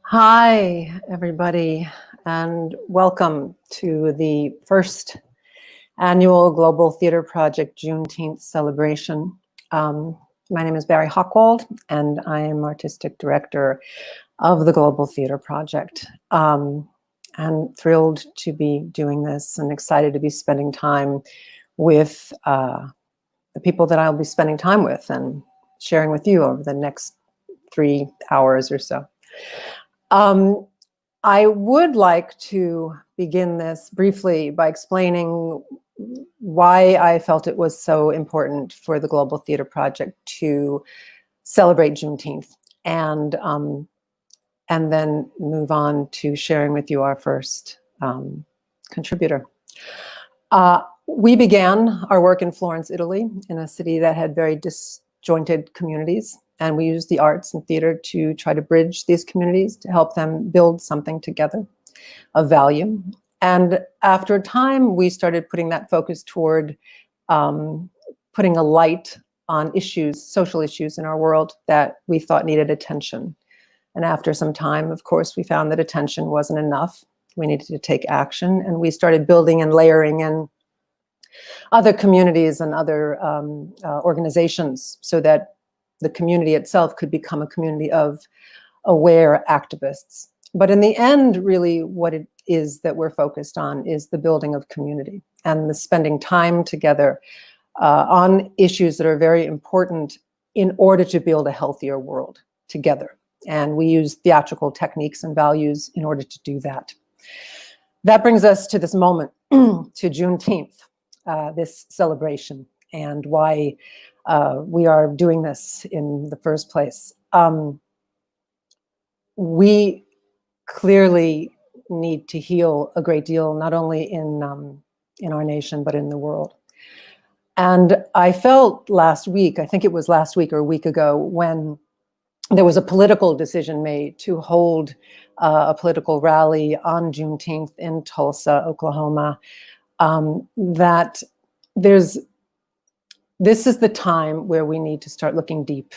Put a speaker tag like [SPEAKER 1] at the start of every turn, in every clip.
[SPEAKER 1] Hi, everybody, and welcome to the first annual Global Theater Project Juneteenth celebration. My name is Barry Hochwald, and I am Artistic Director of the Global Theater Project. I'm thrilled to be doing this and excited to be spending time with the people that I'll be spending time with and sharing with you over the next 3 hours or so. I would like to begin this briefly by explaining why I felt it was so important for the Global Theater Project to celebrate Juneteenth, and then move on to sharing with you our first contributor. We began our work in Florence, Italy, in a city that had very disjointed communities. And we used the arts and theater to try to bridge these communities, to help them build something together of value. And after a time, we started putting that focus toward putting a light on issues, social issues in our world that we thought needed attention. And after some time, of course, we found that attention wasn't enough. We needed to take action, and we started building and layering in other communities and other organizations so that the community itself could become a community of aware activists. But in the end, really what it is that we're focused on is the building of community and the spending time together on issues that are very important in order to build a healthier world together. And we use theatrical techniques and values in order to do that. That brings us to this moment, to Juneteenth, this celebration, and why we are doing this in the first place. We clearly need to heal a great deal, not only in our nation, but in the world. And I felt last week, I think it was last week or a week ago, when there was a political decision made to hold a political rally on Juneteenth in Tulsa, Oklahoma, that this is the time where we need to start looking deep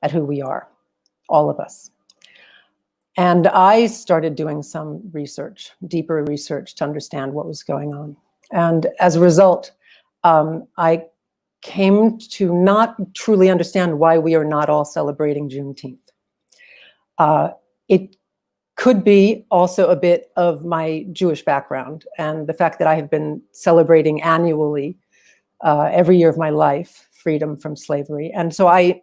[SPEAKER 1] at who we are, all of us. And I started doing some research, deeper research, to understand what was going on. And as a result, I came to not truly understand why we are not all celebrating Juneteenth. It could be also a bit of my Jewish background and the fact that I have been celebrating annually every year of my life, freedom from slavery. And so I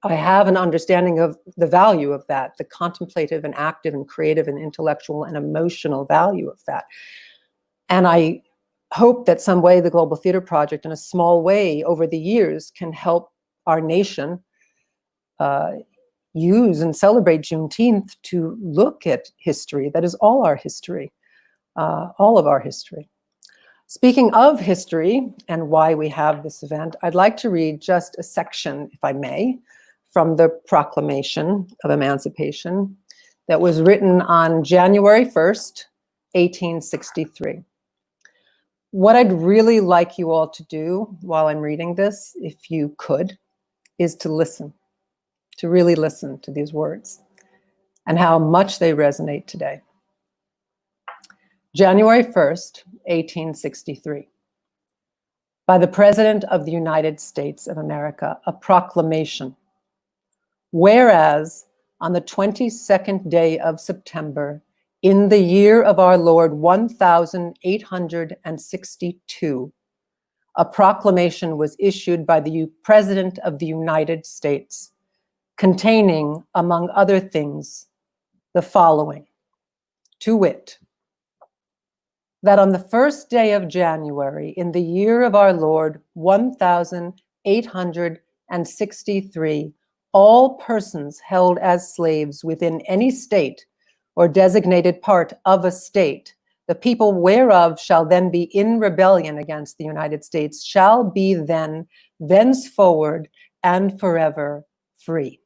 [SPEAKER 1] have an understanding of the value of that, the contemplative and active and creative and intellectual and emotional value of that. And I hope that some way the Global Theater Project, in a small way over the years, can help our nation use and celebrate Juneteenth to look at history. That is all our history, all of our history. Speaking of history and why we have this event, I'd like to read just a section, if I may, from the Proclamation of Emancipation that was written on January 1st, 1863. What I'd really like you all to do while I'm reading this, if you could, is to listen, to really listen to these words and how much they resonate today. January 1st, 1863. By the President of the United States of America, a proclamation. Whereas on the 22nd day of September, in the year of our Lord 1862, a proclamation was issued by the President of the United States, containing, among other things, the following, to wit, that on the first day of January, in the year of our Lord 1863, all persons held as slaves within any state or designated part of a state, the people whereof shall then be in rebellion against the United States, shall be then, thenceforward, and forever free.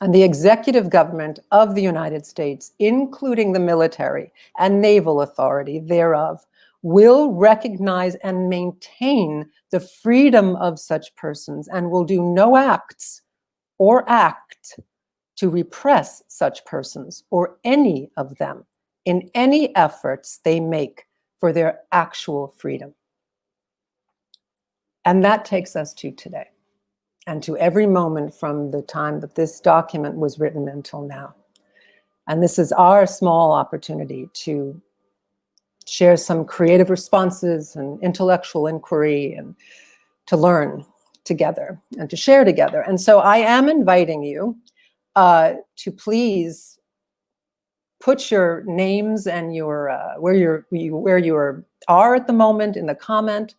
[SPEAKER 1] And the executive government of the United States, including the military and naval authority thereof, will recognize and maintain the freedom of such persons and will do no acts or act to repress such persons or any of them in any efforts they make for their actual freedom. And that takes us to today and to every moment from the time that this document was written until now. And this is our small opportunity to share some creative responses and intellectual inquiry and to learn together and to share together. And so I am inviting you to please put your names and your where you are at the moment in the comment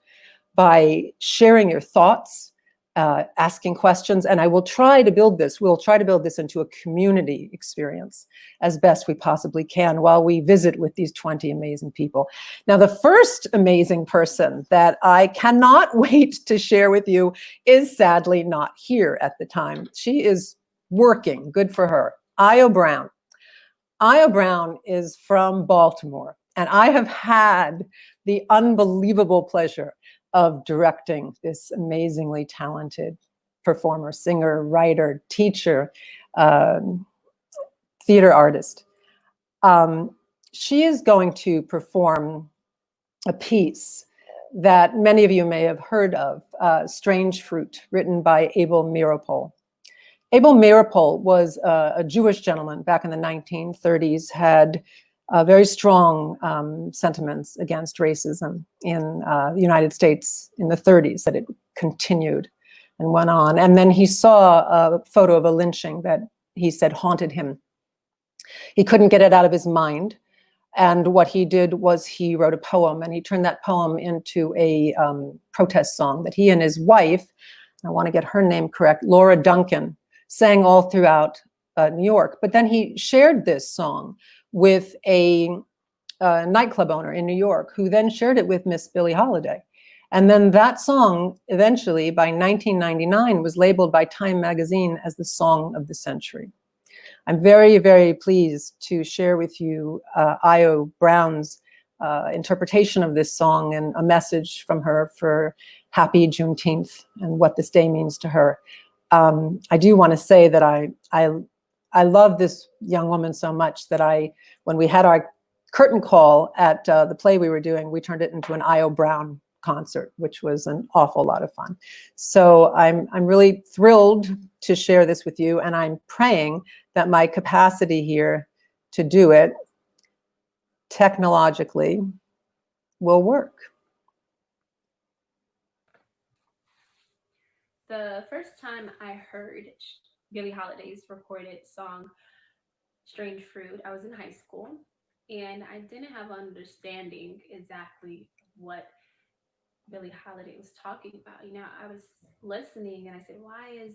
[SPEAKER 1] by sharing your thoughts, asking questions, and I will try to build this. We'll try to build this into a community experience as best we possibly can while we visit with these 20 amazing people. Now, the first amazing person that I cannot wait to share with you is sadly not here at the time. She is working, good for her. Io Browne. Io Browne is from Baltimore, and I have had the unbelievable pleasure of directing this amazingly talented performer, singer, writer, teacher, theater artist. She is going to perform a piece that many of you may have heard of, Strange Fruit, written by Abel Meeropol. Abel Meeropol was a Jewish gentleman back in the 1930s, had very strong sentiments against racism in the United States in the 30s, that it continued and went on. And then he saw a photo of a lynching that he said haunted him. He couldn't get it out of his mind. And what he did was he wrote a poem, and he turned that poem into a protest song that he and his wife, I want to get her name correct, Laura Duncan, sang all throughout New York. But then he shared this song with a nightclub owner in New York, who then shared it with Miss Billie Holiday. And then that song eventually, by 1999, was labeled by Time magazine as the song of the century. I'm very, very pleased to share with you Io Browne's interpretation of this song and a message from her for happy Juneteenth and what this day means to her. I do want to say that I love this young woman so much that when we had our curtain call at the play we were doing, we turned it into an Io Browne concert, which was an awful lot of fun. So I'm really thrilled to share this with you, and I'm praying that my capacity here to do it technologically will work.
[SPEAKER 2] The first time I heard Billie Holiday's recorded song, Strange Fruit, I was in high school, and I didn't have an understanding exactly what Billie Holiday was talking about. I was listening and I said, why is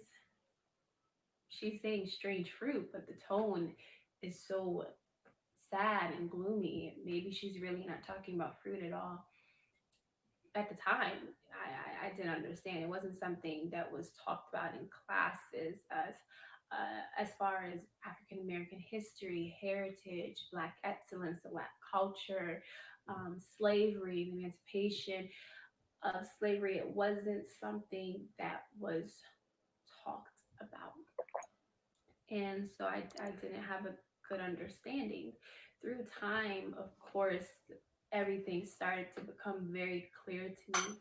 [SPEAKER 2] she saying strange fruit? But the tone is so sad and gloomy. Maybe she's really not talking about fruit at all. At the time, I didn't understand. It wasn't something that was talked about in classes as far as African American history, heritage, Black excellence, the Black culture, slavery, the emancipation of slavery. It wasn't something that was talked about. And so I didn't have a good understanding. Through time, of course, everything started to become very clear to me.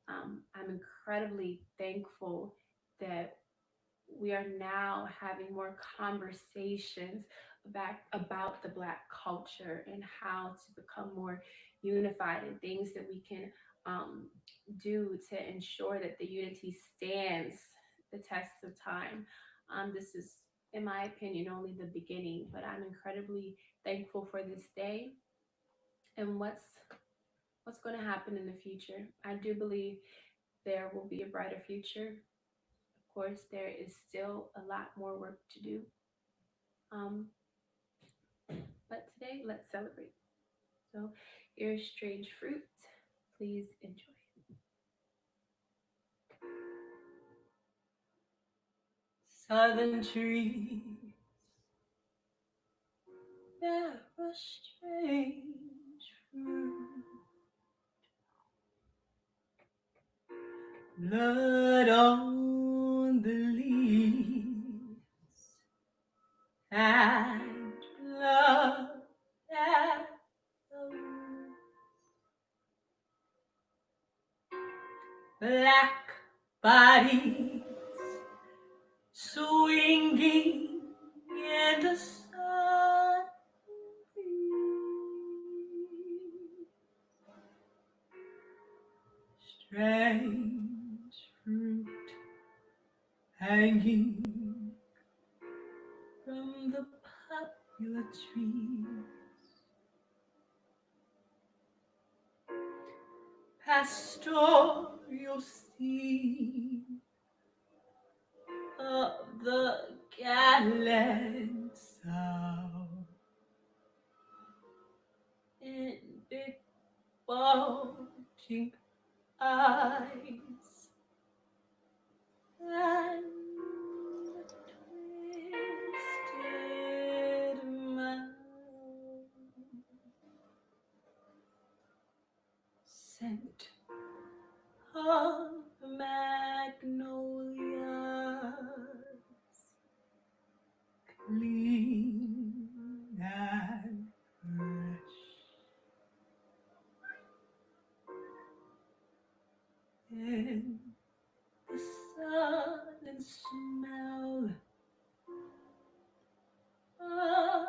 [SPEAKER 2] I'm incredibly thankful that we are now having more conversations about the Black culture and how to become more unified, and things that we can um, do to ensure that the unity stands the test of time. This is, in my opinion, only the beginning, but I'm incredibly thankful for this day and what's going to happen in the future. I do believe there will be a brighter future. Of course, there is still a lot more work to do. Um, but today, let's celebrate. So, here's Strange Fruit. Please enjoy.
[SPEAKER 3] Southern trees bear a strange fruit, blood on the leaves, black bodies swinging in the sun. Strange fruit hanging from the popular trees. Pastoral scene of the gallant South. In big bulging eyes and twisted mouth. Scent of magnolias, clean and fresh. In the sun and smell of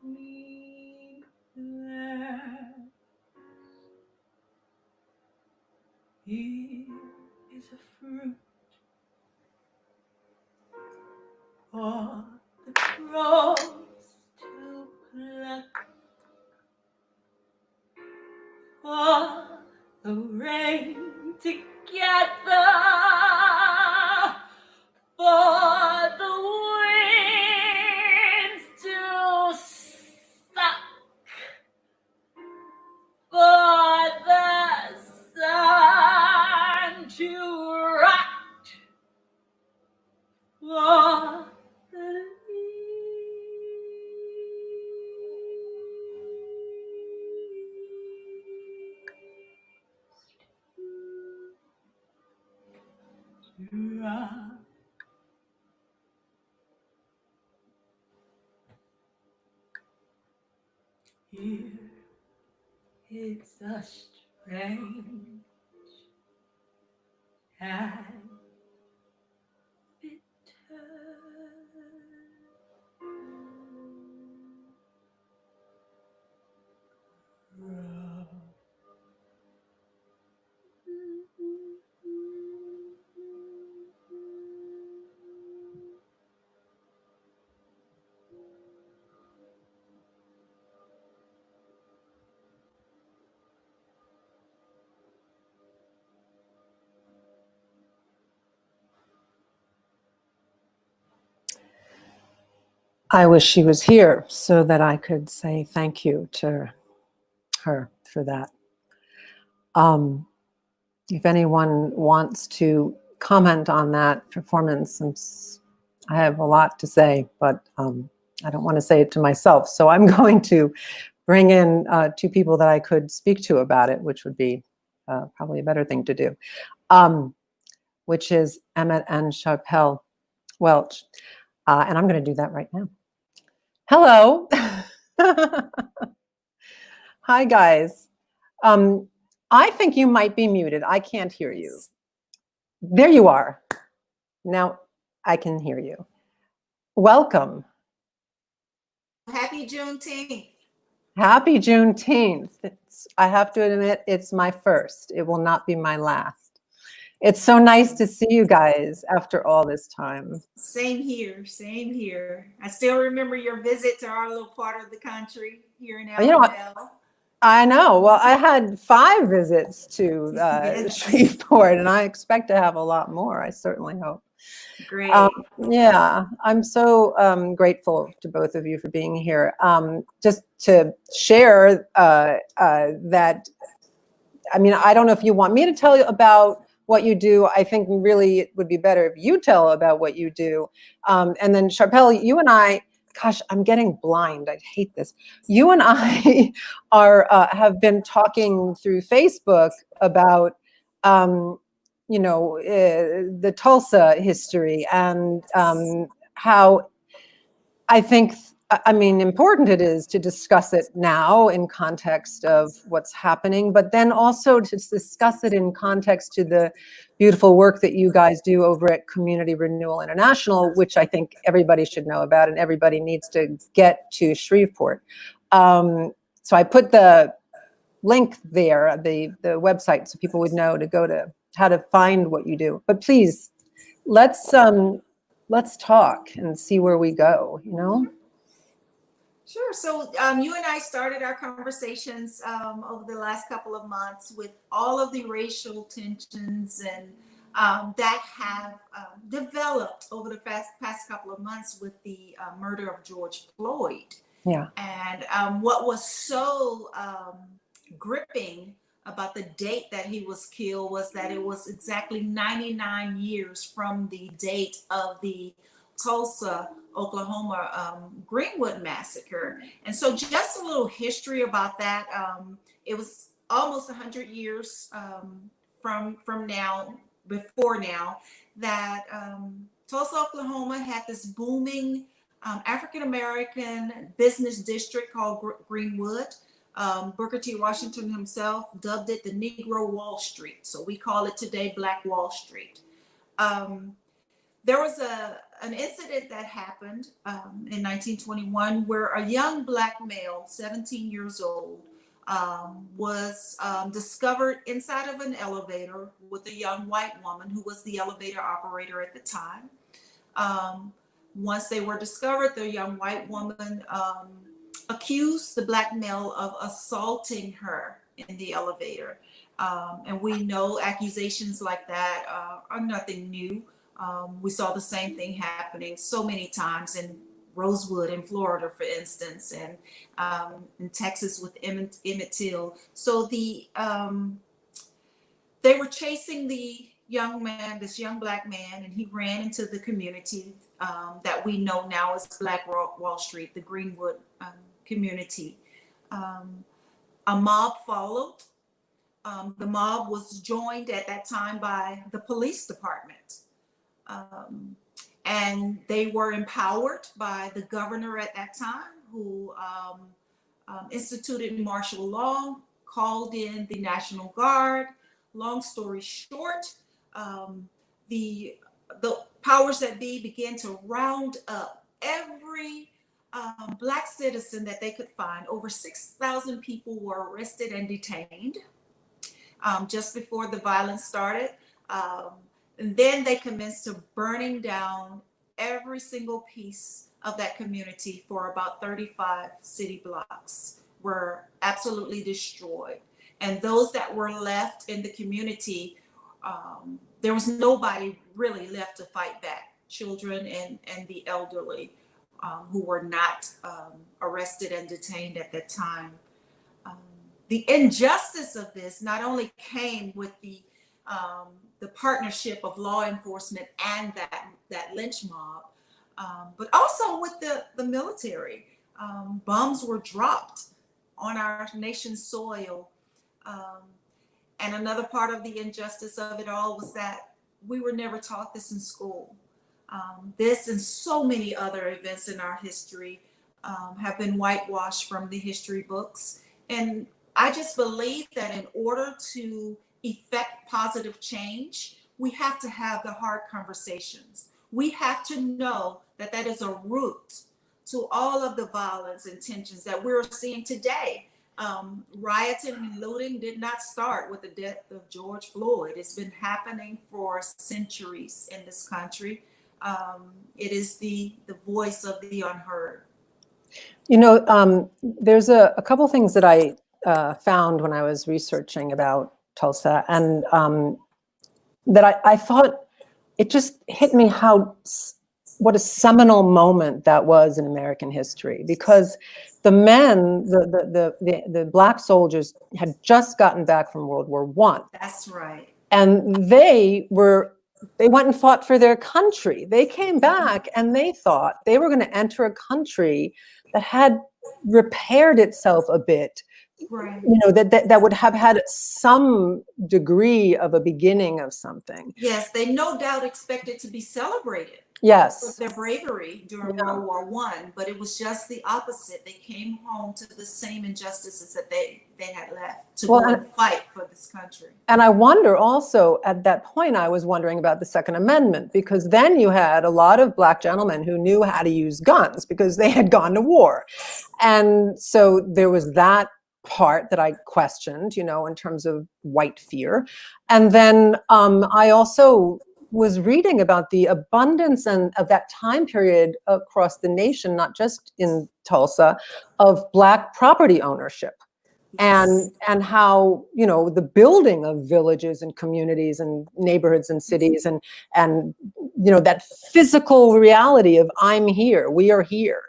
[SPEAKER 3] burning flesh. Here is a fruit for the crows to pluck, for the rain to gather, for the winds to suck, for the sun to rot, for the leaves to rot. Here is a strange and bitter road.
[SPEAKER 1] I wish she was here so that I could say thank you to her for that. If anyone wants to comment on that performance, since I have a lot to say, but I don't want to say it to myself. So I'm going to bring in two people that I could speak to about it, which would be probably a better thing to do, which is Emmett and Sharpelle Welch. And I'm going to do that right now. Hello. Hi, guys. I think you might be muted. I can't hear you. There you are. Now I can hear you. Welcome.
[SPEAKER 4] Happy Juneteenth.
[SPEAKER 1] Happy Juneteenth. I have to admit, it's my first. It will not be my last. It's so nice to see you guys after all this time.
[SPEAKER 4] Same here, same here. I still remember your visit to our little part of the country here in
[SPEAKER 1] You know,
[SPEAKER 4] Alabama.
[SPEAKER 1] I know. Well, I had 5 visits to
[SPEAKER 4] Yes.
[SPEAKER 1] Shreveport, and I expect to have a lot more. I certainly hope.
[SPEAKER 4] Great.
[SPEAKER 1] Yeah, I'm so grateful to both of you for being here. Just to share that, I mean, I don't know if you want me to tell you about what you do. I think really it would be better if you tell about what you do. And then Sharpelle, you and I, gosh, I'm getting blind. I hate this. You and I have been talking through Facebook about you know, the Tulsa history and how I think I mean, important it is to discuss it now in context of what's happening, but then also to discuss it in context to the beautiful work that you guys do over at Community Renewal International, which I think everybody should know about and everybody needs to get to Shreveport. So I put the link there, the website, so people would know to go to how to find what you do. But please, let's talk and see where we go, you know?
[SPEAKER 4] Sure. So you and I started our conversations over the last couple of months with all of the racial tensions and that have developed over the past couple of months with the murder of George Floyd.
[SPEAKER 1] Yeah.
[SPEAKER 4] And what was so gripping about the date that he was killed was that it was exactly 99 years from the date of the Tulsa, Oklahoma Greenwood massacre. And so just a little history about that. It was almost 100 years from now, before now, that Tulsa, Oklahoma had this booming African-American business district called Greenwood. Booker T. Washington himself dubbed it the Negro Wall Street. So we call it today Black Wall Street. There was an incident that happened in 1921 where a young Black male, 17 years old, was discovered inside of an elevator with a young white woman who was the elevator operator at the time. Once they were discovered, the young white woman accused the Black male of assaulting her in the elevator. And we know accusations like that are nothing new. We saw the same thing happening so many times in Rosewood in Florida, for instance, and in Texas with Emmett Till. So they were chasing the young man, this young Black man, and he ran into the community that we know now as Black Wall Street, the Greenwood community. A mob followed. The mob was joined at that time by the police department. And they were empowered by the governor at that time, who instituted martial law, called in the National Guard. Long story short, the powers that be began to round up every Black citizen that they could find. Over 6,000 people were arrested and detained just before the violence started. And then they commenced to burning down every single piece of that community for about 35 city blocks were absolutely destroyed. And those that were left in the community, there was nobody really left to fight back. Children and the elderly who were not arrested and detained at that time. The injustice of this not only came with the partnership of law enforcement and that lynch mob, but also with the military. Bombs were dropped on our nation's soil. And another part of the injustice of it all was that we were never taught this in school. This and so many other events in our history have been whitewashed from the history books. And I just believe that in order to effect positive change, we have to have the hard conversations. We have to know that that is a root to all of the violence and tensions that we're seeing today. Rioting and looting did not start with the death of George Floyd. It's been happening for centuries in this country. It is the voice of the unheard.
[SPEAKER 1] You know, there's a couple things that I found when I was researching about Tulsa, and that I thought it just hit me what a seminal moment that was in American history, because the men, the Black soldiers had just gotten back from World War I.
[SPEAKER 4] That's right.
[SPEAKER 1] And they went and fought for their country. They came back and they thought they were going to enter a country that had repaired itself a bit.
[SPEAKER 4] Right.
[SPEAKER 1] You know, that would have had some degree of a beginning of something.
[SPEAKER 4] Yes, they no doubt expected to be celebrated.
[SPEAKER 1] Yes.
[SPEAKER 4] their bravery during
[SPEAKER 1] Yeah.
[SPEAKER 4] World War I, but it was just the opposite. They came home to the same injustices that they had left to
[SPEAKER 1] Well,
[SPEAKER 4] go and fight for this country.
[SPEAKER 1] And I wonder also, at that point, I was wondering about the Second Amendment, because then you had a lot of Black gentlemen who knew how to use guns because they had gone to war. And so there was that part that I questioned, you know, in terms of white fear. And then I also was reading about the abundance and of that time period across the nation, not just in Tulsa, of Black property ownership. And how, you know, the building of villages and communities and neighborhoods and cities and you know, that physical reality of I'm here, we are here,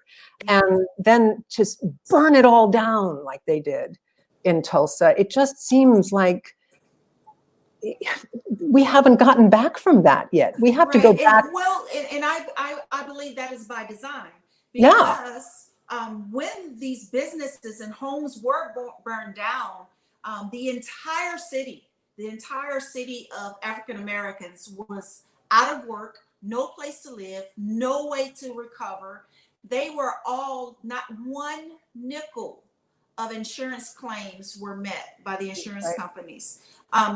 [SPEAKER 1] and then just burn it all down like they did in Tulsa. It just seems like we haven't gotten back from that yet. We have to go back.
[SPEAKER 4] And I believe that is by design,
[SPEAKER 1] Yeah.
[SPEAKER 4] because when these businesses and homes were burned down, the entire city of African Americans was out of work, no place to live, no way to recover. They were all, not one nickel of insurance claims were met by the insurance
[SPEAKER 1] Right.
[SPEAKER 4] companies.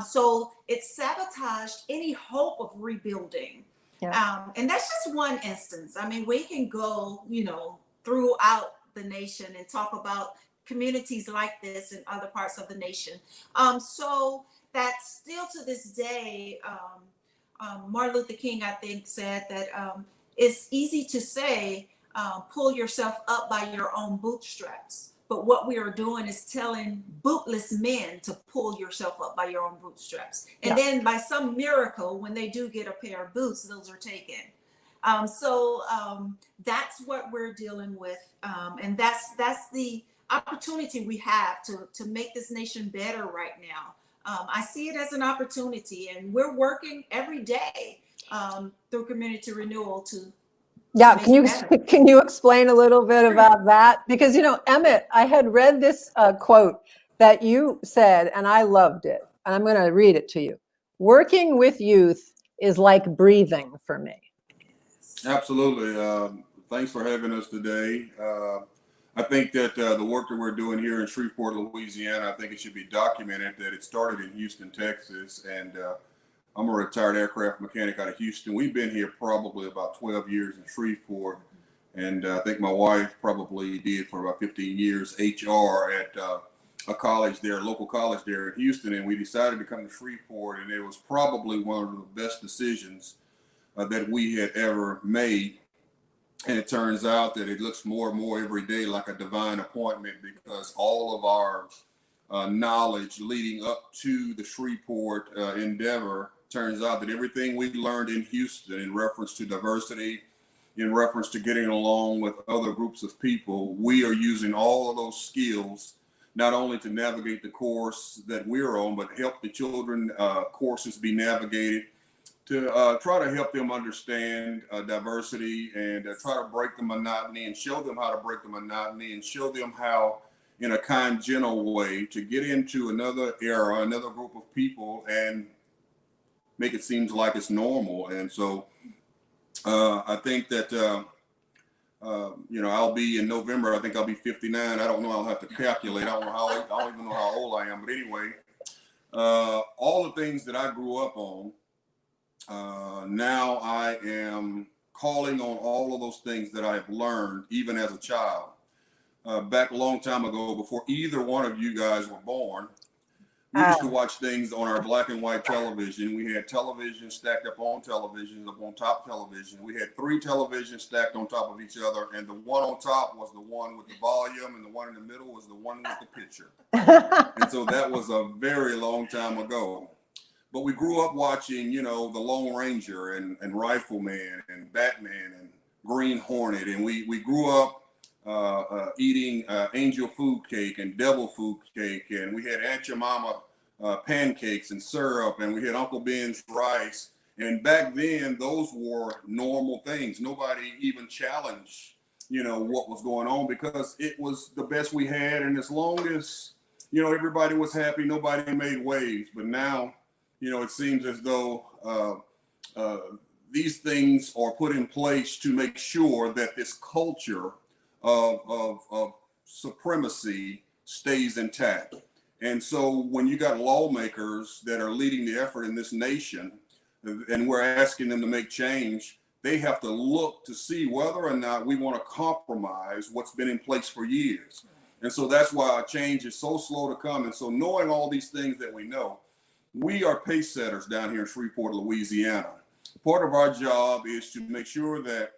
[SPEAKER 4] So it sabotaged any hope of rebuilding.
[SPEAKER 1] Yeah.
[SPEAKER 4] And that's just one instance. I mean, we can go, you know, throughout the nation and talk about communities like this in other parts of the nation. So that still to this day, Martin Luther King, I think, said that it's easy to say, pull yourself up by your own bootstraps. But what we are doing is telling bootless men to pull yourself up by your own bootstraps. And then by some miracle, when they do get a pair of boots, those are taken. So that's what we're dealing with. And that's the opportunity we have to make this nation better right now. I see it as an opportunity, and we're working every day through community renewal to
[SPEAKER 1] Yeah,
[SPEAKER 4] make
[SPEAKER 1] can you explain a little bit about that? Because, you know, Emmett, I had read this quote that you said, and I loved it. And I'm going to read it to you. Working with youth is like breathing for me.
[SPEAKER 5] Absolutely. Thanks for having us today. I think that the work that we're doing here in Shreveport, Louisiana, I think it should be documented that it started in Houston, Texas, and I'm a retired aircraft mechanic out of Houston. We've been here probably about 12 years in Shreveport, and I think my wife probably did for about 15 years HR at a college there, local college there in Houston, and we decided to come to Shreveport, and it was probably one of the best decisions that we had ever made. And it turns out that it looks more and more every day like a divine appointment, because all of our knowledge leading up to the Shreveport endeavor, turns out that everything we learned in Houston in reference to diversity, in reference to getting along with other groups of people, we are using all of those skills not only to navigate the course that we're on, but help the children courses be navigated, to try to help them understand diversity and try to break the monotony and show them how to break the monotony and show them how, in a kind, gentle way, to get into another era, another group of people, and make it seem like it's normal. And so I think that, you know, I'll be in November, I think I'll be 59. I don't know, I'll have to calculate. I don't even know how old I am. But anyway, all the things that I grew up on, now I am calling on all of those things that I've learned even as a child. Back a long time ago, before either one of you guys were born, we used to watch things on our black and white television. We had television stacked up on televisions, up on top television. We had 3 televisions stacked on top of each other, and the one on top was the one with the volume, and the one in the middle was the one with the picture. And so that was a very long time ago. But we grew up watching, you know, The Lone Ranger and Rifleman and Batman and Green Hornet. And we grew up eating angel food cake and devil food cake. And we had Aunt Your Mama pancakes and syrup. And we had Uncle Ben's rice. And back then, those were normal things. Nobody even challenged, you know, what was going on, because it was the best we had. And as long as, you know, everybody was happy, nobody made waves. But now, you know, it seems as though these things are put in place to make sure that this culture of supremacy stays intact. And so when you got lawmakers that are leading the effort in this nation, and we're asking them to make change, they have to look to see whether or not we want to compromise what's been in place for years. And so that's why change is so slow to come. And so knowing all these things that we know, we are pace setters down here in Shreveport, Louisiana. Part of our job is to make sure that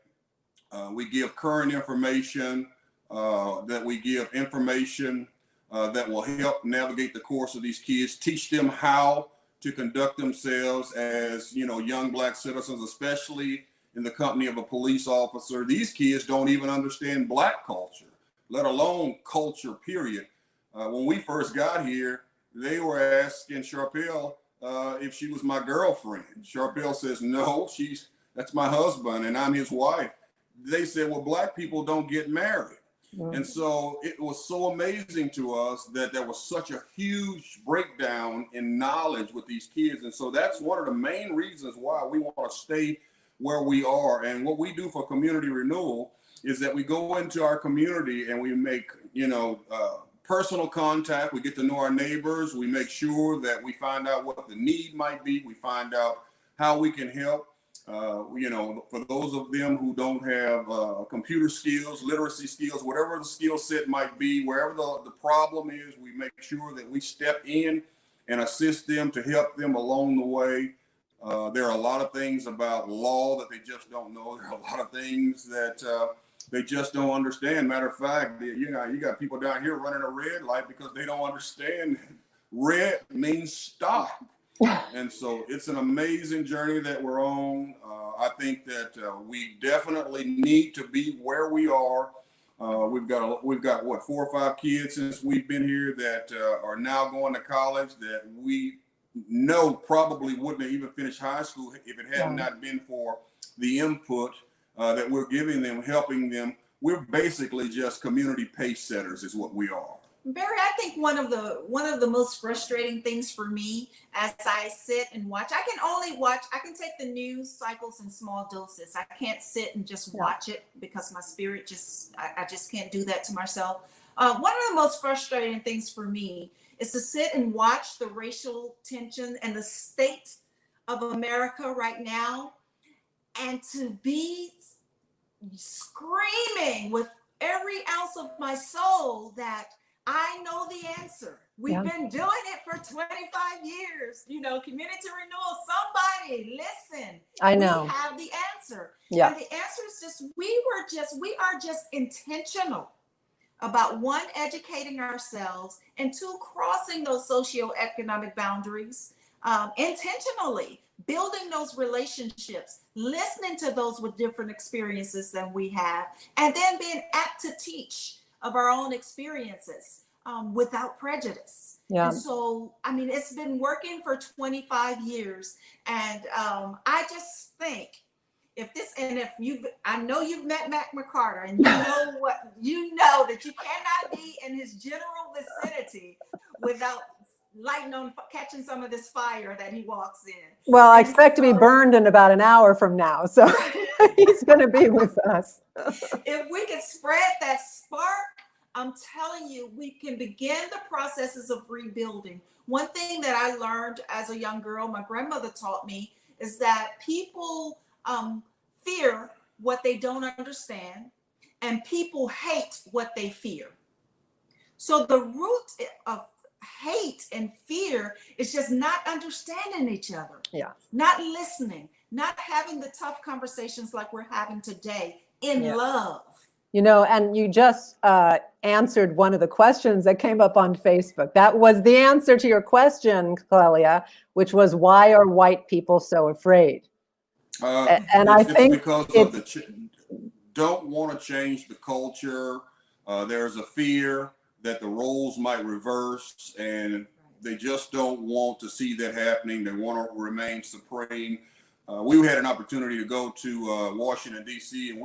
[SPEAKER 5] we give current information, that we give information that will help navigate the course of these kids, teach them how to conduct themselves as, young Black citizens, especially in the company of a police officer. These kids don't even understand Black culture, let alone culture, period. When we first got here, they were asking Sharpelle if she was my girlfriend. Sharpelle says, no, that's my husband and I'm his wife. They said, well, Black people don't get married. And so it was so amazing to us that there was such a huge breakdown in knowledge with these kids. And so that's one of the main reasons why we want to stay where we are. And what we do for community renewal is that we go into our community and we make, personal contact. We get to know our neighbors. We make sure that we find out what the need might be. We find out how we can help. For those of them who don't have computer skills, literacy skills, whatever the skill set might be, wherever the problem is, we make sure that we step in and assist them to help them along the way. There are a lot of things about law that they just don't know. There are a lot of things that they just don't understand. Matter of fact, you got people down here running a red light because they don't understand red means stop. And so it's an amazing journey that we're on. I think that we definitely need to be where we are. We've got what, 4 or 5 kids since we've been here that are now going to college that we know probably wouldn't have even finished high school if it had not been for the input that we're giving them, helping them. We're basically just community pace setters is what we are.
[SPEAKER 4] Barry, I think one of the most frustrating things for me as I sit and watch, I can take the news cycles in small doses. I can't sit and just watch it because my spirit I just can't do that to myself. One of the most frustrating things for me is to sit and watch the racial tension and the state of America right now, and to be screaming with every ounce of my soul that I know the answer. We've been doing it for 25 years. Community renewal, somebody listen.
[SPEAKER 1] I know.
[SPEAKER 4] We have the answer.
[SPEAKER 1] Yeah.
[SPEAKER 4] And the answer is just, we are just intentional about 1, educating ourselves, and 2, crossing those socioeconomic boundaries intentionally, building those relationships, listening to those with different experiences than we have, and then being apt to teach of our own experiences without prejudice.
[SPEAKER 1] Yeah.
[SPEAKER 4] And so, it's been working for 25 years. And I just think I know you've met Mac McCarter, and you know that you cannot be in his general vicinity without catching some of this fire that he walks in.
[SPEAKER 1] Well, I expect to be burned in about an hour from now, so he's going to be with us.
[SPEAKER 4] If we can spread that spark, I'm telling you, we can begin the processes of rebuilding. One thing that I learned as a young girl, my grandmother taught me, is that people fear what they don't understand, and people hate what they fear. So the root of hate and fear is just not understanding each other, not listening, not having the tough conversations like we're having today in love.
[SPEAKER 1] And you just answered one of the questions that came up on Facebook. That was the answer to your question, Clelia, which was, why are white people so afraid? And I think
[SPEAKER 5] because of don't want to change the culture. There's a fear that the roles might reverse, and they just don't want to see that happening. They want to remain supreme. We had an opportunity to go to Washington, D.C., and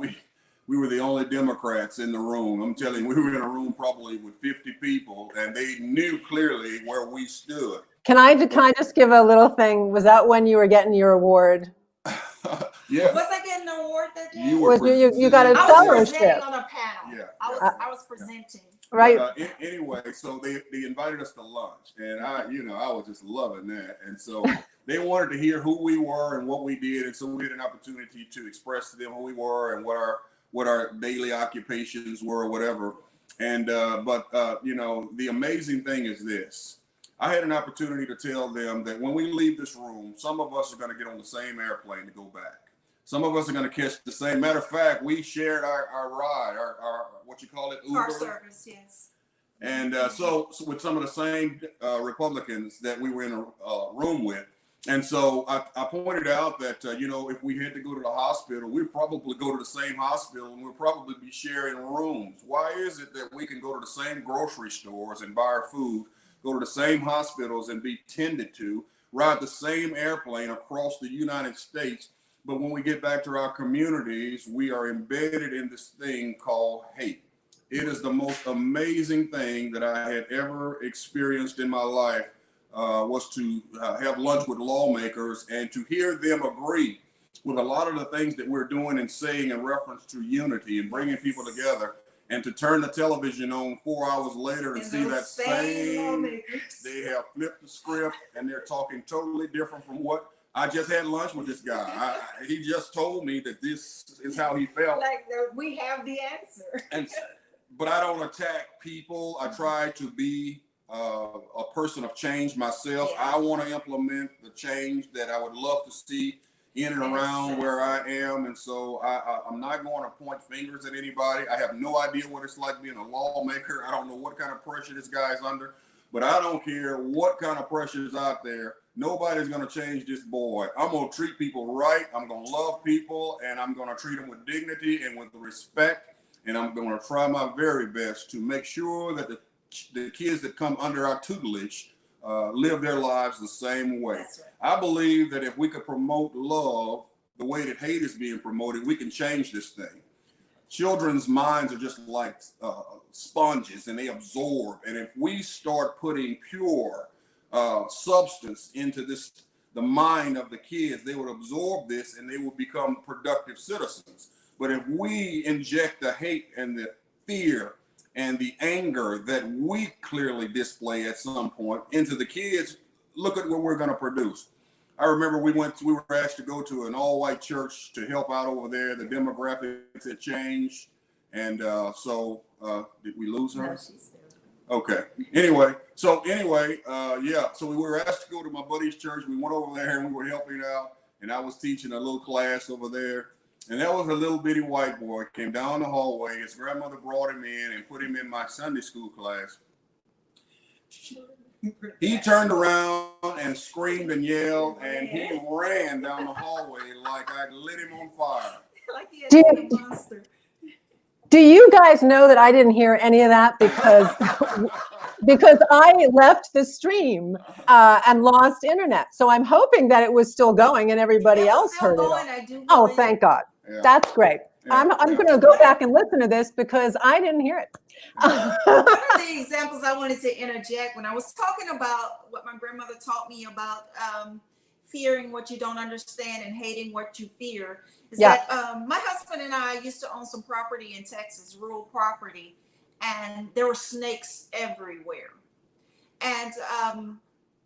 [SPEAKER 5] we were the only Democrats in the room. I'm telling you, we were in a room probably with 50 people, and they knew clearly where we stood.
[SPEAKER 1] Can I just give a little thing? Was that when you were getting your award?
[SPEAKER 5] Yeah,
[SPEAKER 4] Was I getting an award that day?
[SPEAKER 5] you were.
[SPEAKER 1] You got a
[SPEAKER 4] I was
[SPEAKER 1] fellowship.
[SPEAKER 4] presenting on a panel.
[SPEAKER 5] Yeah,
[SPEAKER 4] I was presenting.
[SPEAKER 1] Right.
[SPEAKER 5] But, anyway, so they invited us to lunch, and I was just loving that. And so they wanted to hear who we were and what we did, and so we had an opportunity to express to them who we were and what our daily occupations were or whatever. And the amazing thing is this. I had an opportunity to tell them that when we leave this room, some of us are going to get on the same airplane to go back. Some of us are going to catch the same. Matter of fact, we shared our ride, our what you call it, Uber.
[SPEAKER 4] Car service, yes.
[SPEAKER 5] And so with some of the same Republicans that we were in a room with. And so I pointed out that, if we had to go to the hospital, we'd probably go to the same hospital and we'd probably be sharing rooms. Why is it that we can go to the same grocery stores and buy our food, go to the same hospitals and be tended to, ride the same airplane across the United States, but when we get back to our communities, we are embedded in this thing called hate? It is the most amazing thing that I had ever experienced in my life, was to have lunch with lawmakers and to hear them agree with a lot of the things that we're doing and saying in reference to unity and bringing people together, and to turn the television on 4 hours later and see that same, they have flipped the script and they're talking totally different from what I just had lunch with this guy. He just told me that this is how he felt.
[SPEAKER 4] Like we have the answer.
[SPEAKER 5] But I don't attack people. I try to be a person of change myself.
[SPEAKER 4] Yeah.
[SPEAKER 5] I want to implement the change that I would love to see in and around where I am. And so I'm not going to point fingers at anybody. I have no idea what it's like being a lawmaker. I don't know what kind of pressure this guy is under, but I don't care what kind of pressure is out there. Nobody's going to change this boy. I'm going to treat people right. I'm going to love people, and I'm going to treat them with dignity and with respect. And I'm going to try my very best to make sure that the kids that come under our tutelage live their lives the same way.
[SPEAKER 4] That's right.
[SPEAKER 5] I believe that if we could promote love the way that hate is being promoted, we can change this thing. Children's minds are just like sponges, and they absorb. And if we start putting pure substance into the mind of the kids, they would absorb this and they will become productive citizens. But if we inject the hate and the fear and the anger that we clearly display at some point into the kids, look at what we're going to produce. I remember we were asked to go to an all-white church to help out over there. The demographics had changed. And did we lose her?
[SPEAKER 4] No, she's there.
[SPEAKER 5] Okay. So we were asked to go to my buddy's church. We went over there and we were helping out. And I was teaching a little class over there. And that was a little bitty white boy, came down the hallway. His grandmother brought him in and put him in my Sunday school class. He turned around and screamed and yelled, and he ran down the hallway like I lit him on fire.
[SPEAKER 4] Like he had a monster.
[SPEAKER 1] Do you guys know that I didn't hear any of that because I left the stream and lost internet. So I'm hoping that it was still going and everybody else heard it. Oh, thank God.
[SPEAKER 5] Yeah.
[SPEAKER 1] That's great.
[SPEAKER 5] Yeah.
[SPEAKER 1] I'm going to go back and listen to this because I didn't hear it.
[SPEAKER 4] One of the examples I wanted to interject when I was talking about what my grandmother taught me about fearing what you don't understand and hating what you fear is that my husband and I used to own some property in Texas, rural property, and there were snakes everywhere. And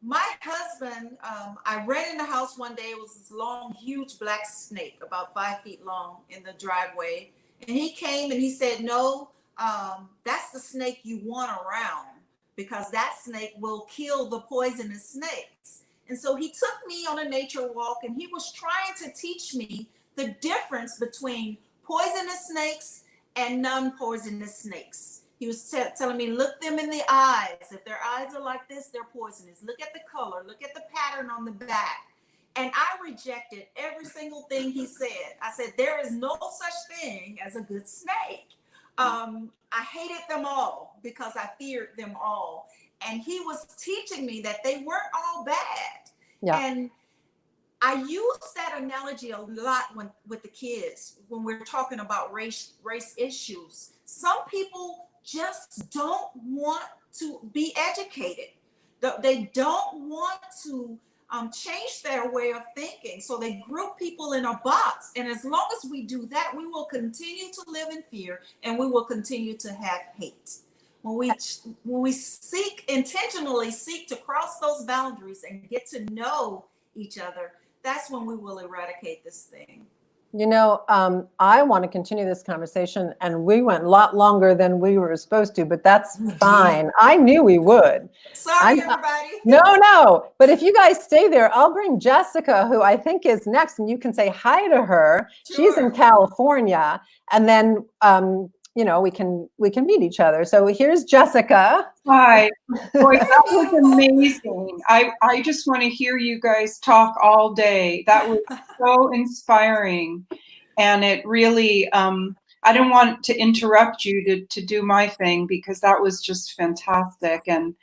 [SPEAKER 4] my husband, I ran in the house one day. It was this long, huge black snake, about 5 feet long, in the driveway. And he came and he said, no, that's the snake you want around, because that snake will kill the poisonous snakes. And so he took me on a nature walk, and he was trying to teach me the difference between poisonous snakes and non-poisonous snakes. He was telling me, look them in the eyes. If their eyes are like this, they're poisonous. Look at the color. Look at the pattern on the back. And I rejected every single thing he said. I said, there is no such thing as a good snake. I hated them all because I feared them all. And he was teaching me that they weren't all bad.
[SPEAKER 1] Yeah.
[SPEAKER 4] And I use that analogy a lot with the kids when we're talking about race issues. Some people just don't want to be educated. They don't want to change their way of thinking. So they group people in a box. And as long as we do that, we will continue to live in fear and we will continue to have hate. When we intentionally seek to cross those boundaries and get to know each other, that's when we will eradicate this thing.
[SPEAKER 1] You know, I want to continue this conversation, and we went a lot longer than we were supposed to, but that's fine. I knew we would.
[SPEAKER 4] Sorry, everybody.
[SPEAKER 1] No. But if you guys stay there, I'll bring Jessica, who I think is next, and you can say hi to her.
[SPEAKER 4] Sure.
[SPEAKER 1] She's in California, and then you know, we can meet each other. So here's Jessica.
[SPEAKER 6] Hi. Boy, that was amazing. I just want to hear you guys talk all day. That was so inspiring. And it really, I didn't want to interrupt you to do my thing, because that was just fantastic. And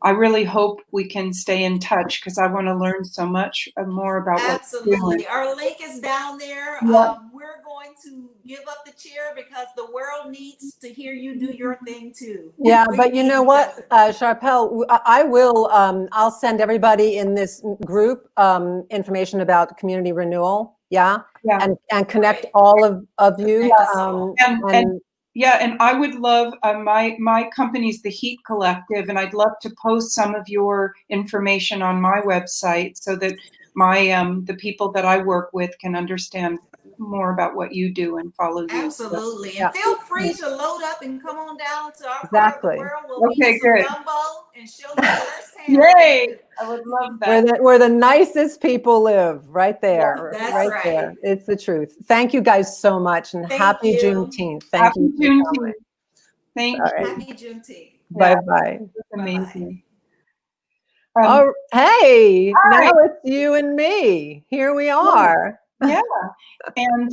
[SPEAKER 6] I really hope we can stay in touch, because I want to learn so much more about
[SPEAKER 4] Absolutely. Our link is down there.
[SPEAKER 6] Yeah.
[SPEAKER 4] We're going to give up the chair because the world needs to hear you do your thing too.
[SPEAKER 1] Yeah, but you know what, Sharpelle, I'll send everybody in this group information about community renewal. Yeah. And connect all of you.
[SPEAKER 6] And I would love, my company's the Heat Collective, and I'd love to post some of your information on my website so that the people that I work with can understand more about what you do and follow you.
[SPEAKER 4] Absolutely. And feel free to load up and come on down to our part of the world. We'll
[SPEAKER 6] okay,
[SPEAKER 4] eat some
[SPEAKER 6] good.
[SPEAKER 4] gumbo and show you firsthand.
[SPEAKER 6] Yay! I would love that.
[SPEAKER 1] Where the nicest people live, right there.
[SPEAKER 4] Yeah, that's right.
[SPEAKER 1] There. It's the truth. Thank you guys so much, and happy Juneteenth. Thank you.
[SPEAKER 6] Juneteenth. Thank you.
[SPEAKER 4] Happy Juneteenth.
[SPEAKER 1] Bye-bye.
[SPEAKER 6] That's amazing.
[SPEAKER 1] Hey,
[SPEAKER 6] hi.
[SPEAKER 1] Now it's you and me. Here we are.
[SPEAKER 6] Yeah. And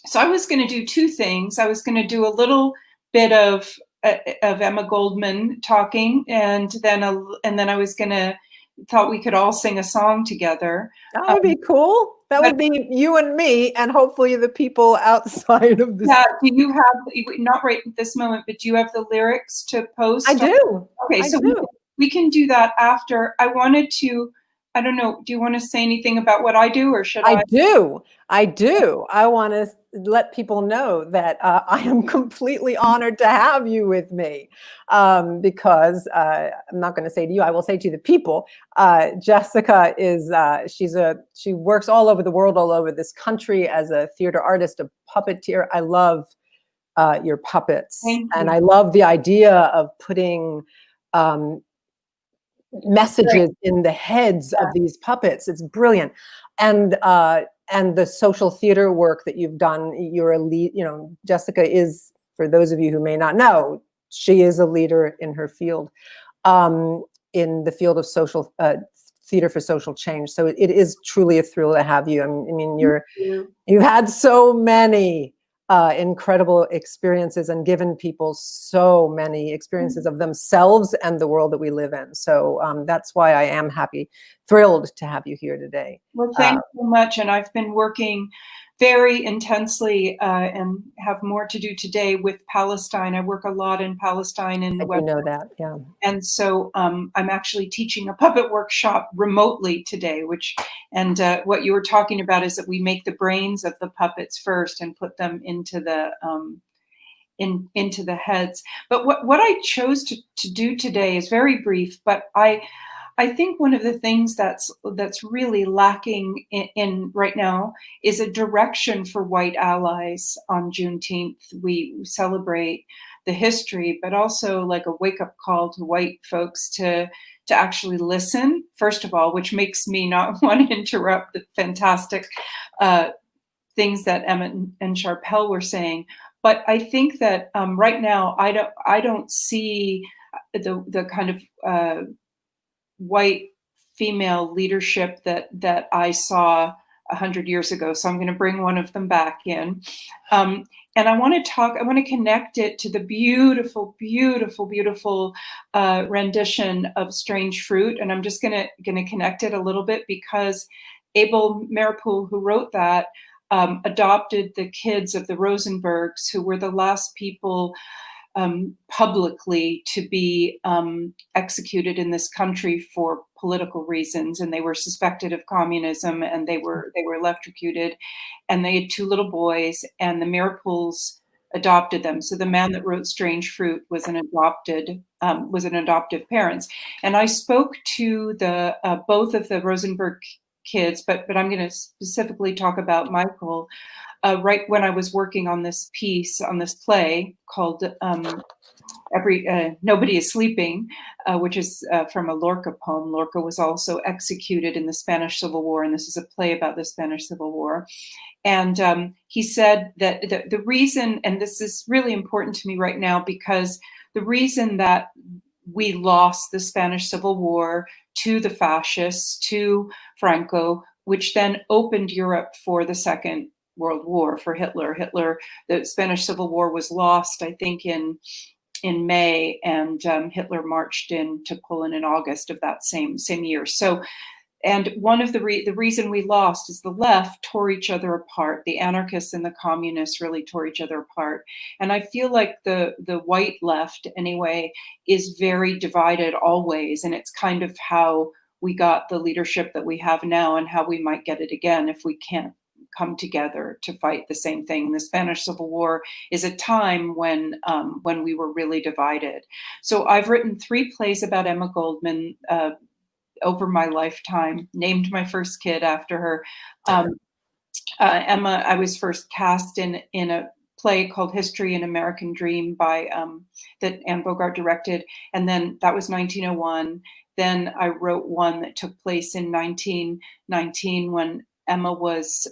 [SPEAKER 6] so I was going to do two things. I was going to do a little bit of Emma Goldman talking, and then I was thought we could all sing a song together.
[SPEAKER 1] That would be cool. That would be you and me, and hopefully the people outside of this.
[SPEAKER 6] Yeah. Do you have, not right at this moment, but do you have the lyrics to post?
[SPEAKER 1] I do.
[SPEAKER 6] Okay, so we can do that after. I wanted to, I don't know, do you want to say anything about what I do, or should I?
[SPEAKER 1] I do. I want to let people know that I am completely honored to have you with me, because I'm not going to say to you, I will say to the people, Jessica is, she works all over the world, all over this country as a theater artist, a puppeteer. I love your puppets. And I love the idea of putting messages in the heads of these puppets. It's brilliant. And the social theater work that you've done, you're a lead, you know, Jessica is, for those of you who may not know, she is a leader in her field, in the field of social theater for social change. So it is truly a thrill to have you. I mean, you've had so many incredible experiences and given people so many experiences of themselves and the world that we live in. So that's why I am thrilled to have you here today.
[SPEAKER 6] Well, thanks so much. And I've been working very intensely and have more to do today with Palestine. I work a lot in Palestine and the West.
[SPEAKER 1] You know that, yeah.
[SPEAKER 6] And so I'm actually teaching a puppet workshop remotely today, what you were talking about is that we make the brains of the puppets first and put them into the into the heads. But what I chose to do today is very brief, but I think one of the things that's really lacking in right now is a direction for white allies on Juneteenth. We celebrate the history, but also like a wake-up call to white folks to actually listen, first of all, which makes me not want to interrupt the fantastic things that Emma and Sharpelle were saying. But I think that right now I don't see the kind of white female leadership that I saw 100 years ago. So I'm going to bring one of them back in. And I want to connect it to the beautiful, beautiful, beautiful rendition of Strange Fruit. And I'm just going to connect it a little bit because Abel Meeropol, who wrote that, adopted the kids of the Rosenbergs, who were the last people publicly to be executed in this country for political reasons, and they were suspected of communism, and they were electrocuted, and they had 2 little boys, and the Meeropols adopted them. So the man that wrote Strange Fruit was an adoptive parents. And I spoke to the both of the Rosenberg kids, but I'm going to specifically talk about Michael. Right when I was working on this piece, on this play called Nobody is Sleeping, which is from a Lorca poem. Lorca was also executed in the Spanish Civil War, and this is a play about the Spanish Civil War. And he said that the reason, and this is really important to me right now, because the reason that we lost the Spanish Civil War to the fascists, to Franco, which then opened Europe for the Second World War, for Hitler. The Spanish Civil War was lost, I think, in May, and Hitler marched into Poland in August of that same year. So, and one of the reason we lost is the left tore each other apart. The anarchists and the communists really tore each other apart. And I feel like the white left, anyway, is very divided always. And it's kind of how we got the leadership that we have now, and how we might get it again if we can't come together to fight the same thing. The Spanish Civil War is a time when we were really divided. So I've written 3 plays about Emma Goldman over my lifetime, named my first kid after her. Emma, I was first cast in a play called History: An American Dream by that Anne Bogart directed, and then that was 1901. Then I wrote one that took place in 1919 when Emma was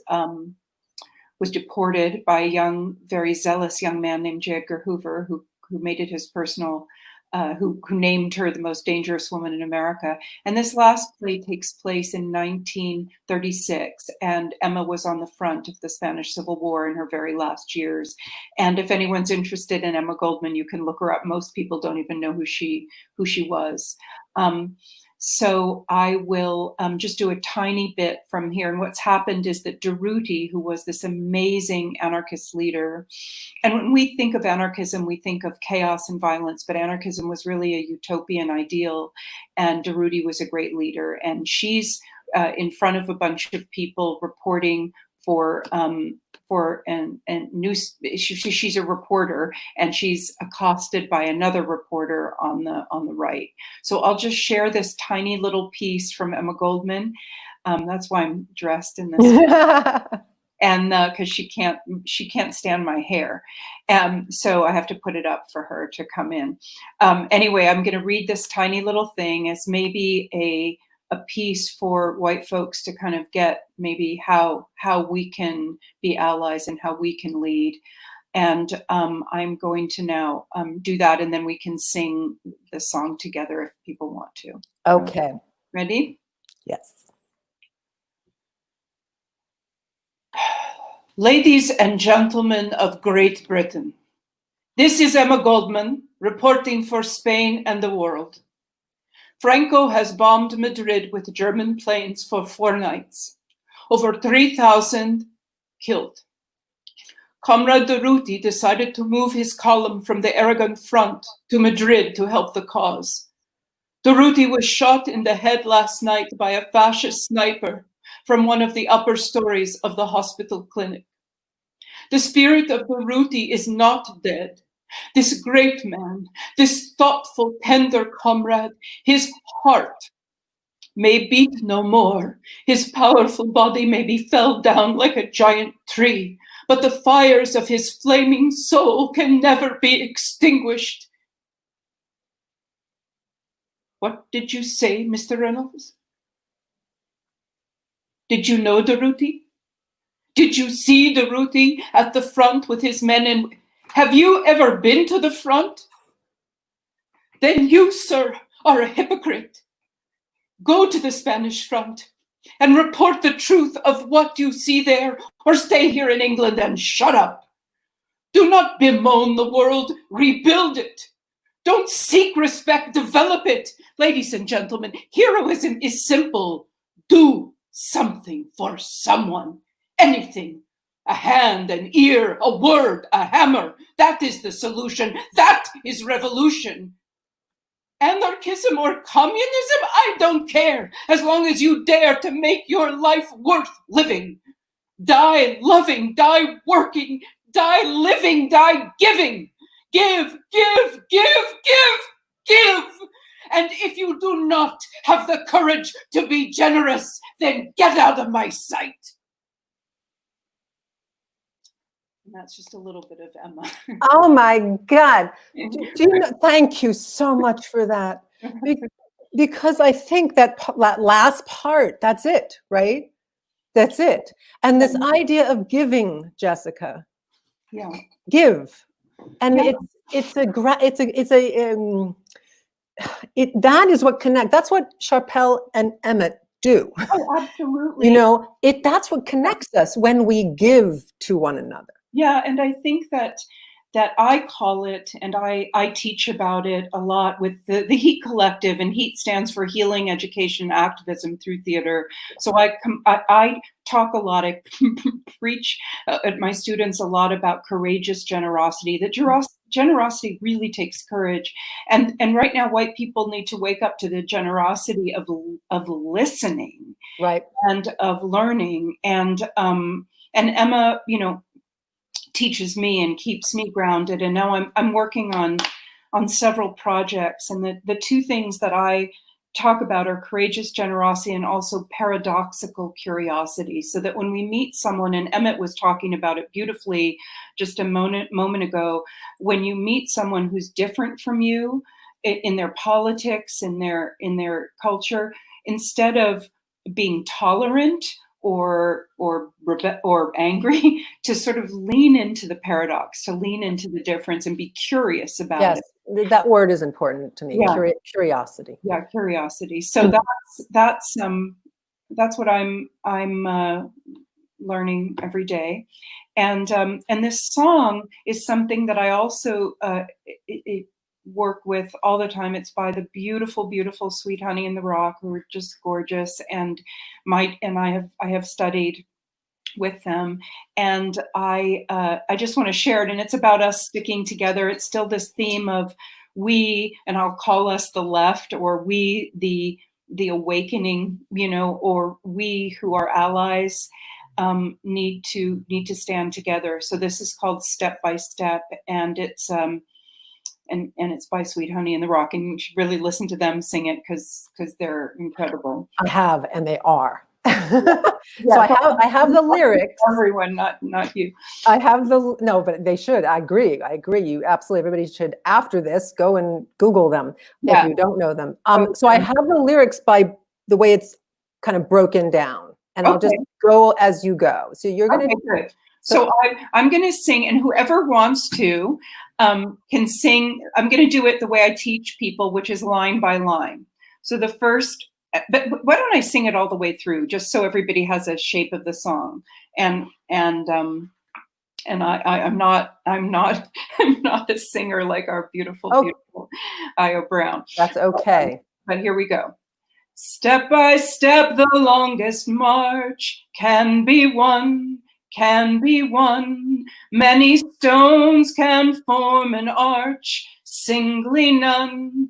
[SPEAKER 6] deported by a young, very zealous young man named J. Edgar Hoover, who made it his personal, who named her the most dangerous woman in America. And this last play takes place in 1936, and Emma was on the front of the Spanish Civil War in her very last years. And if anyone's interested in Emma Goldman, you can look her up. Most people don't even know who she was. So I will just do a tiny bit from here. And what's happened is that Durruti, who was this amazing anarchist leader, and when we think of anarchism, we think of chaos and violence, but anarchism was really a utopian ideal. And Durruti was a great leader. And she's in front of a bunch of people reporting for news. She's a reporter, and she's accosted by another reporter on the right. So I'll just share this tiny little piece from Emma Goldman. That's why I'm dressed in this, and because she can't stand my hair, so I have to put it up for her to come in. Anyway, I'm going to read this tiny little thing as maybe a piece for white folks to kind of get maybe how we can be allies and how we can lead. And I'm going to now do that, and then we can sing the song together if people want to.
[SPEAKER 1] Okay.
[SPEAKER 6] Ready?
[SPEAKER 1] Yes.
[SPEAKER 6] Ladies and gentlemen of Great Britain, this is Emma Goldman reporting for Spain and the world. Franco has bombed Madrid with German planes for 4 nights. Over 3,000 killed. Comrade Durruti decided to move his column from the Aragon front to Madrid to help the cause. Durruti was shot in the head last night by a fascist sniper from one of the upper stories of the hospital clinic. The spirit of Durruti is not dead. This great man, this thoughtful, tender comrade, his heart may beat no more. His powerful body may be felled down like a giant tree, but the fires of his flaming soul can never be extinguished. What did you say, Mr. Reynolds? Did you know Durruti? Did you see Durruti at the front with his men? And have you ever been to the front? Then you, sir, are a hypocrite. Go to the Spanish front and report the truth of what you see there, or stay here in England and shut up. Do not bemoan the world, rebuild it. Don't seek respect, develop it. Ladies and gentlemen, heroism is simple. Do something for someone, anything. A hand, an ear, a word, a hammer. That is the solution. That is revolution. Anarchism or communism, I don't care, as long as you dare to make your life worth living. Die loving, die working, die living, die giving. Give, give, give, give, give. And if you do not have the courage to be generous, then get out of my sight. And that's just a little bit of Emma.
[SPEAKER 1] Oh my God. Do you know, thank you so much for that. Because I think that last part, that's it, right? That's it. And this idea of giving, Jessica.
[SPEAKER 6] Yeah.
[SPEAKER 1] Give. And
[SPEAKER 6] Yeah.
[SPEAKER 1] that is what connects. That's what Sharpell and Emmett do.
[SPEAKER 6] Oh, absolutely.
[SPEAKER 1] You know, that's what connects us when we give to one another.
[SPEAKER 6] Yeah, and I think that I call it, and I teach about it a lot with the HEAT Collective, and HEAT stands for Healing, Education, Activism Through Theater. So I talk a lot, I preach at my students a lot about courageous generosity, that generosity really takes courage. And right now, white people need to wake up to the generosity of listening,
[SPEAKER 1] right,
[SPEAKER 6] and of learning. And Emma, you know, teaches me and keeps me grounded. And now I'm working on several projects. And the two things that I talk about are courageous generosity and also paradoxical curiosity. So that when we meet someone, and Emmett was talking about it beautifully just a moment ago, when you meet someone who's different from you in their politics, in their culture, instead of being tolerant or angry, to sort of lean into the paradox, to lean into the difference and be curious about it.
[SPEAKER 1] Yes, that word is important to me.
[SPEAKER 6] Yeah.
[SPEAKER 1] Curiosity.
[SPEAKER 6] Yeah, curiosity. So that's what I'm learning every day, and this song is something that I also work with all the time. It's by the beautiful, beautiful Sweet Honey in the Rock, who are just gorgeous, and I have studied with them, and I just want to share it. And it's about us sticking together. It's still this theme of we, and I'll call us the left, or we, the awakening, you know, or we who are allies, need to stand together. So this is called Step by Step, and it's and it's by Sweet Honey in the Rock, and you should really listen to them sing it because they're incredible.
[SPEAKER 1] I have, and they are.
[SPEAKER 6] Yeah.
[SPEAKER 1] So I have the lyrics.
[SPEAKER 6] Everyone, not you.
[SPEAKER 1] I have no, but they should. I agree. You absolutely. Everybody should, after this, go and Google them if you don't know them. So I have the lyrics by the way it's kind of broken down, and I'll just go as you go. So you're going to.
[SPEAKER 6] Good. So I'm going to sing, and whoever wants to can sing. I'm going to do it the way I teach people, which is line by line. So the first, but why don't I sing it all the way through, just so everybody has a shape of the song? And I'm not a singer like our beautiful Io Browne.
[SPEAKER 1] That's okay.
[SPEAKER 6] But here we go. Step by step, the longest march can be won. Can be won. Many stones can form an arch, singly none,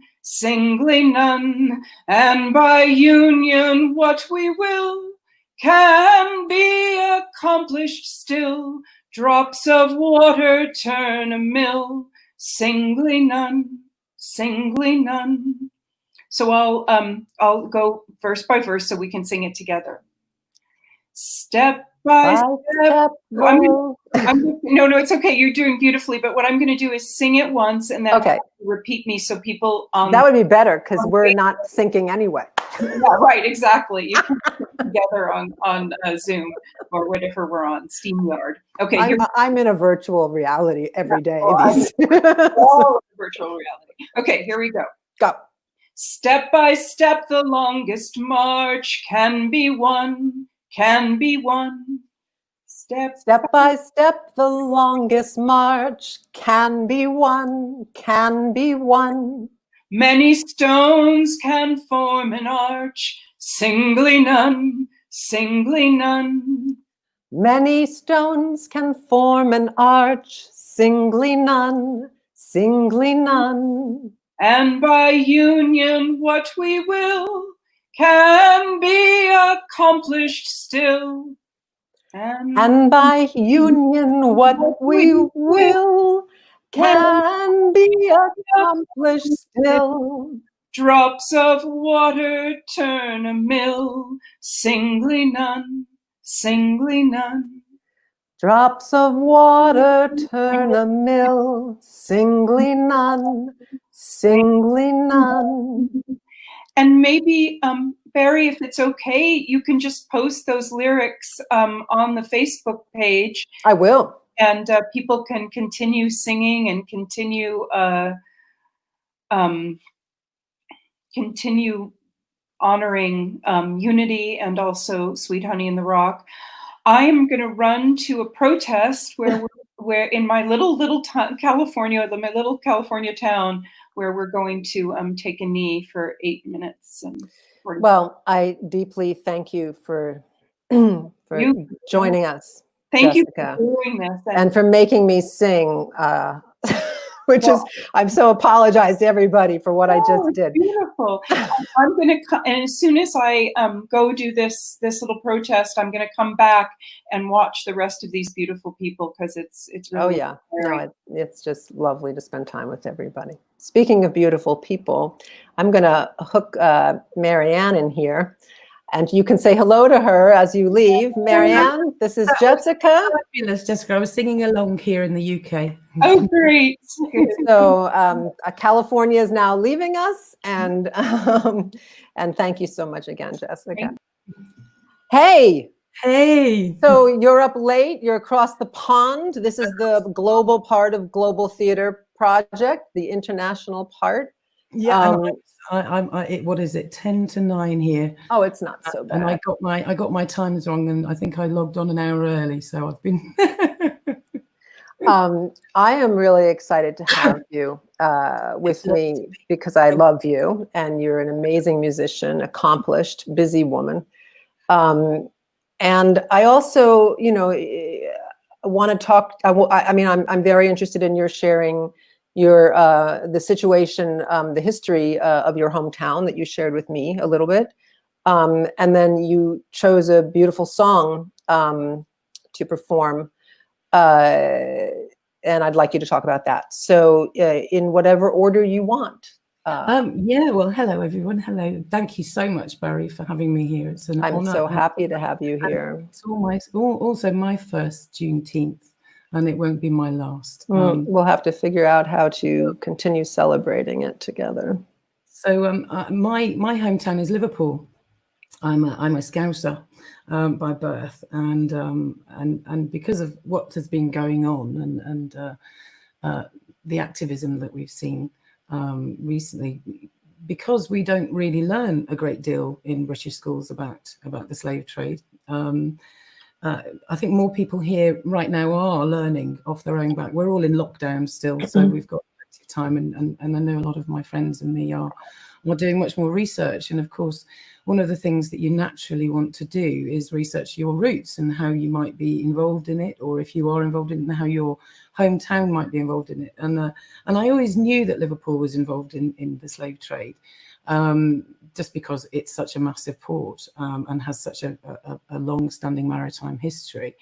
[SPEAKER 6] and by union what we will can be accomplished still. Drops of water turn a mill, singly none. So I'll go verse by verse so we can sing it together. Step by step. No, it's okay. You're doing beautifully. But what I'm going to do is sing it once and then repeat me so people.
[SPEAKER 1] That would be better because we're not syncing anyway.
[SPEAKER 6] Yeah, right, exactly. You can put it together on Zoom or whatever we're on, SteamYard. Okay,
[SPEAKER 1] I'm in a virtual reality every day.
[SPEAKER 6] Virtual reality. Okay, here we go.
[SPEAKER 1] Go.
[SPEAKER 6] Step by step, the longest march can be won. Can be won. Step
[SPEAKER 1] by step, the longest march can be won. Can be won.
[SPEAKER 6] Many stones can form an arch, singly none.
[SPEAKER 1] Many stones can form an arch, singly none, singly none.
[SPEAKER 6] And by union what we will can be accomplished still.
[SPEAKER 1] And by union what we will can be accomplished still.
[SPEAKER 6] Drops of water turn a mill, singly none, singly none.
[SPEAKER 1] Drops of water turn a mill, singly none, singly none.
[SPEAKER 6] And maybe, Barry, if it's okay, you can just post those lyrics on the Facebook page.
[SPEAKER 1] I will.
[SPEAKER 6] And people can continue singing and continue honoring unity and also Sweet Honey in the Rock. I am going to run to a protest where in my little California, my little California town, where we're going to take a knee for 8 minutes.
[SPEAKER 1] Well, I deeply thank you for joining us.
[SPEAKER 6] Thank
[SPEAKER 1] Jessica,
[SPEAKER 6] you for doing this.
[SPEAKER 1] And for making me sing, which is, I'm so apologize to everybody for what I just did.
[SPEAKER 6] Beautiful. I'm going to, and as soon as I go do this little protest, I'm going to come back and watch the rest of these beautiful people, because it's really.
[SPEAKER 1] Oh yeah, no, it's just lovely to spend time with everybody. Speaking of beautiful people, I'm going to hook Marianne in here. And you can say hello to her as you leave. Marianne, this is Jessica.
[SPEAKER 3] Fabulous, Jessica. I was singing along here in the UK.
[SPEAKER 6] Oh, great.
[SPEAKER 1] So California is now leaving us. And thank you so much again, Jessica. Hey.
[SPEAKER 3] Hey.
[SPEAKER 1] So you're up late. You're across the pond. This is the global part of Global Theater Project, the international part.
[SPEAKER 3] Yeah. What is it? 10 to 9 here.
[SPEAKER 1] Oh, it's not so bad.
[SPEAKER 3] And I got my times wrong, and I think I logged on an hour early, so I've been.
[SPEAKER 1] I am really excited to have you with me, because I love you, and you're an amazing musician, accomplished, busy woman. And I also, want to talk. I mean, I'm very interested in your sharing your the situation, the history of your hometown that you shared with me a little bit, and then you chose a beautiful song to perform, and I'd like you to talk about that. So, in whatever order you want.
[SPEAKER 3] Yeah. Well, hello everyone. Hello. Thank you so much, Barry, for having me here. It's an honor.
[SPEAKER 1] I'm so happy to have you here.
[SPEAKER 3] It's also my first Juneteenth. And it won't be my last.
[SPEAKER 1] We'll have to figure out how to continue celebrating it together.
[SPEAKER 3] So my hometown is Liverpool. I'm a Scouser by birth, and because of what has been going on and the activism that we've seen recently, because we don't really learn a great deal in British schools about the slave trade. I think more people here right now are learning off their own back. We're all in lockdown still, so we've got plenty of time, and I know a lot of my friends and me are doing much more research. And of course, one of the things that you naturally want to do is research your roots and how you might be involved in it, or if you are involved in it, how your hometown might be involved in it. And I always knew that Liverpool was involved in the slave trade. Just because it's such a massive port and has such a long-standing maritime history.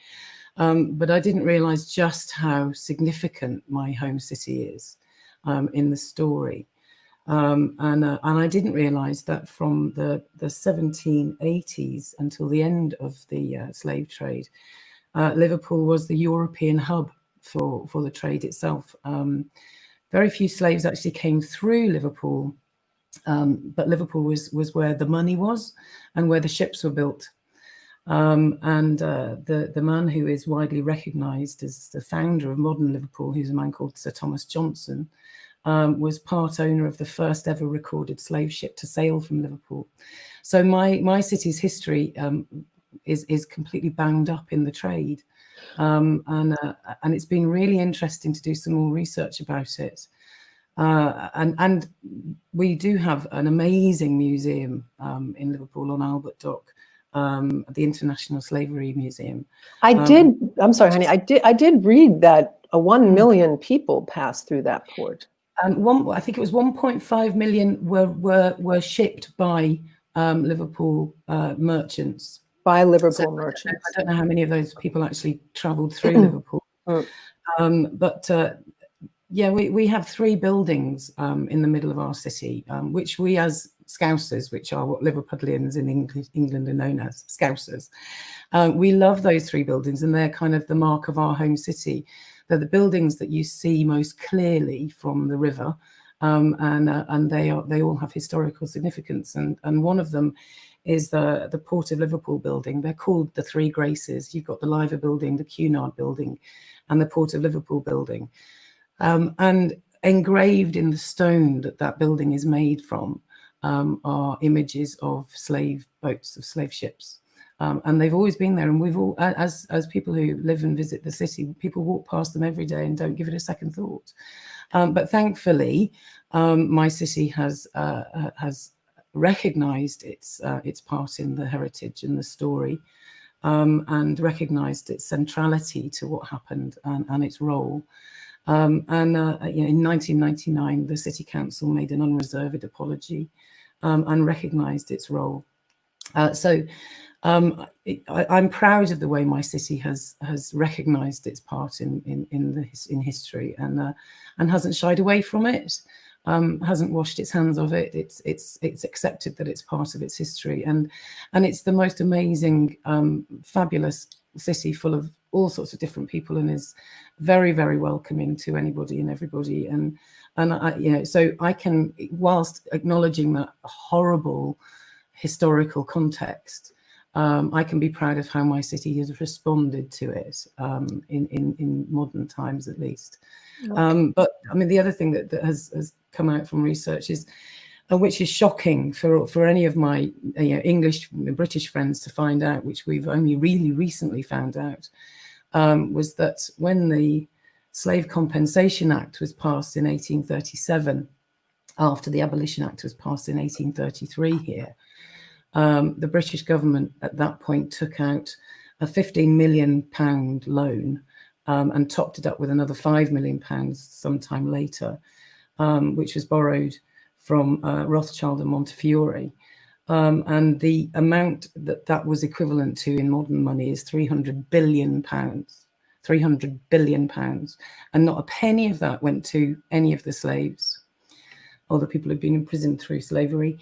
[SPEAKER 3] But I didn't realise just how significant my home city is in the story. And I didn't realise that from the 1780s until the end of the slave trade, Liverpool was the European hub for the trade itself. Very few slaves actually came through Liverpool. But Liverpool was where the money was and where the ships were built. The man who is widely recognised as the founder of modern Liverpool, who's a man called Sir Thomas Johnson, was part owner of the first ever recorded slave ship to sail from Liverpool. So my city's history is completely bound up in the trade. And it's been really interesting to do some more research about it. And we do have an amazing museum in Liverpool on Albert Dock, the International Slavery Museum.
[SPEAKER 1] I'm sorry, honey, I did read that 1 million people passed through that port.
[SPEAKER 3] I think it was 1.5 million were shipped by Liverpool merchants.
[SPEAKER 1] By Liverpool
[SPEAKER 3] So
[SPEAKER 1] merchants.
[SPEAKER 3] I don't know how many of those people actually travelled through Liverpool. But yeah, we have 3 buildings in the middle of our city, which we as Scousers, which are what Liverpudlians in England are known as, Scousers, we love those 3 buildings, and they're kind of the mark of our home city. They're the buildings that you see most clearly from the river, and they all have historical significance. And one of them is the Port of Liverpool building. They're called the 3 Graces. You've got the Liver building, the Cunard building, and the Port of Liverpool building. And engraved in the stone that building is made from are images of slave boats, of slave ships. And they've always been there. And we've all, as people who live and visit the city, people walk past them every day and don't give it a second thought. But thankfully, my city has recognised its part in the heritage and the story, and recognised its centrality to what happened and its role. In 1999, the City Council made an unreserved apology and recognised its role. I'm proud of the way my city has recognised its part in history and hasn't shied away from it, hasn't washed its hands of it. It's accepted that it's part of its history, and it's the most amazing, fabulous city full of all sorts of different people, and is very, very welcoming to anybody and everybody. And so I can, whilst acknowledging that horrible historical context, I can be proud of how my city has responded to it in modern times, at least. Okay. But I mean, the other thing that has come out from research is, which is shocking for any of my English and British friends to find out, which we've only really recently found out, was that when the Slave Compensation Act was passed in 1837, after the Abolition Act was passed in 1833 here, the British government at that point took out a £15 million loan and topped it up with another £5 million sometime later, which was borrowed from Rothschild and Montefiore. And the amount that was equivalent to in modern money is £300 billion. £300 billion. And not a penny of that went to any of the slaves or the people who'd been imprisoned through slavery.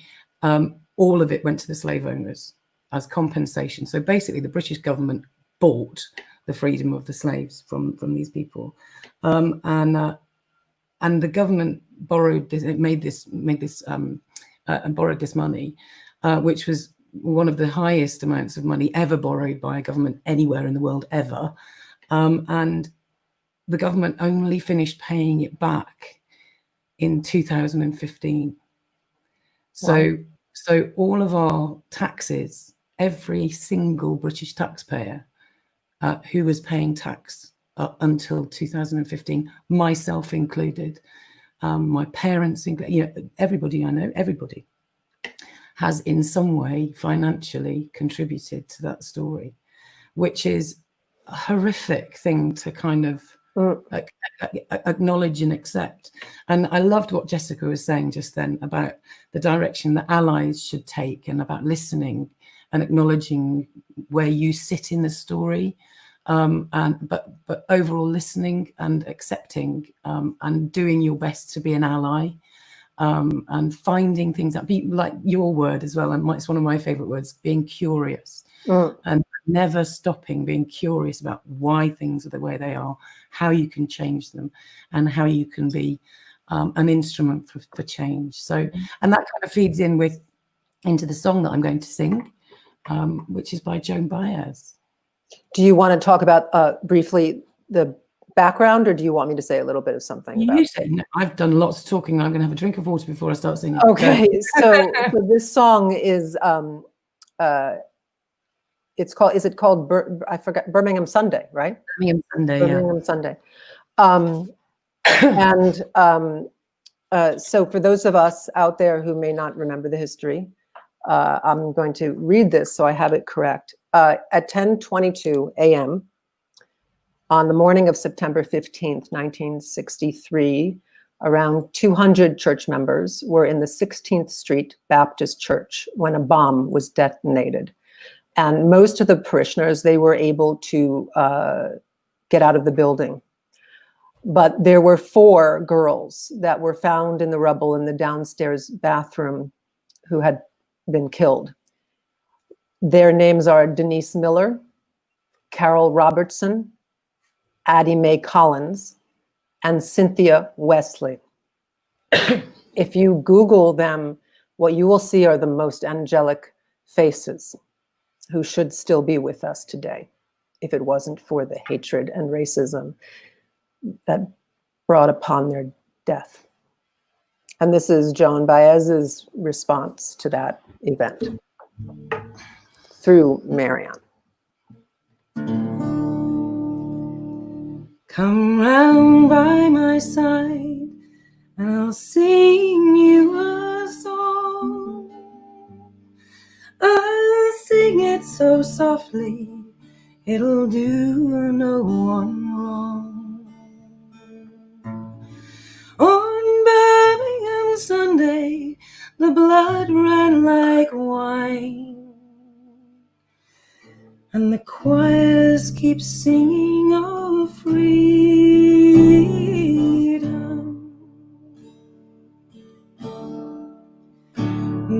[SPEAKER 3] All of it went to the slave owners as compensation. So basically, the British government bought the freedom of the slaves from these people, and the government borrowed this. It borrowed this money, which was one of the highest amounts of money ever borrowed by a government anywhere in the world ever, and the government only finished paying it back in 2015. So. Wow. So all of our taxes, every single British taxpayer who was paying tax until 2015, myself included, my parents, everybody I know, everybody has in some way financially contributed to that story, which is a horrific thing to kind of acknowledge and accept. And I loved what Jessica was saying just then about the direction that allies should take, and about listening and acknowledging where you sit in the story, but overall listening and accepting, and doing your best to be an ally, and finding things out, be like your word as well, and it's one of my favorite words, being curious. And never stopping being curious about why things are the way they are, how you can change them, and how you can be an instrument for change. So, and that kind of feeds into the song that I'm going to sing, which is by Joan Baez.
[SPEAKER 1] Do you want to talk about briefly the background, or do you want me to say a little bit of something?
[SPEAKER 3] You say, no, I've done lots of talking. I'm going to have a drink of water before I start singing.
[SPEAKER 1] Okay, so this song is it's called, is it called, I forgot, Birmingham Sunday, right?
[SPEAKER 3] Birmingham Sunday,
[SPEAKER 1] Birmingham Sunday. So for those of us out there who may not remember the history, I'm going to read this so I have it correct. At 10:22 a.m. on the morning of September 15th, 1963, around 200 church members were in the 16th Street Baptist Church when a bomb was detonated. And most of the parishioners, they were able to get out of the building. But there were 4 girls that were found in the rubble in the downstairs bathroom who had been killed. Their names are Denise Miller, Carol Robertson, Addie Mae Collins, and Cynthia Wesley. If you Google them, what you will see are the most angelic faces who should still be with us today if it wasn't for the hatred and racism that brought upon their death. And this is Joan Baez's response to that event through Marianne.
[SPEAKER 3] Come round by my side and I'll sing you a song. I'll sing it so softly, it'll do no one wrong. On Birmingham Sunday, the blood ran like wine, and the choirs keep singing of freedom.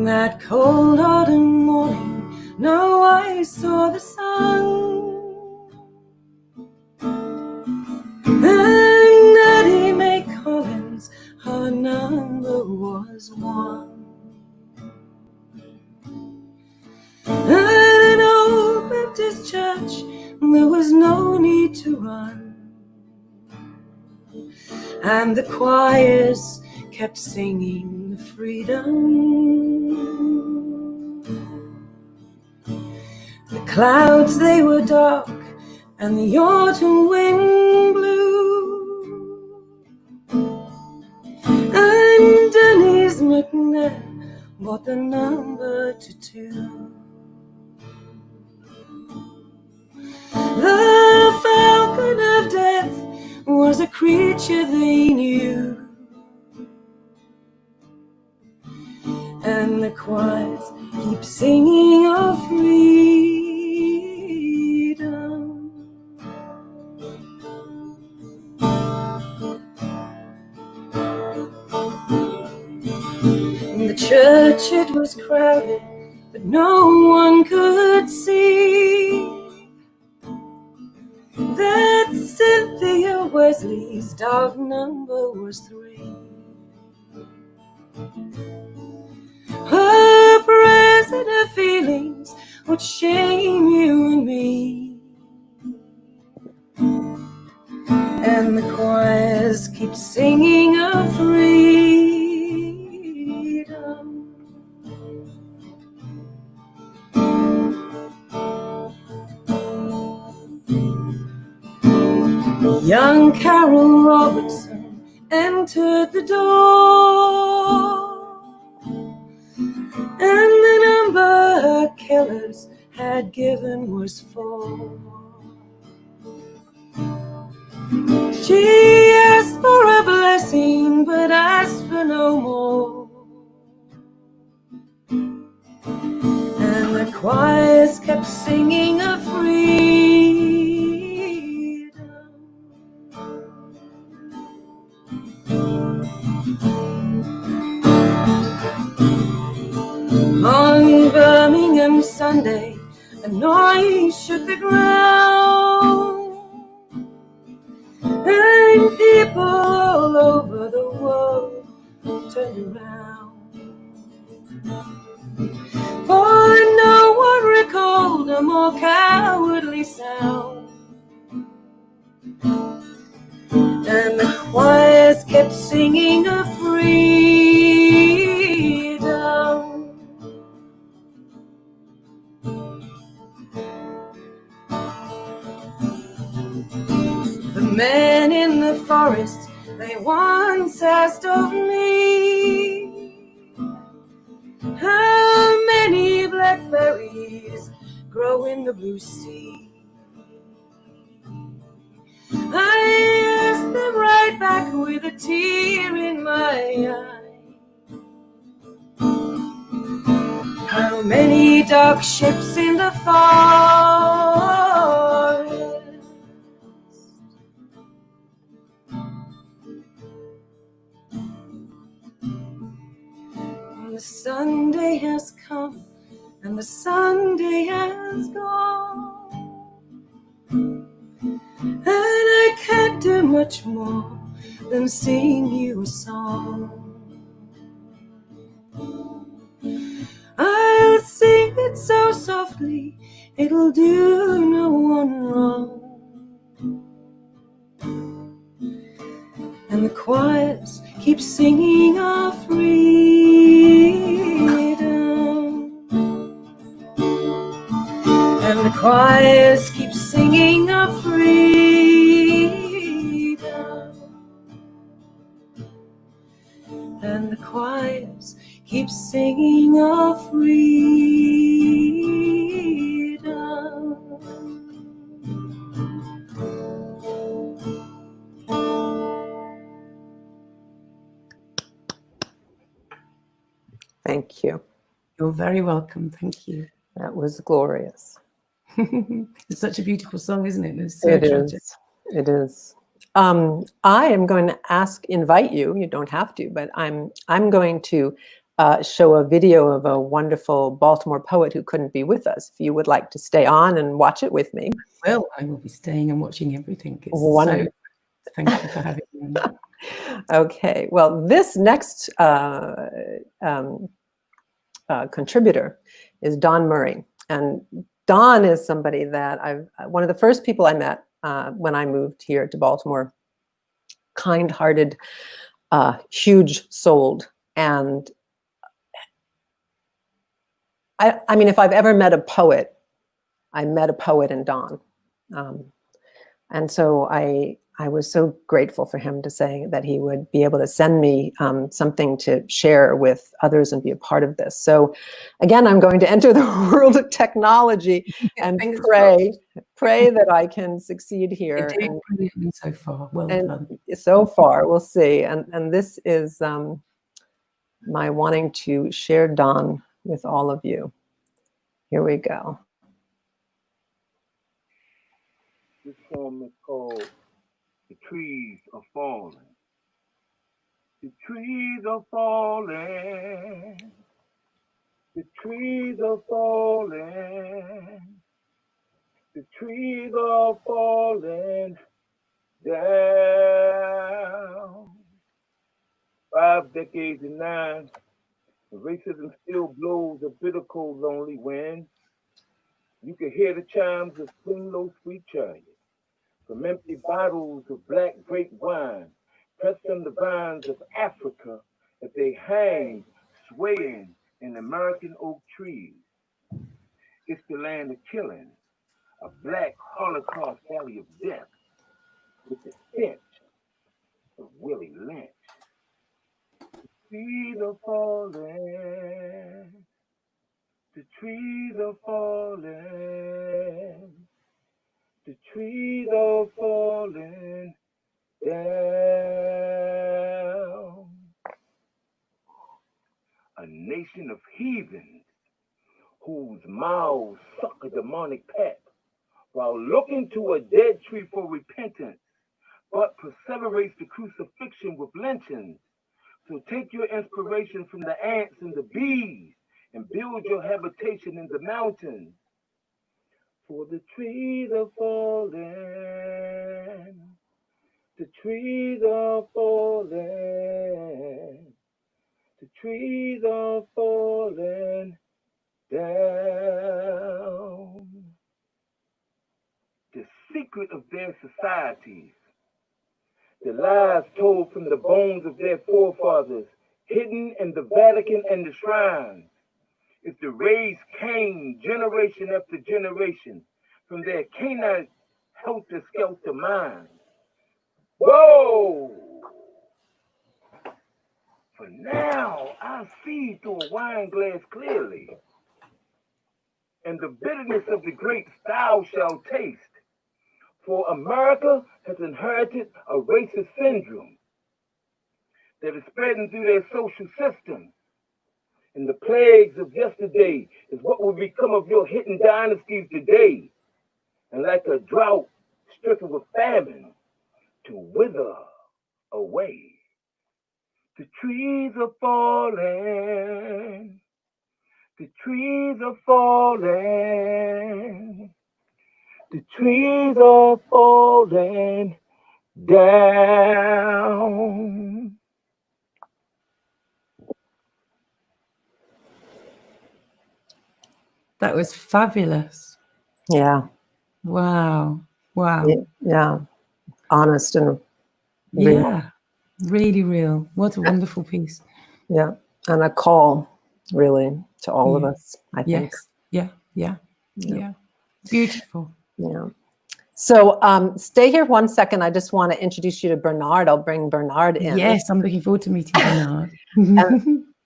[SPEAKER 3] That cold autumn morning, no I saw the sun, and Addie Mae Collins, her number was 1. At an old Baptist church, there was no need to run, and the choirs kept singing freedom. The clouds, they were dark, and the autumn wind blew, and Denise McNair brought the number to 2. The falcon of death was a creature they knew, and the choirs keep singing of freedom. In the church it was crowded, but no one could see that Cynthia Wesley's dog number was 3. Her present her feelings would shame you and me, and the choirs keep singing of freedom. Young Carol Robertson entered the door, and the number her killers had given was 4. She asked for a blessing, but asked for no more, and the choirs kept singing of freedom. On Birmingham Sunday, a noise shook the ground, and people all over the world turned around, for no one recalled a more cowardly sound, and the choirs kept singing of freedom. The men in the forest, they once asked of me, how many grow in the blue sea. I ask them right back with a tear in my eye. How many dark ships in the forest? And the Sunday has come and the Sunday has gone, and I can't do much more than sing you a song. I'll sing it so softly, it'll do no one wrong. And the choirs keep singing our freedom. And the choirs keep singing our freedom. And the choirs keep singing our freedom.
[SPEAKER 1] Thank you.
[SPEAKER 3] You're very welcome. Thank you.
[SPEAKER 1] That was glorious.
[SPEAKER 3] It's such a beautiful song, isn't it? It's so
[SPEAKER 1] It
[SPEAKER 3] tragic.
[SPEAKER 1] is. It is. I am going to invite you. You don't have to, but I'm going to show a video of a wonderful Baltimore poet who couldn't be with us. If you would like to stay on and watch it with me.
[SPEAKER 3] Well, I will be staying and watching everything. It's
[SPEAKER 1] Wonderful.
[SPEAKER 3] so. Thank you for having me.
[SPEAKER 1] Okay. Well, this next contributor is Don Murray, and Don is somebody that one of the first people I met when I moved here to Baltimore. Kind-hearted, huge-souled, and I mean, if I've ever met a poet, I met a poet in Don, and so I was so grateful for him to say that he would be able to send me something to share with others and be a part of this. So again, I'm going to enter the world of technology and pray that I can succeed here.
[SPEAKER 3] You're doing brilliantly so far. Well done.
[SPEAKER 1] So far, we'll see. And this is my wanting to share Don with all of you. Here we go.
[SPEAKER 7] This poem is called "The Trees Are Falling." The trees are falling. The trees are falling. The trees are falling down. 5 decades and 9, racism still blows a bitter cold, lonely wind. You can hear the chimes of spring low sweet chariot from empty bottles of black grape wine, pressed from the vines of Africa as they hang, swaying in American oak trees. It's the land of killing, a black Holocaust valley of death, with the stench of Willie Lynch. The trees are falling. The trees are falling. The trees are falling down. A nation of heathens whose mouths suck a demonic pep while looking to a dead tree for repentance, but perseverates the crucifixion with lynchings. So take your inspiration from the ants and the bees and build your habitation in the mountains. For the trees are falling. The trees are falling. The trees are falling down. The secret of their societies, the lies told from the bones of their forefathers, hidden in the Vatican and the shrines, is to raise Cain generation after generation from their canine helter-skelter minds. Whoa! For now, I see through a wine glass clearly, and the bitterness of the grapes thou shalt taste. For America has inherited a racist syndrome that is spreading through their social system. And the plagues of yesterday is what will become of your hidden dynasties today. And like a drought stricken with famine, to wither away. The trees are falling. The trees are falling. The trees are falling down.
[SPEAKER 3] That was fabulous.
[SPEAKER 1] Yeah.
[SPEAKER 3] Wow. Wow.
[SPEAKER 1] Yeah. Honest and real.
[SPEAKER 3] Yeah. Really real. What a wonderful piece.
[SPEAKER 1] Yeah. And a call, really, to all of
[SPEAKER 3] Yeah.
[SPEAKER 1] us, I think.
[SPEAKER 3] Yes. Yeah. Beautiful.
[SPEAKER 1] Yeah. So stay here one second. I just want to introduce you to Bernard. I'll bring Bernard in.
[SPEAKER 3] Yes, I'm looking forward to meeting Bernard.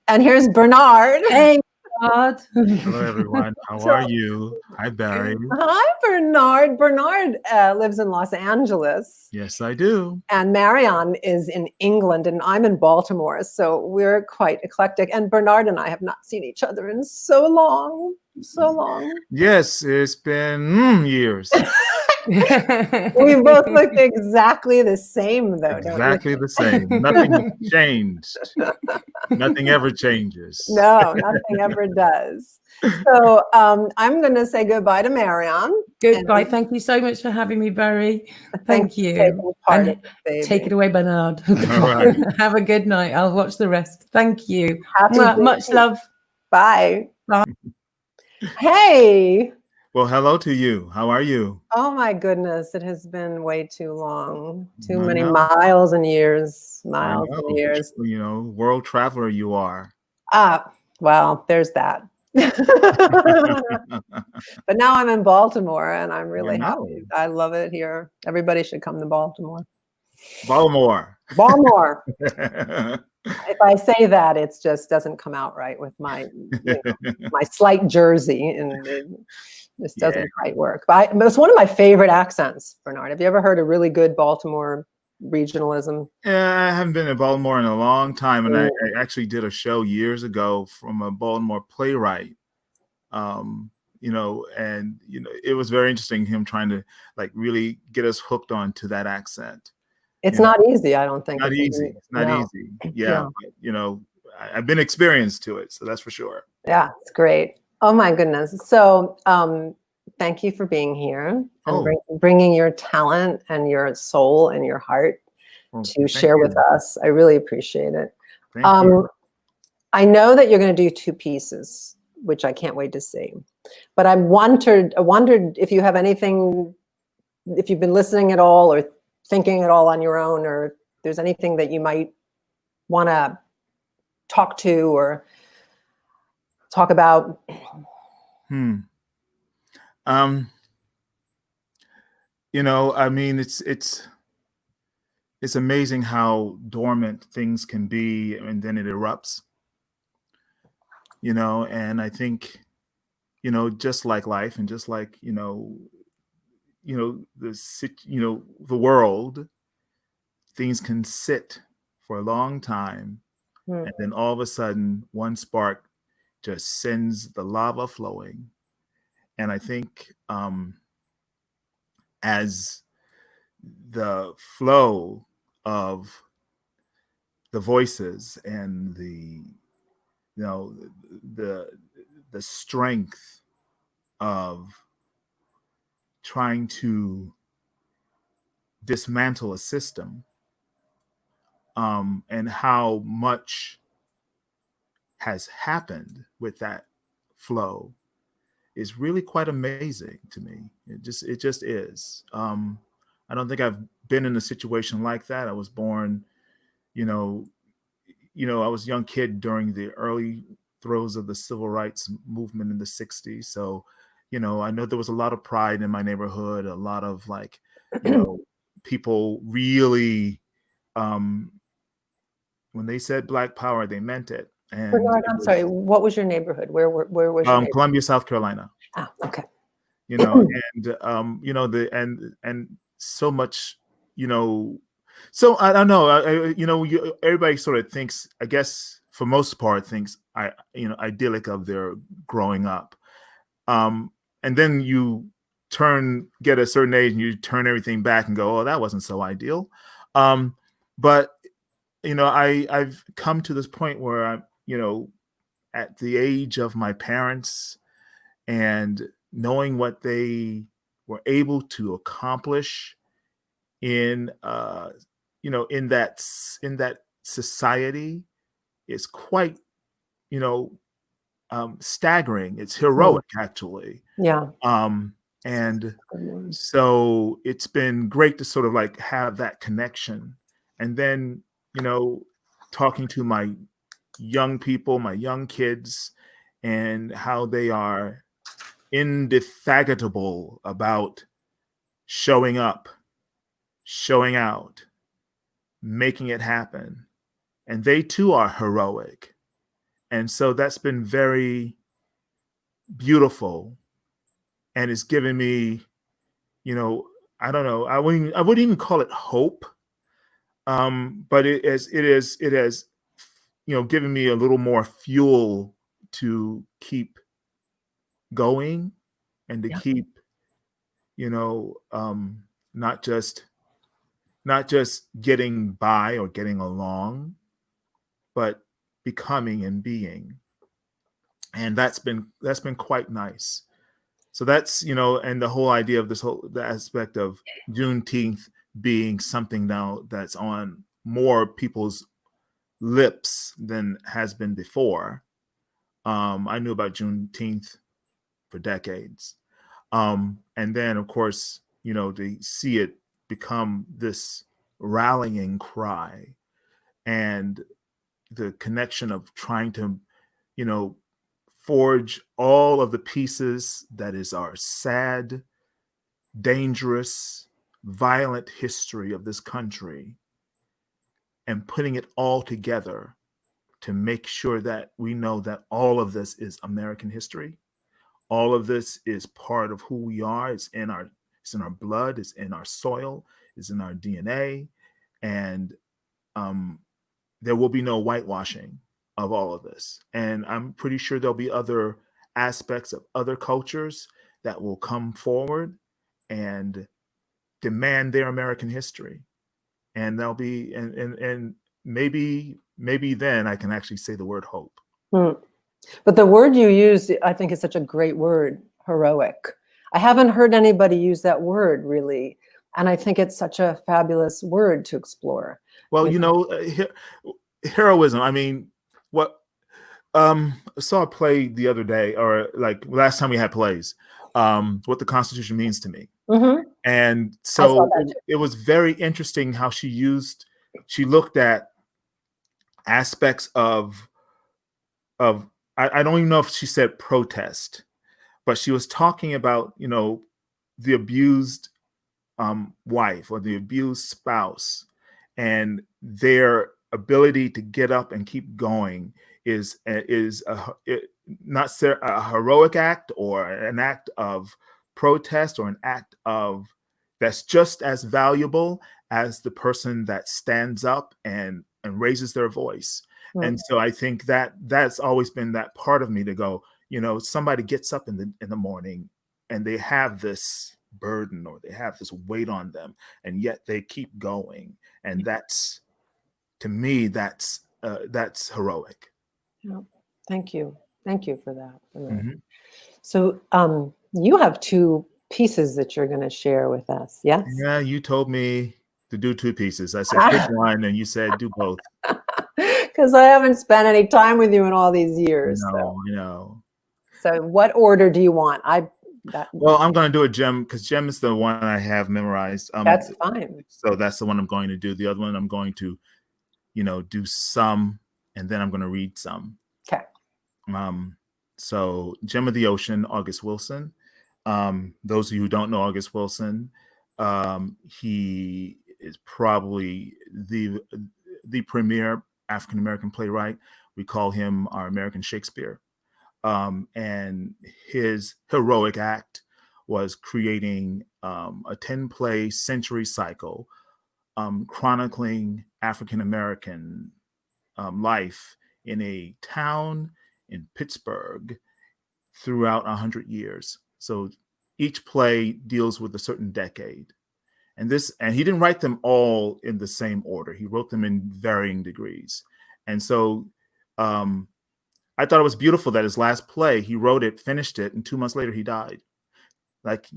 [SPEAKER 1] And here's Bernard.
[SPEAKER 3] Hey, Bernard.
[SPEAKER 8] Hello, everyone. How
[SPEAKER 1] So-
[SPEAKER 8] are you? Hi, Barry.
[SPEAKER 1] Hi, Bernard. Bernard lives in Los Angeles.
[SPEAKER 8] Yes, I do.
[SPEAKER 1] And Marion is in England, and I'm in Baltimore. So we're quite eclectic. And Bernard and I have not seen each other in so long. So long.
[SPEAKER 8] Yes, it's been years.
[SPEAKER 1] We both look exactly the same, though.
[SPEAKER 8] Exactly the same. Nothing changed. Nothing ever changes.
[SPEAKER 1] No, nothing ever does. So I'm going to say goodbye to Marion.
[SPEAKER 3] Goodbye. Thank you so much for having me, Barry. Thank you.
[SPEAKER 1] Taking part
[SPEAKER 3] And
[SPEAKER 1] of it, baby.
[SPEAKER 3] take it away, Bernard.
[SPEAKER 8] All right.
[SPEAKER 3] Have a good night. I'll watch the rest. Thank you.
[SPEAKER 1] Happy
[SPEAKER 3] Much
[SPEAKER 1] birthday.
[SPEAKER 3] love.
[SPEAKER 1] Bye.
[SPEAKER 3] Bye.
[SPEAKER 1] Hey.
[SPEAKER 8] Well, hello to you. How are you?
[SPEAKER 1] Oh my goodness, it has been way too long. Too
[SPEAKER 8] I
[SPEAKER 1] many
[SPEAKER 8] know.
[SPEAKER 1] miles and years,
[SPEAKER 8] I
[SPEAKER 1] miles
[SPEAKER 8] know.
[SPEAKER 1] and years.
[SPEAKER 8] You know, world traveler you are.
[SPEAKER 1] Well, there's that. But now I'm in Baltimore and I'm really
[SPEAKER 8] know.
[SPEAKER 1] happy. I love it here. Everybody should come to Baltimore.
[SPEAKER 8] Baltimore.
[SPEAKER 1] Baltimore. If I say that, it just doesn't come out right with my my slight Jersey, and it just doesn't quite work. But it's one of my favorite accents, Bernard. Have you ever heard a really good Baltimore regionalism?
[SPEAKER 8] Yeah, I haven't been in Baltimore in a long time, and I actually did a show years ago from a Baltimore playwright. You know, and it was very interesting him trying to like really get us hooked on to that accent.
[SPEAKER 1] It's not easy, I don't think.
[SPEAKER 8] Not easy. It's not easy. Yeah, but, I've been experienced to it, so that's for sure.
[SPEAKER 1] Yeah, it's great. Oh my goodness. So thank you for being here and bringing your talent and your soul and your heart to share with us. I really appreciate it.
[SPEAKER 8] Thank you.
[SPEAKER 1] I know that you're going to do 2 pieces, which I can't wait to see. But I wondered if you have anything, if you've been listening at all or thinking at all on your own, or if there's anything that you might want to talk to or talk about.
[SPEAKER 8] I mean, it's amazing how dormant things can be, and then it erupts. And I think, just like life, and just like the world, things can sit for a long time, and then all of a sudden, one spark just sends the lava flowing. And I think as the flow of the voices and the strength of trying to dismantle a system, and how much has happened with that flow is really quite amazing to me. It just is. I don't think I've been in a situation like that. I was born, I was a young kid during the early throes of the civil rights movement in the 60s. So, I know there was a lot of pride in my neighborhood, a lot of like, people really, when they said Black Power, they meant it. And
[SPEAKER 1] Bernard, I'm sorry, what was your neighborhood? Where was your neighborhood?
[SPEAKER 8] Columbia, South Carolina.
[SPEAKER 1] Ah, okay.
[SPEAKER 8] You know, and you know, and so much, you know, so I don't know, you know, everybody sort of thinks, I guess for most part thinks you know, idyllic of their growing up. And then you get a certain age and you turn everything back and go, oh, that wasn't so ideal. But you know, I've come to this point where I'm, you know, at the age of my parents and knowing what they were able to accomplish in you know, in that society is quite, you know, staggering. It's heroic, actually.
[SPEAKER 1] Yeah.
[SPEAKER 8] And so it's been great to sort of like have that connection. And then, you know, talking to my young people, my young kids, and how they are indefatigable about showing up, showing out, making it happen. And they too are heroic. And so that's been very beautiful. And it's given me, you know, I don't know, I wouldn't even call it hope. But it has, you know, given me a little more fuel to keep going and to keep, you know, not just getting by or getting along, but becoming and being. And that's been quite nice. So that's, you know, and the whole idea of the aspect of Juneteenth being something now that's on more people's lips than has been before. I knew about Juneteenth for decades. And then, of course, you know, to see it become this rallying cry and the connection of trying to, you know, forge all of the pieces that is our sad, dangerous, violent history of this country and putting it all together to make sure that we know that all of this is American history. All of this is part of who we are. It's in our blood, it's in our soil, it's in our DNA. And there will be no whitewashing of all of this. And I'm pretty sure there'll be other aspects of other cultures that will come forward and demand their American history. And there'll be, and maybe then I can actually say the word hope.
[SPEAKER 1] But the word you used, I think, is such a great word, heroic. I haven't heard anybody use that word really. And I think it's such a fabulous word to explore.
[SPEAKER 8] Well, you know, heroism, I mean, what I saw a play the other day, or like last time we had plays, what the Constitution means to me.
[SPEAKER 1] Mm-hmm.
[SPEAKER 8] And so it was very interesting how she looked at aspects of I don't even know if she said protest, but she was talking about, you know, the abused wife or the abused spouse and their ability to get up and keep going is not a heroic act or an act of protest or an act of that's just as valuable as the person that stands up and raises their voice. And so I think that that's always been that part of me to go, you know, somebody gets up in the morning and they have this burden or they have this weight on them, and yet they keep going. And that's, to me, that's heroic.
[SPEAKER 1] Yeah. Thank you for that.
[SPEAKER 8] Mm-hmm.
[SPEAKER 1] So you have two pieces that you're going to share with us. Yes.
[SPEAKER 8] Yeah, you told me to do two pieces. I said pick one, and you said do both.
[SPEAKER 1] Because I haven't spent any time with you in all these years.
[SPEAKER 8] No.
[SPEAKER 1] So what order do you want?
[SPEAKER 8] Well, I'm going to do a gem because gem is the one I have memorized.
[SPEAKER 1] That's fine.
[SPEAKER 8] So that's the one I'm going to do. The other one I'm going to, you know, do some, and then I'm going to read some.
[SPEAKER 1] Okay.
[SPEAKER 8] So Gem of the Ocean, August Wilson. Those of you who don't know August Wilson, he is probably the premier African-American playwright. We call him our American Shakespeare. And his heroic act was creating a 10-play century cycle chronicling African-American life in a town in Pittsburgh throughout 100 years. So each play deals with a certain decade. And he didn't write them all in the same order. He wrote them in varying degrees. And so I thought it was beautiful that his last play, he wrote it, finished it, and 2 months later he died. Like,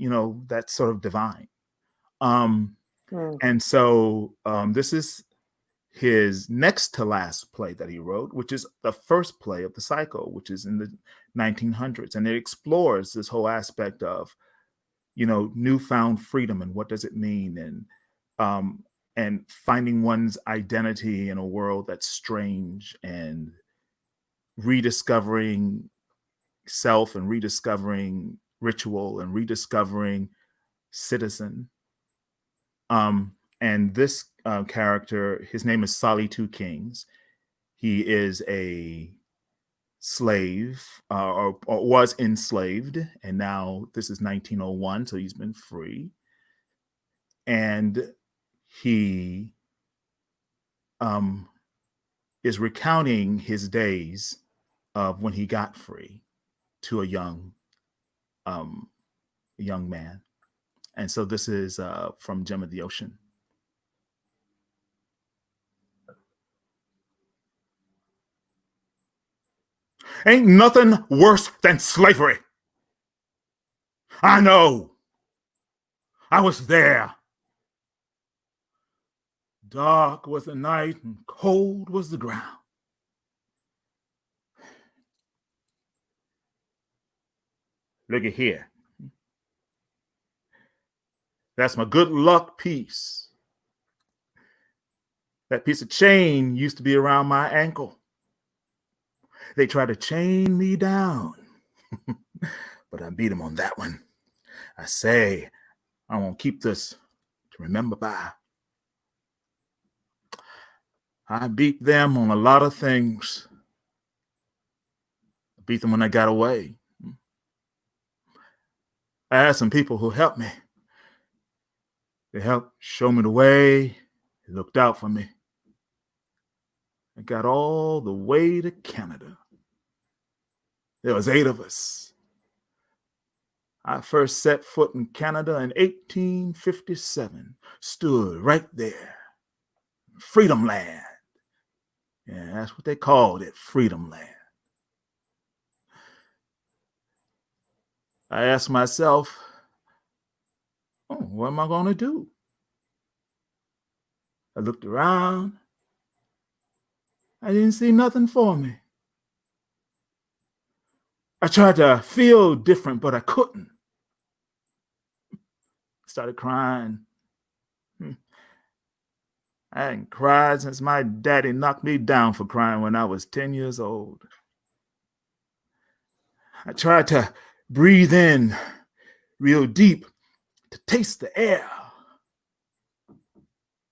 [SPEAKER 8] that's sort of divine. And so this is his next to last play that he wrote, which is the first play of the cycle, which is in the 1900s. And it explores this whole aspect of, newfound freedom and what does it mean, and finding one's identity in a world that's strange, and rediscovering self and rediscovering ritual and rediscovering citizen. And this character, his name is Solly Two Kings. He is a slave or was enslaved, and now this is 1901, so he's been free. And he is recounting his days of when he got free to a young man. And so this is from Gem of the Ocean. Ain't nothing worse than slavery. I know. I was there. Dark was the night and cold was the ground. Look at here. That's my good luck piece. That piece of chain used to be around my ankle. They tried to chain me down, but I beat them on that one. I say, I won't keep this to remember by. I beat them on a lot of things. I beat them when I got away. I had some people who helped me. They helped show me the way. They looked out for me. I got all the way to Canada. There was 8 of us. I first set foot in Canada in 1857. Stood right there. Freedom Land. Yeah, that's what they called it, Freedom Land. I asked myself, what am I going to do? I looked around. I didn't see nothing for me. I tried to feel different, but I couldn't. Started crying. I hadn't cried since my daddy knocked me down for crying when I was 10 years old. I tried to breathe in real deep to taste the air.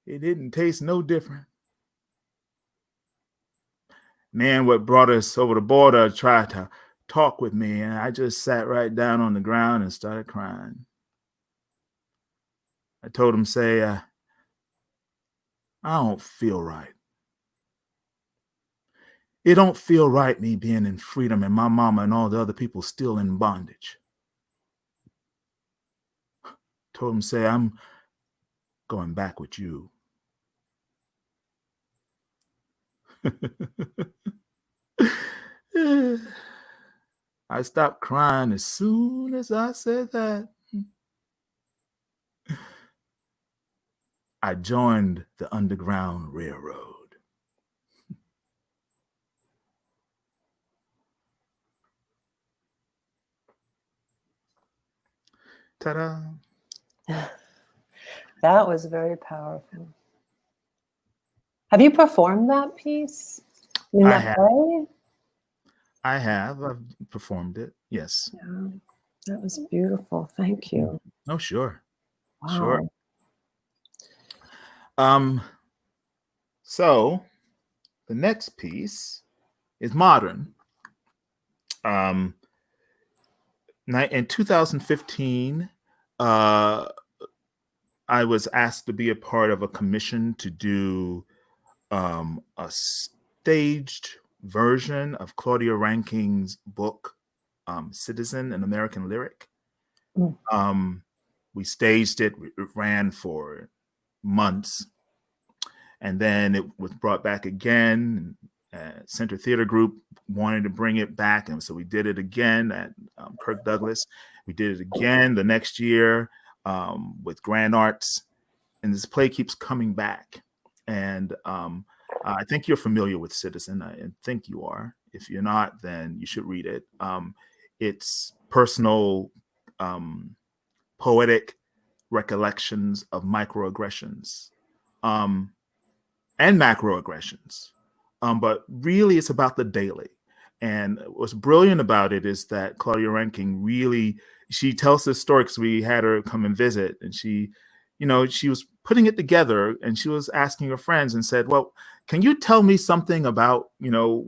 [SPEAKER 8] It didn't taste no different. Man, what brought us over the border tried to talk with me, and I just sat right down on the ground and started crying. I told him, I don't feel right. It don't feel right me being in freedom and my mama and all the other people still in bondage. Told him, I'm going back with you. I stopped crying as soon as I said that. I joined the Underground Railroad. Ta-da.
[SPEAKER 1] That was very powerful. Have you performed that piece in that play?
[SPEAKER 8] I have. I've performed it. Yes.
[SPEAKER 1] Yeah, that was beautiful. Thank you.
[SPEAKER 8] Oh, sure.
[SPEAKER 1] Wow.
[SPEAKER 8] Sure. So the next piece is modern. In 2015, I was asked to be a part of a commission to do a staged version of Claudia Rankine's book, Citizen, an American Lyric. We staged it. It ran for months. And then it was brought back again. Center Theater Group wanted to bring it back. And so we did it again at Kirk Douglas. We did it again the next year with Grand Arts. And this play keeps coming back. And I think you're familiar with Citizen. I think you are. If you're not, then you should read it. It's personal, poetic recollections of microaggressions and macroaggressions. But really, it's about the daily. And what's brilliant about it is that Claudia Rankine really, she tells this story because we had her come and visit, and she was putting it together, and she was asking her friends and said, well, can you tell me something about, your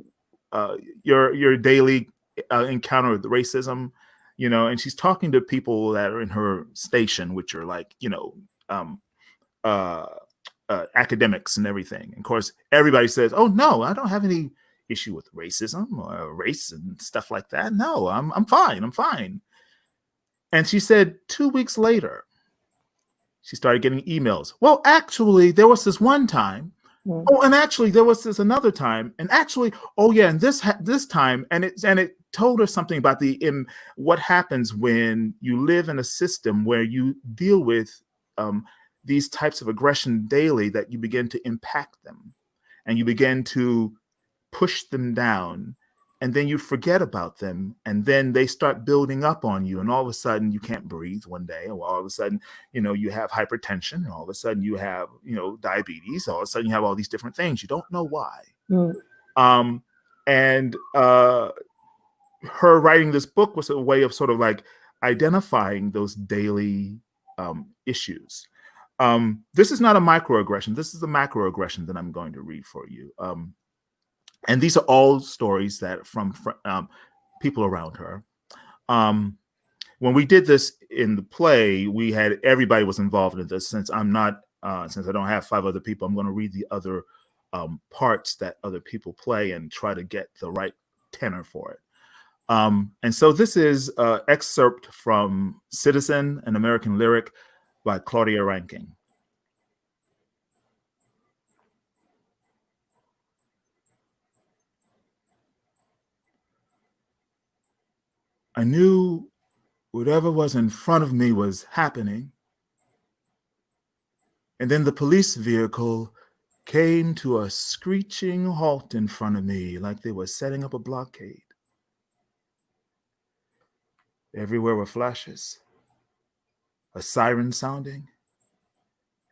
[SPEAKER 8] daily encounter with racism? And she's talking to people that are in her station, which are like, academics and everything. And of course, everybody says, oh, no, I don't have any issue with racism or race and stuff like that. No, I'm fine. I'm fine. And she said 2 weeks later, she started getting emails. Well, actually, there was this one time. Oh, and actually, there was this another time. And actually, oh yeah, and this time, and it told her something about what happens when you live in a system where you deal with these types of aggression daily, that you begin to impact them, and you begin to push them down, and then you forget about them, and then they start building up on you, and all of a sudden you can't breathe one day, or all of a sudden, you have hypertension, and all of a sudden you have, diabetes, all of a sudden you have all these different things. You don't know why. And her writing this book was a way of sort of like identifying those daily issues. This is not a microaggression. This is a macroaggression that I'm going to read for you. And these are all stories that from people around her. When we did this in the play, everybody was involved in this. Since I don't have 5 other people, I'm going to read the other parts that other people play and try to get the right tenor for it. And so this is an excerpt from Citizen, an American Lyric by Claudia Rankine. I knew whatever was in front of me was happening. And then the police vehicle came to a screeching halt in front of me, like they were setting up a blockade. Everywhere were flashes, a siren sounding,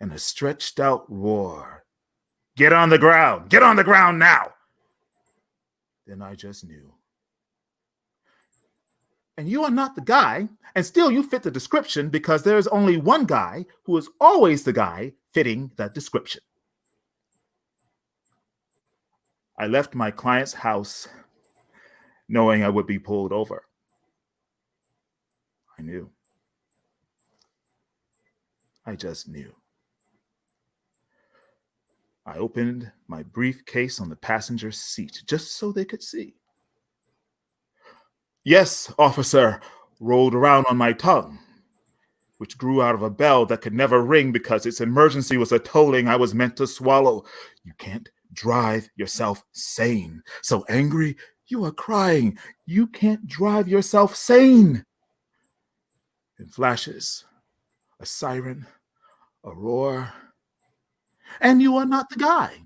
[SPEAKER 8] and a stretched out roar. Get on the ground! Get on the ground now! Then I just knew. And you are not the guy, and still you fit the description, because there is only one guy who is always the guy fitting that description. I left my client's house knowing I would be pulled over. I knew. I just knew. I opened my briefcase on the passenger seat just so they could see. Yes, officer, rolled around on my tongue, which grew out of a bell that could never ring because its emergency was a tolling I was meant to swallow. You can't drive yourself sane. So angry, you are crying. You can't drive yourself sane. In flashes, a siren, a roar, and you are not the guy.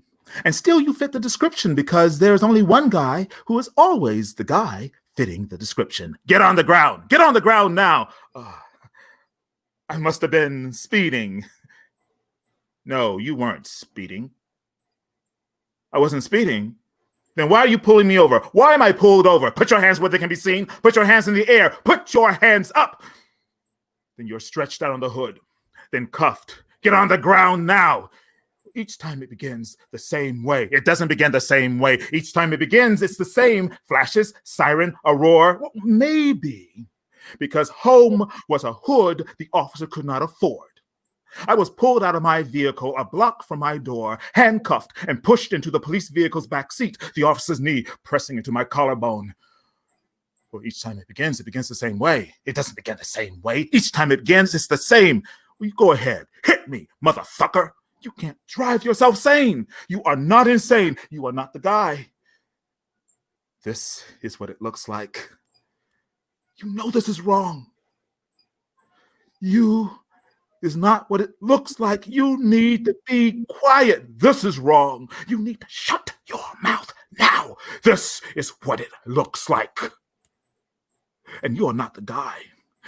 [SPEAKER 8] And still you fit the description, because there's only one guy who is always the guy fitting the description. Get on the ground. Get on the ground now. I must have been speeding. No, you weren't speeding. I wasn't speeding. Then why are you pulling me over? Why am I pulled over? Put your hands where they can be seen. Put your hands in the air. Put your hands up. Then you're stretched out on the hood, then cuffed. Get on the ground now. Each time it begins the same way. It doesn't begin the same way. Each time it begins, it's the same. Flashes, siren, a roar. Well, maybe because home was a hood the officer could not afford. I was pulled out of my vehicle a block from my door, handcuffed and pushed into the police vehicle's back seat, the officer's knee pressing into my collarbone. Well, each time it begins the same way. It doesn't begin the same way. Each time it begins, it's the same. Well, you go ahead. Hit me, motherfucker. You can't drive yourself sane. You are not insane. You are not the guy. This is what it looks like. You know this is wrong. You is not what it looks like. You need to be quiet. This is wrong. You need to shut your mouth now. This is what it looks like. And you are not the guy.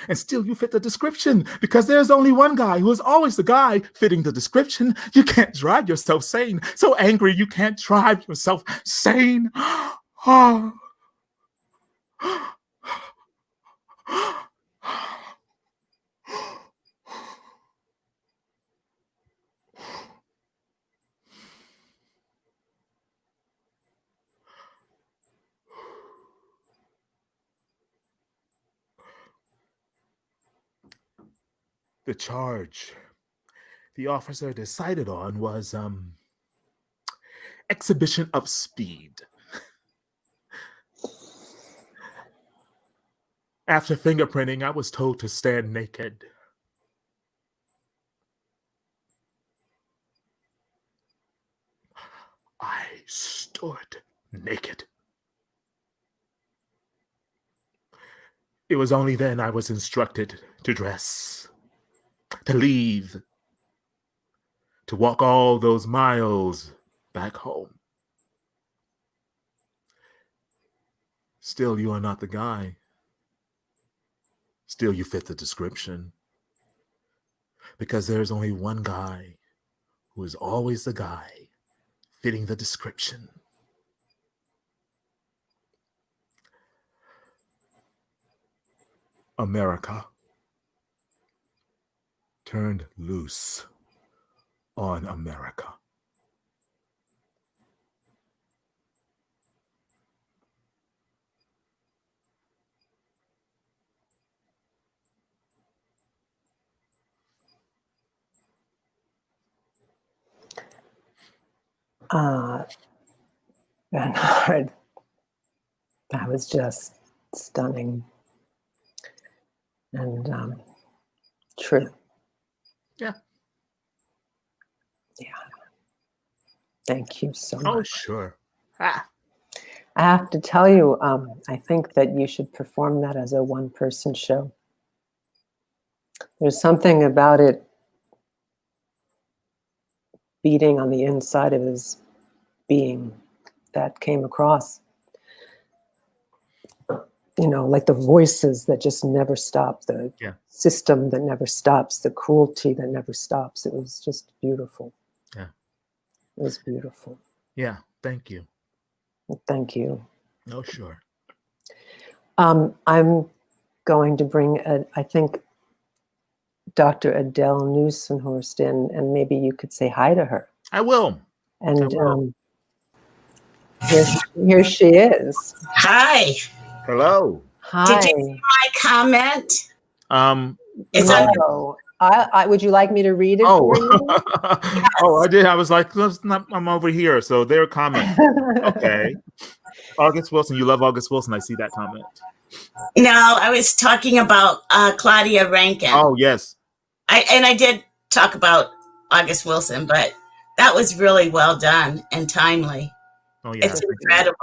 [SPEAKER 8] And still you fit the description because there's only one guy who is always the guy fitting the description. You can't drive yourself sane. So angry you can't drive yourself sane. The charge the officer decided on was exhibition of speed. After fingerprinting, I was told to stand naked. I stood naked. It was only then I was instructed to dress, to leave, to walk all those miles back home. Still, you are not the guy. Still, you fit the description. Because there's only one guy who is always the guy fitting the description. America turned loose on America.
[SPEAKER 1] Bernard, that was just stunning and true.
[SPEAKER 8] Yeah.
[SPEAKER 1] Yeah. Thank you so much.
[SPEAKER 8] Oh, sure. Ah.
[SPEAKER 1] I have to tell you, I think that you should perform that as a one-person show. There's something about it beating on the inside of his being that came across. You know, like the voices that just never stop, the system that never stops, the cruelty that never stops. It was just beautiful.
[SPEAKER 8] Yeah.
[SPEAKER 1] It was beautiful.
[SPEAKER 8] Yeah, thank you.
[SPEAKER 1] Thank you.
[SPEAKER 8] Oh, sure.
[SPEAKER 1] I'm going to bring, I think, Dr. Adele Newsenhorst in, and maybe you could say hi to her.
[SPEAKER 8] I will.
[SPEAKER 1] And
[SPEAKER 8] I will.
[SPEAKER 1] Here she is.
[SPEAKER 9] Hi.
[SPEAKER 8] Hello.
[SPEAKER 1] Hi.
[SPEAKER 9] Did you see my comment? It's
[SPEAKER 1] No. I would you like me to read it for you?
[SPEAKER 8] Oh, I did. I was like, I'm over here. So their comment. Okay. August Wilson. You love August Wilson. I see that comment.
[SPEAKER 9] No, I was talking about Claudia Rankin.
[SPEAKER 8] Oh, yes.
[SPEAKER 9] I did talk about August Wilson, but that was really well done and timely.
[SPEAKER 8] Oh, yeah.
[SPEAKER 9] It's incredible.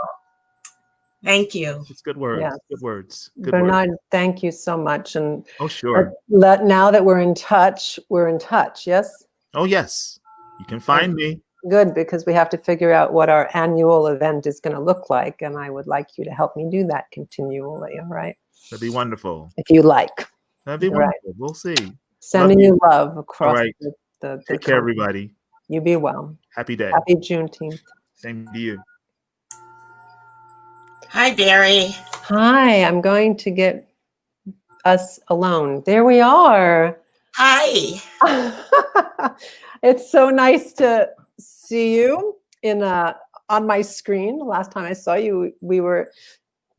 [SPEAKER 9] Thank you.
[SPEAKER 8] It's good words.
[SPEAKER 1] Yes.
[SPEAKER 8] Good words. Good
[SPEAKER 1] Bernard,
[SPEAKER 8] words.
[SPEAKER 1] thank you so much. And
[SPEAKER 8] oh, sure.
[SPEAKER 1] Now that we're in touch, yes?
[SPEAKER 8] Oh, yes. You can find me.
[SPEAKER 1] Good, because we have to figure out what our annual event is going to look like. And I would like you to help me do that continually, all right?
[SPEAKER 8] That'd be wonderful.
[SPEAKER 1] If you like.
[SPEAKER 8] That'd be wonderful. We'll see.
[SPEAKER 1] Sending you love across
[SPEAKER 8] right.
[SPEAKER 1] the
[SPEAKER 8] Take care, everybody.
[SPEAKER 1] You be well.
[SPEAKER 8] Happy day.
[SPEAKER 1] Happy Juneteenth.
[SPEAKER 8] Same to you.
[SPEAKER 9] Hi, Barry.
[SPEAKER 1] Hi, I'm going to get us alone. There we are.
[SPEAKER 9] Hi.
[SPEAKER 1] It's so nice to see you on my screen. The last time I saw you, we were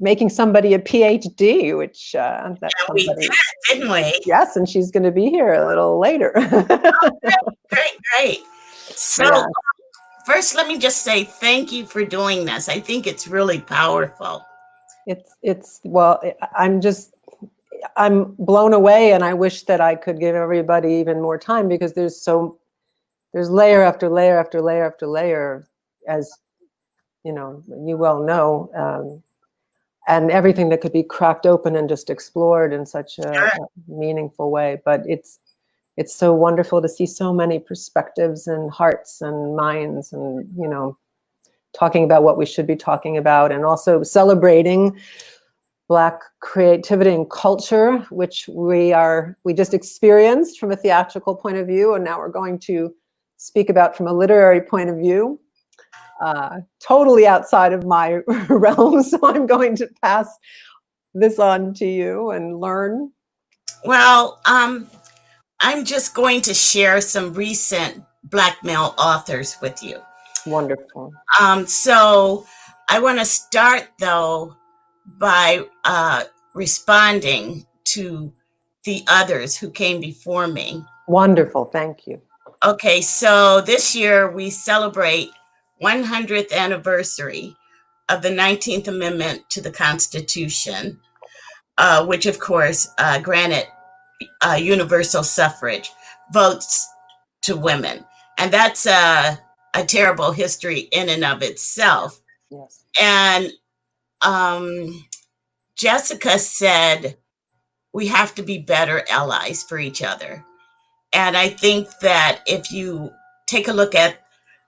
[SPEAKER 1] making somebody a PhD, which that's
[SPEAKER 9] We
[SPEAKER 1] somebody.
[SPEAKER 9] did, didn't we?
[SPEAKER 1] Yes, and she's going to be here a little later.
[SPEAKER 9] Great. So
[SPEAKER 1] Yeah.
[SPEAKER 9] first, let me just say thank you for doing this. I think it's really powerful.
[SPEAKER 1] Well, I'm blown away, and I wish that I could give everybody even more time, because there's layer after layer after layer after layer, as you well know, and everything that could be cracked open and just explored in such a meaningful way. But it's so wonderful to see so many perspectives and hearts and minds, and talking about what we should be talking about, and also celebrating Black creativity and culture, which we just experienced from a theatrical point of view, and now we're going to speak about from a literary point of view, totally outside of my realm. So I'm going to pass this on to you and learn.
[SPEAKER 9] Well, I'm just going to share some recent Black male authors with you.
[SPEAKER 1] Wonderful.
[SPEAKER 9] So I want to start, though, by responding to the others who came before me.
[SPEAKER 1] Wonderful. Thank you.
[SPEAKER 9] Okay, so this year we celebrate 100th anniversary of the 19th Amendment to the Constitution, which, of course, granted universal suffrage, votes to women. And that's a terrible history in and of itself.
[SPEAKER 1] Yes.
[SPEAKER 9] And Jessica said we have to be better allies for each other. And I think that if you take a look at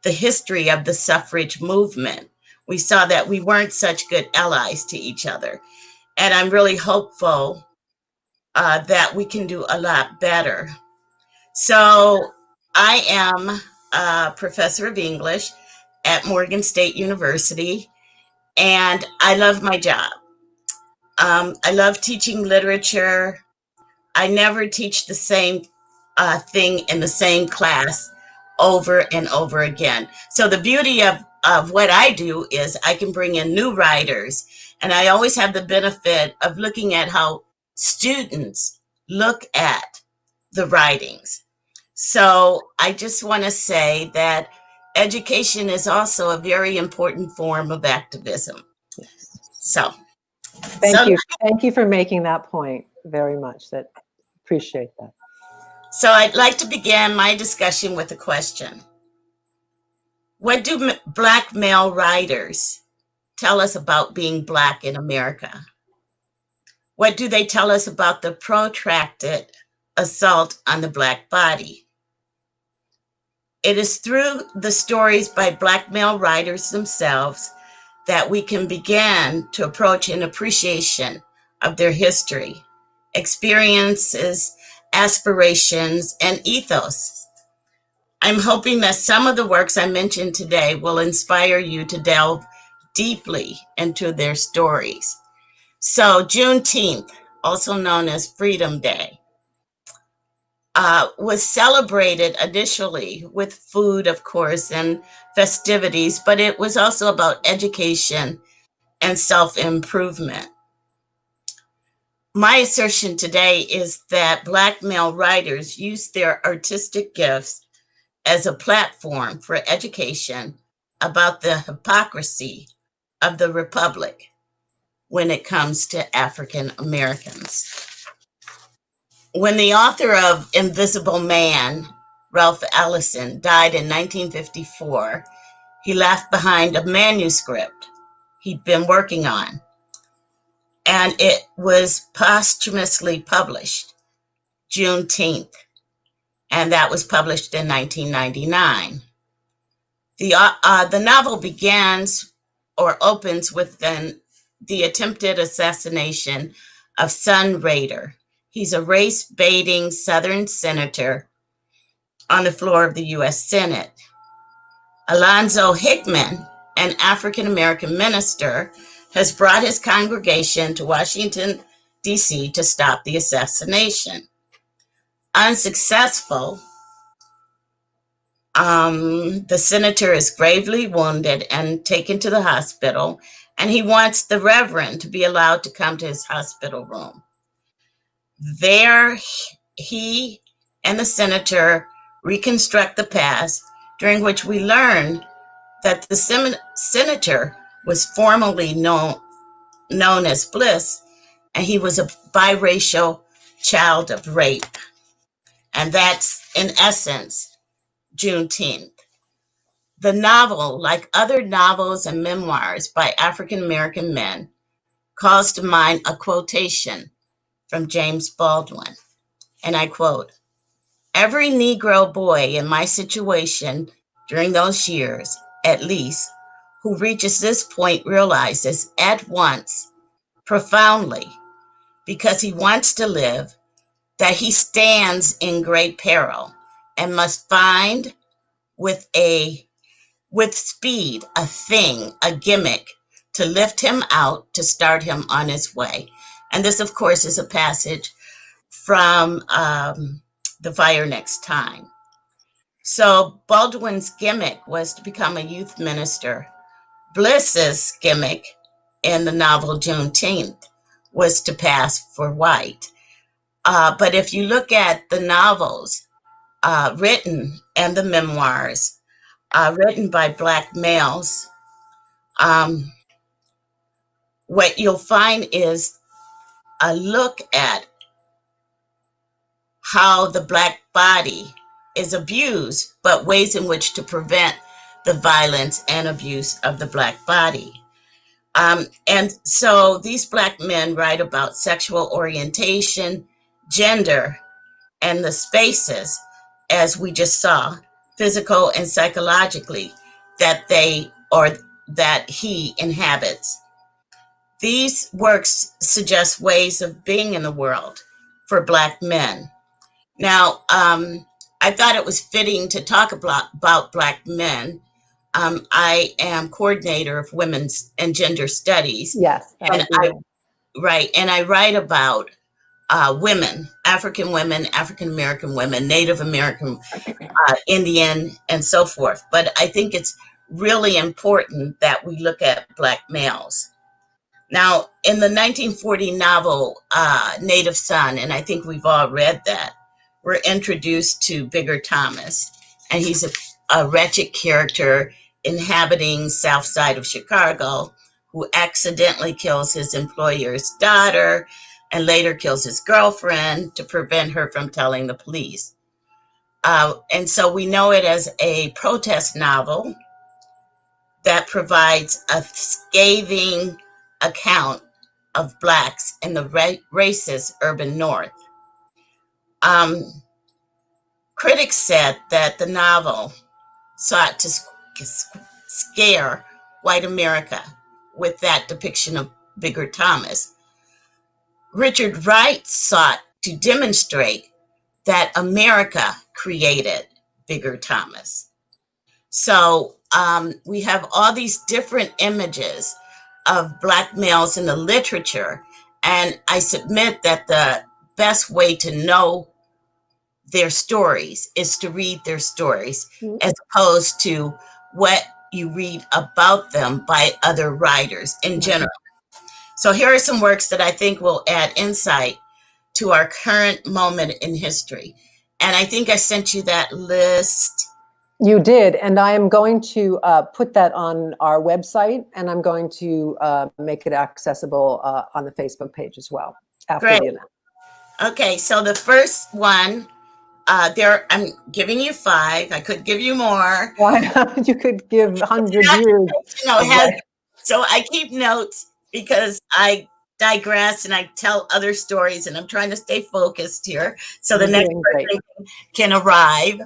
[SPEAKER 9] the history of the suffrage movement, we saw that we weren't such good allies to each other. And I'm really hopeful that we can do a lot better. So I am a professor of English at Morgan State University, and I love my job. I love teaching literature. I never teach the same thing in the same class over and over again. So the beauty of what I do is I can bring in new writers, and I always have the benefit of looking at how students look at the writings. So I just want to say that education is also a very important form of activism.
[SPEAKER 1] Yes.
[SPEAKER 9] So
[SPEAKER 1] Thank you. Thank you for making that point very much. Appreciate that.
[SPEAKER 9] So I'd like to begin my discussion with a question. What do Black male writers tell us about being Black in America? What do they tell us about the protracted assault on the Black body? It is through the stories by Black male writers themselves that we can begin to approach an appreciation of their history, experiences, aspirations, and ethos. I'm hoping that some of the works I mentioned today will inspire you to delve deeply into their stories. So Juneteenth, also known as Freedom Day, was celebrated initially with food, of course, and festivities, but it was also about education and self-improvement. My assertion today is that Black male writers use their artistic gifts as a platform for education about the hypocrisy of the Republic when it comes to African Americans. When the author of Invisible Man, Ralph Ellison, died in 1954, he left behind a manuscript he'd been working on, and it was posthumously published, Juneteenth, and that was published in 1999. The novel begins or opens with the attempted assassination of Son Rader. He's a race-baiting Southern senator on the floor of the U.S. Senate. Alonzo Hickman, an African-American minister, has brought his congregation to Washington, D.C. to stop the assassination. Unsuccessful, The senator is gravely wounded and taken to the hospital, and he wants the reverend to be allowed to come to his hospital room. There, he and the senator reconstruct the past, during which we learn that the senator was formerly known as Bliss, and he was a biracial child of rape. And that's, in essence, Juneteenth. The novel, like other novels and memoirs by African American men, calls to mind a quotation from James Baldwin. And I quote, "Every Negro boy in my situation during those years, at least, who reaches this point realizes at once, profoundly, because he wants to live, that he stands in great peril and must find with speed a thing, a gimmick, to lift him out, to start him on his way." And this, of course, is a passage from The Fire Next Time. So Baldwin's gimmick was to become a youth minister. Bliss's gimmick in the novel Juneteenth was to pass for white. But if you look at the novels written and the memoirs written by Black males, what you'll find is a look at how the Black body is abused, but ways in which to prevent the violence and abuse of the Black body. And so these Black men write about sexual orientation, gender, and the spaces, as we just saw, physical and psychologically, that he inhabits. These works suggest ways of being in the world for Black men. Now, I thought it was fitting to talk about Black men. I am coordinator of women's and gender studies.
[SPEAKER 1] Yes.
[SPEAKER 9] And I write about women, African American women, Native American, Indian, and so forth. But I think it's really important that we look at Black males. Now, in the 1940 novel, Native Son, and I think we've all read that, we're introduced to Bigger Thomas, and he's a wretched character inhabiting South Side of Chicago who accidentally kills his employer's daughter and later kills his girlfriend to prevent her from telling the police. And so we know it as a protest novel that provides a scathing account of Blacks in the racist urban North. Critics said that the novel sought to scare white America with that depiction of Bigger Thomas. Richard Wright sought to demonstrate that America created Bigger Thomas. So we have all these different images of Black males in the literature, and I submit that the best way to know their stories is to read their stories, as opposed to what you read about them by other writers in general. So here are some works that I think will add insight to our current moment in history. And I think I sent you that list.
[SPEAKER 1] You did, and I am going to put that on our website, and I'm going to make it accessible on the Facebook page as well after the event.
[SPEAKER 9] Okay, so the first one, I'm giving you 5. I could give you more.
[SPEAKER 1] Why not? You could give 100 years.
[SPEAKER 9] So I keep notes because I digress and I tell other stories, and I'm trying to stay focused here so the next person can arrive.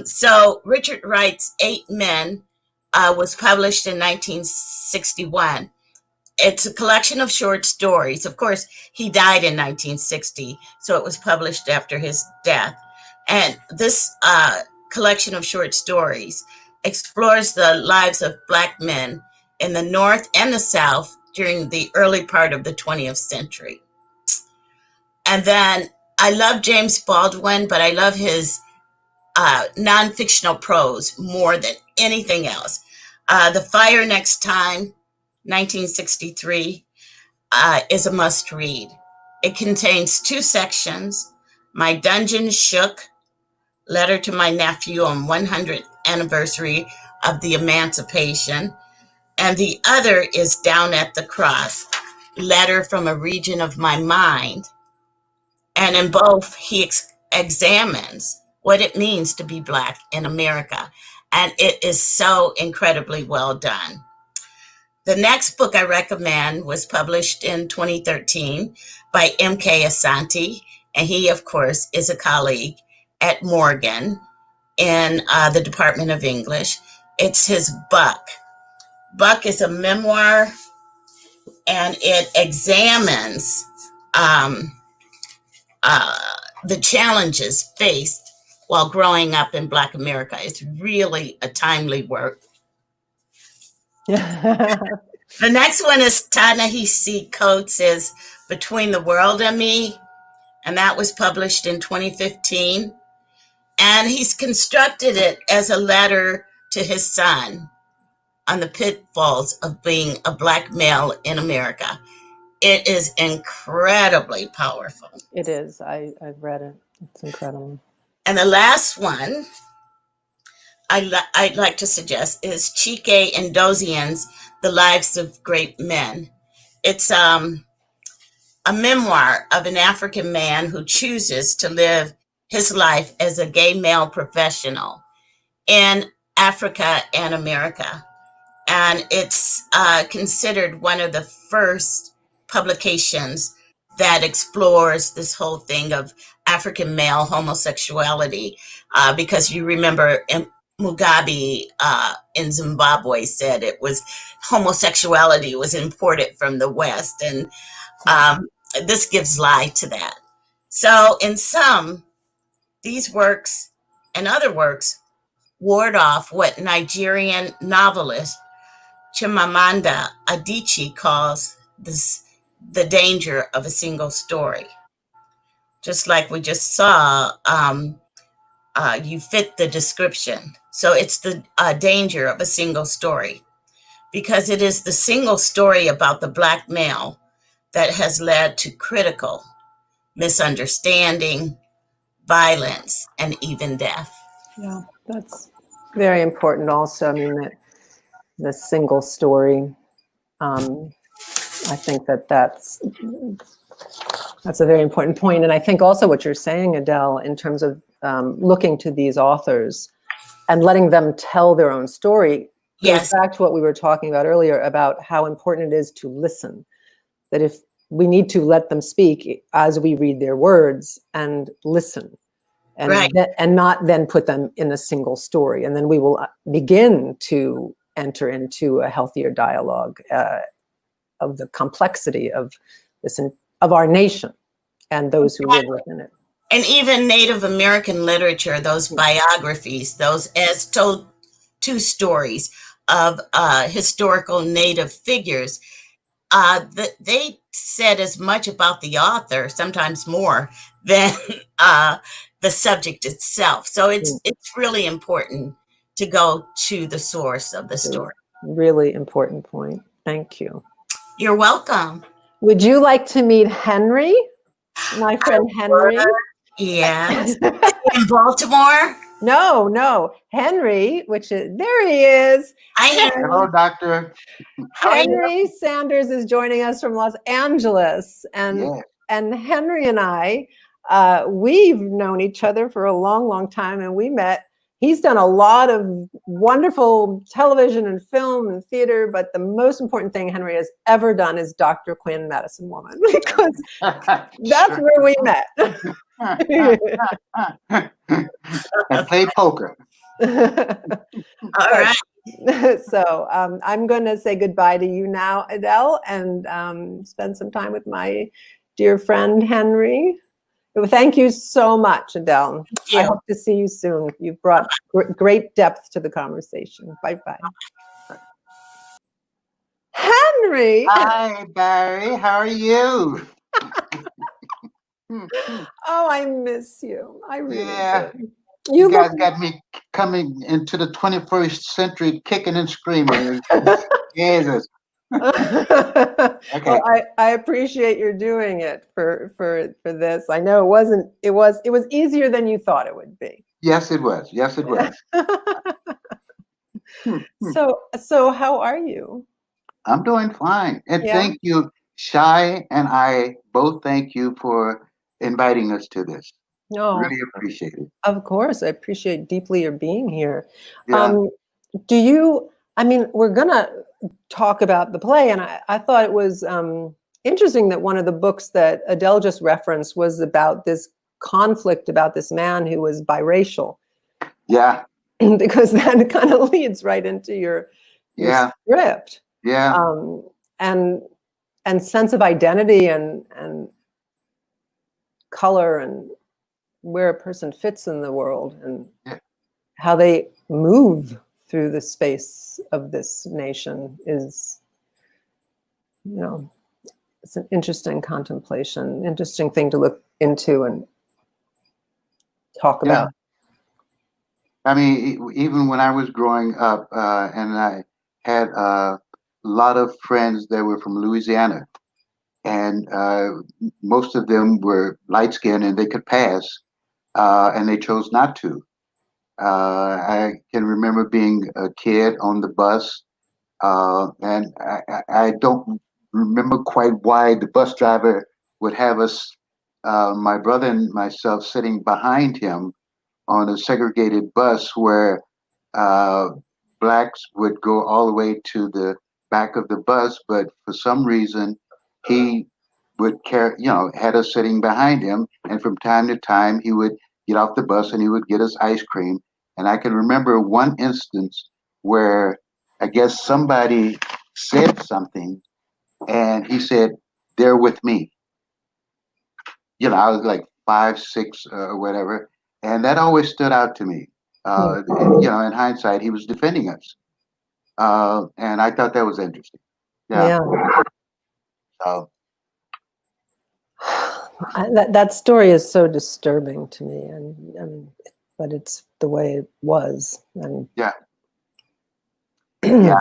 [SPEAKER 9] So Richard Wright's 8 Men was published in 1961. It's a collection of short stories. Of course, he died in 1960, so it was published after his death. And this collection of short stories explores the lives of Black men in the North and the South during the early part of the 20th century. And then I love James Baldwin, but I love his non-fictional prose more than anything else. The Fire Next Time, 1963, is a must read. It contains 2 sections: My Dungeon Shook, letter to my nephew on 100th anniversary of the Emancipation, and the other is Down at the Cross, letter from a region of my mind. And in both, he examines what it means to be Black in America. And it is so incredibly well done. The next book I recommend was published in 2013 by M.K. Asante. And he, of course, is a colleague at Morgan in the Department of English. It's his Buck. Buck is a memoir, and it examines the challenges faced while growing up in Black America. It's really a timely work. The next one is Ta-Nehisi Coates' Between the World and Me, and that was published in 2015. And he's constructed it as a letter to his son on the pitfalls of being a Black male in America. It is incredibly powerful.
[SPEAKER 1] It is. I've read it. It's incredible.
[SPEAKER 9] And the last one I'd like to suggest is Chike Ndozien's The Lives of Great Men. It's a memoir of an African man who chooses to live his life as a gay male professional in Africa and America. And it's considered one of the first publications that explores this whole thing of African male homosexuality, because you remember Mugabe in Zimbabwe said it was homosexuality was imported from the West, and this gives light to that. So in sum, these works and other works ward off what Nigerian novelist Chimamanda Adichie calls the danger of a single story. Just like we just saw, you fit the description. So it's the danger of a single story, because it is the single story about the Black male that has led to critical misunderstanding, violence, and even death.
[SPEAKER 1] Yeah, that's very important also. I mean, that the single story, I think that's a very important point. And I think also what you're saying, Adele, in terms of looking to these authors and letting them tell their own story,
[SPEAKER 9] Yes.
[SPEAKER 1] goes back to what we were talking about earlier about how important it is to listen. That if we need to let them speak as we read their words and listen, and
[SPEAKER 9] Right.
[SPEAKER 1] and not then put them in a single story, and then we will begin to enter into a healthier dialogue of the complexity of this of our nation and those who live within it.
[SPEAKER 9] And even Native American literature, those biographies, those as told two stories of historical Native figures, they said as much about the author, sometimes more, than the subject itself. So it's really important to go to the source of the story.
[SPEAKER 1] Really important point. Thank you.
[SPEAKER 9] You're welcome.
[SPEAKER 1] Would you like to meet Henry? My friend Henry?
[SPEAKER 9] Yes. In Baltimore?
[SPEAKER 1] No. Henry, which is, there he is.
[SPEAKER 9] I know.
[SPEAKER 10] Hello, doctor.
[SPEAKER 1] Henry Sanders is joining us from Los Angeles. And Henry and I, we've known each other for a long, long time, and we met. He's done a lot of wonderful television and film and theater, but the most important thing Henry has ever done is Dr. Quinn, Medicine Woman, because that's where we met.
[SPEAKER 10] And played poker.
[SPEAKER 9] All right.
[SPEAKER 1] So I'm going to say goodbye to you now, Adele, and spend some time with my dear friend Henry. Thank you so much, Adele. I hope to see you soon. You've brought great depth to the conversation. Bye-bye. Henry!
[SPEAKER 10] Hi, Barry. How are you?
[SPEAKER 1] Oh, I miss you. I really do.
[SPEAKER 10] You
[SPEAKER 1] You
[SPEAKER 10] guys got me coming into the 21st century kicking and screaming. Jesus. Okay.
[SPEAKER 1] Well, I appreciate your doing it for this. I know it was easier than you thought it would be.
[SPEAKER 10] Yes, it was. Yes, it was.
[SPEAKER 1] So how are you?
[SPEAKER 10] I'm doing fine. And
[SPEAKER 1] Yeah.
[SPEAKER 10] thank you, Shai and I both thank you for inviting us to this.
[SPEAKER 1] No,
[SPEAKER 10] Really appreciate it.
[SPEAKER 1] of course. I appreciate deeply your being here.
[SPEAKER 10] Yeah.
[SPEAKER 1] Do you, I mean, we're gonna talk about the play, and I thought it was interesting that one of the books that Adele just referenced was about this conflict about this man who was biracial,
[SPEAKER 10] Yeah.
[SPEAKER 1] because that kind of leads right into your
[SPEAKER 10] Yeah.
[SPEAKER 1] script.
[SPEAKER 10] Yeah.
[SPEAKER 1] Um, and sense of identity and color and where a person fits in the world and
[SPEAKER 10] Yeah.
[SPEAKER 1] how they move through the space of this nation is, it's an interesting contemplation, interesting thing to look into and talk
[SPEAKER 10] Yeah.
[SPEAKER 1] about.
[SPEAKER 10] I mean, even when I was growing up, and I had a lot of friends that were from Louisiana, and most of them were light skinned and they could pass, and they chose not to. I can remember being a kid on the bus, and I don't remember quite why the bus driver would have us, my brother and myself, sitting behind him on a segregated bus where uh, blacks would go all the way to the back of the bus, but for some reason he would carry, had us sitting behind him, and from time to time he would get off the bus and he would get us ice cream. And I can remember one instance where I guess somebody said something, and he said, "They're with me." I was like 5, 6, or whatever, and that always stood out to me. In hindsight, he was defending us, and I thought that was interesting. Yeah.
[SPEAKER 1] Yeah.
[SPEAKER 10] So
[SPEAKER 1] That story is so disturbing to me, and but it's the way it was. And
[SPEAKER 10] yeah, yeah.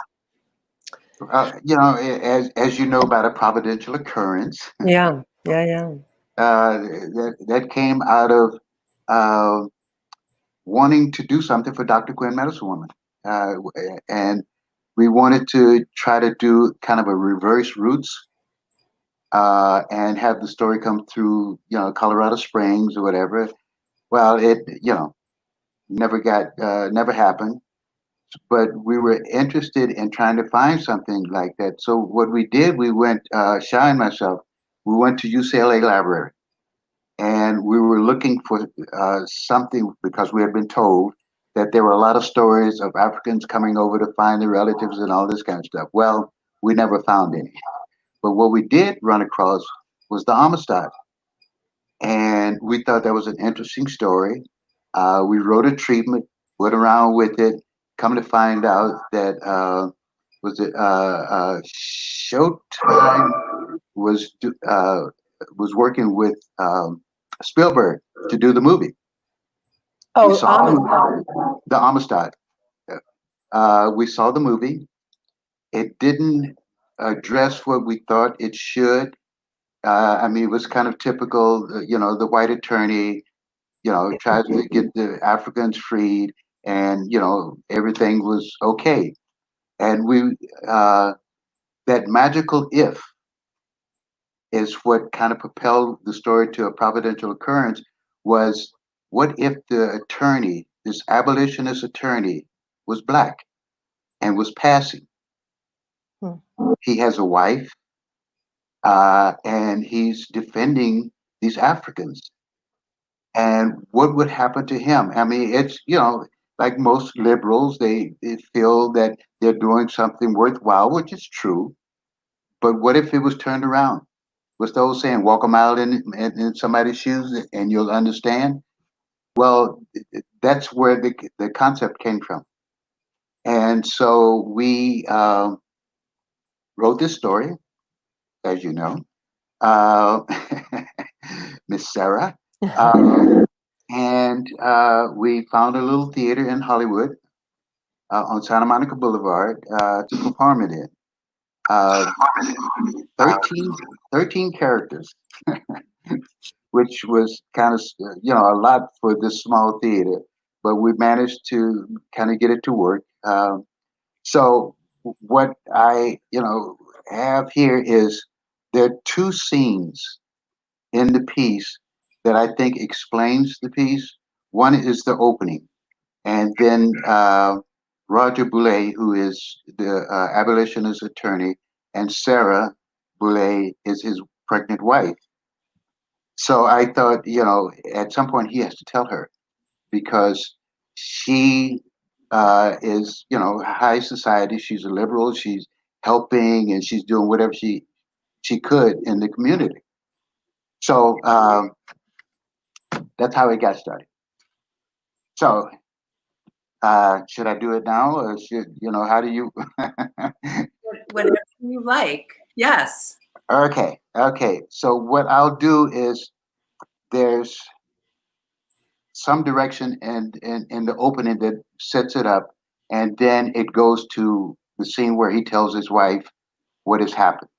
[SPEAKER 10] As you know about a providential occurrence,
[SPEAKER 1] yeah, yeah.
[SPEAKER 10] that came out of uh, wanting to do something for Dr. Quinn Medicine Woman, and we wanted to try to do kind of a reverse roots, and have the story come through, Colorado Springs or whatever. Well, it, never happened, but we were interested in trying to find something like that. So what we did, we went, Shai and myself, we went to UCLA Library, and we were looking for something because we had been told that there were a lot of stories of Africans coming over to find their relatives and all this kind of stuff. Well, we never found any. But what we did run across was the Amistad. And we thought that was an interesting story. We wrote a treatment, went around with it. Come to find out that Showtime was working with Spielberg to do the movie. We
[SPEAKER 1] Oh,
[SPEAKER 10] saw
[SPEAKER 1] Amistad.
[SPEAKER 10] the Amistad. We saw the movie. It didn't address what we thought it should. I mean, it was kind of typical, the white attorney, tries to get the Africans freed, and, everything was okay. And that magical if is what kind of propelled the story to a providential occurrence. Was, what if the attorney, this abolitionist attorney, was black and was passing?
[SPEAKER 1] Hmm.
[SPEAKER 10] He has a wife, and he's defending these Africans. And what would happen to him? I mean, it's, like most liberals, they feel that they're doing something worthwhile, which is true. But what if it was turned around? What's the old saying? Walk a mile in somebody's shoes and you'll understand. Well, that's where the concept came from. And so we wrote this story, as you know, uh, Miss Sarah. And And we found a little theater in Hollywood on Santa Monica Boulevard to perform it in. Uh, 13 characters, which was kind of, a lot for this small theater, but we managed to kind of get it to work. So what I, have here is there are two scenes in the piece that I think explains the piece. One is the opening, and then Roger Boulay, who is the abolitionist attorney, and Sarah Boulay is his pregnant wife. So I thought, at some point he has to tell her because she is, high society. She's a liberal. She's helping and she's doing whatever she could in the community. So that's how it got started. So should I do it now, or how do you?
[SPEAKER 1] Whatever you like. Yes.
[SPEAKER 10] Okay. So what I'll do is there's some direction in the opening that sets it up, and then it goes to the scene where he tells his wife what has happened.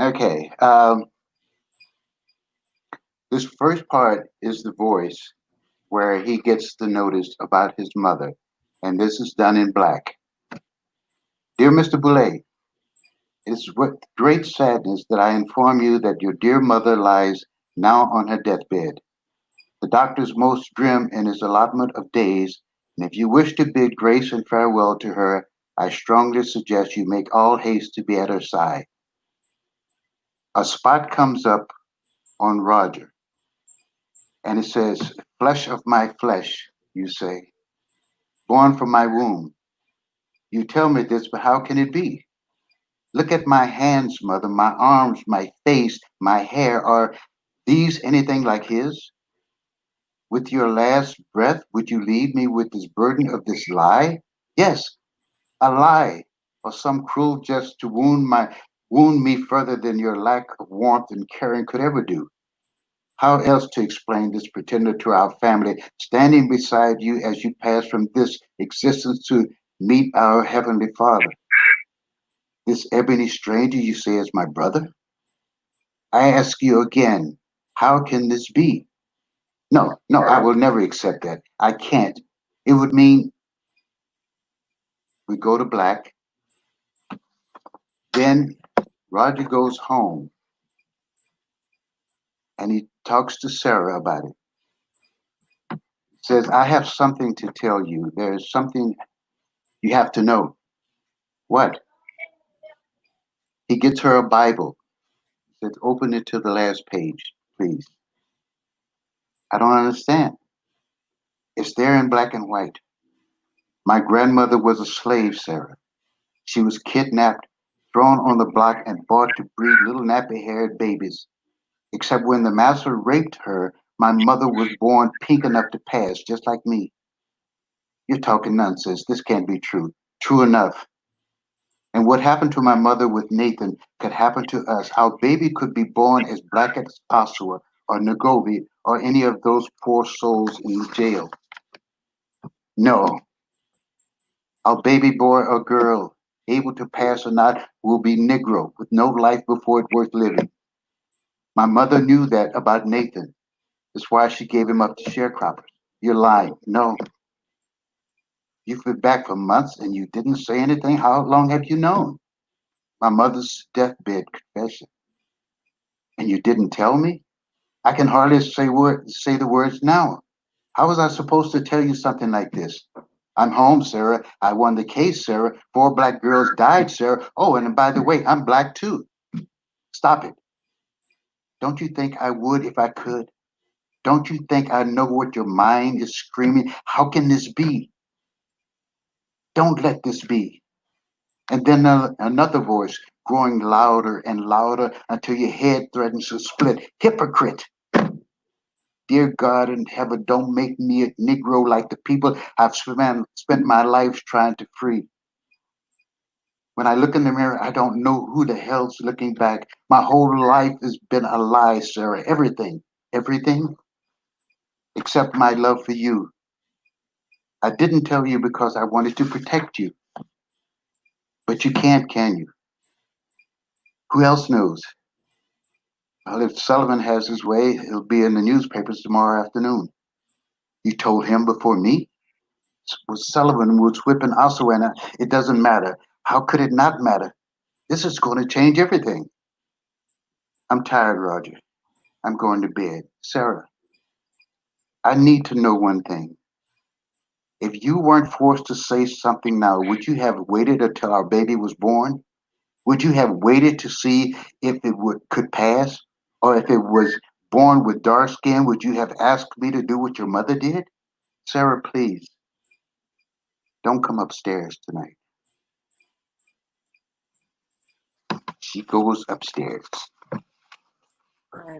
[SPEAKER 10] Okay. This first part is the voice where he gets the notice about his mother, and this is done in black. Dear Mr. Boulay, it is with great sadness that I inform you that your dear mother lies now on her deathbed. The doctor's most grim in his allotment of days, and if you wish to bid grace and farewell to her, I strongly suggest you make all haste to be at her side. A spot comes up on Roger, and it says, flesh of my flesh, you say, born from my womb. You tell me this, but how can it be? Look at my hands, mother, my arms, my face, my hair. Are these anything like his? With your last breath, would you leave me with this burden of this lie? Yes, a lie, or some cruel jest to wound me further than your lack of warmth and caring could ever do. How else to explain this pretender to our family, standing beside you as you pass from this existence to meet our Heavenly Father? This ebony stranger you say is my brother? I ask you again, how can this be? No, I will never accept that. I can't. It would mean we go to black, then Roger goes home and he talks to Sarah about it. Says, I have something to tell you. There's something you have to know. What? He gets her a Bible. He says, open it to the last page, please. I don't understand. It's there in black and white. My grandmother was a slave, Sarah. She was kidnapped, thrown on the block, and bought to breed little nappy-haired babies. Except when the master raped her, my mother was born pink enough to pass, just like me. You're talking nonsense. This can't be true. True enough. And what happened to my mother with Nathan could happen to us. Our baby could be born as black as Osua or Nagovi or any of those poor souls in the jail. No. Our baby boy or girl, able to pass or not, will be Negro with no life before it worth living. My mother knew that about Nathan. That's why she gave him up to sharecroppers. You're lying. No. You've been back for months and you didn't say anything. How long have you known? My mother's deathbed confession. And you didn't tell me? I can hardly say the words now. How was I supposed to tell you something like this? I'm home, Sarah. I won the case, Sarah. 4 black girls died, Sarah. Oh, and by the way, I'm black too. Stop it. Don't you think I would if I could? Don't you think I know what your mind is screaming? How can this be? Don't let this be. And then another voice growing louder and louder until your head threatens to split. Hypocrite. Dear God in heaven, don't make me a Negro like the people I've spent my life trying to free. When I look in the mirror, I don't know who the hell's looking back. My whole life has been a lie, Sarah. Everything. everything except my love for you. I didn't tell you because I wanted to protect you. But you can't, can you? Who else knows? Well, if Sullivan has his way, he'll be in the newspapers tomorrow afternoon. You told him before me? Was Sullivan was whipping Osawena. It doesn't matter. How could it not matter? This is going to change everything. I'm tired, Roger. I'm going to bed. Sarah, I need to know one thing. If you weren't forced to say something now, would you have waited until our baby was born? Would you have waited to see if it could pass? Or if it was born with dark skin, would you have asked me to do what your mother did? Sarah, please, don't come upstairs tonight. She goes upstairs.
[SPEAKER 1] I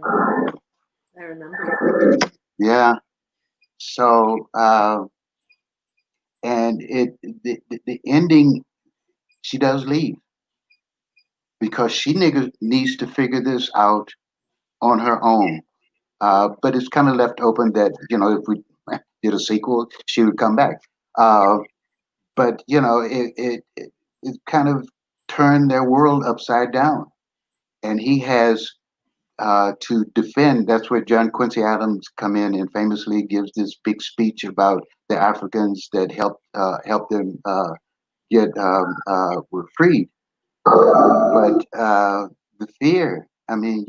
[SPEAKER 1] remember.
[SPEAKER 10] Yeah. So, and the ending, she does leave because she needs to figure this out on her own. But it's kind of left open that, if we did a sequel, she would come back. But, it kind of turned their world upside down. And he has to defend. That's where John Quincy Adams come in and famously gives this big speech about the Africans that helped them were freed. But the fear, I mean,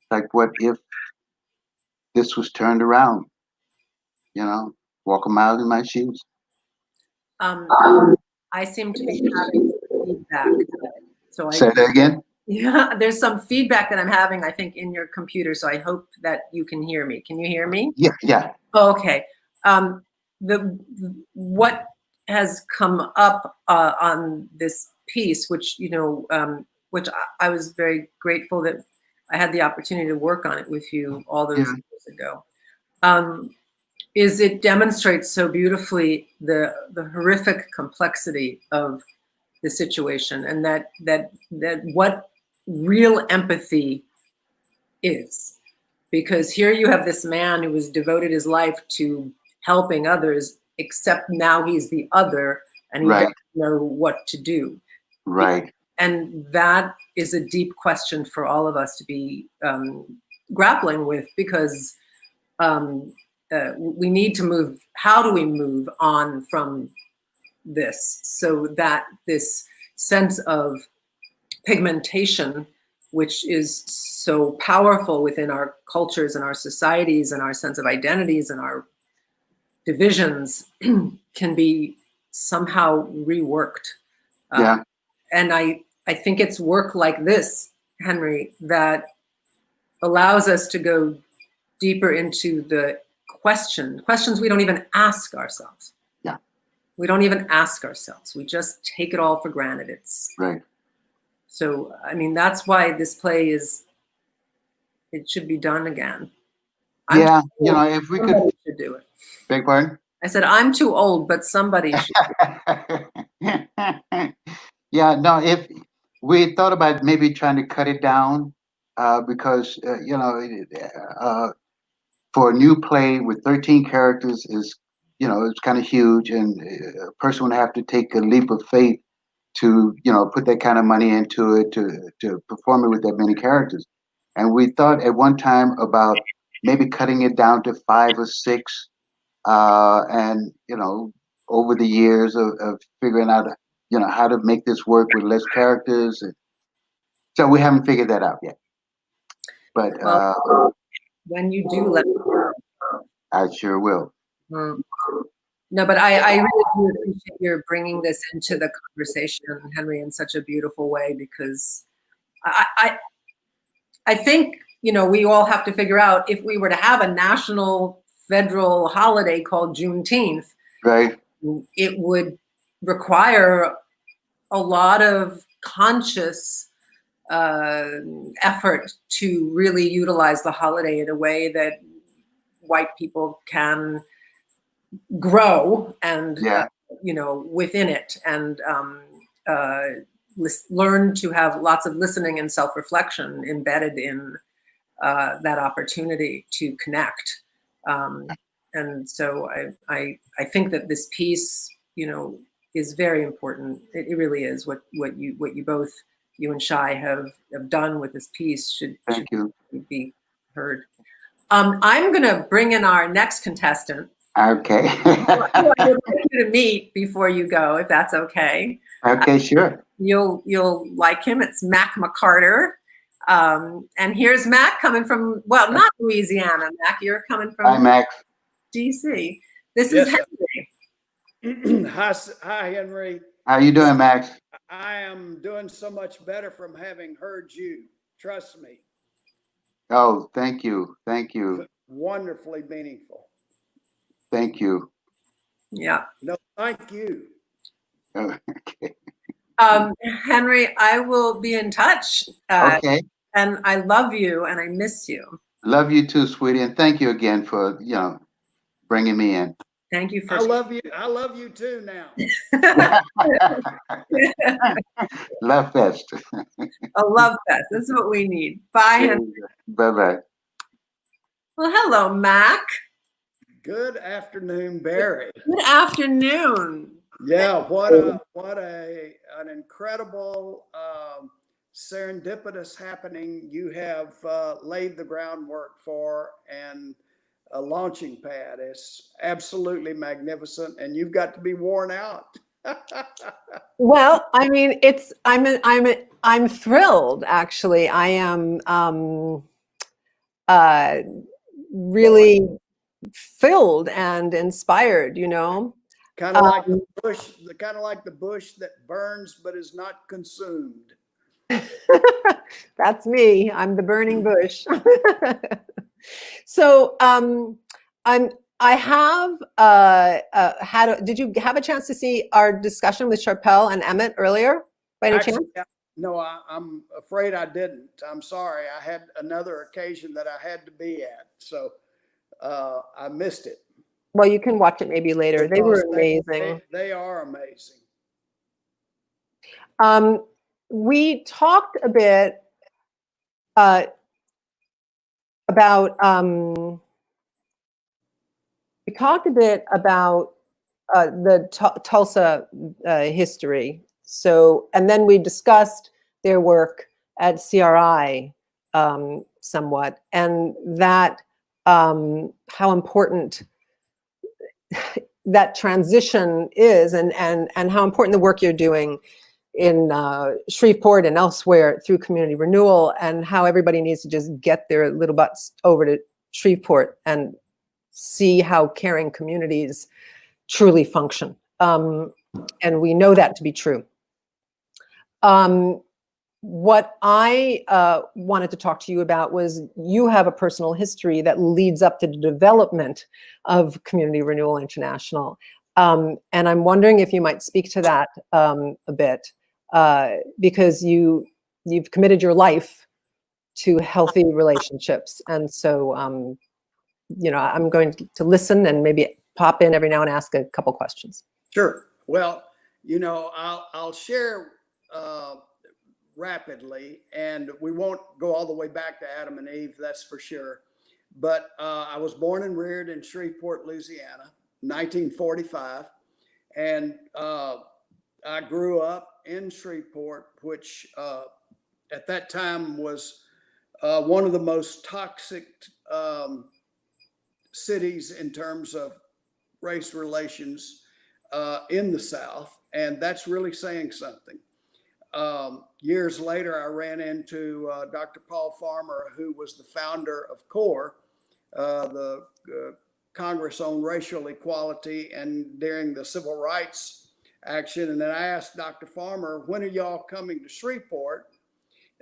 [SPEAKER 10] like what if this was turned around? Walk a mile in my shoes.
[SPEAKER 1] I seem to be having feedback. So
[SPEAKER 10] Say that again?
[SPEAKER 1] Yeah, there's some feedback that I'm having, I think, in your computer. So I hope that you can hear me. Can you hear me?
[SPEAKER 10] Yeah.
[SPEAKER 1] Okay. What has come up on this piece, which which I was very grateful that I had the opportunity to work on it with you all those years ago, is it demonstrates so beautifully the horrific complexity of the situation, and that what real empathy is. Because here you have this man who has devoted his life to helping others, except now he's the other and he doesn't know what to do.
[SPEAKER 10] Right.
[SPEAKER 1] And that is a deep question for all of us to be grappling with, because we need to move. How do we move on from this so that this sense of pigmentation, which is so powerful within our cultures and our societies and our sense of identities and our divisions, can be somehow reworked. And I think it's work like this, Henry, that allows us to go deeper into the questions we don't even ask ourselves.
[SPEAKER 10] Yeah.
[SPEAKER 1] We don't even ask ourselves. We just take it all for granted. It's
[SPEAKER 10] right.
[SPEAKER 1] So, I mean, that's why this play it should be done again.
[SPEAKER 10] If we could
[SPEAKER 1] should do it.
[SPEAKER 10] Beg pardon?
[SPEAKER 1] I said, I'm too old, but somebody should.
[SPEAKER 10] If we thought about maybe trying to cut it down, because, for a new play with 13 characters is, it's kind of huge, and a person would have to take a leap of faith to, put that kind of money into it, to perform it with that many characters. And we thought at one time about maybe cutting it down to 5 or 6, and, over the years of figuring out, how to make this work with less characters. So we haven't figured that out yet. But
[SPEAKER 1] when you do, let me know.
[SPEAKER 10] I sure will.
[SPEAKER 1] No, but I really do appreciate your bringing this into the conversation, Henry, in such a beautiful way, because I think, we all have to figure out, if we were to have a national federal holiday called Juneteenth,
[SPEAKER 10] right,
[SPEAKER 1] it would require a lot of conscious effort to really utilize the holiday in a way that white people can grow and within it, and learn to have lots of listening and self-reflection embedded in that opportunity to connect. And so I think that this piece, is very important. It really is. What you both, you and Shai, have done with this piece should
[SPEAKER 10] Thank you.
[SPEAKER 1] be heard. I'm going to bring in our next contestant.
[SPEAKER 10] Okay.
[SPEAKER 1] I would like you to meet before you go, if that's okay.
[SPEAKER 10] Okay, sure.
[SPEAKER 1] You'll like him. It's Mac McCarter. And here's Mac coming from, well, not Louisiana. Mac, you're coming
[SPEAKER 10] Hi,
[SPEAKER 1] from
[SPEAKER 10] Max.
[SPEAKER 1] DC. This
[SPEAKER 11] Yes,
[SPEAKER 1] is Henry.
[SPEAKER 11] Hi, Henry.
[SPEAKER 10] How you doing, Max?
[SPEAKER 11] I am doing so much better from having heard you. Trust me.
[SPEAKER 10] Oh, thank you. Thank you.
[SPEAKER 11] Wonderfully meaningful.
[SPEAKER 10] Thank you.
[SPEAKER 1] Yeah.
[SPEAKER 11] No, thank you.
[SPEAKER 10] Okay.
[SPEAKER 1] Henry, I will be in touch.
[SPEAKER 10] Okay.
[SPEAKER 1] And I love you and I miss you.
[SPEAKER 10] Love you too, sweetie. And thank you again for, bringing me in.
[SPEAKER 1] Thank you for.
[SPEAKER 11] I love you. I love you too now.
[SPEAKER 10] Love fest.
[SPEAKER 1] A love fest. This is what we need. Bye, Henry.
[SPEAKER 10] Bye-bye.
[SPEAKER 1] Well, hello, Mac.
[SPEAKER 11] Good afternoon, Barry.
[SPEAKER 1] Good afternoon.
[SPEAKER 11] Yeah, what an incredible serendipitous happening you have laid the groundwork for, and a launching pad. It's absolutely magnificent, and you've got to be worn out.
[SPEAKER 1] Well, I mean, I'm thrilled, actually. I am really filled and inspired,
[SPEAKER 11] Kind of like the bush, kind of like the bush that burns but is not consumed.
[SPEAKER 1] That's me. I'm the burning bush. So I have did you have a chance to see our discussion with Sharpelle and Emmett earlier by any chance?
[SPEAKER 11] No, I'm afraid I didn't. I'm sorry. I had another occasion that I had to be at, so I missed it.
[SPEAKER 1] Well, you can watch it maybe later. They were amazing.
[SPEAKER 11] They are amazing.
[SPEAKER 1] We talked a bit about the Tulsa history. So, and then we discussed their work at CRI somewhat, and that how important that transition is, and how important the work you're doing in Shreveport and elsewhere through community renewal, and how everybody needs to just get their little butts over to Shreveport and see how caring communities truly function. And we know that to be true. What I wanted to talk to you about was you have a personal history that leads up to the development of Community Renewal International. And I'm wondering if you might speak to that a bit, because you've committed your life to healthy relationships. And so, I'm going to listen and maybe pop in every now and ask a couple questions.
[SPEAKER 11] Sure. Well, I'll share rapidly, and we won't go all the way back to Adam and Eve, that's for sure. But I was born and reared in Shreveport, Louisiana, 1945. And I grew up in Shreveport, which at that time was one of the most toxic cities in terms of race relations in the South. And that's really saying something. Years later, I ran into Dr. Paul Farmer, who was the founder of CORE, the Congress on Racial Equality, and during the Civil Rights Action. And then I asked Dr. Farmer, when are y'all coming to Shreveport?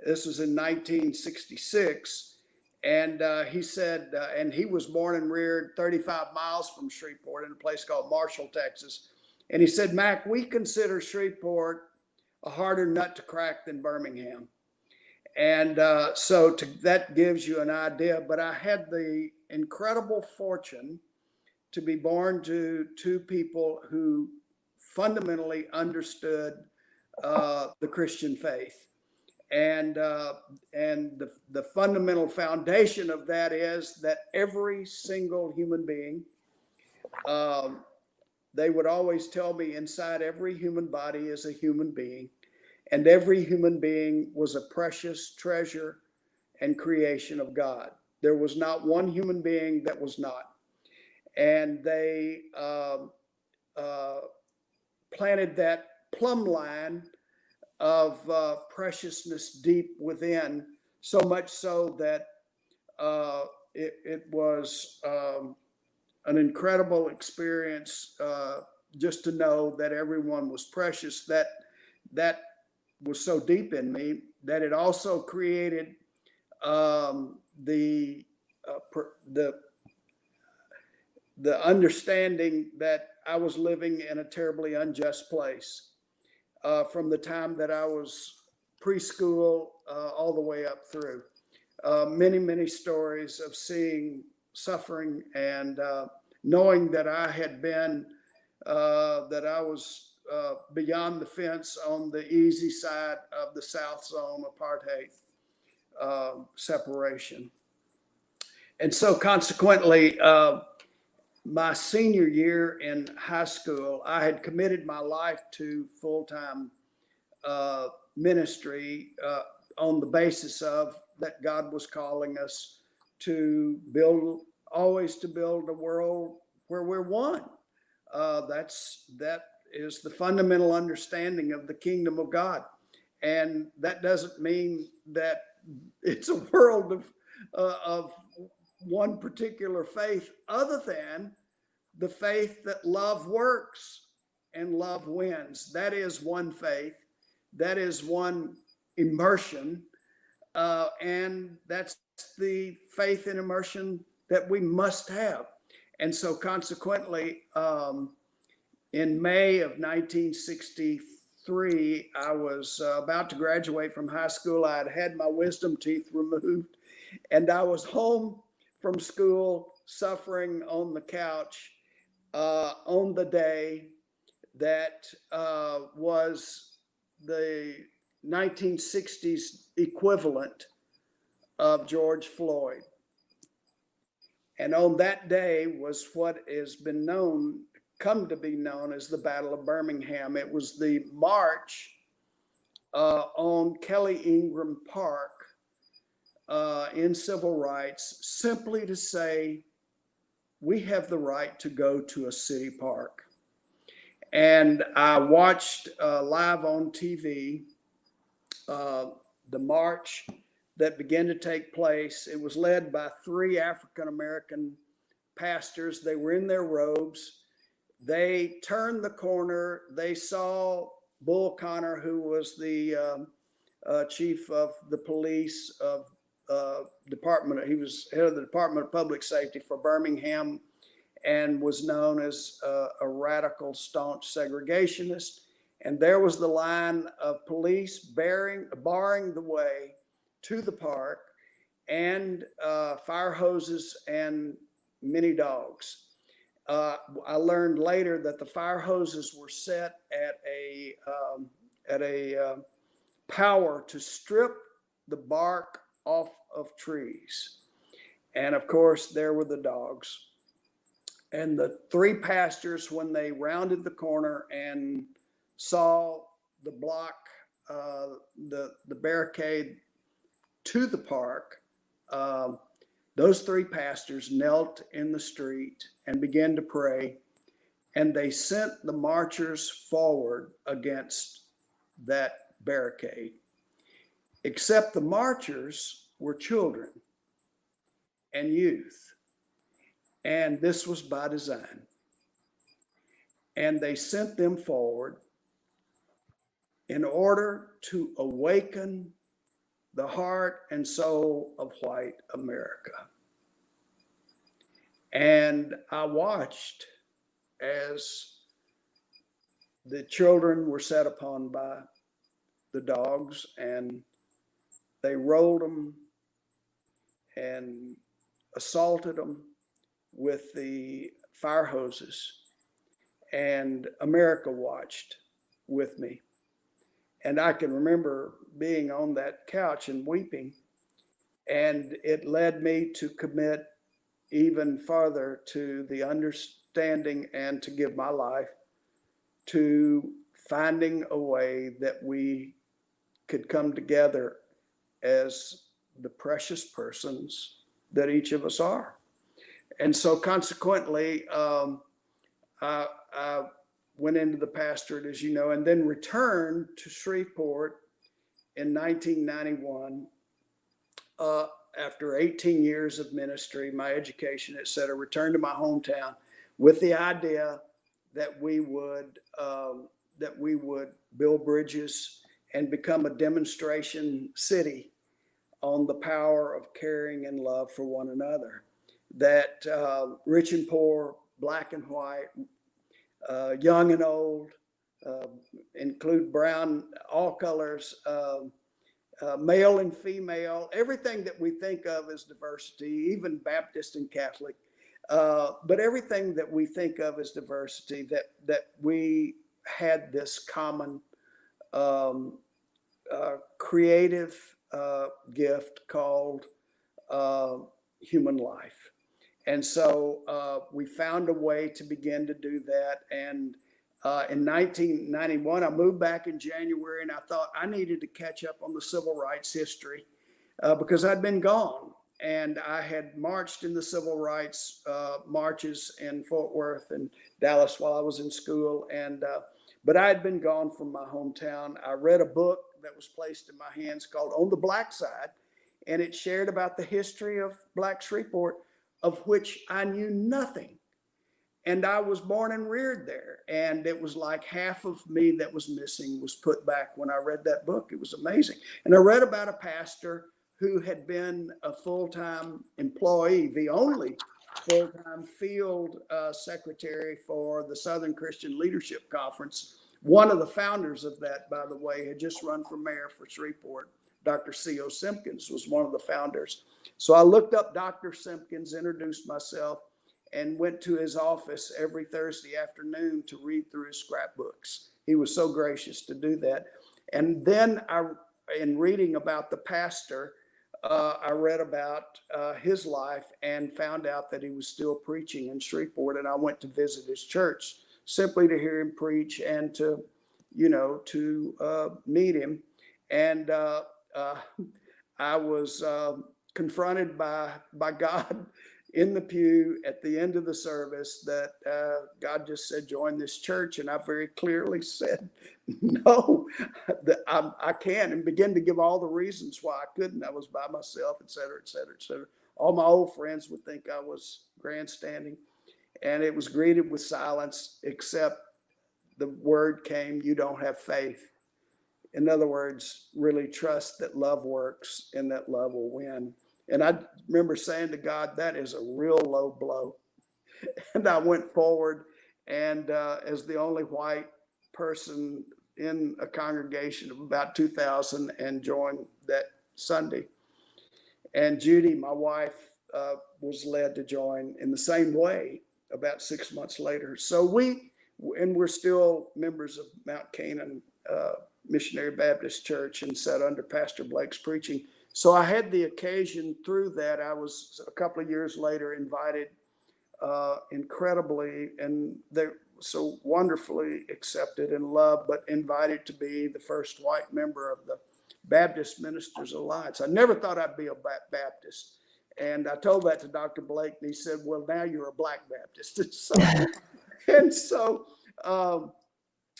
[SPEAKER 11] This was in 1966. And he said, and he was born and reared 35 miles from Shreveport in a place called Marshall, Texas. And he said, Mac, we consider Shreveport a harder nut to crack than Birmingham. And so that gives you an idea. But I had the incredible fortune to be born to two people who fundamentally understood the Christian faith. And the fundamental foundation of that is that every single human being, they would always tell me, inside every human body is a human being, and every human being was a precious treasure and creation of God. There was not one human being that was not. And they planted that plumb line of preciousness deep within, so much so that it was an incredible experience just to know that everyone was precious. That was so deep in me that it also created the understanding that I was living in a terribly unjust place from the time that I was preschool all the way up through. Many stories of seeing suffering and knowing that I had been, that I was beyond the fence on the easy side of the South Zone apartheid separation. And so consequently, my senior year in high school, I had committed my life to full-time ministry on the basis of that God was calling us to always to build a world where we're one. That is the fundamental understanding of the kingdom of God. And that doesn't mean that it's a world of one particular faith, other than the faith that love works and love wins. That is one faith. That is one immersion. And that's the faith and immersion that we must have. And so consequently, in May of 1963, I was about to graduate from high school. I had had my wisdom teeth removed, and I was home from school suffering on the couch on the day that was the 1960s equivalent of George Floyd. And on that day was what has been come to be known as the Battle of Birmingham. It was the march on Kelly Ingram Park in civil rights, simply to say, we have the right to go to a city park. And I watched live on TV the march that began to take place. It was led by 3 African-American pastors. They were in their robes. They turned the corner. They saw Bull Connor, who was the chief of the police of department. He was head of the Department of Public Safety for Birmingham and was known as a radical, staunch segregationist. And there was the line of police barring the way to the park, and fire hoses and mini dogs. I learned later that the fire hoses were set at a power to strip the bark off of trees. And of course, there were the dogs. And the 3 pastors, when they rounded the corner and saw the block, the barricade to the park, those 3 pastors knelt in the street and began to pray, and they sent the marchers forward against that barricade. Except the marchers were children and youth, and this was by design. And they sent them forward in order to awaken the heart and soul of white America. And I watched as the children were set upon by the dogs, and they rolled them and assaulted them with the fire hoses. And America watched with me. And I can remember being on that couch and weeping. And it led me to commit even farther to the understanding and to give my life to finding a way that we could come together as the precious persons that each of us are. And so consequently, I went into the pastorate, as you know, and then returned to Shreveport in 1991 after 18 years of ministry, my education, et cetera, returned to my hometown with the idea that we would build bridges and become a demonstration city on the power of caring and love for one another. That rich and poor, black and white, young and old, include brown, all colors, male and female, everything that we think of as diversity, even Baptist and Catholic, but everything that we think of as diversity, that we had this common creative gift called human life. And so we found a way to begin to do that. And in 1991, I moved back in January, and I thought I needed to catch up on the civil rights history because I'd been gone. And I had marched in the civil rights marches in Fort Worth and Dallas while I was in school. But I had been gone from my hometown. I read a book that was placed in my hands called On the Black Side, and it shared about the history of Black Shreveport, of which I knew nothing. And I was born and reared there. And it was like half of me that was missing was put back when I read that book. It was amazing. And I read about a pastor who had been a full-time employee, the only full-time field secretary for the Southern Christian Leadership Conference. One of the founders of that, by the way, had just run for mayor for Shreveport. Dr. C.O. Simpkins was one of the founders. So I looked up Dr. Simpkins, introduced myself, and went to his office every Thursday afternoon to read through his scrapbooks. He was so gracious to do that. And then in reading about the pastor, I read about his life and found out that he was still preaching in Shreveport. And I went to visit his church simply to hear him preach and to meet him. And I was confronted by God in the pew at the end of the service that God just said, join this church. And I very clearly said, no, I can't, and began to give all the reasons why I couldn't. I was by myself, et cetera, et cetera, et cetera. All my old friends would think I was grandstanding. And it was greeted with silence, except the word came, you don't have faith. In other words, really trust that love works and that love will win. And I remember saying to God, that is a real low blow. And I went forward and as the only white person in a congregation of about 2,000 and joined that Sunday. And Judy, my wife, was led to join in the same way about 6 months later. So we're still members of Mount Canaan Missionary Baptist Church and sat under Pastor Blake's preaching. So I had the occasion through that. I was a couple of years later invited incredibly, and they're so wonderfully accepted and loved, but invited to be the first white member of the Baptist Ministers Alliance. I never thought I'd be a Baptist. And I told that to Dr. Blake, and he said, well, now you're a Black Baptist.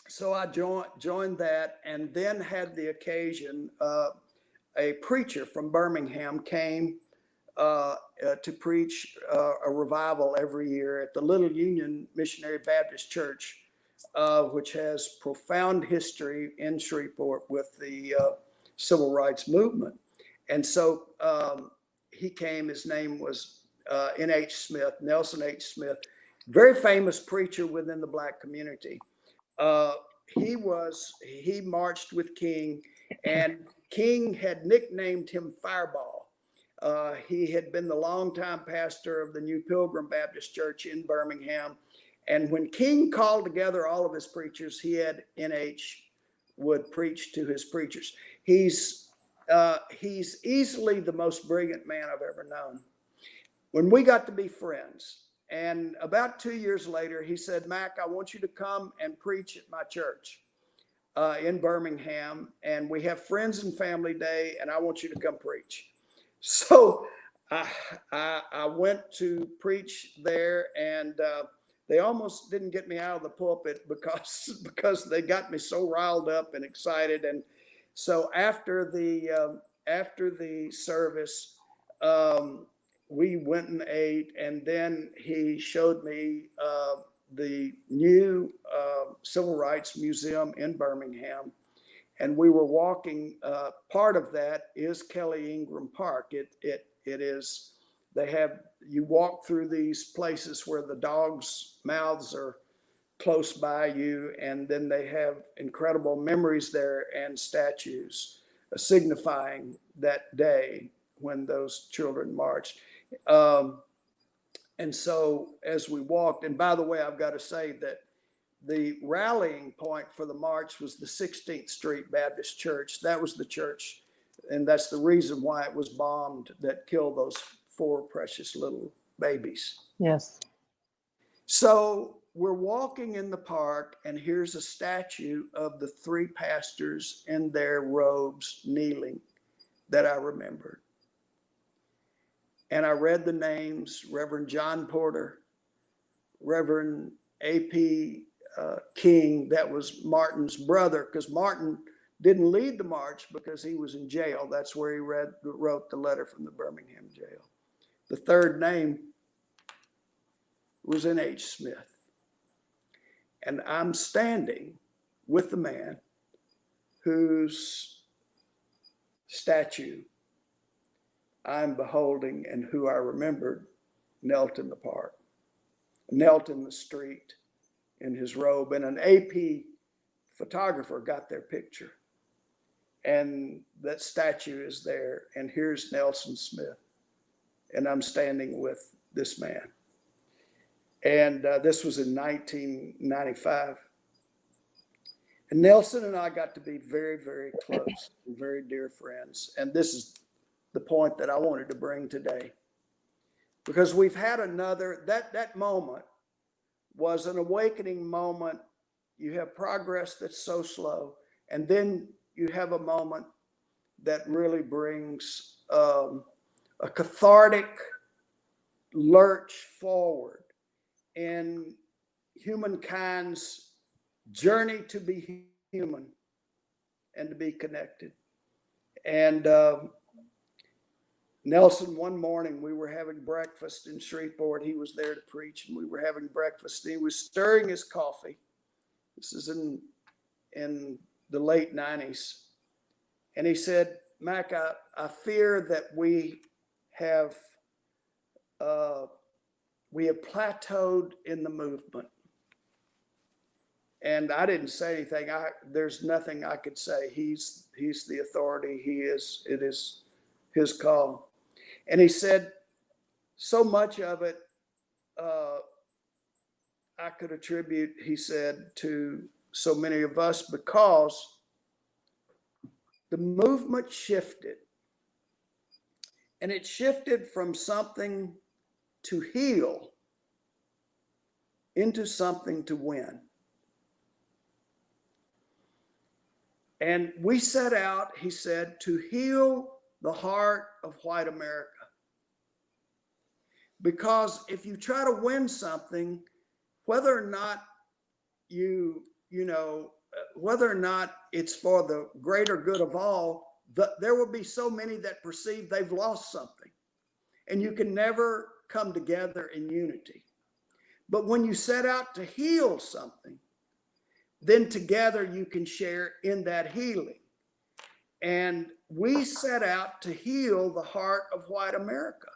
[SPEAKER 11] So I joined that, and then had the occasion, a preacher from Birmingham came to preach a revival every year at the Little Union Missionary Baptist Church, which has profound history in Shreveport with the civil rights movement. And so he came, his name was N.H. Smith, Nelson H. Smith, very famous preacher within the Black community. He marched with King, and King had nicknamed him Fireball. He had been the longtime pastor of the New Pilgrim Baptist Church in Birmingham. And when King called together all of his preachers, he had NH would preach to his preachers. He's easily the most brilliant man I've ever known. When we got to be friends, and about 2 years later, he said, Mac, I want you to come and preach at my church in Birmingham, and we have Friends and Family Day, and I want you to come preach. So I went to preach there, and they almost didn't get me out of the pulpit because they got me so riled up and excited. And so after the service, we went and ate, and then he showed me the new Civil Rights Museum in Birmingham. And we were walking, part of that is Kelly Ingram Park. It is, you walk through these places where the dogs' mouths are close by you, and then they have incredible memories there and statues signifying that day when those children marched. And so as we walked, and by the way, I've got to say that the rallying point for the march was the 16th Street Baptist Church. That was the church, and that's the reason why it was bombed that killed those 4 precious little babies.
[SPEAKER 1] Yes.
[SPEAKER 11] So we're walking in the park, and here's a statue of the 3 pastors in their robes kneeling that I remembered. And I read the names: Reverend John Porter, Reverend A.P. King, that was Martin's brother, because Martin didn't lead the march because he was in jail. That's where he wrote the letter from the Birmingham jail. The third name was N.H. Smith. And I'm standing with the man whose statue I'm beholding and who I remembered knelt in the park, knelt in the street in his robe, and an AP photographer got their picture. And that statue is there, and here's Nelson Smith, and I'm standing with this man. And this was in 1995. And Nelson and I got to be very, very close, and very dear friends. And this is the point that I wanted to bring today, because we've had another, that moment was an awakening moment. You have progress that's so slow, and then you have a moment that really brings a cathartic lurch forward in humankind's journey to be human and to be connected. And Nelson, one morning we were having breakfast in Shreveport. He was there to preach, and we were having breakfast. He was stirring his coffee. This is in the late 90s. And he said, Mac, I fear that we have plateaued in the movement. And I didn't say anything. There's nothing I could say. He's the authority. It is his call. And he said, so much of it I could attribute, he said, to so many of us, because the movement shifted. And it shifted from something to heal into something to win. And we set out, he said, to heal the heart of white America. Because if you try to win something, whether or not whether or not it's for the greater good of all, there will be so many that perceive they've lost something. And you can never come together in unity. But when you set out to heal something, then together you can share in that healing. And we set out to heal the heart of white America,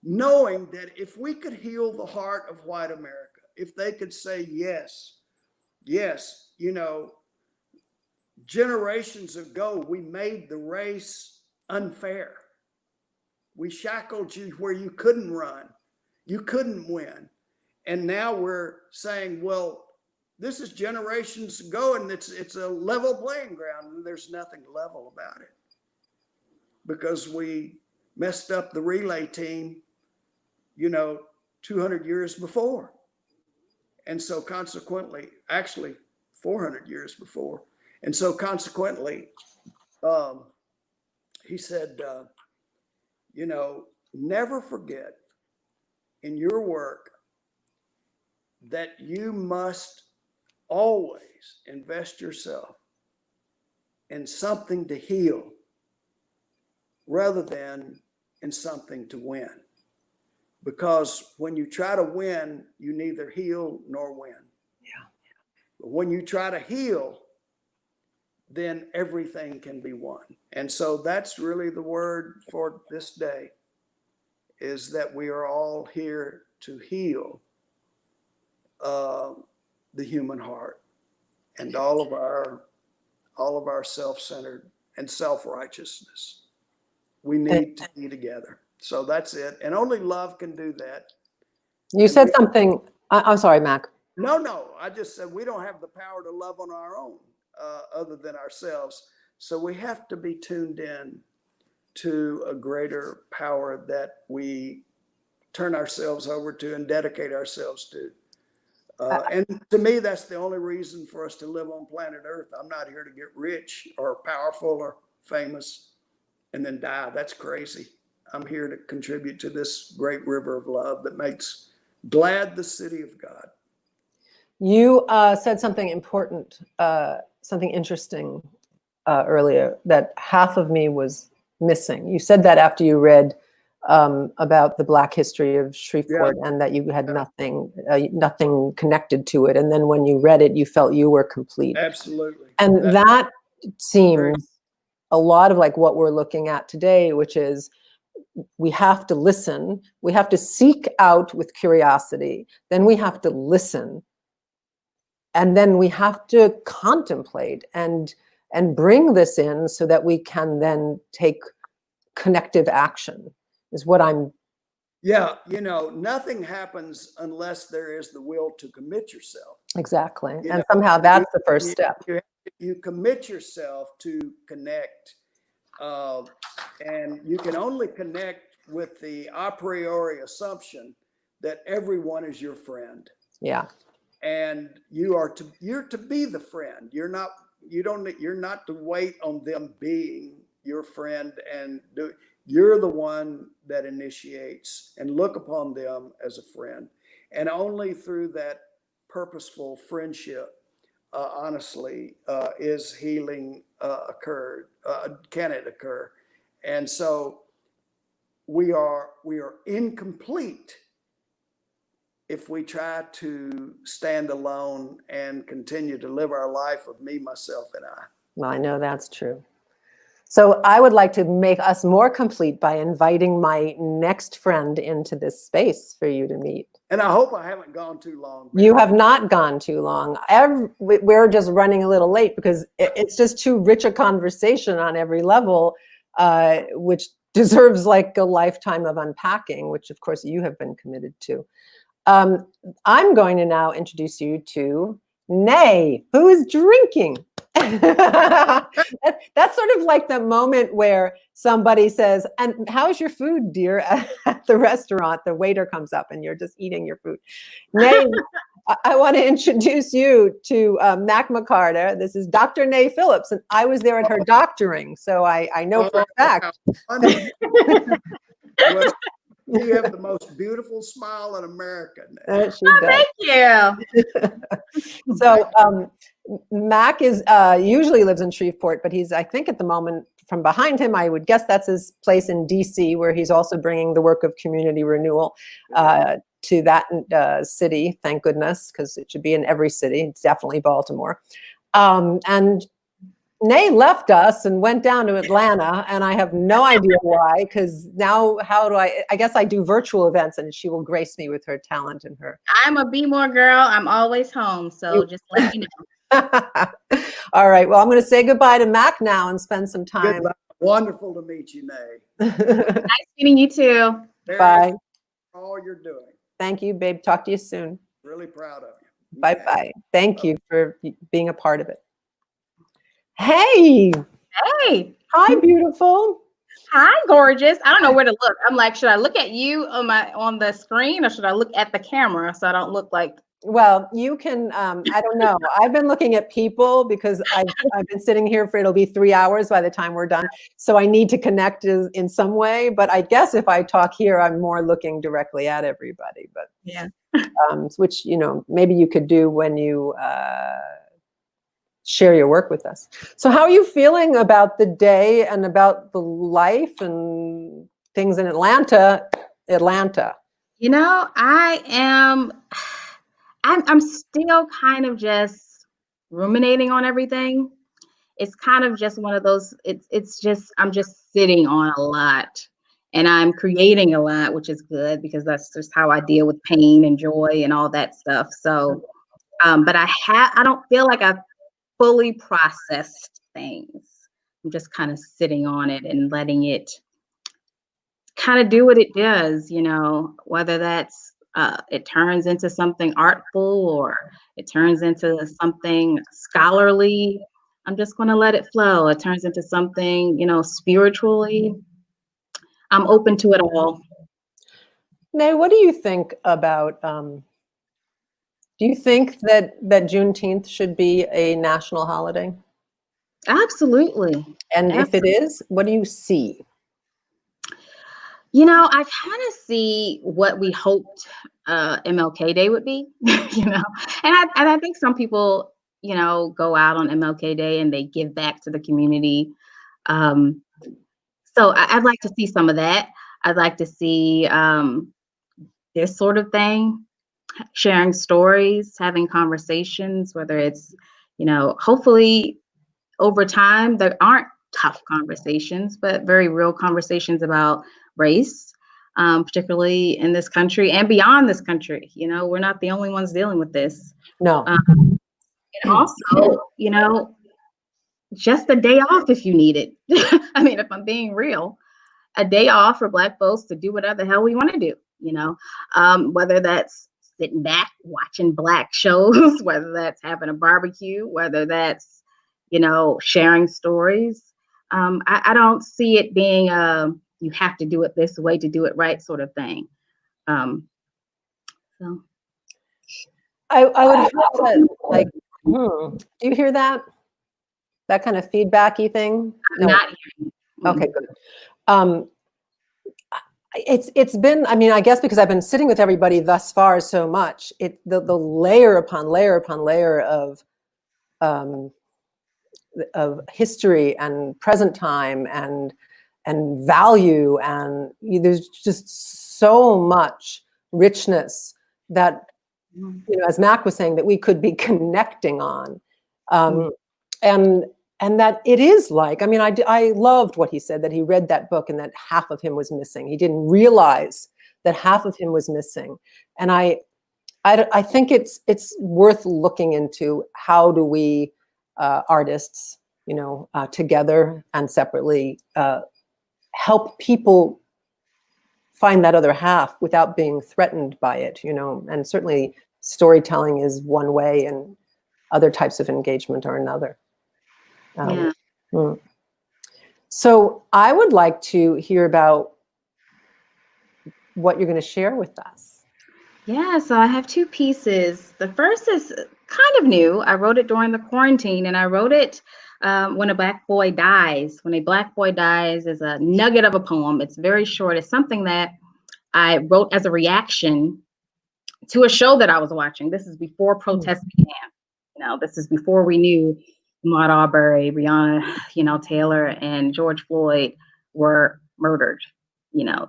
[SPEAKER 11] knowing that if we could heal the heart of white America, if they could say, yes, generations ago, we made the race unfair. We shackled you where you couldn't run, you couldn't win. And now we're saying, well, this is generations ago, and it's a level playing ground, and there's nothing level about it because we messed up the relay team, 200 years before. And so consequently, actually 400 years before. And so consequently, he said, never forget in your work that you must always invest yourself in something to heal rather than in something to win. Because when you try to win, you neither heal nor win.
[SPEAKER 1] Yeah.
[SPEAKER 11] But when you try to heal, then everything can be won. And so that's really the word for this day, is that we are all here to heal the human heart and all of our self-centered and self-righteousness. We need to be together. So that's it. And only love can do that.
[SPEAKER 1] You said something, I'm sorry, Mac.
[SPEAKER 11] No, I just said we don't have the power to love on our own other than ourselves. So we have to be tuned in to a greater power that we turn ourselves over to and dedicate ourselves to. And to me, that's the only reason for us to live on planet Earth. I'm not here to get rich or powerful or famous and then die. That's crazy. I'm here to contribute to this great river of love that makes glad the city of God.
[SPEAKER 1] You said something important, something interesting earlier, that half of me was missing. You said that after you read about the Black history of Shreveport, and that you had nothing connected to it. And then when you read it, you felt you were complete.
[SPEAKER 11] Absolutely.
[SPEAKER 1] And that seems a lot of like what we're looking at today, which is we have to listen, we have to seek out with curiosity, then we have to listen, and then we have to contemplate and bring this in so that we can then take connective action, is what I'm.
[SPEAKER 11] Yeah, nothing happens unless there is the will to commit yourself.
[SPEAKER 1] Exactly. And somehow that's the first step.
[SPEAKER 11] You commit yourself to connect. And you can only connect with the a priori assumption that everyone is your friend.
[SPEAKER 1] Yeah.
[SPEAKER 11] And you're to be the friend. You're not to wait on them being your friend, and you're the one that initiates and look upon them as a friend. And only through that purposeful friendship, honestly, is healing can it occur? And so we are incomplete if we try to stand alone and continue to live our life of me, myself, and I.
[SPEAKER 1] Well, I know that's true. So I would like to make us more complete by inviting my next friend into this space for you to meet.
[SPEAKER 11] And I hope I haven't gone too long.
[SPEAKER 1] You have not gone too long. We're just running a little late because it's just too rich a conversation on every level, which deserves like a lifetime of unpacking, which of course you have been committed to. I'm going to now introduce you to Nay, who is drinking. That's sort of like the moment where somebody says, "And how's your food, dear?" At the restaurant, the waiter comes up and you're just eating your food. Nay, I want to introduce you to Mac McCarter. This is Dr. Nay Phillips, and I was there at her doctoring, so I know for a fact.
[SPEAKER 11] You have the most beautiful smile in America.
[SPEAKER 1] She does.
[SPEAKER 12] Thank you.
[SPEAKER 1] So Mac is usually lives in Shreveport, but he's, I think at the moment, from behind him, I would guess that's his place in DC, where he's also bringing the work of community renewal to that city, thank goodness, because it should be in every city. It's definitely Baltimore. And Nay left us and went down to Atlanta, and I have no idea why, because now how do I guess I do virtual events, and she will grace me with her talent and her.
[SPEAKER 12] I'm a Be More girl. I'm always home, so just let me know.
[SPEAKER 1] All right, well, I'm going to say goodbye to Mac now and spend some time.
[SPEAKER 11] Goodbye. Wonderful to meet you, Nay.
[SPEAKER 12] Nice meeting you too.
[SPEAKER 1] Bye.
[SPEAKER 11] All you're doing.
[SPEAKER 1] Thank you, babe. Talk to you soon.
[SPEAKER 11] Really proud of you.
[SPEAKER 1] Bye-bye. Thank you for being a part of it. Hey,
[SPEAKER 12] Hey,
[SPEAKER 1] hi, beautiful.
[SPEAKER 12] hi, gorgeous. I don't know where to look. I'm like, should I look at you on the screen or should I look at the camera so I don't look like?
[SPEAKER 1] Well, you can, I don't know. I've been looking at people because I've been sitting here for, it'll be 3 hours by the time we're done. So I need to connect in some way, but I guess if I talk here, I'm more looking directly at everybody, but
[SPEAKER 12] Yeah.
[SPEAKER 1] which, maybe you could do when you share your work with us. So how are you feeling about the day and about the life and things in Atlanta?
[SPEAKER 12] I'm still kind of just ruminating on everything. It's kind of just one of those, I'm just sitting on a lot and I'm creating a lot, which is good because that's just how I deal with pain and joy and all that stuff. So, but I don't feel like I've fully processed things. I'm just kind of sitting on it and letting it kind of do what it does, whether that's it turns into something artful or it turns into something scholarly. I'm just going to let it flow. It turns into something, spiritually. I'm open to it all.
[SPEAKER 1] Now, what do you think about, do you think that Juneteenth should be a national holiday?
[SPEAKER 12] Absolutely.
[SPEAKER 1] And if it is, what do you see?
[SPEAKER 12] I kind of see what we hoped MLK Day would be, and I think some people, go out on MLK Day and they give back to the community. So I'd like to see some of that. I'd like to see this sort of thing, sharing stories, having conversations, whether it's, hopefully over time, there aren't tough conversations, but very real conversations about race, particularly in this country and beyond this country. We're not the only ones dealing with this.
[SPEAKER 1] No.
[SPEAKER 12] And also, just a day off if you need it. I mean, if I'm being real, a day off for Black folks to do whatever the hell we want to do, whether that's sitting back watching Black shows, whether that's having a barbecue, whether that's, sharing stories. I don't see it being you have to do it this way to do it right sort of thing. So
[SPEAKER 1] I would have to, like, do you hear that? That kind of feedbacky thing?
[SPEAKER 12] I'm not hearing.
[SPEAKER 1] Okay, good. It's been, I mean, I guess because I've been sitting with everybody thus far so much, the layer upon layer upon layer of history and present time and value, and there's just so much richness that, as Mac was saying, that we could be connecting on. And that it is like, I mean, I loved what he said, that he read that book and that half of him was missing. He didn't realize that half of him was missing. And I think it's worth looking into, how do we artists, together and separately, help people find that other half without being threatened by it, and certainly storytelling is one way and other types of engagement are another. So I would like to hear about what you're going to share with us.
[SPEAKER 12] Yeah, so I have two pieces. The first is kind of new. I wrote it during the quarantine, and I wrote it when a Black boy dies. When a Black boy dies is a nugget of a poem. It's very short. It's something that I wrote as a reaction to a show that I was watching. This is before protests began. This is before we knew Ahmaud Arbery, Breonna, Taylor, and George Floyd were murdered.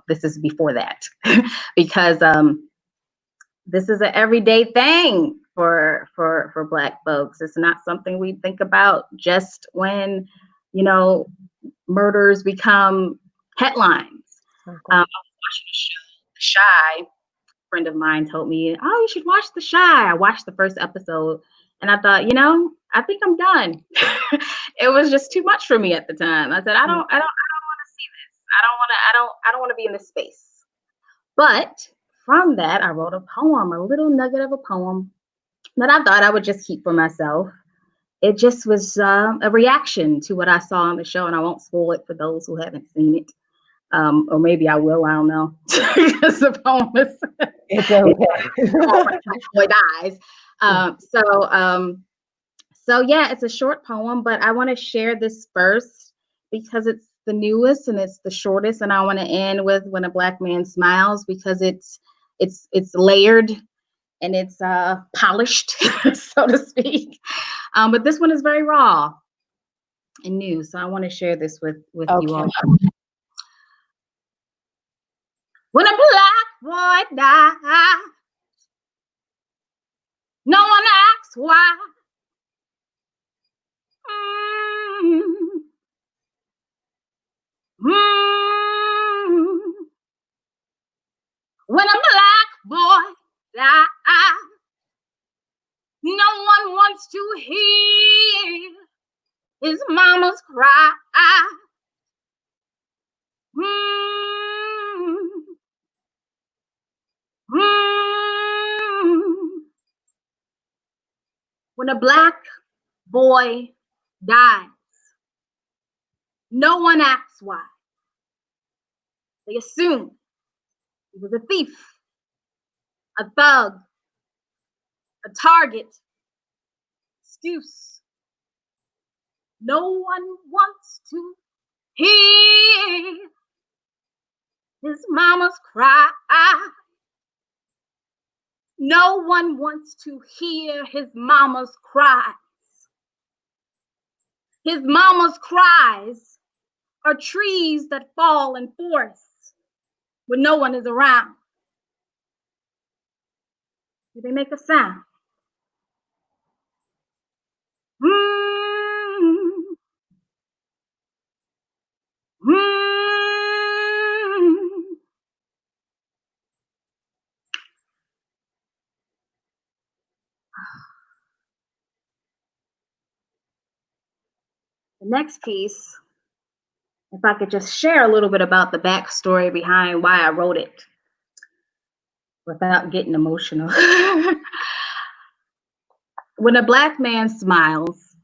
[SPEAKER 12] This is before that because this is an everyday thing for Black folks. It's not something we think about just when, murders become headlines. I was watching a show, The Shy. A friend of mine told me, "Oh, you should watch The Shy." I watched the first episode and I thought, I think I'm done. It was just too much for me at the time. I said, I don't want to see this. I don't want to be in this space. But from that, I wrote a poem, a little nugget of a poem that I thought I would just keep for myself. It just was a reaction to what I saw on the show, and I won't spoil it for those who haven't seen it. Or maybe I will, I don't know. Because the poem is
[SPEAKER 1] It's okay.
[SPEAKER 12] boy dies. So yeah, it's a short poem, but I want to share this first because it's the newest and it's the shortest, and I want to end with "When a Black Man Smiles" because it's layered and it's polished, so to speak. But this one is very raw and new, so I want to share this with you all. When a black boy dies, no one asks why. When a black boy dies, no one wants to hear his mama's cry. When a black boy dies, no one asks why. They assume he was a thief, a thug, a target, excuse. No one wants to hear his mama's cry. No one wants to hear his mama's cries. His mama's cries are trees that fall in forests when no one is around. Do they make a sound? The next piece, if I could just share a little bit about the backstory behind why I wrote it without getting emotional. When a Black Man Smiles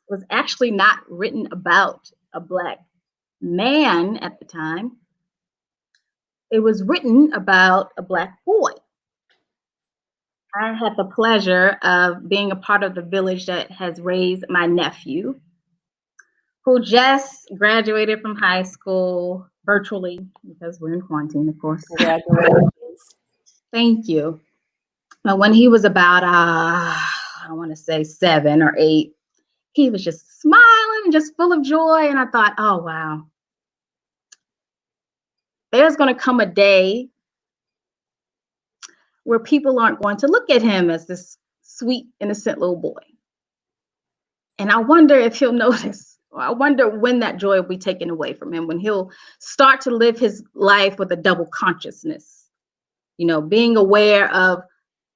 [SPEAKER 12] was actually not written about a Black man at the time. It was written about a Black boy. I had the pleasure of being a part of the village that has raised my nephew, who just graduated from high school virtually because we're in quarantine, of course.
[SPEAKER 1] Congratulations.
[SPEAKER 12] Thank you. But when he was about, I want to say 7 or 8, he was just smiling and just full of joy. And I thought, oh, wow. There's going to come a day where people aren't going to look at him as this sweet, innocent little boy. And I wonder if he'll notice. I wonder when that joy will be taken away from him, when he'll start to live his life with a double consciousness, you know, being aware of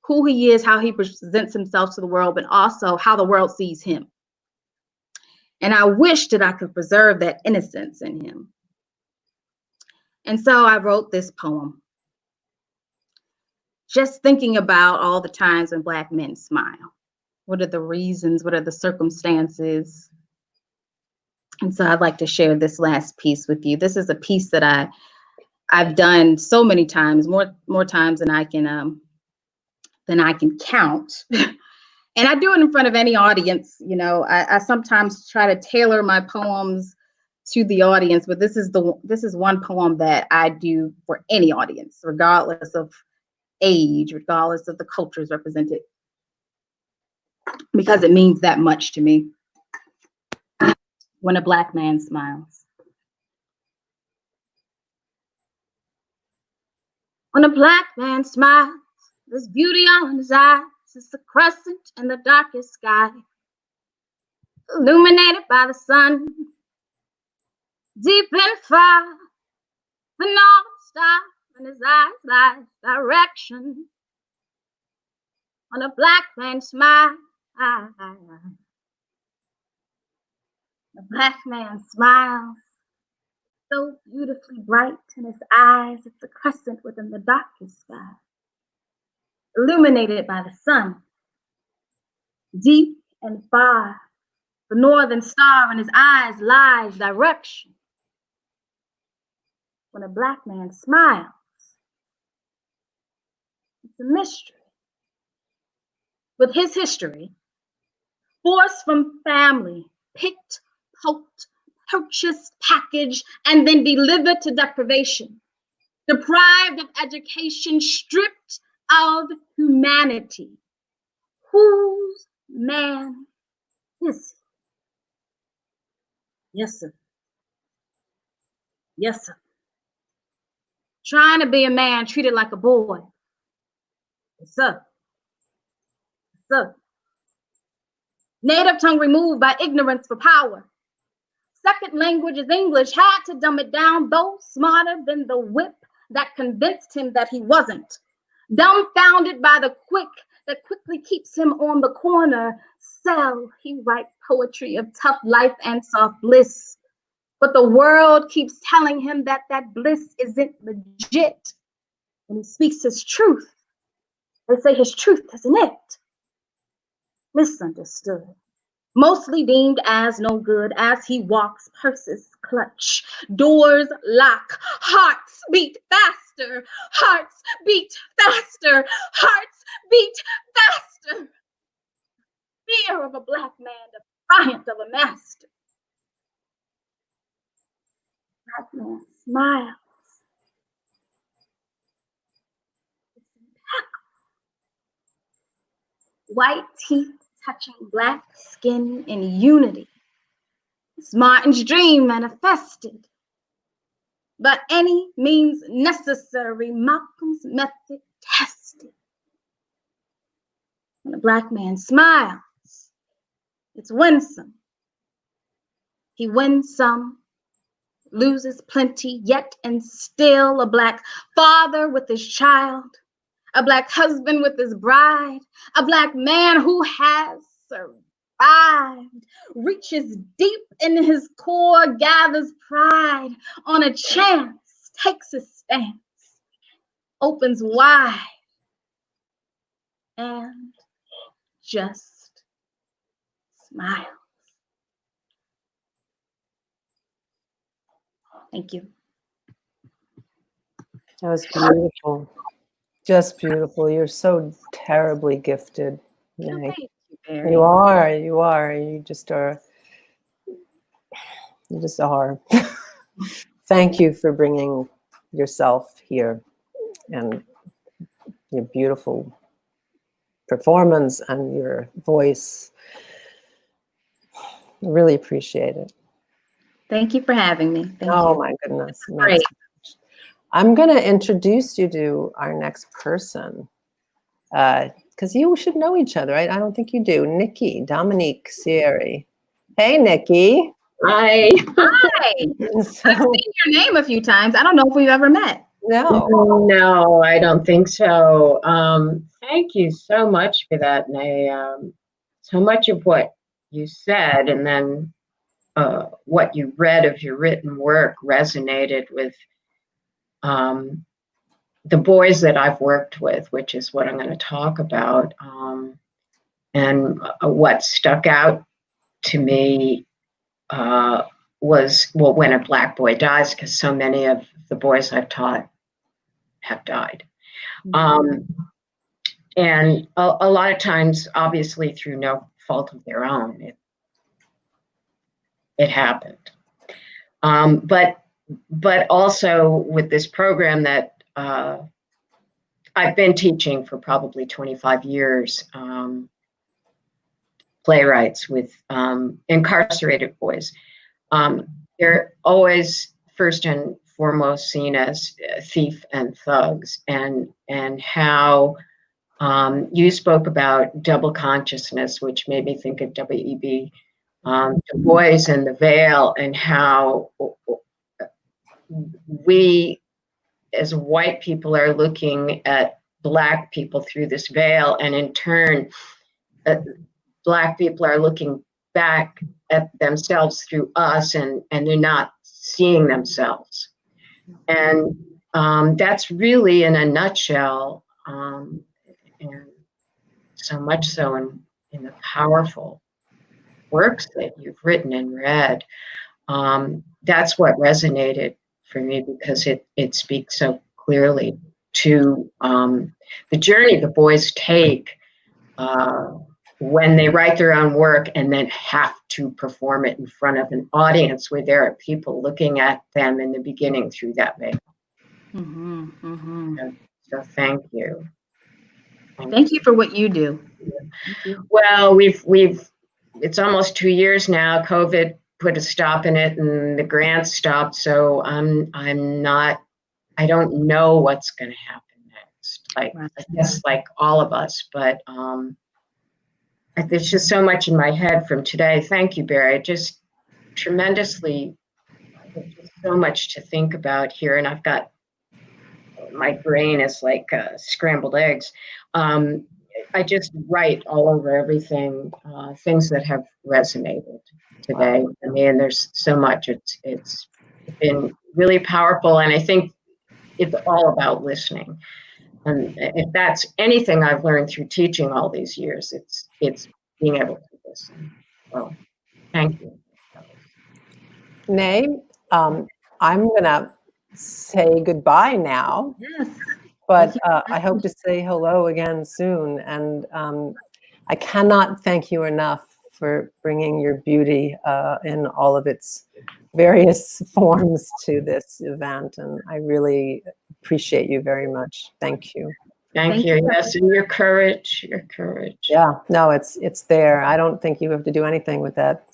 [SPEAKER 12] who he is, how he presents himself to the world, but also how the world sees him. And I wish that I could preserve that innocence in him. And so I wrote this poem, just thinking about all the times when Black men smile. What are the reasons? What are the circumstances? And so I'd like to share this last piece with you. This is a piece that I've done so many times, more times than I can count. And I do it in front of any audience. You know, I sometimes try to tailor my poems to the audience, but this is one poem that I do for any audience, regardless of age, regardless of the cultures represented, because it means that much to me. When a Black man smiles. When a Black man smiles, there's beauty on his eyes. It's a crescent in the darkest sky, illuminated by the sun, deep and far, the North Star in his eyes lies direction. When a Black man smiles, the Black man smiles, so beautifully bright in his eyes. It's a crescent within the darkest sky, illuminated by the sun, Deep and far, the northern star in his eyes lies direction. When a Black man smiles, it's a mystery. With his history, forced from family, picked, poked, purchased, packaged, and then delivered to deprivation, deprived of education, stripped of humanity. Whose man is he? Yes, sir. Yes, sir. Trying to be a man treated like a boy. Yes, sir. Yes, sir. Native tongue removed by ignorance for power. Second language is English, had to dumb it down, though smarter than the whip that convinced him that he wasn't. Dumbfounded by the quick that quickly keeps him on the corner cell, he writes poetry of tough life and soft bliss. But the world keeps telling him that that bliss isn't legit. When he speaks his truth, they say his truth isn't it. Misunderstood. Mostly deemed as no good as he walks, purses clutch, doors lock, hearts beat faster, hearts beat faster, hearts beat faster. Fear of a Black man, defiant of a master. Black man smiles. White teeth touching Black skin in unity. It's Martin's dream manifested. By any means necessary, Malcolm's method tested. When a Black man smiles, it's winsome. He wins some, loses plenty, yet and still a Black father with his child, a Black husband with his bride, a Black man who has survived, reaches deep in his core, gathers pride on a chance, takes a stance, opens wide, and just smiles. Thank you.
[SPEAKER 1] That was beautiful. Just beautiful. You're so terribly gifted. Meg.
[SPEAKER 12] Thank you, Barry.
[SPEAKER 1] You are. You are. You just are. You just are. Thank you for bringing yourself here and your beautiful performance and your voice. I really appreciate it.
[SPEAKER 12] Thank you for having me. Thank
[SPEAKER 1] Oh
[SPEAKER 12] you.
[SPEAKER 1] my goodness.
[SPEAKER 12] Great.
[SPEAKER 1] I'm going to introduce you to our next person because you should know each other. I don't think you do. Nikki, Dominique Sierri. Hey, Nikki.
[SPEAKER 13] Hi.
[SPEAKER 12] Hi.
[SPEAKER 1] So,
[SPEAKER 12] I've seen your name a few times. I don't know if we've ever met.
[SPEAKER 1] no.
[SPEAKER 13] No, I don't think so. Thank you so much for that. And so much of what you said and then what you read of your written work resonated with the boys that I've worked with, which is what I'm going to talk about. And what stuck out to me was, well, when a Black boy dies, because so many of the boys I've taught have died. And a lot of times, obviously, through no fault of their own, it happened. But also with this program that I've been teaching for probably 25 years, playwrights with incarcerated boys. They're always first and foremost seen as thief and thugs, and how you spoke about double consciousness, which made me think of W.E.B. Du Bois and the veil, and how we as white people are looking at Black people through this veil, and in turn, Black people are looking back at themselves through us, and they're not seeing themselves. And that's really, in a nutshell, and so much so in in the powerful works that you've written and read. That's what resonated for me, because it speaks so clearly to the journey the boys take when they write their own work and then have to perform it in front of an audience where there are people looking at them in the beginning through that veil. So thank you.
[SPEAKER 12] Thank you for what you do. Thank you.
[SPEAKER 13] Well, it's almost 2 years now. COVID put a stop in it, and the grants stopped. So I don't know what's going to happen next. I guess like all of us, but there's just so much in my head from today. Thank you, Barry. Just tremendously, just so much to think about here, and I've got, my brain is like scrambled eggs. I just write all over everything, things that have resonated today. I mean, there's so much. It's been really powerful, and I think it's all about listening. And if that's anything I've learned through teaching all these years, it's being able to listen. So, thank you.
[SPEAKER 1] Nay, I'm gonna say goodbye now.
[SPEAKER 12] Yes.
[SPEAKER 1] But I hope to say hello again soon. And I cannot thank you enough for bringing your beauty in all of its various forms to this event. And I really appreciate you very much. Thank you.
[SPEAKER 13] Thank you. Yes, and your courage,
[SPEAKER 1] Yeah, no, it's there. I don't think you have to do anything with that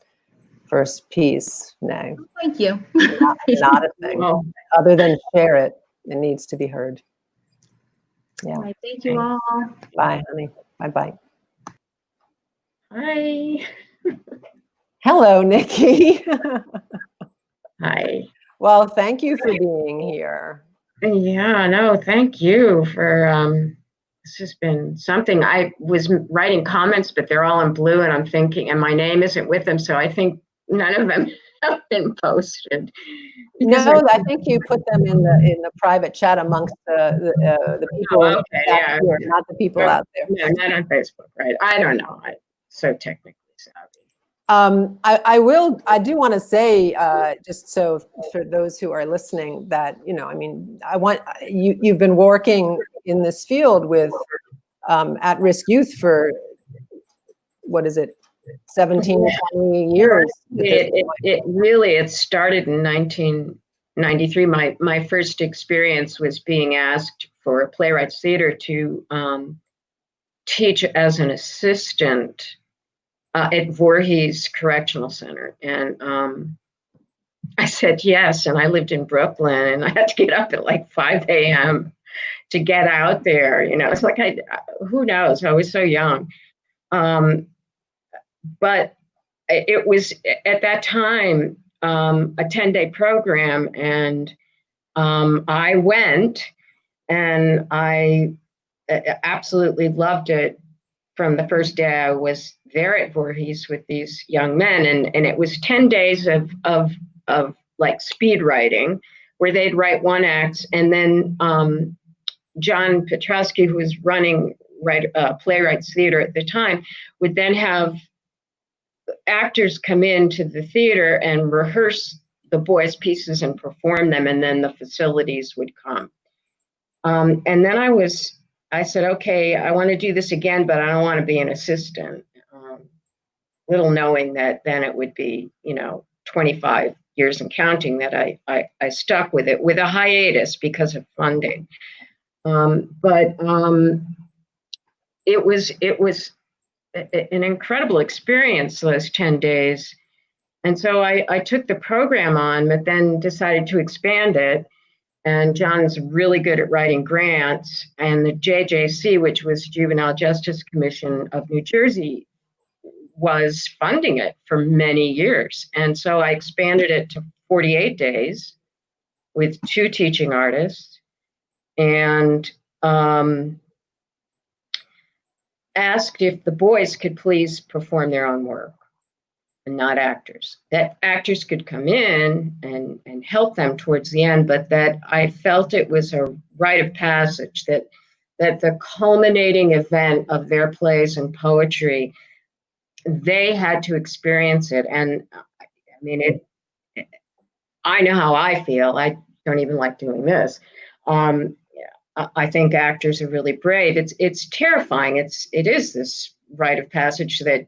[SPEAKER 1] first piece, Nay.
[SPEAKER 12] Thank you.
[SPEAKER 1] Not a thing. Other than share it. It needs to be heard. Yeah.
[SPEAKER 12] All right, thank you all.
[SPEAKER 1] Bye, honey. Bye-bye.
[SPEAKER 13] Hi.
[SPEAKER 1] Hello, Nikki.
[SPEAKER 13] Hi.
[SPEAKER 1] Well, thank you for being here.
[SPEAKER 13] Yeah, no, thank you for, this has been something. I was writing comments, but they're all in blue, and I'm thinking, and my name isn't with them, so I think none of them have been posted.
[SPEAKER 1] No, I think you put them in the private chat amongst the people
[SPEAKER 13] yeah.
[SPEAKER 1] here, not the people out there.
[SPEAKER 13] No, not on Facebook, right? I don't know. I'm so technically savvy.
[SPEAKER 1] I do want to say, just so for those who are listening, that, I mean, you've been working in this field with at-risk youth for, what is it, 17, 20 years?
[SPEAKER 13] It started in 1993. My first experience was being asked for a playwrights theater to teach as an assistant at Voorhees Correctional Center. And I said yes, and I lived in Brooklyn, and I had to get up at like 5 a.m. to get out there. It's like, who knows? I was so young. But it was, at that time, a 10-day program, and I went, and I absolutely loved it. From the first day I was there at Voorhees with these young men, and it was 10 days of like speed writing, where they'd write one act, and then John Petrosky, who was running Playwrights Theater at the time, would then have actors come into the theater and rehearse the boys' pieces and perform them, and then the facilities would come. And then I said, okay, I want to do this again, but I don't want to be an assistant. Little knowing that then it would be, 25 years and counting, that I stuck with it, with a hiatus because of funding. But it was an incredible experience, those 10 days. And so I took the program on, but then decided to expand it. And John's really good at writing grants. And the JJC, which was Juvenile Justice Commission of New Jersey, was funding it for many years. And so I expanded it to 48 days with 2 teaching artists, and asked if the boys could please perform their own work and not actors. That actors could come in and help them towards the end, but that I felt it was a rite of passage, that the culminating event of their plays and poetry they had to experience it. And I mean, I know how I feel. I don't even like doing this. I think actors are really brave. It's terrifying. It is this rite of passage that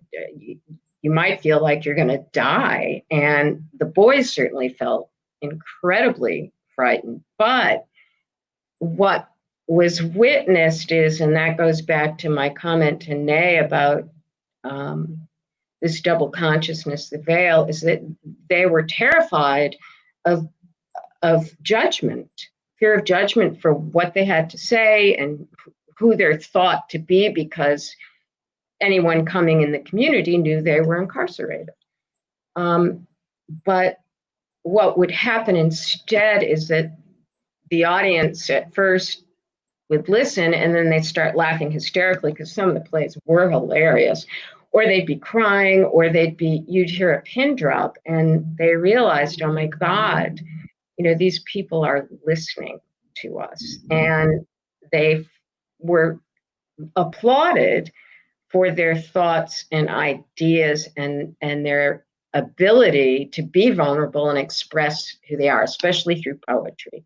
[SPEAKER 13] you might feel like you're going to die. And the boys certainly felt incredibly frightened. But what was witnessed is, and that goes back to my comment to Nay about this double consciousness, the veil, is that they were terrified of judgment, fear of judgment for what they had to say and who they're thought to be, because anyone coming in the community knew they were incarcerated. But what would happen instead is that the audience at first would listen, and then they'd start laughing hysterically because some of the plays were hilarious, or they'd be crying, or you'd hear a pin drop, and they realized, oh my God, these people are listening to us. And they were applauded for their thoughts and ideas and their ability to be vulnerable and express who they are, especially through poetry.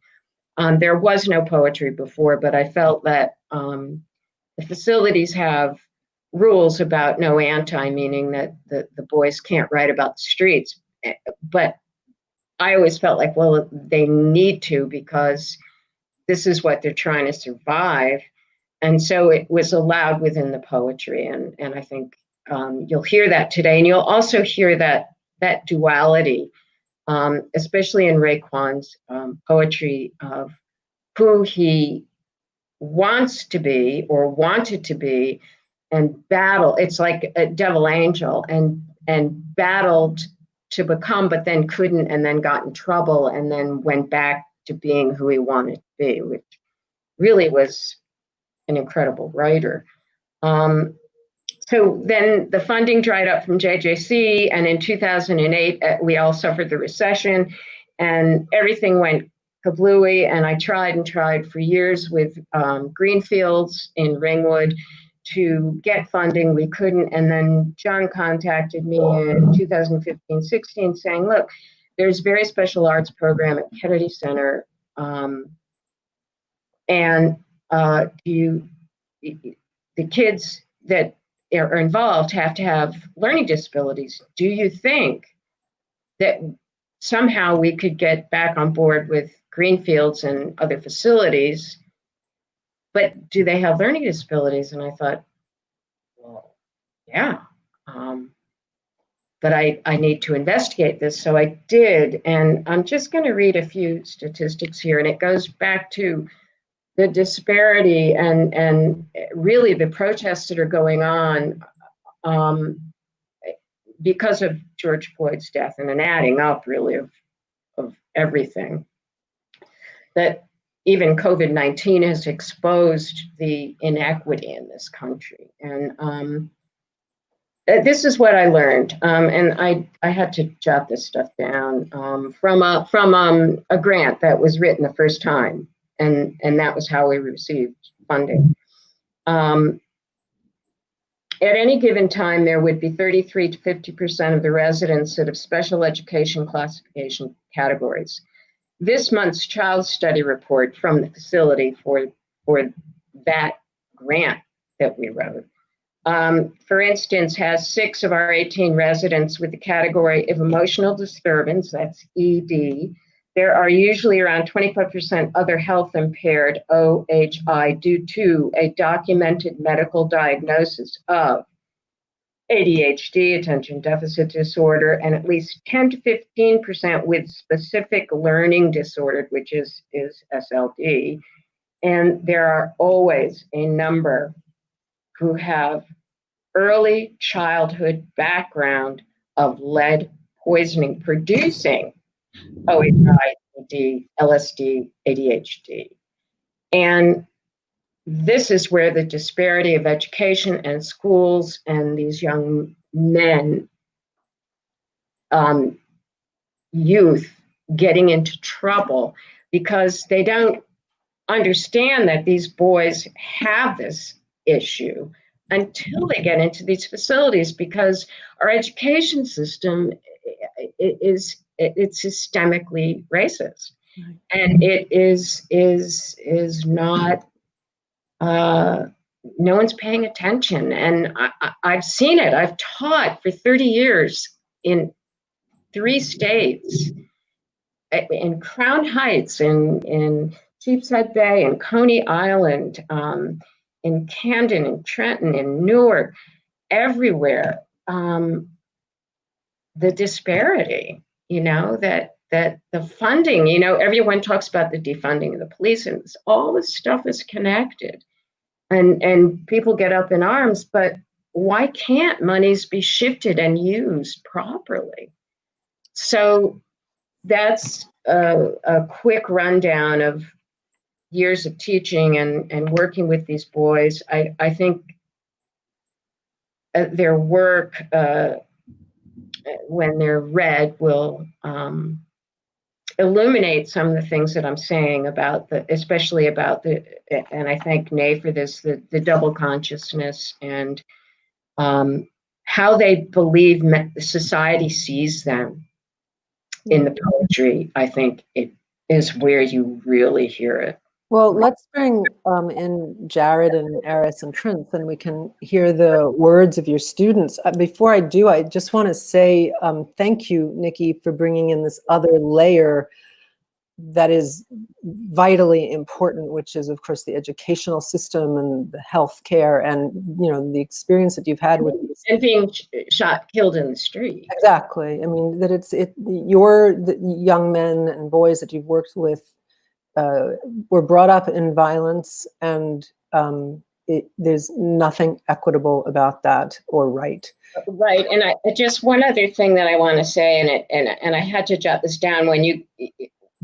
[SPEAKER 13] There was no poetry before, but I felt that the facilities have rules about no anti, meaning that the boys can't write about the streets. But I always felt like, well, they need to, because this is what they're trying to survive. And so it was allowed within the poetry. And I think you'll hear that today. And you'll also hear that duality, especially in Raekwon's poetry, of who he wants to be or wanted to be, and battle. It's like a devil angel, and battled to become, but then couldn't, and then got in trouble, and then went back to being who he wanted to be, which really was an incredible writer. So then the funding dried up from JJC, and in 2008, we all suffered the recession, and everything went kablooey, and I tried for years with Greenfields in Ringwood to get funding. We couldn't, and then John contacted me in 2015-16 saying, look, there's a very special arts program at Kennedy Center, and the kids that are involved have to have learning disabilities. Do you think that somehow we could get back on board with Greenfields and other facilities, but do they have learning disabilities? And I thought, well, yeah, but I need to investigate this. So I did, and I'm just going to read a few statistics here, and it goes back to the disparity and really the protests that are going on because of George Floyd's death, and an adding up really of everything. That even COVID-19 has exposed the inequity in this country. And this is what I learned, and I had to jot this stuff down from a grant that was written the first time, and that was how we received funding. At any given time, there would be 33 to 50% of the residents that have special education classification categories. This month's child study report from the facility for that grant that we wrote, for instance, has 6 of our 18 residents with the category of emotional disturbance, that's ED. There are usually around 25% other health impaired, OHI, due to a documented medical diagnosis of ADHD, attention deficit disorder, and at least 10 to 15% with specific learning disorder, which is SLD. And there are always a number who have early childhood background of lead poisoning producing OHI, AD, LSD, ADHD. And this is where the disparity of education and schools and these young men, youth, getting into trouble because they don't understand that these boys have this issue until they get into these facilities, because our education system it's systemically racist, and it is not. No one's paying attention, and I've seen it. I've taught for 30 years in 3 states, in Crown Heights, in Sheepshead Bay, in Coney Island, in Camden, in Trenton, in Newark, everywhere. The disparity, that the funding, everyone talks about the defunding of the police, and all this stuff is connected. And people get up in arms, but why can't monies be shifted and used properly? So that's a quick rundown of years of teaching and working with these boys. I think their work, when they're read, will illuminate some of the things that I'm saying about especially about and I thank Nay for this, the double consciousness, and how they believe society sees them in the poetry. I think it is where you really hear it.
[SPEAKER 1] Well, let's bring in Jared and Eris and Prince, and we can hear the words of your students. Before I do, I just want to say thank you, Nikki, for bringing in this other layer that is vitally important, which is, of course, the educational system and the healthcare, and the experience that you've had with
[SPEAKER 13] and being killed in the street.
[SPEAKER 1] Exactly. I mean, that the young men and boys that you've worked with were brought up in violence, and there's nothing equitable about that or right.
[SPEAKER 13] Right, and just one other thing that I want to say, and I had to jot this down, when you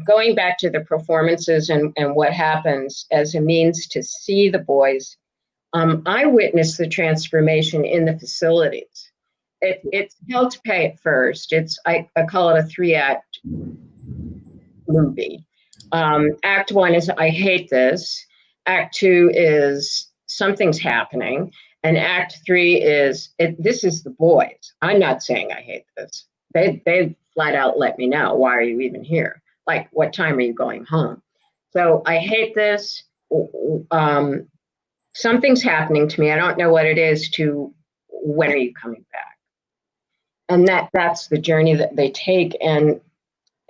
[SPEAKER 13] going back to the performances and what happens as a means to see the boys. I witnessed the transformation in the facilities. It's hell to pay at first. I call it a 3-act movie. Act 1 is I hate this. Act 2 is something's happening. And Act 3 is this is the boys. I'm not saying I hate this. They flat out let me know, why are you even here? Like, what time are you going home? So I hate this. Something's happening to me. I don't know what it is. To when are you coming back? And that's the journey that they take. And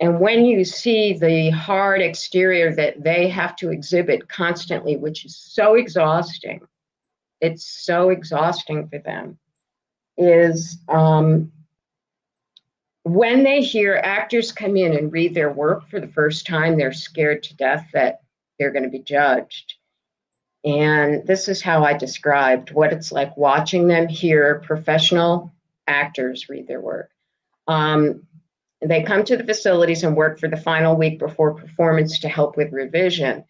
[SPEAKER 13] when you see the hard exterior that they have to exhibit constantly, which is so exhausting, it's so exhausting for them, is when they hear actors come in and read their work for the first time, they're scared to death that they're going to be judged. And this is how I described what it's like watching them hear professional actors read their work. They come to the facilities and work for the final week before performance to help with revision.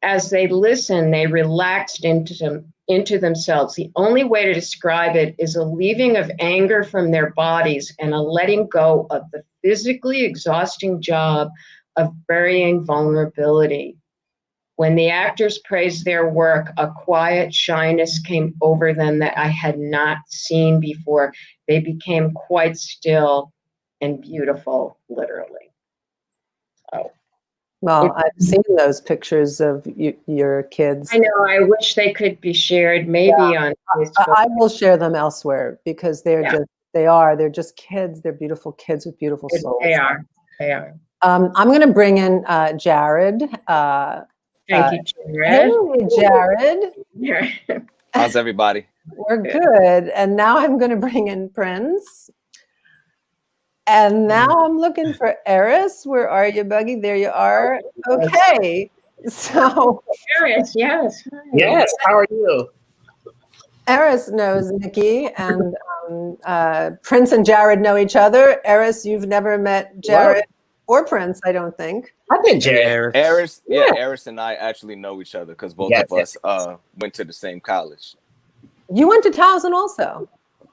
[SPEAKER 13] As they listen, they relaxed into themselves. The only way to describe it is a leaving of anger from their bodies and a letting go of the physically exhausting job of burying vulnerability. When the actors praised their work, a quiet shyness came over them that I had not seen before. They became quite still and beautiful, literally.
[SPEAKER 1] Well, I've seen those pictures of your kids.
[SPEAKER 13] I know. I wish they could be shared, maybe on Facebook.
[SPEAKER 1] I will share them elsewhere, because they're just kids. They're beautiful kids with beautiful souls.
[SPEAKER 13] They are.
[SPEAKER 1] I'm going to bring in Jared.
[SPEAKER 13] Thank you, Jared.
[SPEAKER 1] Hey, Jared.
[SPEAKER 14] How's everybody?
[SPEAKER 1] We're good. And now I'm going to bring in Prince. And now I'm looking for Eris. Where are you, Buggy? There you are. Okay. So
[SPEAKER 13] Eris, yes.
[SPEAKER 15] Yes, how are you?
[SPEAKER 1] Eris knows Nikki, and Prince and Jared know each other. Eris, you've never met Jared or Prince, I don't think.
[SPEAKER 15] I've been Jared.
[SPEAKER 14] Eris, Eris and I actually know each other because both of us went to the same college.
[SPEAKER 1] You went to Towson also?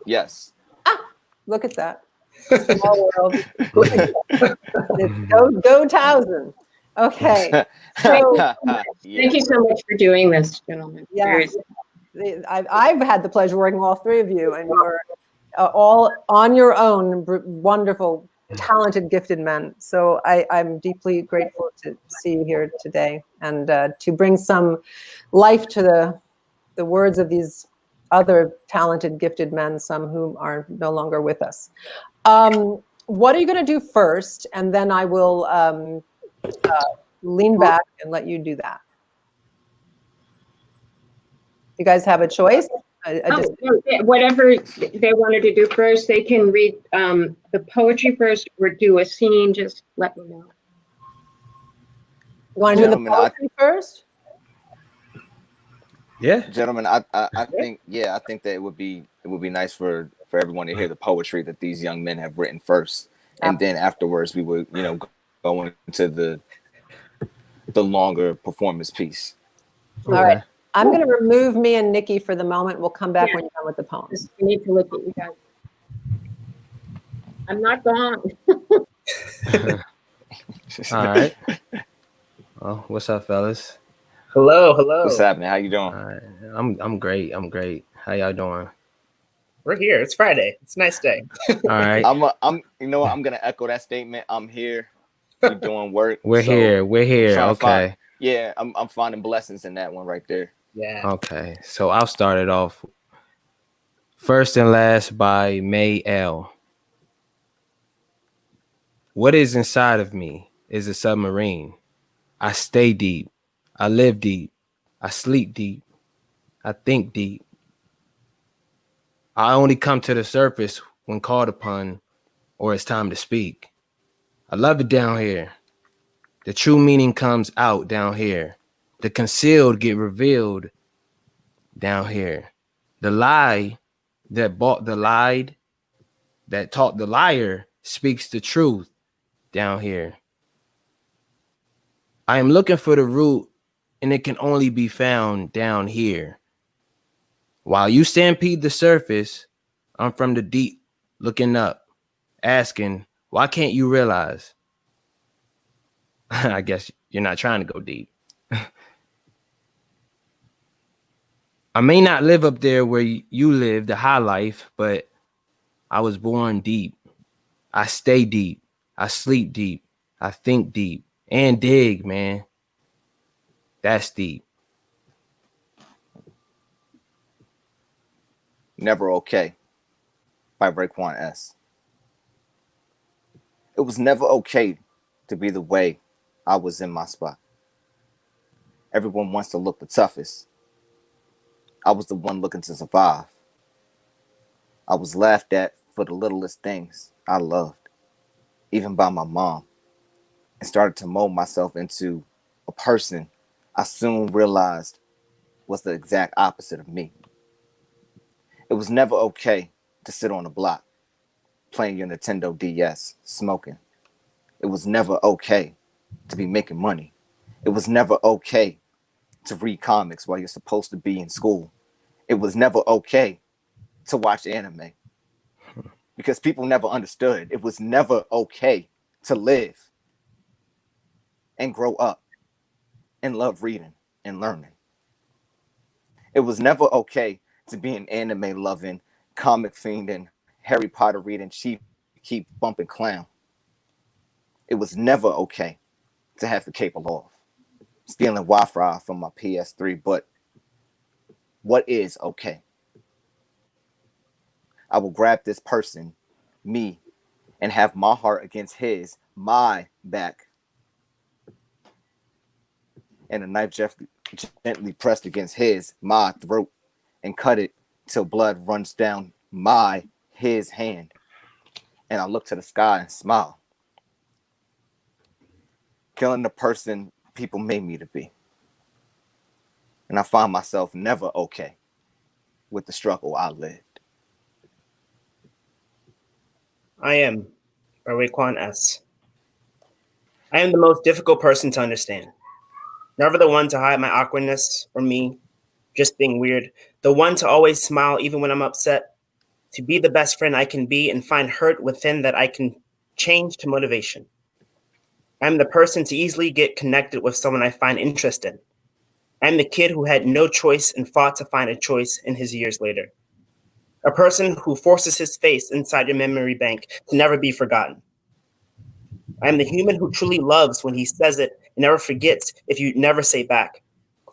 [SPEAKER 14] Yes.
[SPEAKER 1] Look at that. Small world. Go Towson. Okay. So,
[SPEAKER 13] Thank you so much for doing this, gentlemen.
[SPEAKER 1] Yes. I've had the pleasure working with all three of you, and you're all on your own, wonderful, talented, gifted men. So I'm deeply grateful to see you here today, and to bring some life to the words of these other talented, gifted men, some whom are no longer with us. What are you going to do first? And then I will lean back and let you do that. You guys have a choice?
[SPEAKER 13] Whatever they wanted to do first, they can read the poetry first or do a scene. Just let me know.
[SPEAKER 1] You want to do the poetry first?
[SPEAKER 14] Yeah, gentlemen, I think I think that it would be nice for everyone to hear the poetry that these young men have written first, and then afterwards we would go into the longer performance piece.
[SPEAKER 1] All right, I'm going to remove me and Nikki for the moment. We'll come back when you're done with the poems.
[SPEAKER 13] I need to look at you guys. I'm not gone.
[SPEAKER 15] All right. Well, what's up, fellas?
[SPEAKER 14] Hello. What's happening? How you doing?
[SPEAKER 15] I'm great. How y'all doing? We're here. It's Friday. It's a nice day. All right.
[SPEAKER 14] I'm gonna echo that statement. I'm here. We're doing work.
[SPEAKER 15] We're here. Okay.
[SPEAKER 14] I'm finding blessings in that one right there.
[SPEAKER 15] Yeah. Okay. So I'll start it off. First and Last by May L. What is inside of me is a submarine. I stay deep. I live deep. I sleep deep. I think deep. I only come to the surface when called upon or it's time to speak. I love it down here. The true meaning comes out down here. The concealed get revealed down here. The lie that bought the lied, that taught the liar, speaks the truth down here. I am looking for the root, and it can only be found down here. While you stampede the surface, I'm from the deep looking up, asking, why can't you realize? I guess you're not trying to go deep. I may not live up there where you live, the high life, but I was born deep. I stay deep. I sleep deep. I think deep and dig, man. That's deep.
[SPEAKER 14] Never Okay by Raekwon S. It was never okay to be the way I was in my spot. Everyone wants to look the toughest. I was the one looking to survive. I was laughed at for the littlest things I loved, even by my mom, and started to mold myself into a person I soon realized was the exact opposite of me. It was never okay to sit on the block, playing your Nintendo DS, smoking. It was never okay to be making money. It was never okay to read comics while you're supposed to be in school. It was never okay to watch anime because people never understood. It was never okay to live and grow up and love reading and learning. It was never okay to be an anime loving, comic fiending, Harry Potter reading, chief keep bumping clown. It was never okay to have the cable off, stealing Wi-Fi from my PS3, but what is okay? I will grab this person, me, and have my heart against his, my back, and a knife gently pressed against his, my throat, and cut it till blood runs down his hand. And I look to the sky and smile. Killing the person people made me to be. And I find myself never okay with the struggle I lived.
[SPEAKER 15] I am by Raekwon S. I am the most difficult person to understand. Never the one to hide my awkwardness or me just being weird. The one to always smile even when I'm upset. To be the best friend I can be and find hurt within that I can change to motivation. I'm the person to easily get connected with someone I find interest in.
[SPEAKER 16] I'm the kid who had no choice and fought to find a choice in his years later. A person who forces his face inside your memory bank to never be forgotten. I'm the human who truly loves when he says it and never forgets if you never say back.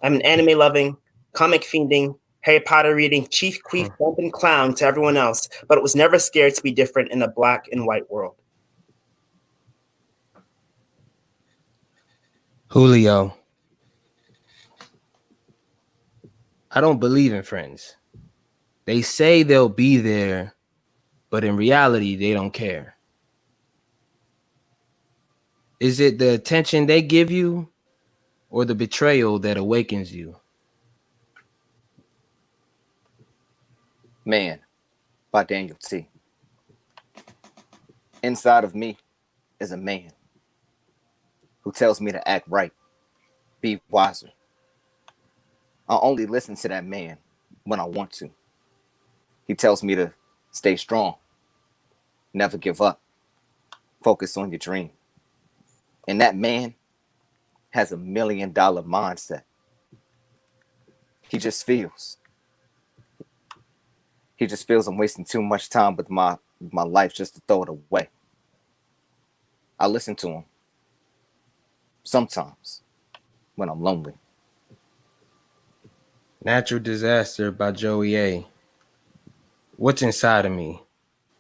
[SPEAKER 16] I'm an anime-loving, comic-fiending, Harry Potter reading, chief queef bumping clown to everyone else, but was never scared to be different in a black and white world.
[SPEAKER 15] Julio, I don't believe in friends. They say they'll be there, but in reality, they don't care. Is it the attention they give you or the betrayal that awakens you?
[SPEAKER 14] Man by Daniel T. Inside of me is a man who tells me to act right, be wiser. I only listen to that man when I want to. He tells me to stay strong, never give up, focus on your dream. And that man has $1 million mindset. He just feels I'm wasting too much time with my life just to throw it away. I listen to him sometimes when I'm lonely.
[SPEAKER 15] Natural Disaster by Joey A. What's inside of me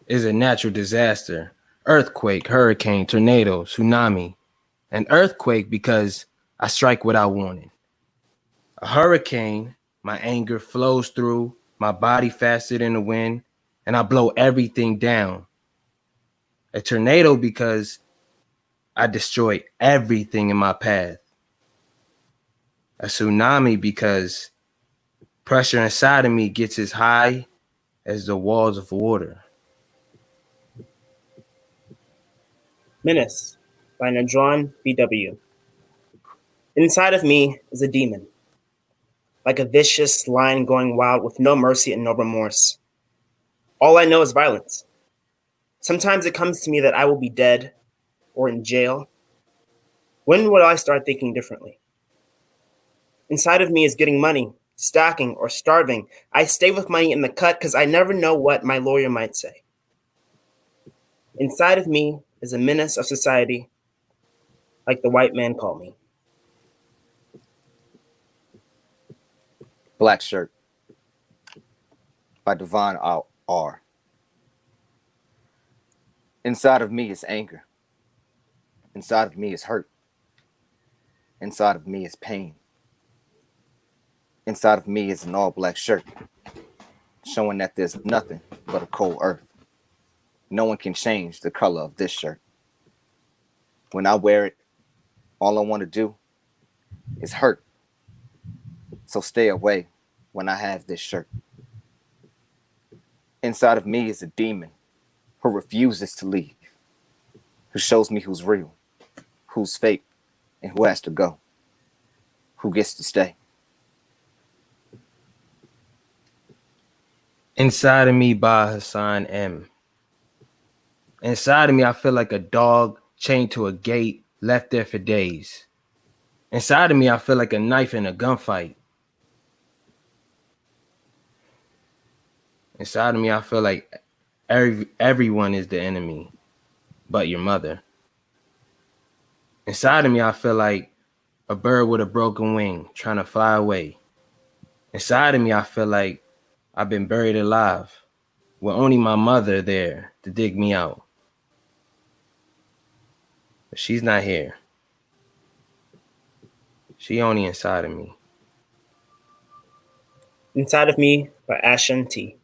[SPEAKER 15] is a natural disaster. Earthquake, hurricane, tornado, tsunami. An earthquake because I strike without warning. A hurricane, my anger flows through my body faster than the wind, and I blow everything down. A tornado because I destroy everything in my path. A tsunami because pressure inside of me gets as high as the walls of water.
[SPEAKER 16] Menace by Nadron B.W. Inside of me is a demon, like a vicious lion going wild with no mercy and no remorse. All I know is violence. Sometimes it comes to me that I will be dead or in jail. When will I start thinking differently? Inside of me is getting money, stacking, or starving. I stay with money in the cut because I never know what my lawyer might say. Inside of me is a menace of society, like the white man called me.
[SPEAKER 14] Black Shirt by Devon R. Inside of me is anger. Inside of me is hurt. Inside of me is pain. Inside of me is an all-black shirt, showing that there's nothing but a cold earth. No one can change the color of this shirt. When I wear it, all I want to do is hurt. So stay away when I have this shirt. Inside of me is a demon who refuses to leave, who shows me who's real, who's fake, and who has to go, who gets to stay.
[SPEAKER 15] Inside of me by Hassan M. Inside of me, I feel like a dog chained to a gate, left there for days. Inside of me, I feel like a knife in a gunfight. Inside of me, I feel like everyone is the enemy, but your mother. Inside of me, I feel like a bird with a broken wing trying to fly away. Inside of me, I feel like I've been buried alive with only my mother there to dig me out. But she's not here. She only inside of me.
[SPEAKER 16] Inside of me by Ashton T.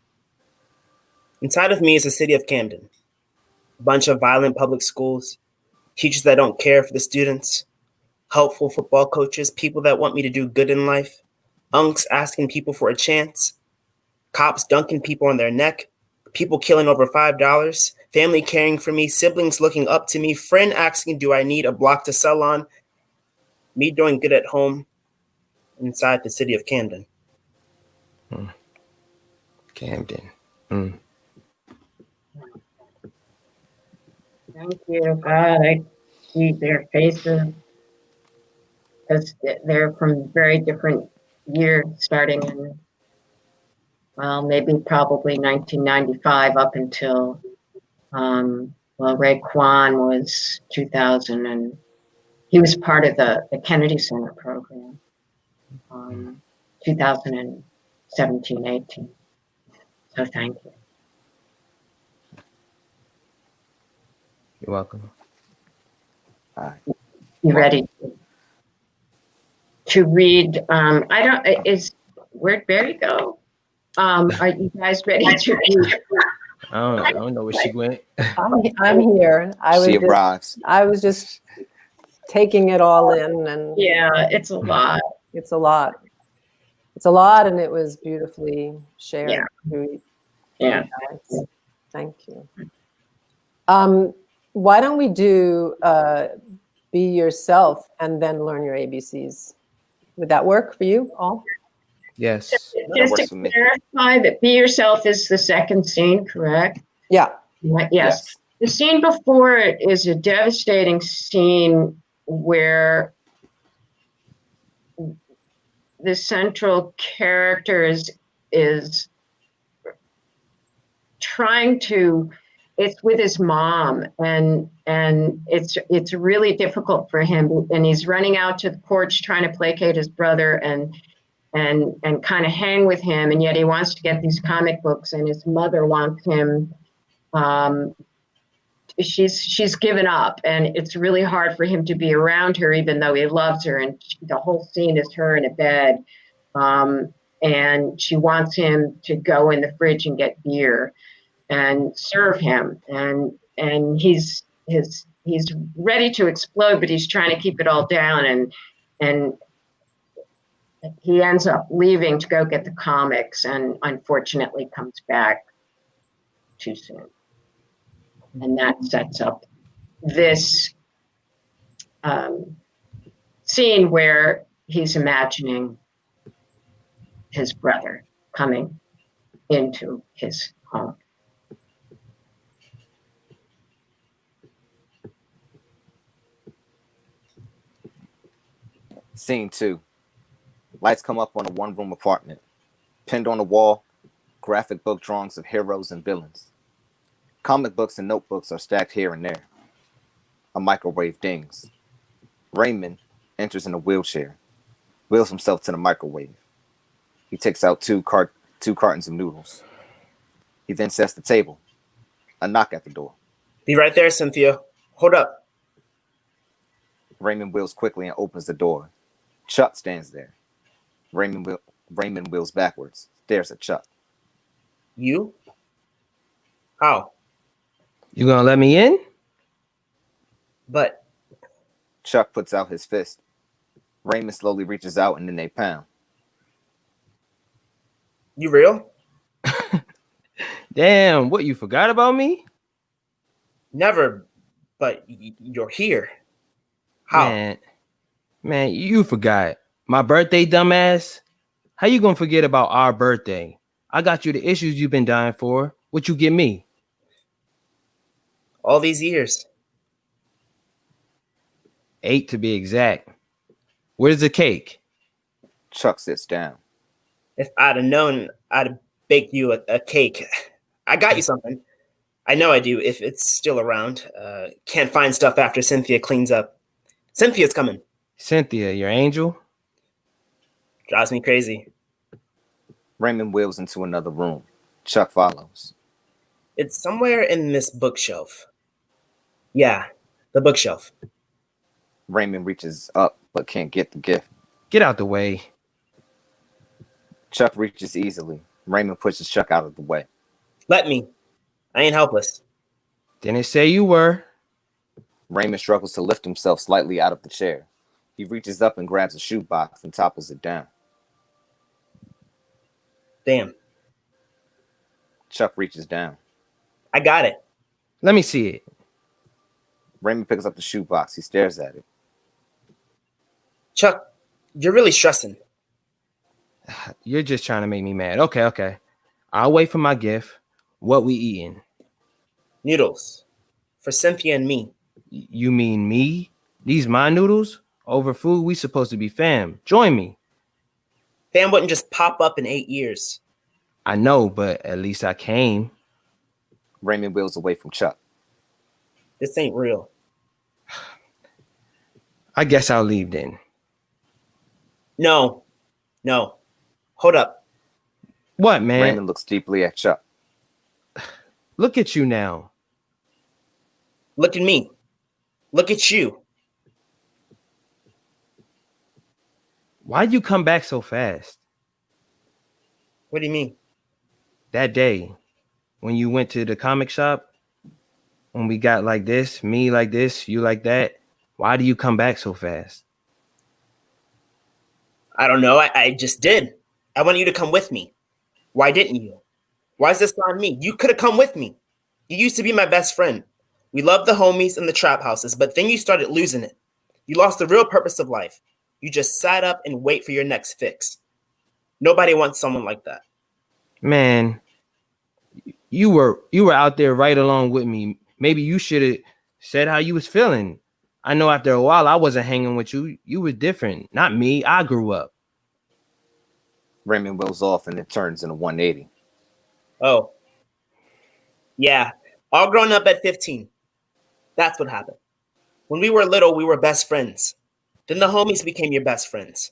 [SPEAKER 16] Inside of me is the city of Camden. A bunch of violent public schools, teachers that don't care for the students, helpful football coaches, people that want me to do good in life, unks asking people for a chance, cops dunking people on their neck, people killing over $5, family caring for me, siblings looking up to me, friend asking, do I need a block to sell on, me doing good at home inside the city of Camden.
[SPEAKER 15] Camden.
[SPEAKER 13] Thank you, God. I see their faces because they're from very different year starting in, well, maybe probably 1995 up until, well, Raekwon was 2000, and he was part of the Kennedy Center program, 2017, 18. So thank you.
[SPEAKER 15] You're welcome.
[SPEAKER 14] All right.
[SPEAKER 13] You ready to read? Where'd Barry go? Are you guys ready to read?
[SPEAKER 15] I don't know where she went.
[SPEAKER 1] I'm here.
[SPEAKER 14] She arrives.
[SPEAKER 1] I was just taking it all in, and
[SPEAKER 13] yeah, it's a lot.
[SPEAKER 1] It's a lot. It's a lot, and it was beautifully shared.
[SPEAKER 13] Yeah.
[SPEAKER 1] Thank you. Why don't we do be yourself and then learn your ABCs? Would that work for you all?
[SPEAKER 15] Yes.
[SPEAKER 13] Just to clarify that be yourself is the second scene, correct?
[SPEAKER 1] Yeah.
[SPEAKER 13] Yes. The scene before it is a devastating scene where the central character is trying to, it's with his mom, and it's really difficult for him, and he's running out to the porch trying to placate his brother and kind of hang with him, and yet he wants to get these comic books, and his mother wants him, she's given up, and it's really hard for him to be around her even though he loves her, and the whole scene is her in a bed, and she wants him to go in the fridge and get beer and serve him, and he's ready to explode, but he's trying to keep it all down, and he ends up leaving to go get the comics, and unfortunately comes back too soon. And that sets up this scene where he's imagining his brother coming into his home.
[SPEAKER 14] Scene 2. Lights come up on a one-room apartment. Pinned on the wall, graphic book drawings of heroes and villains. Comic books and notebooks are stacked here and there. A microwave dings. Raymond enters in a wheelchair, wheels himself to the microwave. He takes out two cartons of noodles. He then sets the table. A knock at the door.
[SPEAKER 16] Be right there, Cynthia. Hold up.
[SPEAKER 14] Raymond wheels quickly and opens the door. Chuck stands there. Raymond wheels backwards, stares at Chuck.
[SPEAKER 16] You? How?
[SPEAKER 15] You gonna let me in?
[SPEAKER 16] But
[SPEAKER 14] Chuck puts out his fist. Raymond slowly reaches out and then they pound.
[SPEAKER 16] You real?
[SPEAKER 15] Damn, what, you forgot about me?
[SPEAKER 16] Never, but you're here. How?
[SPEAKER 15] Man, you forgot. My birthday, dumbass? How you gonna forget about our birthday? I got you the issues you've been dying for. What you get me?
[SPEAKER 16] All these years.
[SPEAKER 15] 8 to be exact. Where's the cake?
[SPEAKER 14] Chuck sits down.
[SPEAKER 16] If I'd have known, I'd have baked you a cake. I got you something. I know I do, if it's still around. Can't find stuff after Cynthia cleans up. Cynthia's coming.
[SPEAKER 15] Cynthia, your angel?
[SPEAKER 16] Drives me crazy.
[SPEAKER 14] Raymond wheels into another room. Chuck follows.
[SPEAKER 16] It's somewhere in this bookshelf. Yeah, the bookshelf.
[SPEAKER 14] Raymond reaches up but can't get the gift.
[SPEAKER 15] Get out the way.
[SPEAKER 14] Chuck reaches easily. Raymond pushes Chuck out of the way.
[SPEAKER 16] Let me. I ain't helpless.
[SPEAKER 15] Didn't say you were.
[SPEAKER 14] Raymond struggles to lift himself slightly out of the chair. He reaches up and grabs a shoebox and topples it down.
[SPEAKER 16] Damn.
[SPEAKER 14] Chuck reaches down.
[SPEAKER 16] I got it.
[SPEAKER 15] Let me see it.
[SPEAKER 14] Raymond picks up the shoebox. He stares at it.
[SPEAKER 16] Chuck, you're really stressing.
[SPEAKER 15] You're just trying to make me mad. Okay. I'll wait for my gift. What we eating?
[SPEAKER 16] Noodles. For Cynthia and me.
[SPEAKER 15] You mean me? These my noodles? Over food, we supposed to be fam. Join me.
[SPEAKER 16] Fam wouldn't just pop up in 8 years.
[SPEAKER 15] I know, but at least I came.
[SPEAKER 14] Raymond wheels away from Chuck.
[SPEAKER 16] This ain't real.
[SPEAKER 15] I guess I'll leave then.
[SPEAKER 16] No. Hold up.
[SPEAKER 15] What, man?
[SPEAKER 14] Raymond looks deeply at Chuck.
[SPEAKER 15] Look at you now.
[SPEAKER 16] Look at me. Look at you.
[SPEAKER 15] Why'd you come back so fast?
[SPEAKER 16] What do you mean?
[SPEAKER 15] That day, when you went to the comic shop, when we got like this, me like this, you like that, why do you come back so fast?
[SPEAKER 16] I don't know. I just did. I want you to come with me. Why didn't you? Why is this on me? You could have come with me. You used to be my best friend. We loved the homies and the trap houses, but then you started losing it. You lost the real purpose of life. You just sat up and wait for your next fix. Nobody wants someone like that.
[SPEAKER 15] Man, you were out there right along with me. Maybe you should have said how you was feeling. I know after a while I wasn't hanging with you. You were different. Not me. I grew up.
[SPEAKER 14] Raymond wheels off and then turns in a 180.
[SPEAKER 16] Oh. Yeah. All grown up at 15. That's what happened. When we were little, we were best friends. Then the homies became your best friends.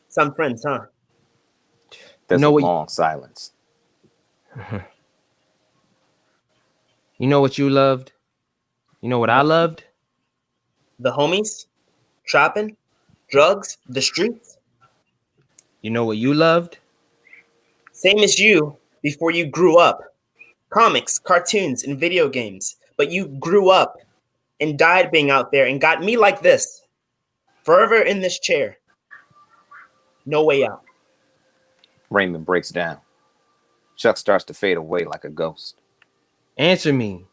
[SPEAKER 16] Some friends, huh?
[SPEAKER 14] There's a long silence.
[SPEAKER 15] You know what you loved? You know what I loved?
[SPEAKER 16] The homies, trapping, drugs, the streets.
[SPEAKER 15] You know what you loved?
[SPEAKER 16] Same as you before you grew up. Comics, cartoons, and video games. But you grew up and died being out there and got me like this. Forever in this chair. No way out.
[SPEAKER 14] Raymond breaks down. Chuck starts to fade away like a ghost.
[SPEAKER 15] Answer me.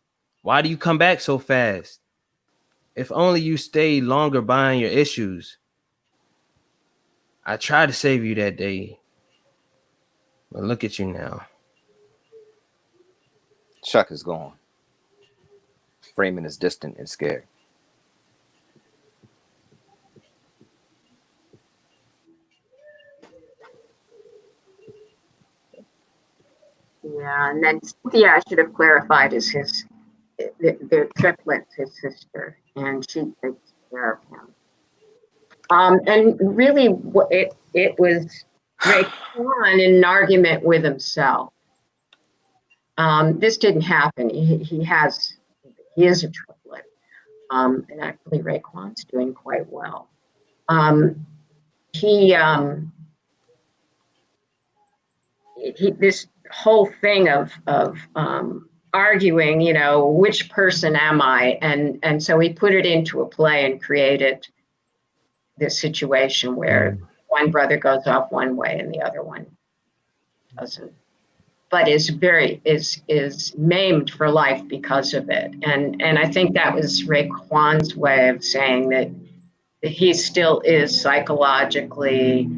[SPEAKER 15] Why do you come back so fast? If only you stayed longer behind your issues. I tried to save you that day. But look at you now.
[SPEAKER 14] Chuck is gone. Raymond is distant and scared.
[SPEAKER 13] Yeah, and then Cynthia, I should have clarified, is they're triplets, his sister, and she takes care of him. And really, it was Raekwon in an argument with himself. This didn't happen. He is a triplet, and actually Raekwon's doing quite well. This whole thing of arguing, which person am I, and so he put it into a play and created this situation where one brother goes off one way and the other one doesn't, but is maimed for life because of it. And I think that was Raekwon's way of saying that he still is psychologically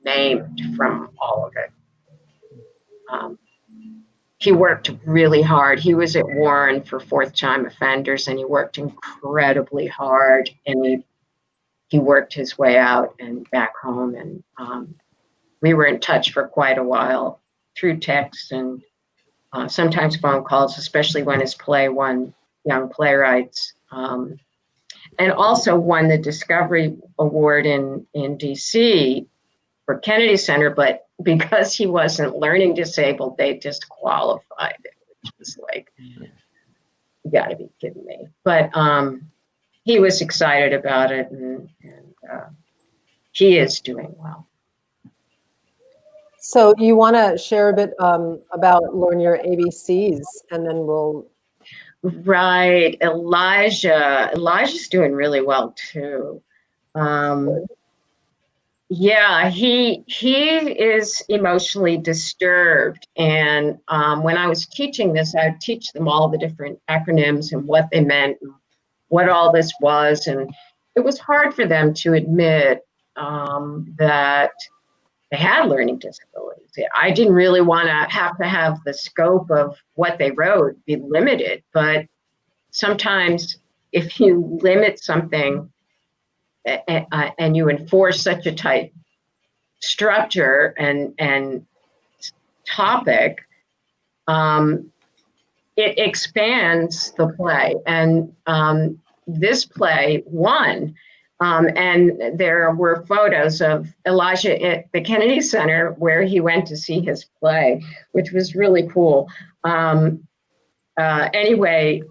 [SPEAKER 13] maimed from all of it. He worked really hard. He was at Warren for fourth-time offenders, and he worked incredibly hard, and he worked his way out and back home. And we were in touch for quite a while through text and sometimes phone calls, especially when his play won Young Playwrights, and also won the Discovery Award in DC for Kennedy Center, but because he wasn't learning disabled, they disqualified it, which was like, you gotta be kidding me. But he was excited about it, and he is doing well.
[SPEAKER 1] So you want to share a bit about learn your ABCs, and then we'll.
[SPEAKER 13] Right, Elijah's doing really well too. Yeah, he is emotionally disturbed, and when I was teaching this, I would teach them all the different acronyms and what they meant, and what all this was, and it was hard for them to admit that they had learning disabilities. I didn't really want to have the scope of what they wrote be limited, but sometimes if you limit something and you enforce such a tight structure and topic, it expands the play. And this play won. And there were photos of Elijah at the Kennedy Center where he went to see his play, which was really cool. Anyway,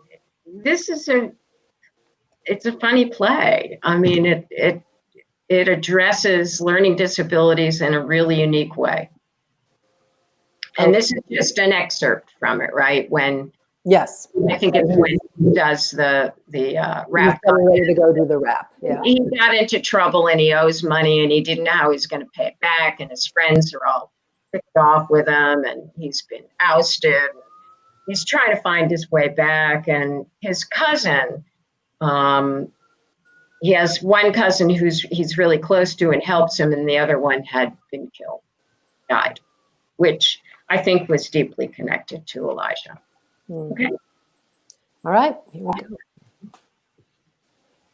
[SPEAKER 13] it's a funny play. I mean, it addresses learning disabilities in a really unique way. And this is just an excerpt from it, right? When
[SPEAKER 1] Yes,
[SPEAKER 13] I think it's when he does the rap.
[SPEAKER 1] He's ready to go do the rap. Yeah.
[SPEAKER 13] He got into trouble and he owes money and he didn't know how he's going to pay it back. And his friends are all picked off with him and he's been ousted. He's trying to find his way back. And his cousin, he has one cousin he's really close to and helps him, and the other one had been died, which I think was deeply connected to Elijah. Okay.
[SPEAKER 1] All right, here we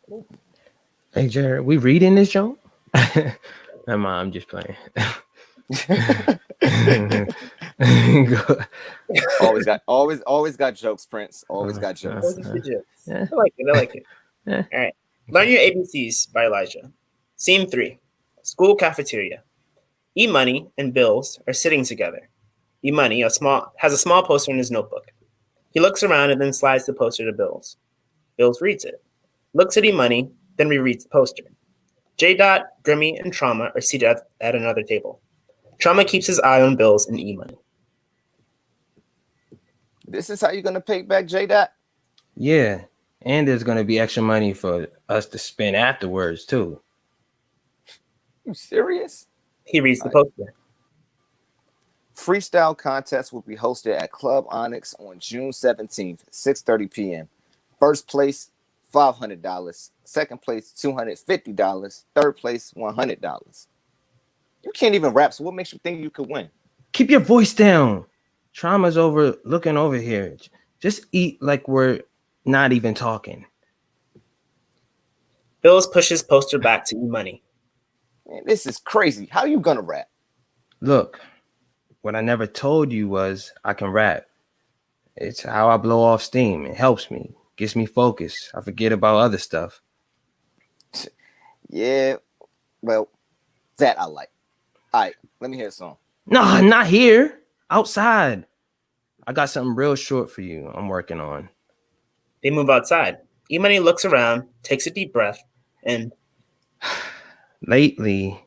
[SPEAKER 1] go.
[SPEAKER 15] Hey, Jared, we reading this, Joe? I'm just playing.
[SPEAKER 14] always got jokes, Prince. Always got jokes.
[SPEAKER 16] I like it. All right. Learn Your ABCs by Elijah. Scene 3. School cafeteria. E-Money and Bills are sitting together. E-Money has a small poster in his notebook. He looks around and then slides the poster to Bills. Bills reads it, looks at E-Money, then rereads the poster. J-Dot, Grimmy, and Trauma are seated at another table. Trauma keeps his eye on Bills and E-Money.
[SPEAKER 14] This is how you're going to pay back J-Dot?
[SPEAKER 15] Yeah, and there's going to be extra money for us to spend afterwards, too.
[SPEAKER 14] You serious?
[SPEAKER 16] He reads the poster.
[SPEAKER 14] Freestyle contest will be hosted at Club Onyx on June 17th, 6:30 p.m. First place, $500. Second place, $250. Third place, $100. You can't even rap, so what makes you think you could win?
[SPEAKER 15] Keep your voice down. Trauma's looking over here. Just eat like we're not even talking.
[SPEAKER 16] Bills pushes poster back to E-Money.
[SPEAKER 14] Man, this is crazy. How you gonna rap?
[SPEAKER 15] Look, what I never told you was I can rap. It's how I blow off steam. It helps me, gets me focused. I forget about other stuff.
[SPEAKER 14] Yeah, well, that I like. All right, let me hear a song.
[SPEAKER 15] No, not here. Outside. I got something real short for you I'm working on.
[SPEAKER 16] They move outside. E-Money looks around, takes a deep breath, and...
[SPEAKER 15] Lately,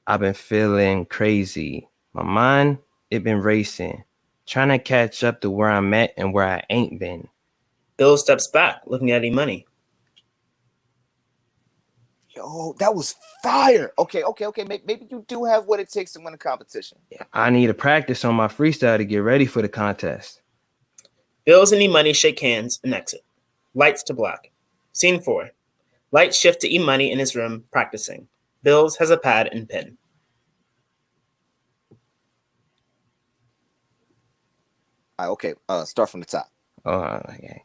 [SPEAKER 15] I've been feeling crazy. My mind, it been racing, trying to catch up to where I'm at and where I ain't been.
[SPEAKER 16] Bill steps back, looking at E-Money.
[SPEAKER 14] Yo, that was fire. Okay. Maybe you do have what it takes to win a competition.
[SPEAKER 15] I need to practice on my freestyle to get ready for the contest.
[SPEAKER 16] Bills and E-Money shake hands and exit. Lights to black. Scene 4. Lights shift to E-Money in his room, practicing. Bills has a pad and pen.
[SPEAKER 14] Okay, start from the top.
[SPEAKER 15] Okay.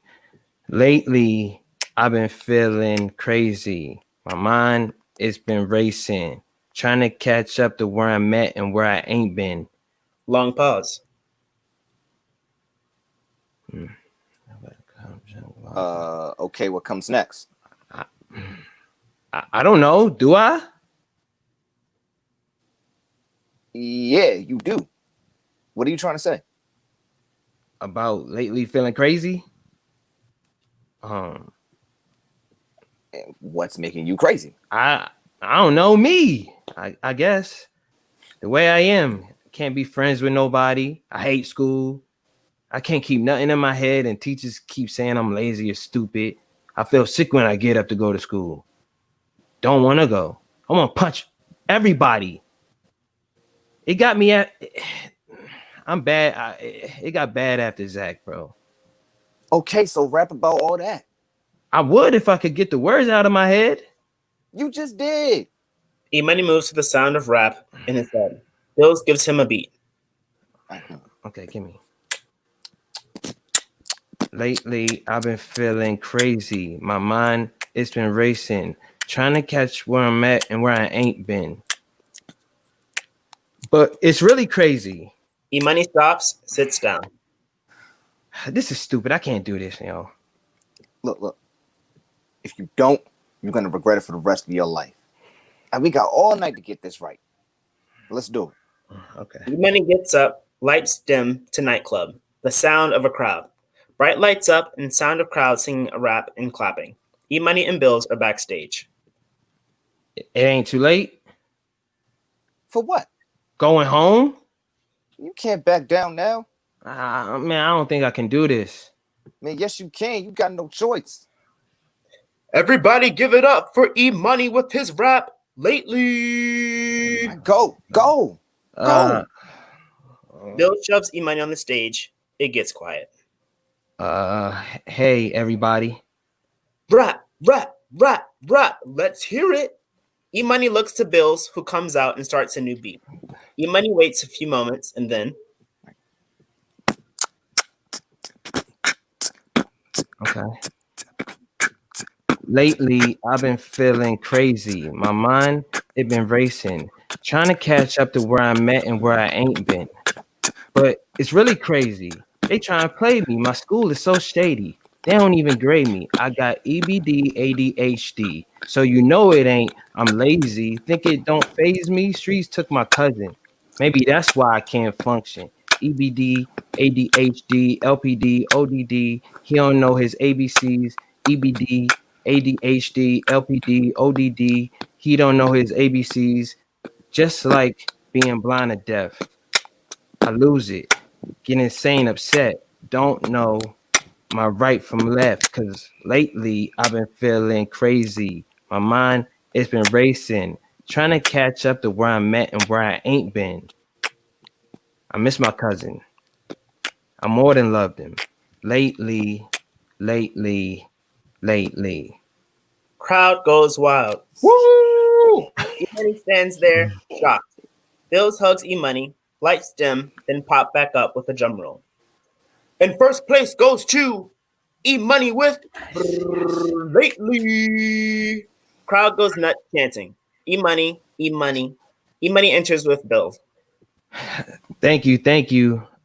[SPEAKER 15] Lately, I've been feeling crazy. My mind, it's been racing, trying to catch up to where I'm at and where I ain't been.
[SPEAKER 16] Long pause.
[SPEAKER 14] Okay, what comes next?
[SPEAKER 15] I don't know. Do I?
[SPEAKER 14] Yeah, you do. What are you trying to say?
[SPEAKER 15] About lately feeling crazy?
[SPEAKER 14] What's making you crazy?
[SPEAKER 15] I don't know. Me. I guess. The way I am. Can't be friends with nobody. I hate school. I can't keep nothing in my head, and teachers keep saying I'm lazy or stupid. I feel sick when I get up to go to school. Don't want to go. I want to punch everybody. It got me at... I'm bad. It got bad after Zach, bro.
[SPEAKER 14] Okay, so rap about all that.
[SPEAKER 15] I would if I could get the words out of my head.
[SPEAKER 14] You just did.
[SPEAKER 16] E-Money moves to the sound of rap in his head. Bills gives him a beat.
[SPEAKER 15] Okay, give me. Lately, I've been feeling crazy. My mind, it's been racing, trying to catch where I'm at and where I ain't been. But it's really crazy.
[SPEAKER 16] E-Money stops, sits down.
[SPEAKER 15] This is stupid. I can't do this, yo.
[SPEAKER 14] Look. If you don't, you're gonna regret it for the rest of your life. And we got all night to get this right. Let's do it.
[SPEAKER 15] Okay.
[SPEAKER 16] E-Money gets up, lights dim to nightclub. The sound of a crowd. Bright lights up and sound of crowd singing a rap and clapping. E-Money and Bills are backstage.
[SPEAKER 15] It ain't too late.
[SPEAKER 14] For what?
[SPEAKER 15] Going home?
[SPEAKER 14] You can't back down now.
[SPEAKER 15] Man, I don't think I can do this.
[SPEAKER 14] Man, yes you can. You got no choice.
[SPEAKER 16] Everybody give it up for E-Money with his rap lately.
[SPEAKER 14] Go.
[SPEAKER 16] Bill shoves E-Money on the stage. It gets quiet.
[SPEAKER 15] Hey, everybody.
[SPEAKER 16] Rap. Let's hear it. E-Money looks to Bills, who comes out and starts a new beat. E-Money waits a few moments and then...
[SPEAKER 15] Okay. Lately, I've been feeling crazy. My mind, it been racing, trying to catch up to where I'm at and where I ain't been. But it's really crazy. They trying to play me. My school is so shady. They don't even grade me. I got EBD, ADHD. So you know it ain't. I'm lazy. Think it don't faze me? Streets took my cousin. Maybe that's why I can't function. EBD, ADHD, LPD, ODD. He don't know his ABCs. EBD, ADHD, LPD, ODD. He don't know his ABCs. Just like being blind or deaf. I lose it. Get insane upset. Don't know my right from left, because lately I've been feeling crazy. My mind, it's been racing, trying to catch up to where I'm at and where I ain't been. I miss my cousin. I more than loved him. Lately.
[SPEAKER 16] Crowd goes wild.
[SPEAKER 15] Woo!
[SPEAKER 16] E-Money stands there, shocked. Bills hugs E-Money, lights dim, then pop back up with a drum roll. And first place goes to E-Money with Lately. Crowd goes nuts chanting. E-Money. E-Money enters with Bills.
[SPEAKER 15] Thank you.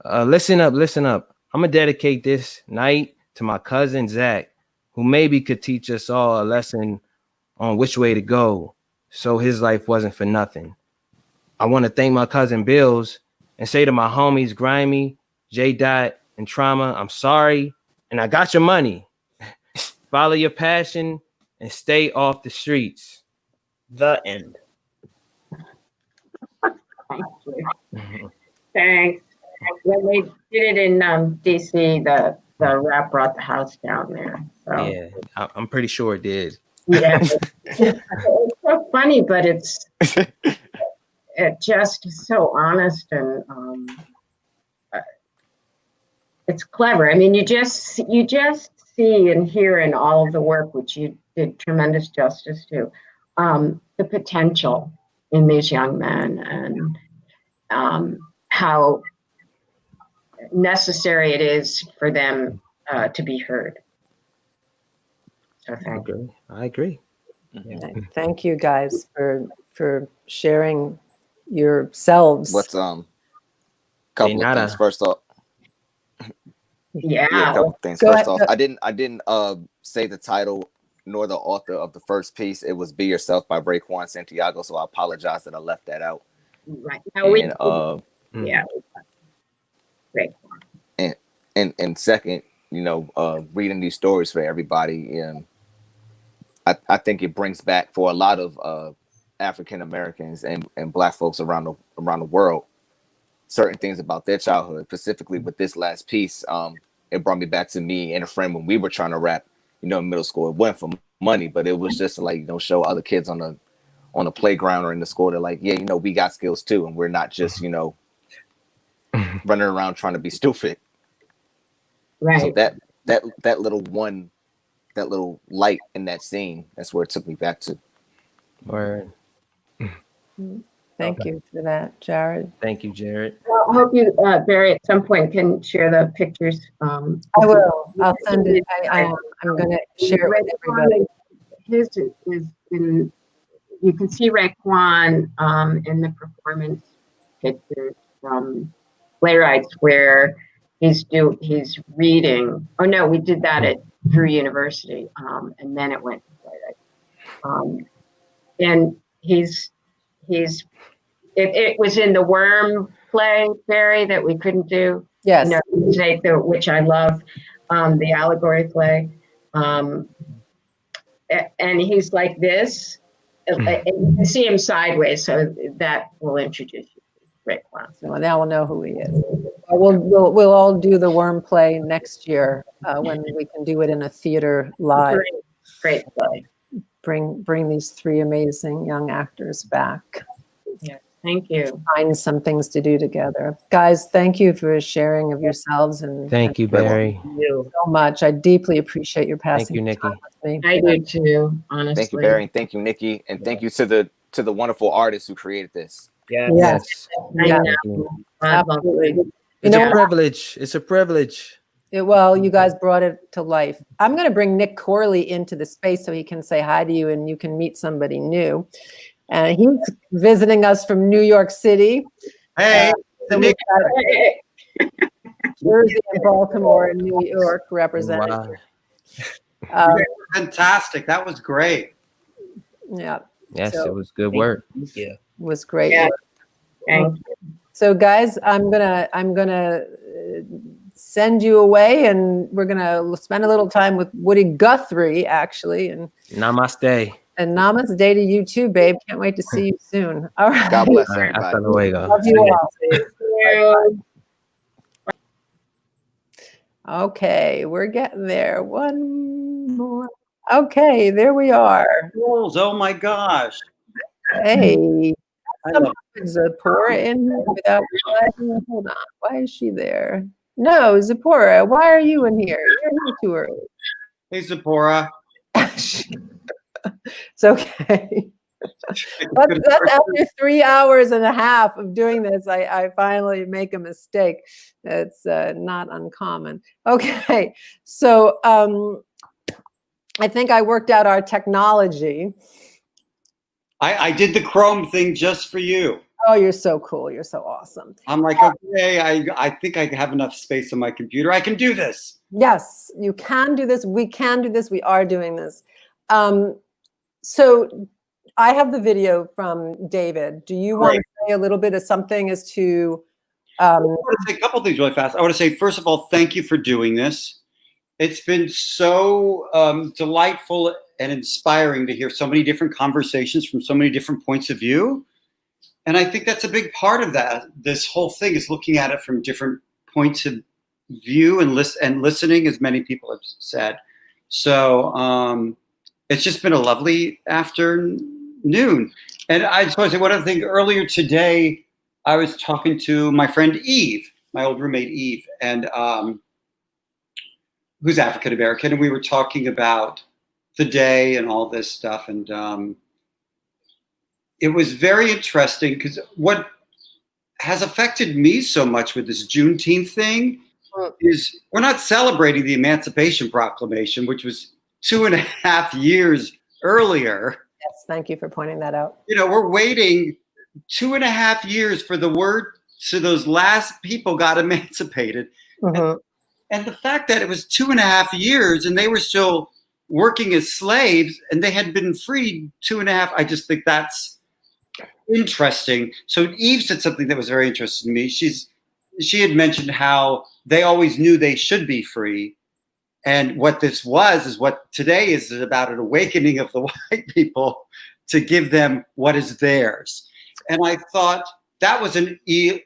[SPEAKER 15] Listen up. I'm gonna dedicate this night to my cousin Zach, who maybe could teach us all a lesson on which way to go, so his life wasn't for nothing. I want to thank my cousin Bills and say to my homies Grimy, J. Dot, and Trauma, I'm sorry, and I got your money. Follow your passion and stay off the streets.
[SPEAKER 16] The end.
[SPEAKER 13] Thank you. Thanks. When they did it in DC, the rap brought the house down there. So.
[SPEAKER 15] Yeah, I'm pretty sure it did.
[SPEAKER 13] Yeah, it's so funny, but it just is so honest and it's clever. I mean, you just see and hear in all of the work, which you did tremendous justice to, the potential in these young men and how necessary it is for them to be heard. So thank you.
[SPEAKER 15] I agree.
[SPEAKER 1] Thank you guys for sharing yourselves.
[SPEAKER 14] What's couple of things first off.
[SPEAKER 13] Yeah.
[SPEAKER 14] A couple things
[SPEAKER 1] Go
[SPEAKER 14] first
[SPEAKER 1] ahead.
[SPEAKER 14] off. I didn't say the title nor the author of the first piece. It was "Be Yourself" by Raekwon Santiago. So I apologize that I left that out.
[SPEAKER 13] Right. Now
[SPEAKER 14] And,
[SPEAKER 13] Great.
[SPEAKER 14] And second, reading these stories for everybody, and I think it brings back for a lot of African Americans and Black folks around the world certain things about their childhood. Specifically with this last piece, it brought me back to me and a friend when we were trying to rap, in middle school. It wasn't for money, but it was just to, like, show other kids on the playground or in the school that, like, yeah, we got skills too, and we're not just running around trying to be stupid.
[SPEAKER 13] Right.
[SPEAKER 14] So that little light in that scene, that's where it took me back to.
[SPEAKER 15] Word.
[SPEAKER 1] Thank you for that, Jared.
[SPEAKER 15] Thank you, Jared.
[SPEAKER 13] Well, I hope you, Barry, at some point can share the pictures.
[SPEAKER 1] I will. I'll send it. I'm going to share it with everybody.
[SPEAKER 13] His is in, you can see Raekwon in the performance pictures from playwrights where he's reading. Oh no, we did that at Drew University, and then it went to playwright. And it was in the Worm play, Barry, that we couldn't do.
[SPEAKER 1] Yes.
[SPEAKER 13] You know, which I love, the allegory play. And he's like this, and you can see him sideways, so that will introduce you to Rick Brown.
[SPEAKER 1] So now we'll know who he is. We'll all do the Worm play next year when we can do it in a theater live.
[SPEAKER 13] Great play.
[SPEAKER 1] Bring these three amazing young actors back.
[SPEAKER 13] Yeah, thank you.
[SPEAKER 1] Find some things to do together. Guys, thank you for sharing of yourselves. And
[SPEAKER 15] Thank you, Barry.
[SPEAKER 1] so much. I deeply appreciate your passing
[SPEAKER 15] Thank you, Nikki.
[SPEAKER 1] time with me.
[SPEAKER 13] I do too, honestly.
[SPEAKER 14] Thank you, Barry, and thank you, Nikki, and thank you to the wonderful artists who created this.
[SPEAKER 1] Yes.
[SPEAKER 13] I
[SPEAKER 1] Yeah.
[SPEAKER 13] know.
[SPEAKER 1] Absolutely.
[SPEAKER 15] It's a privilege. It's a privilege.
[SPEAKER 1] Well, you guys brought it to life. I'm going to bring Nick Corley into the space so he can say hi to you and you can meet somebody new. He's visiting us from New York City.
[SPEAKER 17] Hey, Nick.
[SPEAKER 1] Jersey and Baltimore and New York represented.
[SPEAKER 15] Wow.
[SPEAKER 17] Fantastic. That was great.
[SPEAKER 1] Yeah.
[SPEAKER 15] Yes, it was good work.
[SPEAKER 17] Yeah.
[SPEAKER 1] Was great.
[SPEAKER 13] Yeah.
[SPEAKER 1] Work.
[SPEAKER 13] Thank you.
[SPEAKER 1] So guys, I'm gonna send you away, and we're gonna spend a little time with Woody Guthrie, actually, and
[SPEAKER 15] Namaste.
[SPEAKER 1] and namaste to you too, babe. Can't wait to see you soon. All right.
[SPEAKER 14] God bless
[SPEAKER 15] All right,
[SPEAKER 14] everybody.
[SPEAKER 15] hasta luego.
[SPEAKER 1] Love you all. Okay, we're getting there. One more. Okay, there we are.
[SPEAKER 17] Oh my gosh.
[SPEAKER 1] Hey,
[SPEAKER 17] I love
[SPEAKER 1] Zipporah in here without realizing. Hold on, why is she there? No, Zipporah, why are you in here? You're here too early.
[SPEAKER 17] Hey, Zipporah.
[SPEAKER 1] It's okay. That's after 3 hours and a half of doing this, I finally make a mistake. It's not uncommon. Okay, so I think I worked out our technology.
[SPEAKER 17] I did the Chrome thing just for you.
[SPEAKER 1] Oh, you're so cool. You're so awesome.
[SPEAKER 17] I'm like, okay, I think I have enough space on my computer. I can do this.
[SPEAKER 1] Yes, you can do this. We can do this. We are doing this. So I have the video from David. Do you want to say a little bit of something as to?
[SPEAKER 17] I want to say a couple of things really fast. I want to say, first of all, thank you for doing this. It's been so delightful and inspiring to hear so many different conversations from so many different points of view. And I think that's a big part of that. This whole thing is looking at it from different points of view and listening, as many people have said. So it's just been a lovely afternoon. And I just want to say one other thing. Earlier today, I was talking to my friend Eve, my old roommate Eve, and who's African American, and we were talking about the day and all this stuff. And it was very interesting because what has affected me so much with this Juneteenth thing is we're not celebrating the Emancipation Proclamation, which was 2.5 years earlier.
[SPEAKER 1] Yes, thank you for pointing that out.
[SPEAKER 17] You know, we're waiting 2.5 years for the word so those last people got emancipated.
[SPEAKER 1] Mm-hmm.
[SPEAKER 17] And the fact that it was 2.5 years and they were still working as slaves and they had been freed 2.5, I just think that's interesting. So Eve said something that was very interesting to me. She had mentioned how they always knew they should be free. And what this was is what today is about, an awakening of the white people to give them what is theirs. And I thought that was a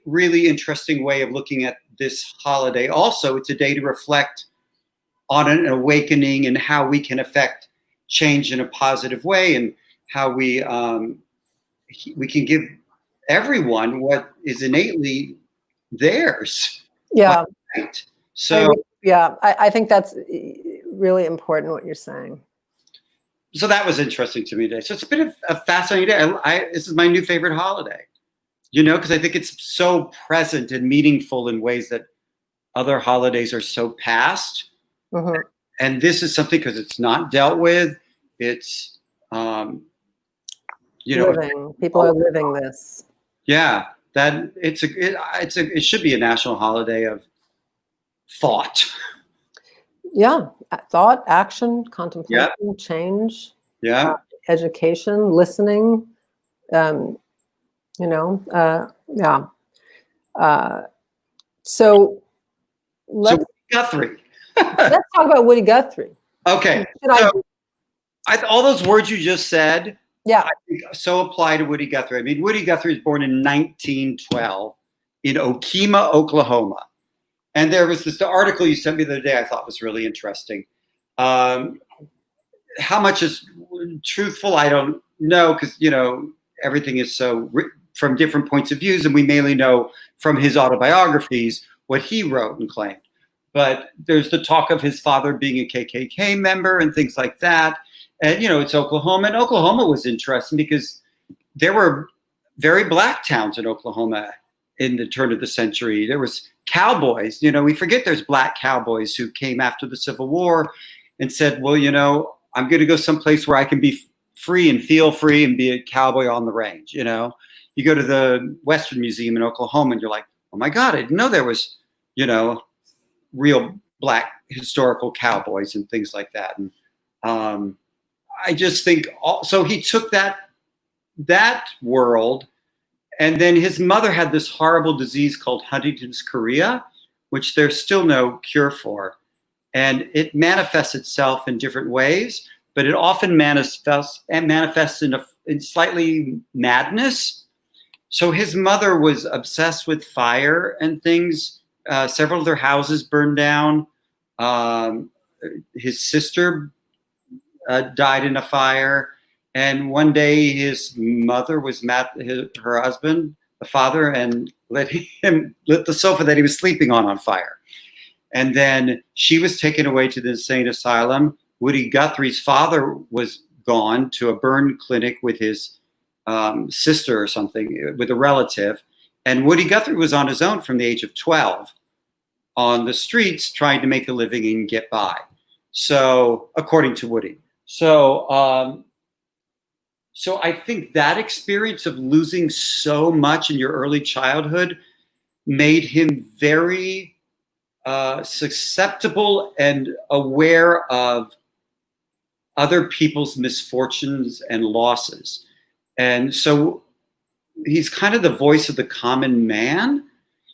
[SPEAKER 17] really interesting way of looking at this holiday. Also, it's a day to reflect on an awakening and how we can affect change in a positive way, and how we can give everyone what is innately theirs.
[SPEAKER 1] Yeah.
[SPEAKER 17] Right. So
[SPEAKER 1] yeah, I think that's really important what you're saying.
[SPEAKER 17] So that was interesting to me today. So it's been a fascinating day. This is my new favorite holiday, you know, because I think it's so present and meaningful in ways that other holidays are so past.
[SPEAKER 1] Mm-hmm.
[SPEAKER 17] And this is something because it's not dealt with. It's, you know,
[SPEAKER 1] living. People are living this.
[SPEAKER 17] Yeah. that it should be a national holiday of thought.
[SPEAKER 1] Yeah, thought, action, contemplation, change, education, listening. So let's
[SPEAKER 17] Guthrie.
[SPEAKER 1] let's talk about Woody Guthrie.
[SPEAKER 17] Okay. All those words you just said, I think so apply to Woody Guthrie. I mean, Woody Guthrie was born in 1912 in Okemah, Oklahoma. And there was the article you sent me the other day I thought was really interesting. How much is truthful, I don't know, because, everything is so from different points of views, and we mainly know from his autobiographies what he wrote and claimed. But there's the talk of his father being a KKK member and things like that. And, it's Oklahoma. And Oklahoma was interesting because there were very black towns in Oklahoma in the turn of the century. There was cowboys. We forget there's black cowboys who came after the Civil War and said, well, I'm going to go someplace where I can be free and feel free and be a cowboy on the range. You go to the Western Museum in Oklahoma and you're like, oh my God, I didn't know there was, real black historical cowboys and things like that. And I just think so he took that world, and then his mother had this horrible disease called Huntington's chorea, which there's still no cure for. And it manifests itself in different ways, but it often manifests in slightly madness. So his mother was obsessed with fire and things. Several of their houses burned down. His sister died in a fire. And one day his mother was mad at her husband, the father, and lit the sofa that he was sleeping on fire. And then she was taken away to the insane asylum. Woody Guthrie's father was gone to a burn clinic with his sister or something, with a relative. And Woody Guthrie was on his own from the age of 12 on the streets trying to make a living and get by. So, according to Woody. So I think that experience of losing so much in your early childhood made him very susceptible and aware of other people's misfortunes and losses. And so he's kind of the voice of the common man.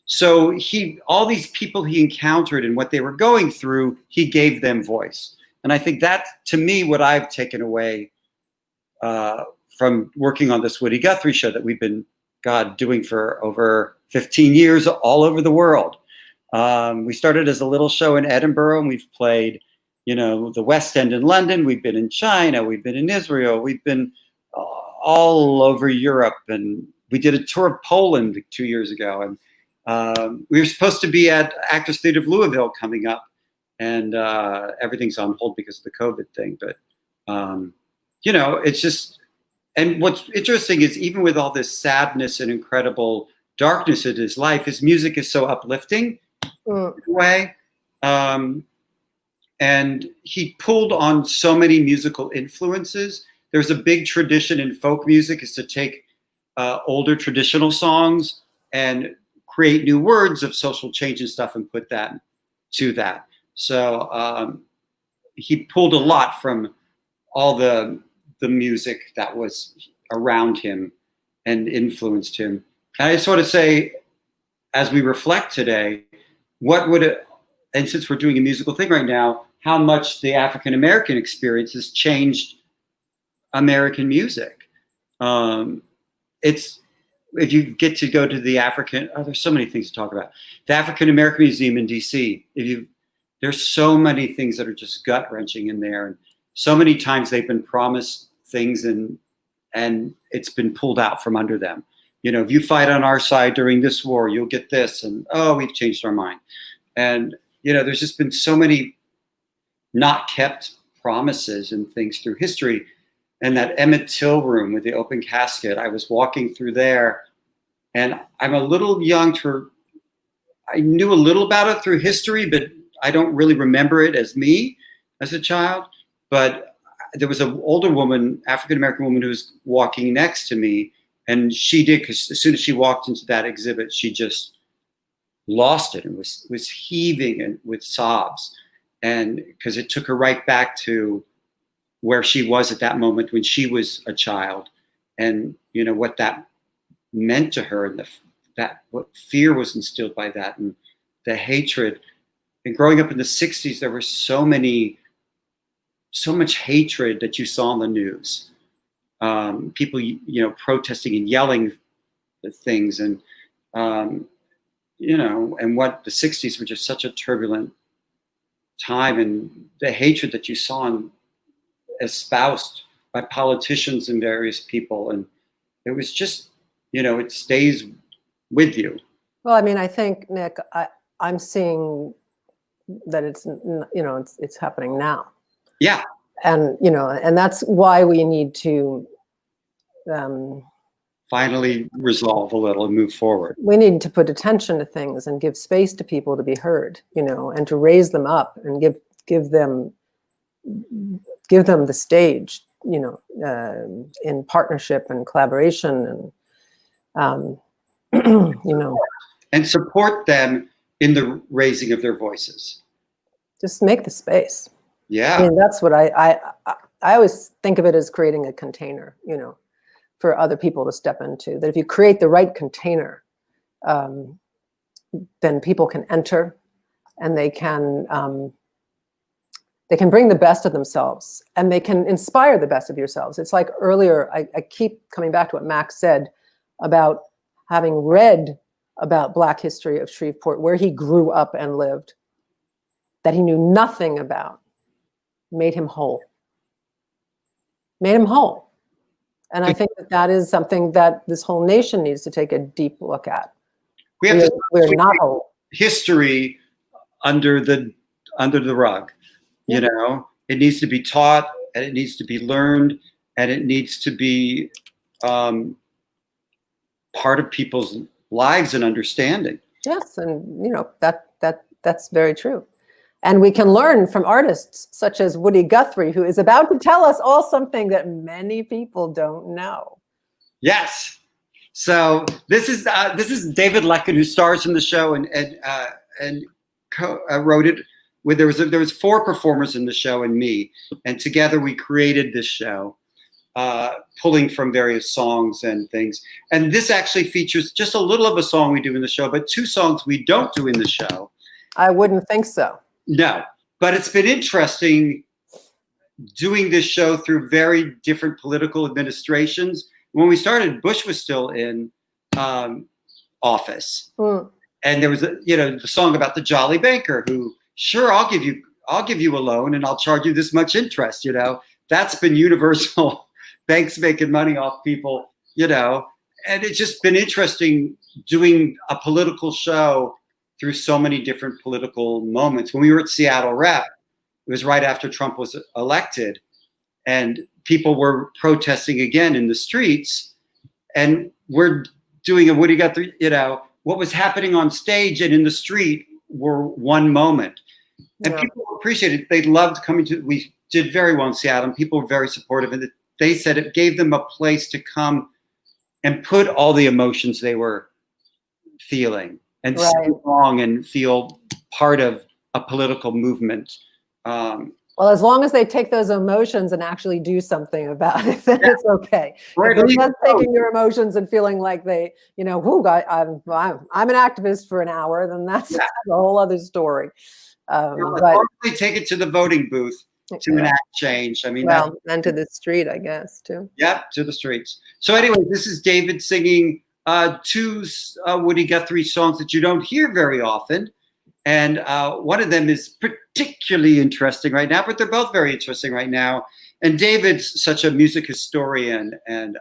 [SPEAKER 17] So all these people he encountered and what they were going through, he gave them voice. And I think that, to me, what I've taken away from working on this Woody Guthrie show that we've been, doing for over 15 years all over the world. We started as a little show in Edinburgh, and we've played, the West End in London. We've been in China. We've been in Israel. We've been all over Europe. And we did a tour of Poland 2 years ago. And we were supposed to be at Actors Theatre of Louisville coming up. And everything's on hold because of the COVID thing. But, it's just, and what's interesting is even with all this sadness and incredible darkness in his life, his music is so uplifting in a way. And he pulled on so many musical influences. There's a big tradition in folk music is to take older traditional songs and create new words of social change and stuff and put that to that. So he pulled a lot from all the music that was around him and influenced him. And I just want to say, as we reflect today, and since we're doing a musical thing right now, how much the African-American experience has changed American music. If you get to go to the there's so many things to talk about. The African-American Museum in DC, there's so many things that are just gut-wrenching in there. And so many times they've been promised things and it's been pulled out from under them. If you fight on our side during this war, you'll get this. And, we've changed our mind. And, there's just been so many not kept promises and things through history. And that Emmett Till room with the open casket, I was walking through there, and I'm a little young I knew a little about it through history, but I don't really remember it as me as a child. But there was an older woman, African-American woman, who was walking next to me, And she did, because as soon as she walked into that exhibit, she just lost it and was heaving and with sobs. And because it took her right back to where she was at that moment when she was a child, and you know what that meant to her, and what fear was instilled by that, and the hatred. And growing up in the 60s, there were so much hatred that you saw on the news. People, you know, protesting and yelling things, and you know, and what the 60s were just such a turbulent time, and the hatred that you saw espoused by politicians and various people, and it was just, you know, it stays with you.
[SPEAKER 1] Well, I mean, I think, Nick, I'm seeing that it's, you know, it's happening now.
[SPEAKER 17] Yeah.
[SPEAKER 1] And, you know, and that's why we need to
[SPEAKER 17] finally resolve a little and move forward.
[SPEAKER 1] We need to put attention to things and give space to people to be heard, you know, and to raise them up and give them the stage, you know, in partnership and collaboration, and you know,
[SPEAKER 17] and support them in the raising of their voices.
[SPEAKER 1] Just make the space.
[SPEAKER 17] Yeah.
[SPEAKER 1] I mean, that's what I always think of it as creating a container, you know, for other people to step into. That if you create the right container, then people can enter, and they can bring the best of themselves, and they can inspire the best of yourselves. It's like earlier, I keep coming back to what Max said about having read about Black history of Shreveport, where he grew up and lived, that he knew nothing about, made him whole. Made him whole. And I think that is something that this whole nation needs to take a deep look at. We're not whole.
[SPEAKER 17] History under the rug. You know, it needs to be taught, and it needs to be learned, and it needs to be part of people's lives and understanding.
[SPEAKER 1] Yes, and you know, that's very true. And we can learn from artists such as Woody Guthrie, who is about to tell us all something that many people don't know.
[SPEAKER 17] Yes. So this is David Lecken, who stars in the show and wrote it. There was 4 performers in the show and me, and together we created this show, pulling from various songs and things. And this actually features just a little of a song we do in the show, but 2 songs we don't do in the show.
[SPEAKER 1] I wouldn't think so.
[SPEAKER 17] No, but it's been interesting doing this show through very different political administrations. When we started, Bush was still in office, and there was the song about the jolly banker who, sure, I'll give you a loan and I'll charge you this much interest. You know, that's been universal. Banks making money off people. You know, and it's just been interesting doing a political show through so many different political moments. When we were at Seattle Rep, it was right after Trump was elected, and people were protesting again in the streets, and we're doing a Woody Guthrie, you know, what was happening on stage and in the street were one moment. And people appreciated it. They loved coming to, we did very well in Seattle, and people were very supportive, and they said it gave them a place to come and put all the emotions they were feeling, and sing along and feel part of a political movement.
[SPEAKER 1] Well, as long as they take those emotions and actually do something about it, then it's okay.
[SPEAKER 17] Right.
[SPEAKER 1] If they're just taking your emotions and feeling like they, you know, whoo, I'm an activist for an hour, then that's a whole other story.
[SPEAKER 17] But they take it to the voting booth to enact change. I mean,
[SPEAKER 1] well, and to the street, I guess, too.
[SPEAKER 17] Yep, to the streets. So anyway, this is David singing 2 Woody Guthrie songs that you don't hear very often. And one of them is particularly interesting right now, but they're both very interesting right now. And David's such a music historian and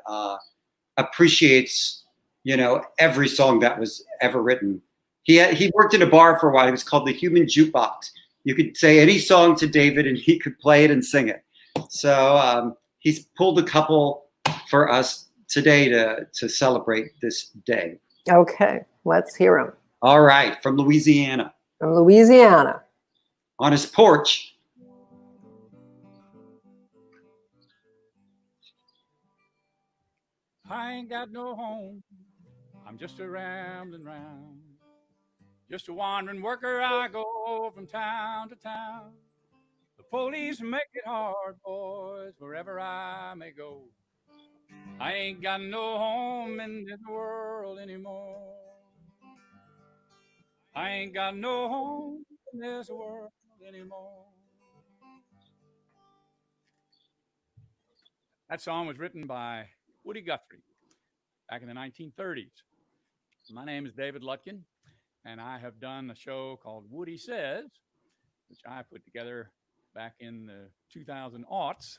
[SPEAKER 17] appreciates, you know, every song that was ever written. He worked in a bar for a while. It was called the Human Jukebox. You could say any song to David and he could play it and sing it. So he's pulled a couple for us today to celebrate this day.
[SPEAKER 1] Okay, let's hear him.
[SPEAKER 17] All right, from Louisiana.
[SPEAKER 1] From Louisiana.
[SPEAKER 17] On his porch.
[SPEAKER 18] I ain't got no home. I'm just a rambling round. Just a wandering worker, I go from town to town. The police make it hard, boys, wherever I may go. I ain't got no home in this world anymore. I ain't got no home in this world anymore. That song was written by Woody Guthrie back in the 1930s. My name is David Lutkin, and I have done a show called Woody Says, which I put together back in the 2000 aughts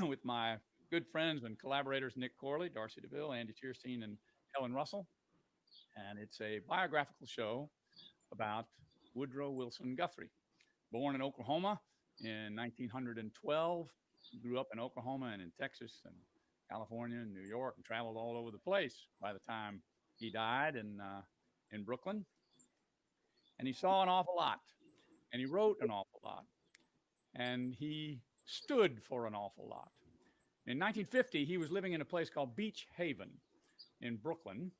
[SPEAKER 18] with my good friends and collaborators Nick Corley, Darcy DeVille, Andy Tierstein, and Helen Russell. And it's a biographical show about Woodrow Wilson Guthrie, born in Oklahoma in 1912, grew up in Oklahoma and in Texas and California and New York, and traveled all over the place by the time he died in Brooklyn. And he saw an awful lot, and he wrote an awful lot, and he stood for an awful lot. In 1950, he was living in a place called Beach Haven in Brooklyn,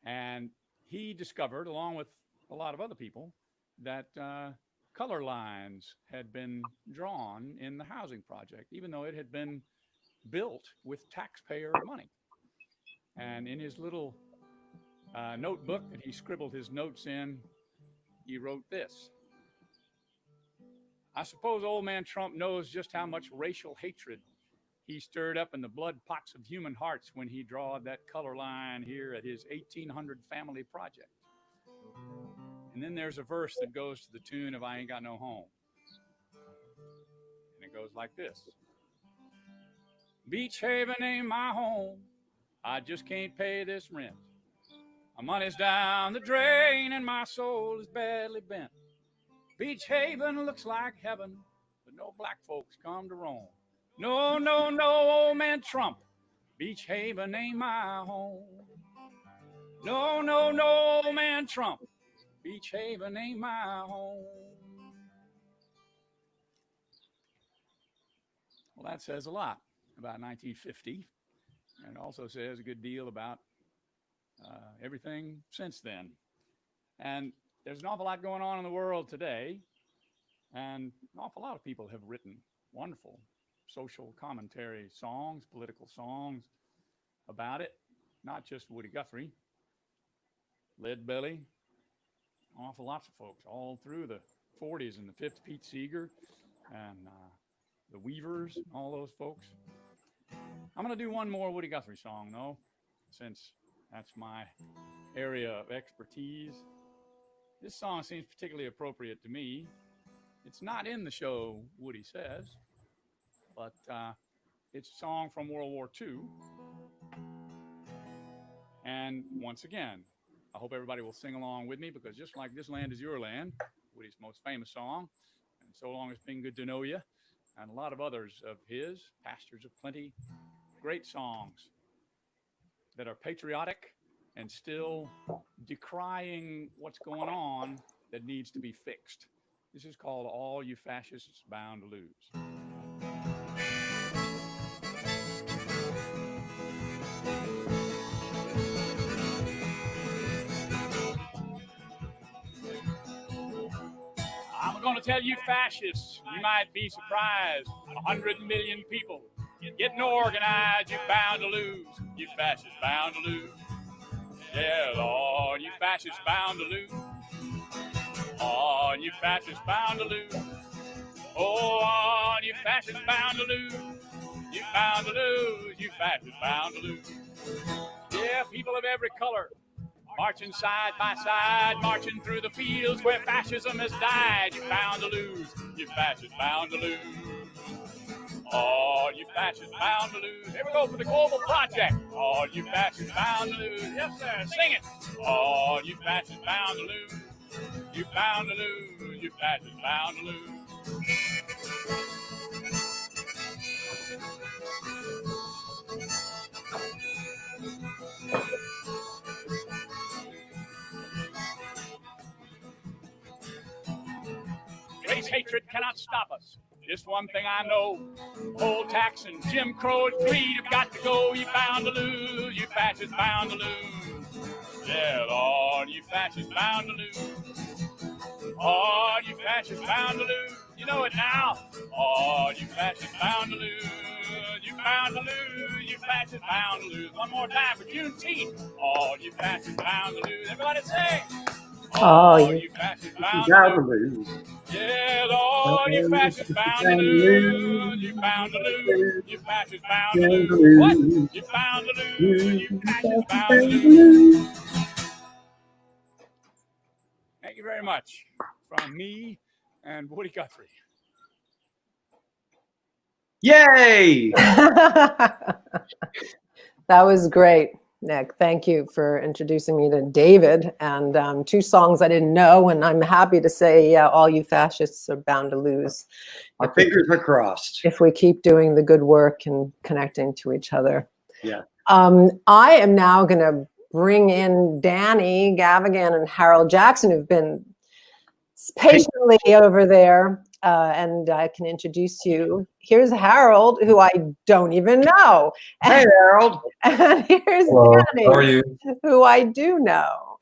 [SPEAKER 18] and he discovered, along with a lot of other people, that color lines had been drawn in the housing project, even though it had been built with taxpayer money. And in his little notebook that he scribbled his notes in, he wrote this: I suppose old man Trump knows just how much racial hatred he stirred up in the blood pots of human hearts when he drawed that color line here at his 1800 family project. And then there's a verse that goes to the tune of I Ain't Got No Home. And it goes like this: Beach Haven ain't my home. I just can't pay this rent. My money's down the drain and my soul is badly bent. Beach Haven looks like heaven, but no black folks come to roam. No, no, no, old man Trump, Beach Haven ain't my home. No, no, no, old man Trump, Beach Haven ain't my home. Well, that says a lot about 1950, and it also says a good deal about everything since then. And there's an awful lot going on in the world today, and an awful lot of people have written wonderful social commentary songs, political songs about it. Not just Woody Guthrie, Leadbelly, awful lots of folks all through the 40s and the 50s, Pete Seeger and the Weavers, all those folks. I'm going to do one more Woody Guthrie song, though, since that's my area of expertise. This song seems particularly appropriate to me. It's not in the show Woody Says, but it's a song from World War II. And once again, I hope everybody will sing along with me, because just like This Land Is Your Land, Woody's most famous song, and So Long It's Been Good to Know You, and a lot of others of his, Pastures of Plenty, great songs that are patriotic and still decrying what's going on that needs to be fixed. This is called All You Fascists Bound to Lose. I'm going to tell you fascists, you might be surprised, 100 million people getting organized, you're bound to lose, you fascists bound to lose. Yeah, Lord, you fascists bound to lose. Oh, you fascists bound to lose. Oh, you fascists bound to lose. You bound to lose, you fascists bound to lose. Yeah, people of every color, marching side by side, marching through the fields where fascism has died. You're bound to lose. You fascists bound to lose. Oh, you fascists bound to lose. Here we go for the global project. Oh, you fascists bound to lose. Yes, sir. Sing it. Oh, you fascists bound to lose. You bound to lose. You fascists bound to lose. Race hatred cannot stop us. Just one thing I know, poll tax and Jim Crow and greed have got to go. You're bound to lose, you fascists bound to lose. Yeah, Lord, you fascists bound to lose. Oh, you fascists bound to lose. You know it now. Oh, you fascists bound to lose. You bound to lose. You fascists bound to lose. One more time for Juneteenth. Oh, you fascists bound to lose. Everybody say.
[SPEAKER 1] Oh,
[SPEAKER 18] you fascists bound to lose. Yeah, all you fascists bound to lose. You bound to lose. You fascists bound to lose. What? You bound to lose. You fascists bound to lose. Thank you very much from me and Woody Guthrie.
[SPEAKER 17] Yay!
[SPEAKER 1] That was great, Nick. Thank you for introducing me to David, and 2 songs I didn't know, and I'm happy to say, yeah, all you fascists are bound to lose.
[SPEAKER 17] Our fingers are crossed.
[SPEAKER 1] If we keep doing the good work and connecting to each other.
[SPEAKER 17] Yeah.
[SPEAKER 1] I am now going to bring in Danny Gavigan and Harold Jackson, who've been patiently over there, and I can introduce you. Here's Harold, who I don't even know.
[SPEAKER 17] Hey, Harold.
[SPEAKER 1] And here's
[SPEAKER 19] Hello.
[SPEAKER 1] Danny,
[SPEAKER 19] How are you?
[SPEAKER 1] who I do know.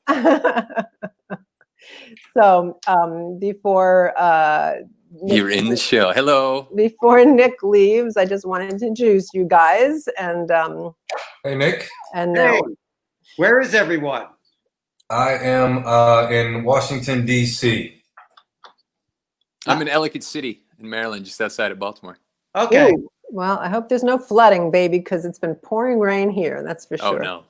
[SPEAKER 1] So before
[SPEAKER 19] You're in the show. Hello.
[SPEAKER 1] before Nick leaves, I just wanted to introduce you guys, and
[SPEAKER 19] Hey, Nick.
[SPEAKER 1] and
[SPEAKER 17] Hey, where is everyone?
[SPEAKER 19] I am in Washington, D.C. I'm in Ellicott City in Maryland, just outside of Baltimore.
[SPEAKER 17] Okay.
[SPEAKER 1] Ooh, well, I hope there's no flooding, baby, because it's been pouring rain here. That's for
[SPEAKER 19] Oh,
[SPEAKER 1] sure.
[SPEAKER 19] no.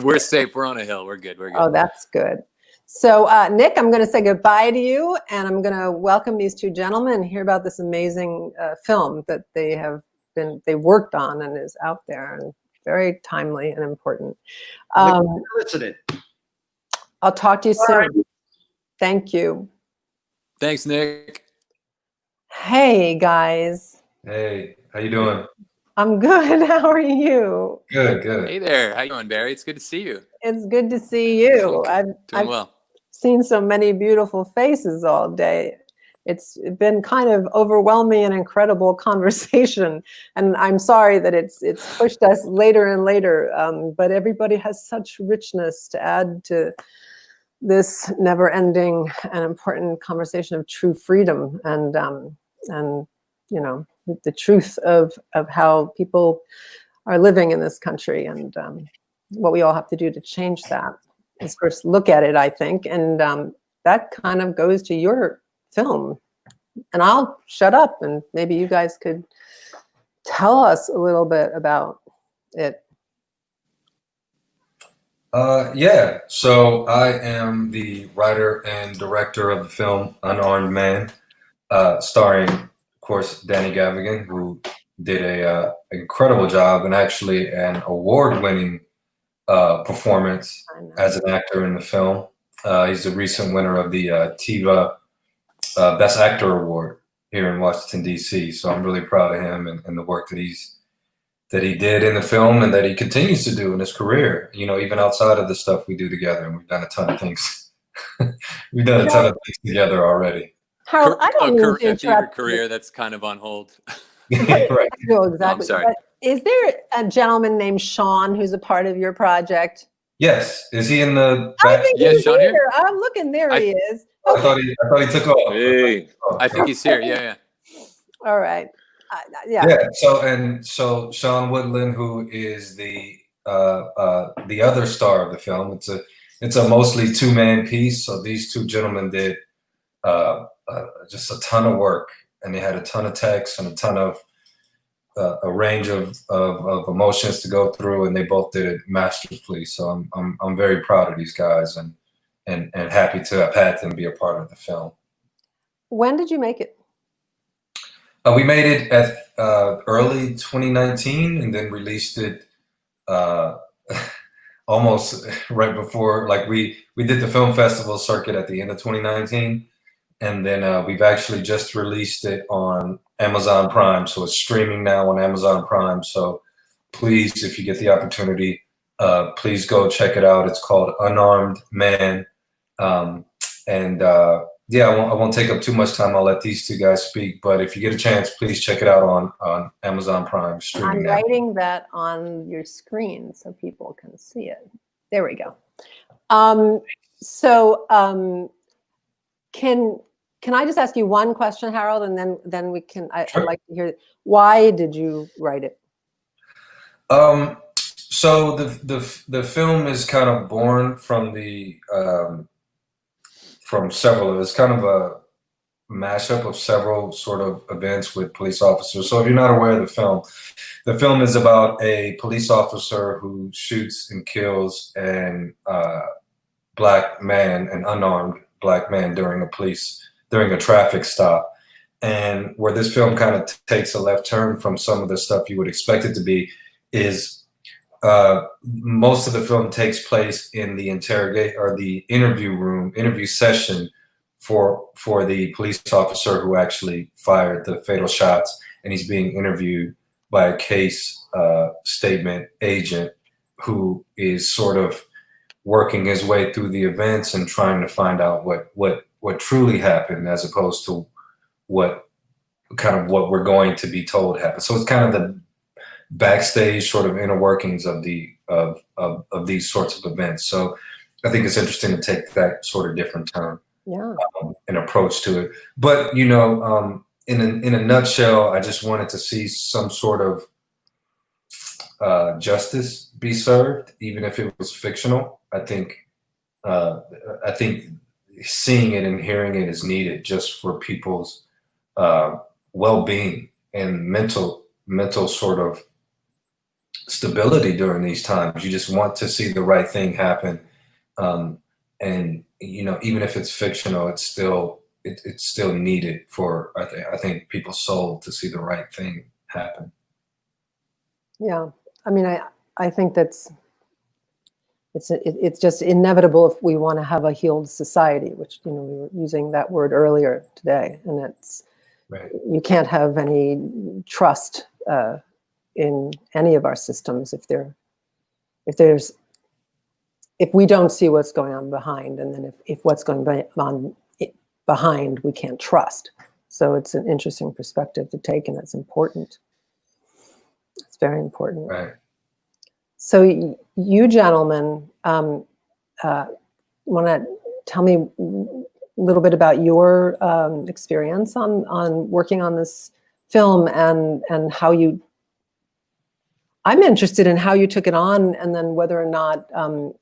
[SPEAKER 19] We're safe. We're on a hill. We're good. We're good.
[SPEAKER 1] Oh, that's good. So, Nick, I'm going to say goodbye to you, and I'm going to welcome these 2 gentlemen and hear about this amazing film that they worked on and is out there, and very timely and important.
[SPEAKER 17] Listening.
[SPEAKER 1] I'll talk to you soon. Thank you.
[SPEAKER 19] Thanks, Nick.
[SPEAKER 1] Hey, guys.
[SPEAKER 19] Hey, how you doing?
[SPEAKER 1] I'm good. How are you?
[SPEAKER 19] Good, good. Hey there. How you doing, Barry? It's good to see you.
[SPEAKER 1] It's good to see you.
[SPEAKER 19] Doing well.
[SPEAKER 1] Seen so many beautiful faces all day. It's been kind of overwhelming and incredible conversation, and I'm sorry that it's pushed us later and later, but everybody has such richness to add to this never-ending and important conversation of true freedom, and you know, the truth of how people are living in this country, and what we all have to do to change that is first look at it, I think, and that kind of goes to your film. And I'll shut up, and maybe you guys could tell us a little bit about it.
[SPEAKER 19] Yeah, so I am the writer and director of the film Unarmed Man, starring, of course, Danny Gavigan, who did a incredible job and actually an award-winning performance as an actor in the film. He's a recent winner of the TIVA Best Actor Award here in Washington, D.C. So I'm really proud of him and the work that he did in the film and that he continues to do in his career, you know, even outside of the stuff we do together. And we've done a ton of things. We've done a ton of things together already.
[SPEAKER 1] Harold, I don't mean to
[SPEAKER 19] A
[SPEAKER 1] interrupt.
[SPEAKER 19] career that's kind of on hold.
[SPEAKER 1] Right. No, exactly.
[SPEAKER 19] I'm sorry.
[SPEAKER 1] But is there a gentleman named Sean who's a part of your project?
[SPEAKER 19] Yes. Is he in the
[SPEAKER 1] I
[SPEAKER 19] back?
[SPEAKER 1] think
[SPEAKER 19] Yes,
[SPEAKER 1] he's
[SPEAKER 19] Sean
[SPEAKER 1] here.
[SPEAKER 19] here?
[SPEAKER 1] I'm looking. There he is.
[SPEAKER 19] I thought he took off. Hey. I think he's here. Yeah.
[SPEAKER 1] All right. Yeah.
[SPEAKER 19] Yeah. So Sean Woodland, who is the other star of the film, it's a mostly 2-man piece. So these 2 gentlemen did just a ton of work, and they had a ton of text and a ton of a range of emotions to go through, and they both did it masterfully. So I'm very proud of these guys and happy to have had them be a part of the film.
[SPEAKER 1] When did you make it?
[SPEAKER 19] We made it at early 2019, and then released it almost right before. Like we did the film festival circuit at the end of 2019, and then we've actually just released it on Amazon Prime. So it's streaming now on Amazon Prime. So please, if you get the opportunity, please go check it out. It's called Unarmed Man, and yeah, I won't take up too much time. I'll let these two guys speak. But if you get a chance, please check it out on Amazon Prime streaming
[SPEAKER 1] I'm
[SPEAKER 19] now.
[SPEAKER 1] writing that on your screen so people can see it. There we go. Can I just ask you one question, Harold, and then we can. I'd like to hear. Why did you write it?
[SPEAKER 19] So the film is kind of born from the from several of. It's kind of a mashup of several sort of events with police officers. So if you're not aware of the film is about a police officer who shoots and kills an black man, an unarmed black man during a traffic stop. And where this film kind of takes a left turn from some of the stuff you would expect it to be is most of the film takes place in the interview session for the police officer who actually fired the fatal shots, and he's being interviewed by a case statement agent who is sort of working his way through the events and trying to find out what truly happened, as opposed to what we're going to be told happened. So it's kind of the backstage sort of inner workings of these sorts of events. So I think it's interesting to take that sort of different turn.
[SPEAKER 1] Yeah.
[SPEAKER 19] An approach to it. But in a nutshell, I just wanted to see some sort of justice be served, even if it was fictional. I think seeing it and hearing it is needed just for people's well-being and mental sort of stability during these times. You just want to see the right thing happen. And even if it's fictional, it's still needed for I think people's soul to see the right thing happen.
[SPEAKER 1] Yeah, I mean, I think it's just inevitable if we want to have a healed society, which we were using that word earlier today, and it's
[SPEAKER 19] right.
[SPEAKER 1] You can't have any trust in any of our systems if we don't see what's going on behind, and then if what's going on behind we can't trust. So it's an interesting perspective to take, and it's important. It's very important.
[SPEAKER 19] Right.
[SPEAKER 1] So you gentlemen want to tell me a little bit about your experience on working on this film and how you. I'm interested in how you took it on, and then whether or not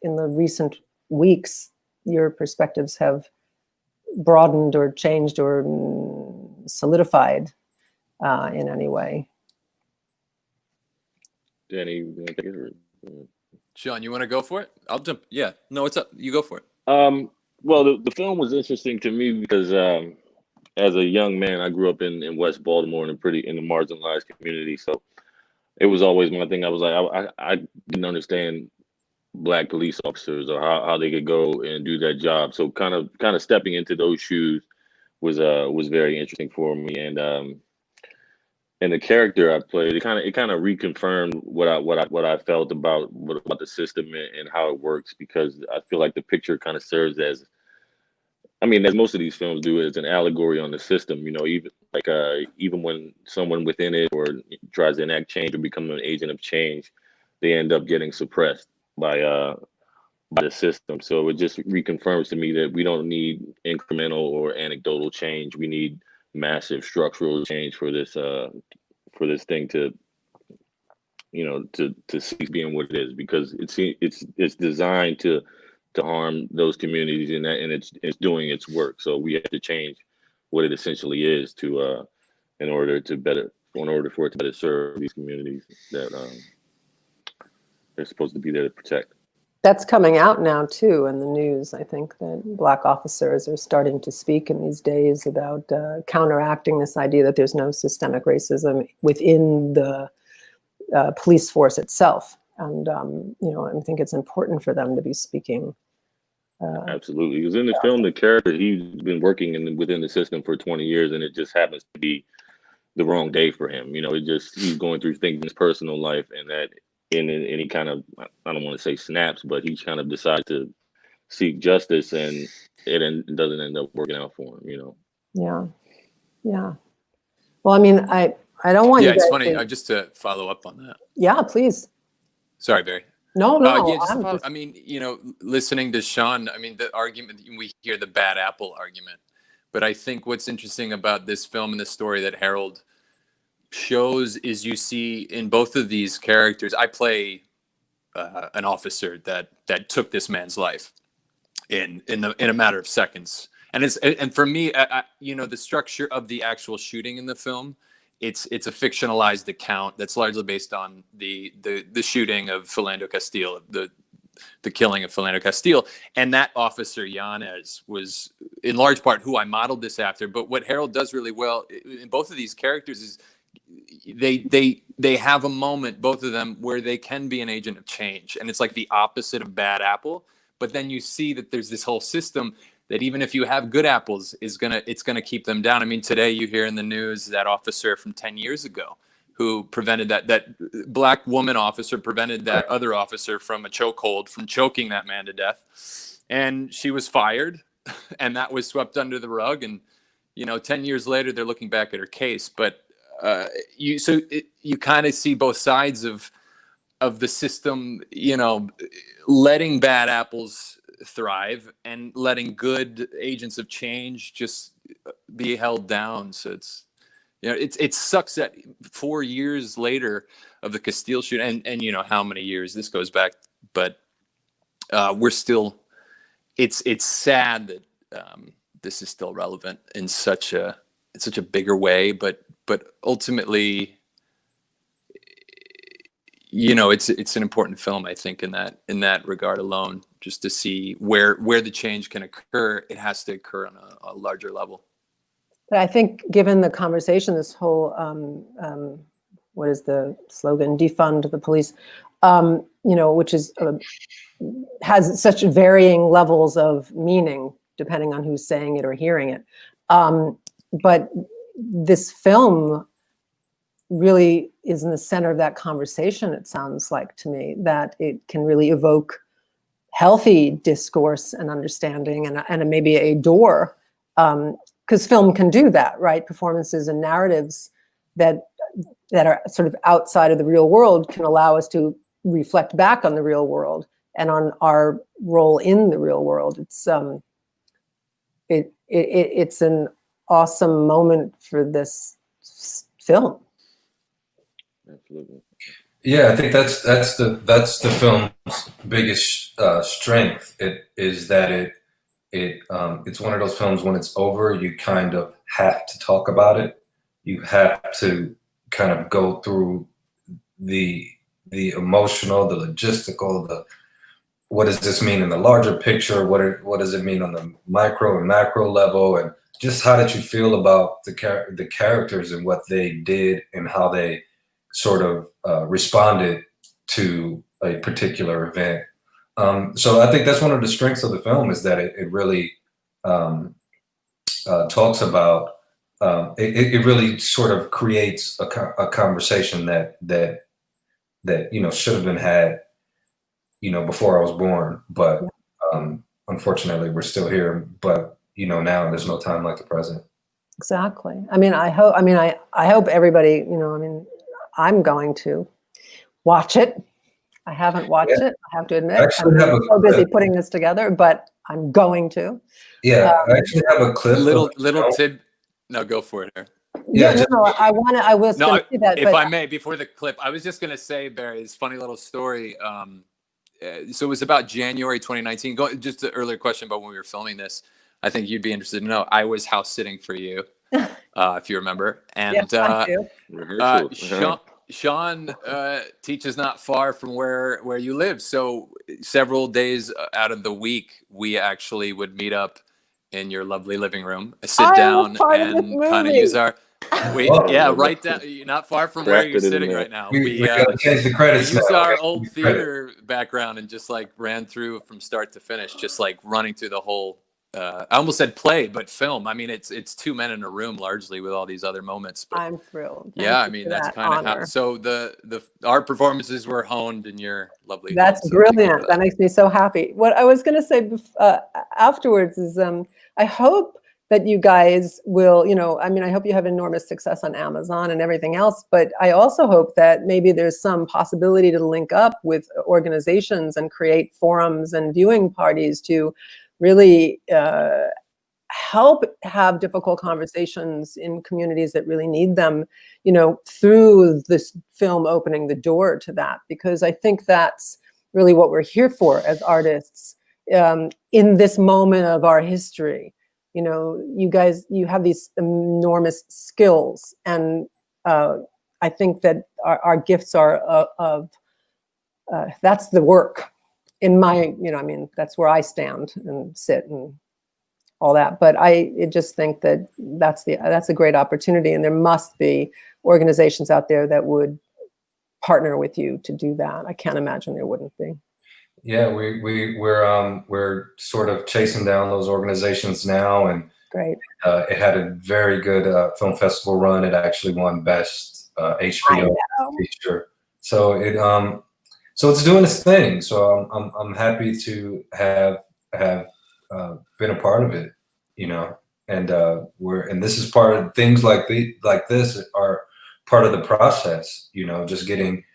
[SPEAKER 1] in the recent weeks your perspectives have broadened or changed or solidified in any way.
[SPEAKER 20] Danny, you want to take it?
[SPEAKER 21] Sean, you want to go for it? I'll jump. Yeah, no, it's up. You go for it.
[SPEAKER 20] Well, the film was interesting to me because as a young man, I grew up in West Baltimore in a marginalized community. So it was always my thing. I was like, I didn't understand Black police officers or how they could go and do that job. So kind of stepping into those shoes was very interesting for me. And the character I played, it kind of reconfirmed what I felt about the system and how it works, because I feel like the picture kind of serves as, I mean, as most of these films do, as an allegory on the system. Even when someone within it or tries to enact change or become an agent of change, they end up getting suppressed by the system. So it just reconfirms to me that we don't need incremental or anecdotal change. We need massive structural change for this thing to cease being what it is, because it's designed to harm those communities, and it's doing its work. So we have to change what it essentially is in order for it to better serve these communities that they're supposed to be there to protect.
[SPEAKER 1] That's coming out now too in the news. I think that Black officers are starting to speak in these days about counteracting this idea that there's no systemic racism within the police force itself. And I think it's important for them to be speaking.
[SPEAKER 20] Absolutely, because in the film, the character, he's been working within the system for 20 years, and it just happens to be the wrong day for him. He's going through things in his personal life, and that. And he kind of, I don't want to say snaps, but he kind of decides to seek justice, and it doesn't end up working out for him, you know.
[SPEAKER 1] Yeah. Yeah. Well, I mean, I don't want
[SPEAKER 21] Yeah,
[SPEAKER 1] you
[SPEAKER 21] it's
[SPEAKER 1] guys
[SPEAKER 21] funny.
[SPEAKER 1] to,
[SPEAKER 21] Just to follow up on that.
[SPEAKER 1] yeah, please.
[SPEAKER 21] Sorry, Barry.
[SPEAKER 1] No,
[SPEAKER 21] Yeah, just to
[SPEAKER 1] I'm
[SPEAKER 21] follow,
[SPEAKER 1] just,
[SPEAKER 21] I mean, you know, listening to Sean, I mean, the argument, we hear the bad apple argument, but I think what's interesting about this film and the story that Harold shows is you see in both of these characters. I play an officer that took this man's life in a matter of seconds, and for me, you know, the structure of the actual shooting in the film, it's a fictionalized account that's largely based on the shooting of Philando Castile, the killing of Philando Castile, and that officer Yanez was in large part who I modeled this after. But what Harold does really well in both of these characters is they have a moment, both of them, where they can be an agent of change, and it's like the opposite of bad apple. But then you see that there's this whole system that even if you have good apples, it's gonna keep them down. I mean, today you hear in the news that officer from 10 years ago who prevented that black woman officer prevented that other officer from a chokehold, from choking that man to death, and she was fired, and that was swept under the rug. And you know, 10 years later, they're looking back at her case, but you kind of see both sides of the system, you know, letting bad apples thrive and letting good agents of change just be held down. So it's, you know, it sucks that 4 years later of the Castile shooting, and you know how many years this goes back, but we're still, it's sad that this is still relevant in such a bigger way, but ultimately, you know, it's an important film, I think, in that regard alone. Just to see where the change can occur, it has to occur on a larger level.
[SPEAKER 1] but I think given the conversation, this whole, what is the slogan? Defund the police, you know, which is, has such varying levels of meaning depending on who's saying it or hearing it. But this film really is in the center of that conversation, it sounds like to me, that it can really evoke healthy discourse and understanding and maybe a door, because film can do that, right? Performances and narratives that are sort of outside of the real world can allow us to reflect back on the real world and on our role in the real world. It's an awesome moment for this film.
[SPEAKER 20] Absolutely.
[SPEAKER 19] Yeah, I think that's the film's biggest strength. It is that it's one of those films, when it's over, you kind of have to talk about it. You have to kind of go through the emotional, the logistical, what does this mean in the larger picture? What does it mean on the micro and macro level? And just how did you feel about the characters and what they did and how they sort of responded to a particular event? So I think that's one of the strengths of the film, is that it really talks about, it really sort of creates a conversation that you know should have been had, you know, before I was born, but unfortunately we're still here. But you know, now there's no time like the present.
[SPEAKER 1] Exactly. I mean, I hope everybody, you know, I mean, I'm going to watch it. I haven't watched it, I have to admit. I'm so busy putting this together, but I'm going to.
[SPEAKER 19] Yeah, I actually have a clip.
[SPEAKER 21] Little tip. No, go for it, Aaron.
[SPEAKER 1] Yeah, no, I was going to say that.
[SPEAKER 21] If I may, before the clip, I was just going to say, Barry, this funny little story. So it was about January 2019. Just the earlier question about when we were filming this, I think you'd be interested to know. I was house sitting for you, if you remember. And Sean teaches not far from where you live. So several days out of the week, we actually would meet up in your lovely living room, sit down and kind of use our... right down, not far from where you're sitting right now.
[SPEAKER 19] We gotta change the credits.
[SPEAKER 21] We used our old theater background and just like ran through from start to finish, just like running through the whole I almost said play, but film. I mean, it's two men in a room largely with all these other moments. But
[SPEAKER 1] I'm thrilled. Thank
[SPEAKER 21] yeah, I
[SPEAKER 1] you
[SPEAKER 21] mean
[SPEAKER 1] for
[SPEAKER 21] that's
[SPEAKER 1] that
[SPEAKER 21] kind of how.
[SPEAKER 1] honor.
[SPEAKER 21] So our performances were honed in your lovely.
[SPEAKER 1] That's
[SPEAKER 21] home, so thank you for
[SPEAKER 1] brilliant. That makes me so happy. What I was going to say afterwards is I hope that you guys will, I mean, I hope you have enormous success on Amazon and everything else, but I also hope that maybe there's some possibility to link up with organizations and create forums and viewing parties to really help have difficult conversations in communities that really need them, through this film opening the door to that, because I think that's really what we're here for as artists in this moment of our history. You guys, you have these enormous skills, and I think that our gifts are of that's the work in my, I mean, that's where I stand and sit and all that. But I just think that that's a great opportunity, and there must be organizations out there that would partner with you to do that. I can't imagine there wouldn't be.
[SPEAKER 19] Yeah, we're sort of chasing down those organizations now, and
[SPEAKER 1] great.
[SPEAKER 19] It had a very good film festival run. It actually won best HBO feature. So it's doing its thing. So I'm happy to have been a part of it, and this is part of things like this are part of the process, just getting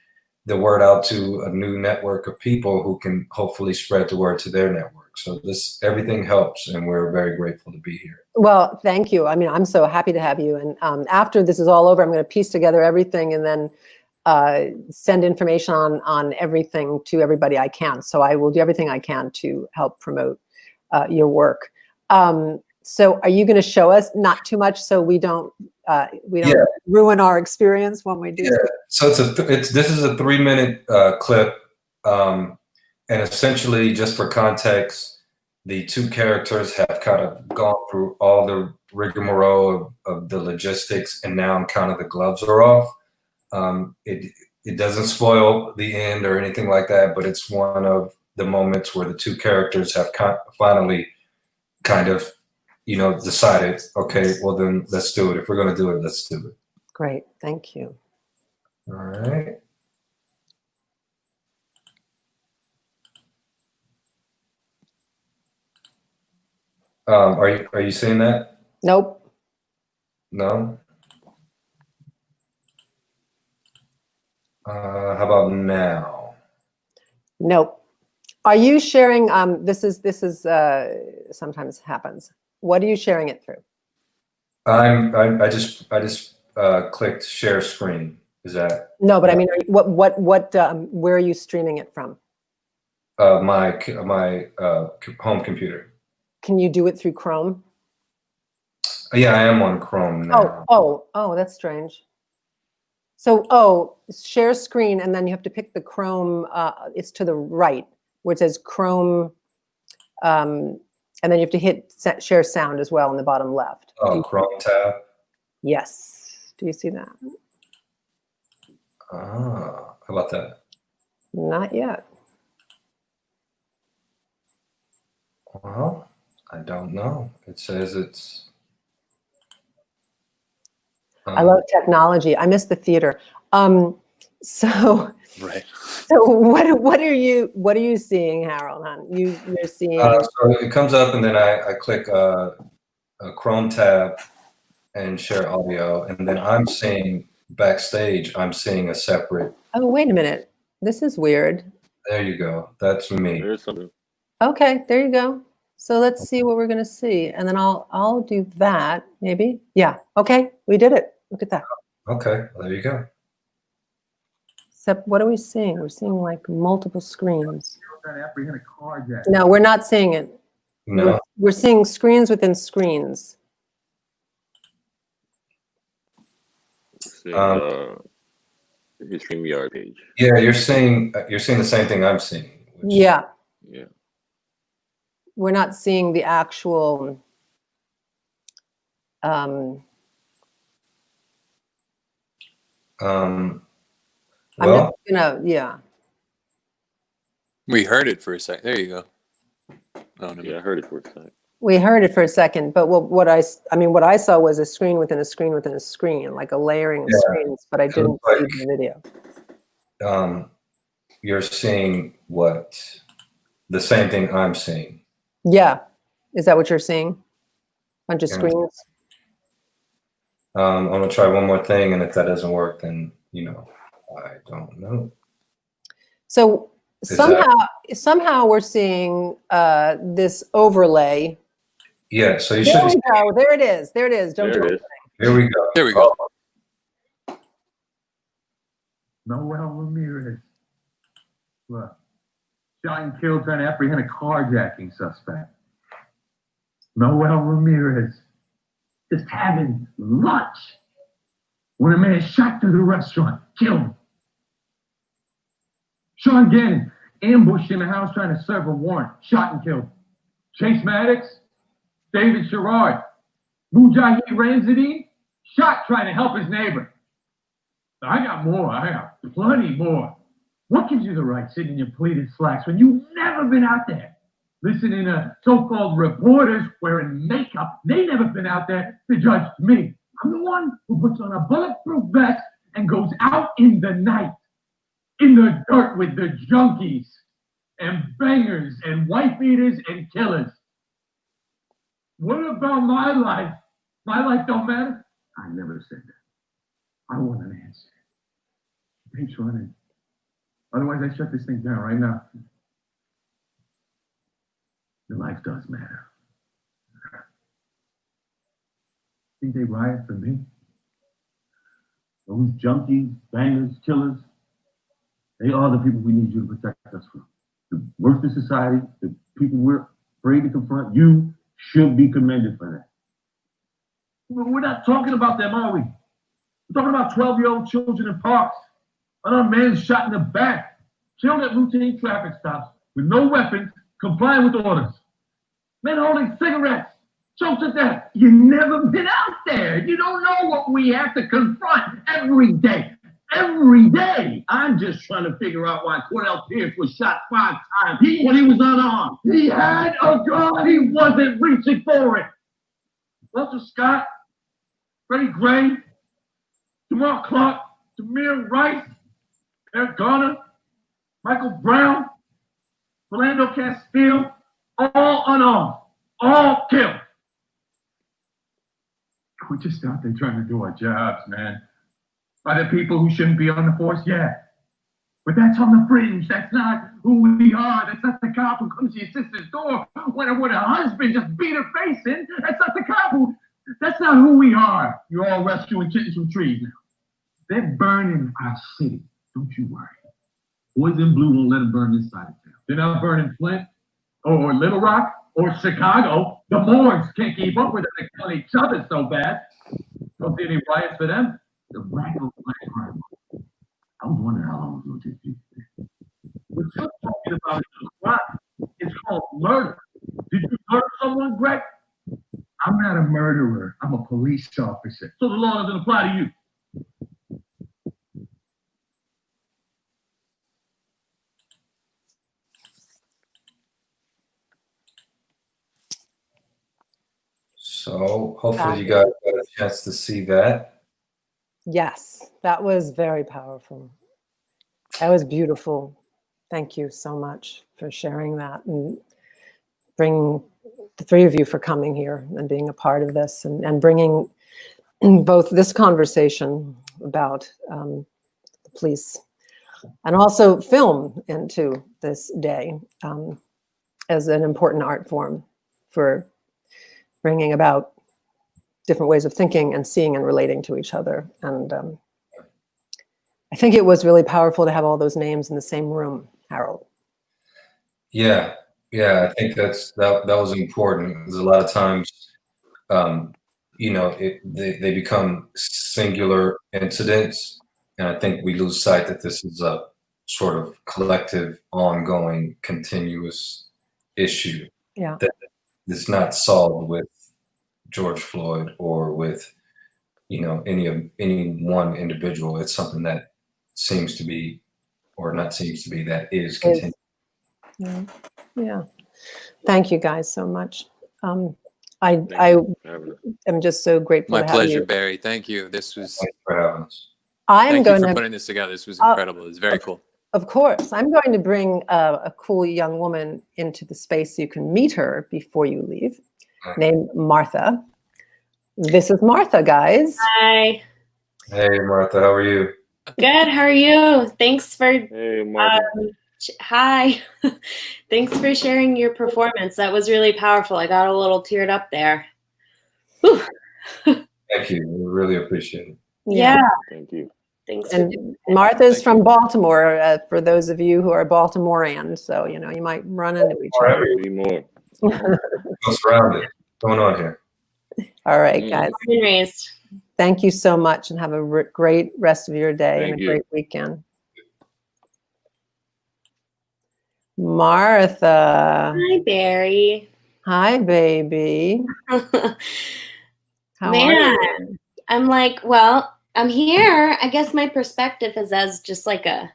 [SPEAKER 19] the word out to a new network of people who can hopefully spread the word to their network. So everything helps, and we're very grateful to be here.
[SPEAKER 1] Well, thank you. I mean, I'm so happy to have you. And after this is all over, I'm going to piece together everything and then send information on everything to everybody I can. So I will do everything I can to help promote your work. So are you going to show us, not too much, so we don't ruin our experience when we do?
[SPEAKER 19] Yeah. So this is a 3-minute clip, and essentially, just for context, the two characters have kind of gone through all the rigmarole of the logistics, and now kind of the gloves are off. It doesn't spoil the end or anything like that, but it's one of the moments where the two characters have finally kind of, decided, okay, well then let's do it. If we're going to do it, let's do it.
[SPEAKER 1] Great, thank you.
[SPEAKER 19] All right. Are you seeing that?
[SPEAKER 1] Nope.
[SPEAKER 19] No. How about now?
[SPEAKER 1] Nope. Are you sharing? This is sometimes happens. What are you sharing it through?
[SPEAKER 19] I just clicked share screen. Is that?
[SPEAKER 1] No, but I mean, where are you streaming it from?
[SPEAKER 19] My home computer.
[SPEAKER 1] Can you do it through Chrome?
[SPEAKER 19] Yeah, I am on Chrome now.
[SPEAKER 1] Oh, that's strange. So, share screen, and then you have to pick the Chrome. It's to the right where it says Chrome, and then you have to hit share sound as well in the bottom left.
[SPEAKER 19] Oh, Chrome tab.
[SPEAKER 1] Yes. Do you see that?
[SPEAKER 19] How about that?
[SPEAKER 1] Not yet.
[SPEAKER 19] Well, I don't know. It says it's.
[SPEAKER 1] I love technology. I miss the theater. So
[SPEAKER 21] right.
[SPEAKER 1] So what are you seeing, Harold? You're seeing.
[SPEAKER 19] So it comes up, and then I click a Chrome tab and share audio, and then I'm seeing backstage. I'm seeing a separate.
[SPEAKER 1] Oh, wait a minute. This is weird.
[SPEAKER 19] There you go. That's me.
[SPEAKER 20] There's something.
[SPEAKER 1] Okay, there you go. So let's see what we're going to see, and then I'll do that maybe. Yeah. Okay, we did it. Look at that.
[SPEAKER 19] Okay, there you go.
[SPEAKER 1] Except, what are we seeing? We're seeing like multiple screens. No, we're not seeing it.
[SPEAKER 19] No.
[SPEAKER 1] We're seeing screens within screens.
[SPEAKER 20] Your StreamYard page.
[SPEAKER 19] Yeah, you're seeing the same thing I'm seeing.
[SPEAKER 1] Yeah.
[SPEAKER 20] Yeah.
[SPEAKER 1] We're not seeing the actual.
[SPEAKER 19] Well,
[SPEAKER 1] yeah.
[SPEAKER 21] We heard it for a sec. There you go. Oh, no.
[SPEAKER 20] Yeah, I heard it for a sec.
[SPEAKER 1] We heard it for a second, but what I saw was a screen within a screen within a screen, like a layering of screens, but I didn't see the video.
[SPEAKER 19] You're seeing the same thing I'm seeing.
[SPEAKER 1] Yeah. Is that what you're seeing? Bunch of screens?
[SPEAKER 19] I'm gonna try one more thing, and if that doesn't work, then I don't know.
[SPEAKER 1] So somehow we're seeing this overlay.
[SPEAKER 19] Yeah, so you
[SPEAKER 1] There
[SPEAKER 19] should
[SPEAKER 1] we go. There it is. There it is. Don't do anything.
[SPEAKER 19] Here we go.
[SPEAKER 21] There we go.
[SPEAKER 2] Noel Ramirez. Look, shot and killed trying to apprehend a carjacking suspect. Noel Ramirez just having lunch when a man shot through the restaurant, killed him. Sean Gannon ambushed in the house trying to serve a warrant, shot and killed. Chase Maddox, David Sherrard, Mujahid Ramzadeen, shot trying to help his neighbor. I got more. I got plenty more. What gives you the right sitting in your pleated slacks when you've never been out there? Listening to so-called reporters wearing makeup. They never been out there to judge me. I'm the one who puts on a bulletproof vest and goes out in the night, in the dirt with the junkies and bangers and wife beaters and killers. What about my life? My life don't matter? I never said that. I want an answer. Thanks, running. Otherwise, I shut this thing down right now. Your life does matter. Think they riot for me? Those junkies, bangers, killers, they are the people we need you to protect us from. The worst of society, the people we're afraid to confront, you should be commended for that. We're not talking about them, are we? We're talking about 12-year-old children in parks, another man shot in the back, killed at routine traffic stops with no weapons, complying with orders. Men holding cigarettes, choked to death. You've never been out there. You don't know what we have to confront every day. Every day. I'm just trying to figure out why Cordell Pierce was shot 5 times when he was unarmed. He had a gun. He wasn't reaching for it. Walter Scott, Freddie Gray, Jamal Clark, Demir Rice, Eric Garner, Michael Browne, Philando Castile, all unarmed, all killed. We're just out there trying to do our jobs, man. By the people who shouldn't be on the force, yeah. But that's on the fringe. That's not who we are. That's not the cop who comes to your sister's door when her husband just beat her face in. That's not the cop who, that's not who we are. You're all rescuing kittens from trees now. They're burning our city. Don't you worry. Boys in blue won't let them burn this side of town. They're not burning Flint or Little Rock or Chicago. The morgues can't keep up with it. They're killing each other so bad. Don't see any riots for them. The radical black crime. I was wondering how long it was going to take. What you're talking about is a crime. It's called murder. Did you murder someone, Greg? I'm not a murderer. I'm a police officer. So the law doesn't apply to you.
[SPEAKER 19] So hopefully you guys got a chance to see that.
[SPEAKER 1] Yes, that was very powerful. That was beautiful. Thank you so much for sharing that and bringing the three of you for coming here and being a part of this and bringing both this conversation about the police and also film into this day as an important art form for bringing about different ways of thinking and seeing and relating to each other. And I think it was really powerful to have all those names in the same room, Harold.
[SPEAKER 19] Yeah, I think that was important. Because a lot of times, they become singular incidents, and I think we lose sight that this is a sort of collective, ongoing, continuous issue.
[SPEAKER 1] Yeah,
[SPEAKER 19] that is not solved with George Floyd or with any one individual. It's something that seems to be, or not seems to be, that is continuing.
[SPEAKER 1] Yeah. Thank you guys so much. I am just so grateful
[SPEAKER 21] My
[SPEAKER 1] to have
[SPEAKER 21] pleasure,
[SPEAKER 1] you.
[SPEAKER 21] Barry. Thank you. This was.
[SPEAKER 19] Thanks for having us.
[SPEAKER 1] I'm
[SPEAKER 21] Thank you
[SPEAKER 1] going
[SPEAKER 21] for
[SPEAKER 1] to.
[SPEAKER 21] putting this together. This was incredible. It's very cool.
[SPEAKER 1] Of course, I'm going to bring a cool young woman into the space so you can meet her before you leave, named Martha. This is Martha, guys.
[SPEAKER 5] Hi.
[SPEAKER 19] Hey, Martha, how are you?
[SPEAKER 5] Good. How are you? Thanks for.
[SPEAKER 20] Hey, Martha.
[SPEAKER 5] Hi. Thanks for sharing your performance. That was really powerful. I got a little teared up there. Whew.
[SPEAKER 19] Thank you. We really appreciate it.
[SPEAKER 5] Yeah.
[SPEAKER 20] Thank you.
[SPEAKER 5] Thanks for
[SPEAKER 1] And
[SPEAKER 5] doing
[SPEAKER 1] Martha's from Baltimore, for those of you who are Baltimorean. So, you know, you might run into each other.
[SPEAKER 20] Be more.
[SPEAKER 19] Feel surrounded. What's going on here?
[SPEAKER 1] All right, guys.
[SPEAKER 5] Born and raised.
[SPEAKER 1] Thank you so much and have a great rest of your day and
[SPEAKER 20] Thank
[SPEAKER 1] a
[SPEAKER 20] you.
[SPEAKER 1] great weekend. Martha.
[SPEAKER 5] Hi, Barry.
[SPEAKER 1] Hi, baby. How are you?
[SPEAKER 5] Man, I'm like, well, I'm here. I guess my perspective is as just like an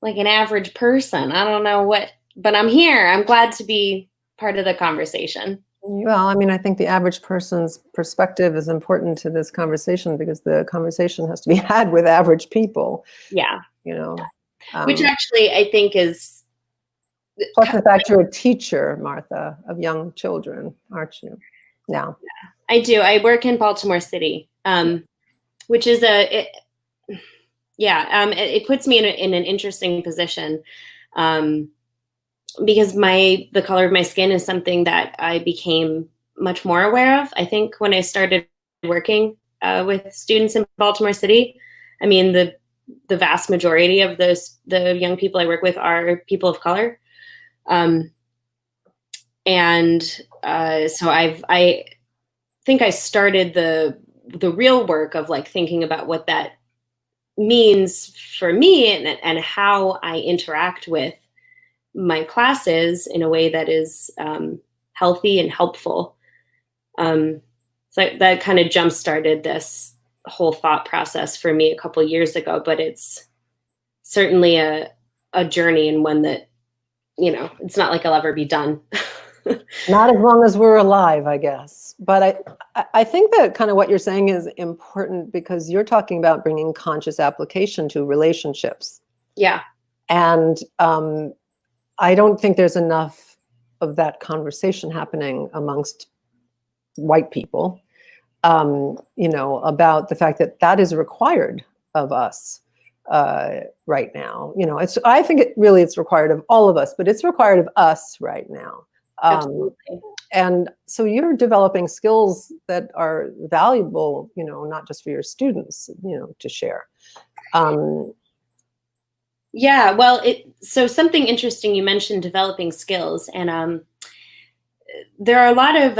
[SPEAKER 5] average person. I don't know what, but I'm here. I'm glad to be part of the conversation.
[SPEAKER 1] Well, I mean, I think the average person's perspective is important to this conversation because the conversation has to be had with average people.
[SPEAKER 5] Yeah.
[SPEAKER 1] You know,
[SPEAKER 5] Which actually I think is.
[SPEAKER 1] Plus the fact you're a teacher, Martha, of young children, aren't you? Now.
[SPEAKER 5] I do. I work in Baltimore City, which is it puts me in an interesting position because the color of my skin is something that I became much more aware of. I think when I started working with students in Baltimore City, I mean the vast majority of the young people I work with are people of color, so I think I started the real work of like thinking about what that means for me and how I interact with my classes in a way that is healthy and helpful. So that kind of jump-started this whole thought process for me a couple of years ago, but it's certainly a journey and one that, you know, it's not like I'll ever be done.
[SPEAKER 1] Not as long as we're alive, I guess. But I think that kind of what you're saying is important because you're talking about bringing conscious application to relationships.
[SPEAKER 5] Yeah.
[SPEAKER 1] And I don't think there's enough of that conversation happening amongst white people, you know, about the fact that that is required of us right now. You know, I think it's required of all of us, but it's required of us right now.
[SPEAKER 5] Absolutely.
[SPEAKER 1] And so you're developing skills that are valuable, you know, not just for your students, you know, to share.
[SPEAKER 5] Yeah, well, so something interesting, you mentioned developing skills, and there are a lot of,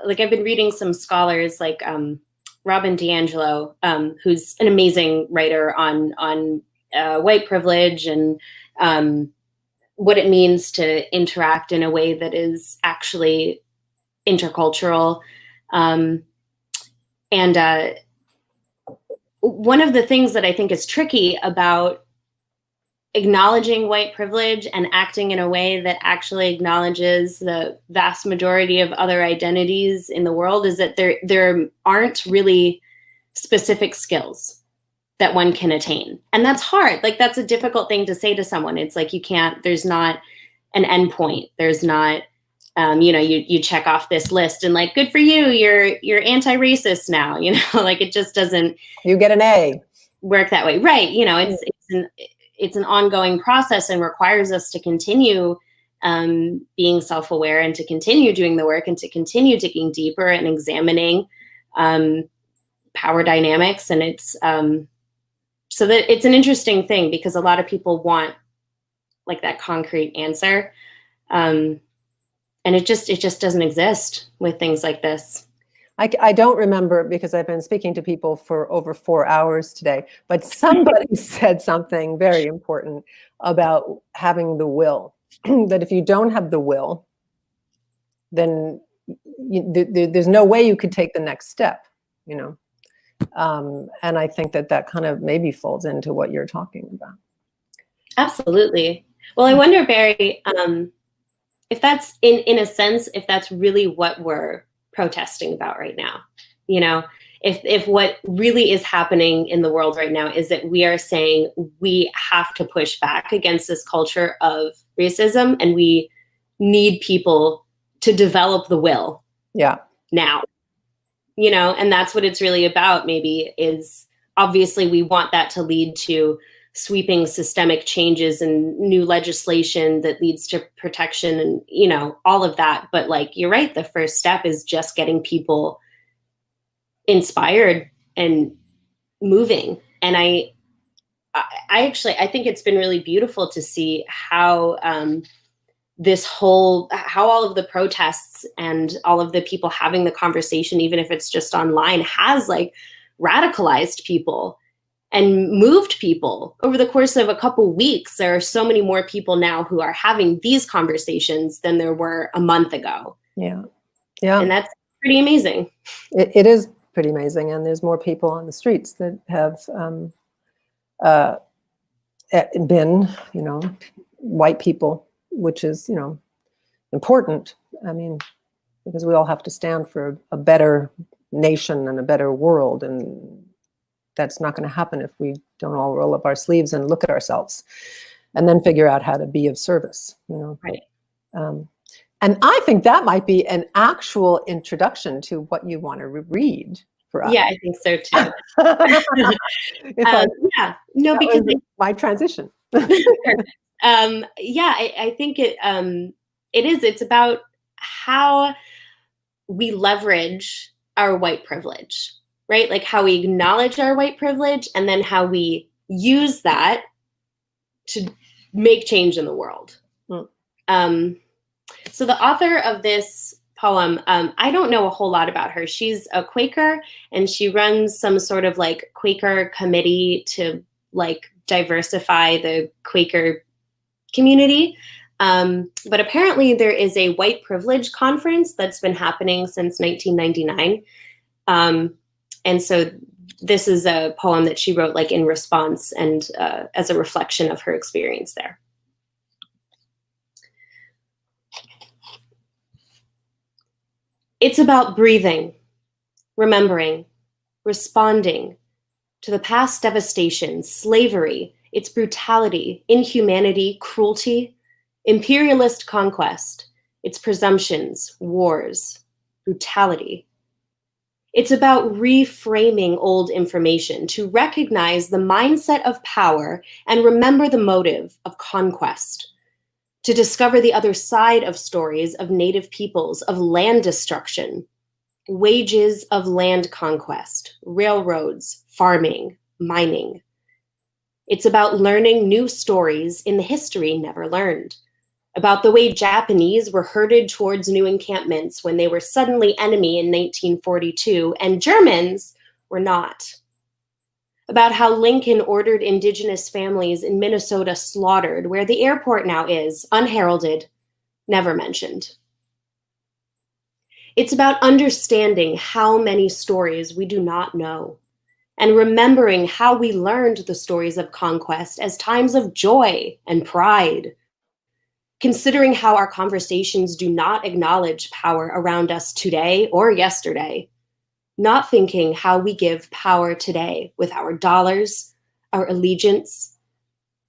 [SPEAKER 5] like I've been reading some scholars like Robin DiAngelo, who's an amazing writer on white privilege and what it means to interact in a way that is actually intercultural. And one of the things that I think is tricky about acknowledging white privilege and acting in a way that actually acknowledges the vast majority of other identities in the world is that there aren't really specific skills that one can attain. And that's hard. Like that's a difficult thing to say to someone. It's like there's not an endpoint. There's not, you know, you check off this list and like, good for you, you're anti-racist now, you know, like it just doesn't.
[SPEAKER 1] You get an A.
[SPEAKER 5] Work that way. Right. You know, it's an ongoing process and requires us to continue being self-aware and to continue doing the work and to continue digging deeper and examining power dynamics. And it's so that it's an interesting thing because a lot of people want like that concrete answer. And it just doesn't exist with things like this.
[SPEAKER 1] I don't remember because I've been speaking to people for over 4 hours today, but somebody said something very important about having the will, that if you don't have the will, then there's no way you could take the next step, you know? And I think that kind of maybe falls into what you're talking about.
[SPEAKER 5] Absolutely. Well, I wonder, Barry, if that's in a sense, if that's really what we're protesting about right now, you know, if what really is happening in the world right now is that we are saying we have to push back against this culture of racism, and we need people to develop the will now, you know, and that's what it's really about. Maybe is obviously we want that to lead to sweeping systemic changes and new legislation that leads to protection and, you know, all of that. But like, you're right, the first step is just getting people inspired and moving. And I think it's been really beautiful to see how how all of the protests and all of the people having the conversation, even if it's just online, has like radicalized people and moved people over the course of a couple weeks. There are so many more people now who are having these conversations than there were a month ago.
[SPEAKER 1] Yeah.
[SPEAKER 5] And that's pretty amazing.
[SPEAKER 1] It is pretty amazing. And there's more people on the streets that have been, you know, white people, which is, you know, important. I mean, because we all have to stand for a better nation and a better world. And that's not going to happen if we don't all roll up our sleeves and look at ourselves and then figure out how to be of service, you know.
[SPEAKER 5] Right.
[SPEAKER 1] And I think that might be an actual introduction to what you want to read for us.
[SPEAKER 5] Yeah, I think so too. Yeah, no, because
[SPEAKER 1] my transition.
[SPEAKER 5] Yeah, I think it is. It's about how we leverage our white privilege, right? Like how we acknowledge our white privilege and then how we use that to make change in the world. So the author of this poem, I don't know a whole lot about her. She's a Quaker and she runs some sort of like Quaker committee to like diversify the Quaker community. But apparently there is a white privilege conference that's been happening since 1999. And so this is a poem that she wrote like in response and as a reflection of her experience there. It's about breathing, remembering, responding to the past devastation, slavery, its brutality, inhumanity, cruelty, imperialist conquest, its presumptions, wars, brutality. It's about reframing old information to recognize the mindset of power and remember the motive of conquest, to discover the other side of stories of native peoples, of land destruction, wages of land conquest, railroads, farming, mining. It's about learning new stories in the history never learned, about the way Japanese were herded towards new encampments when they were suddenly enemy in 1942 and Germans were not, about how Lincoln ordered indigenous families in Minnesota slaughtered, where the airport now is, unheralded, never mentioned. It's about understanding how many stories we do not know, and remembering how we learned the stories of conquest as times of joy and pride, considering how our conversations do not acknowledge power around us today or yesterday, not thinking how we give power today with our dollars, our allegiance,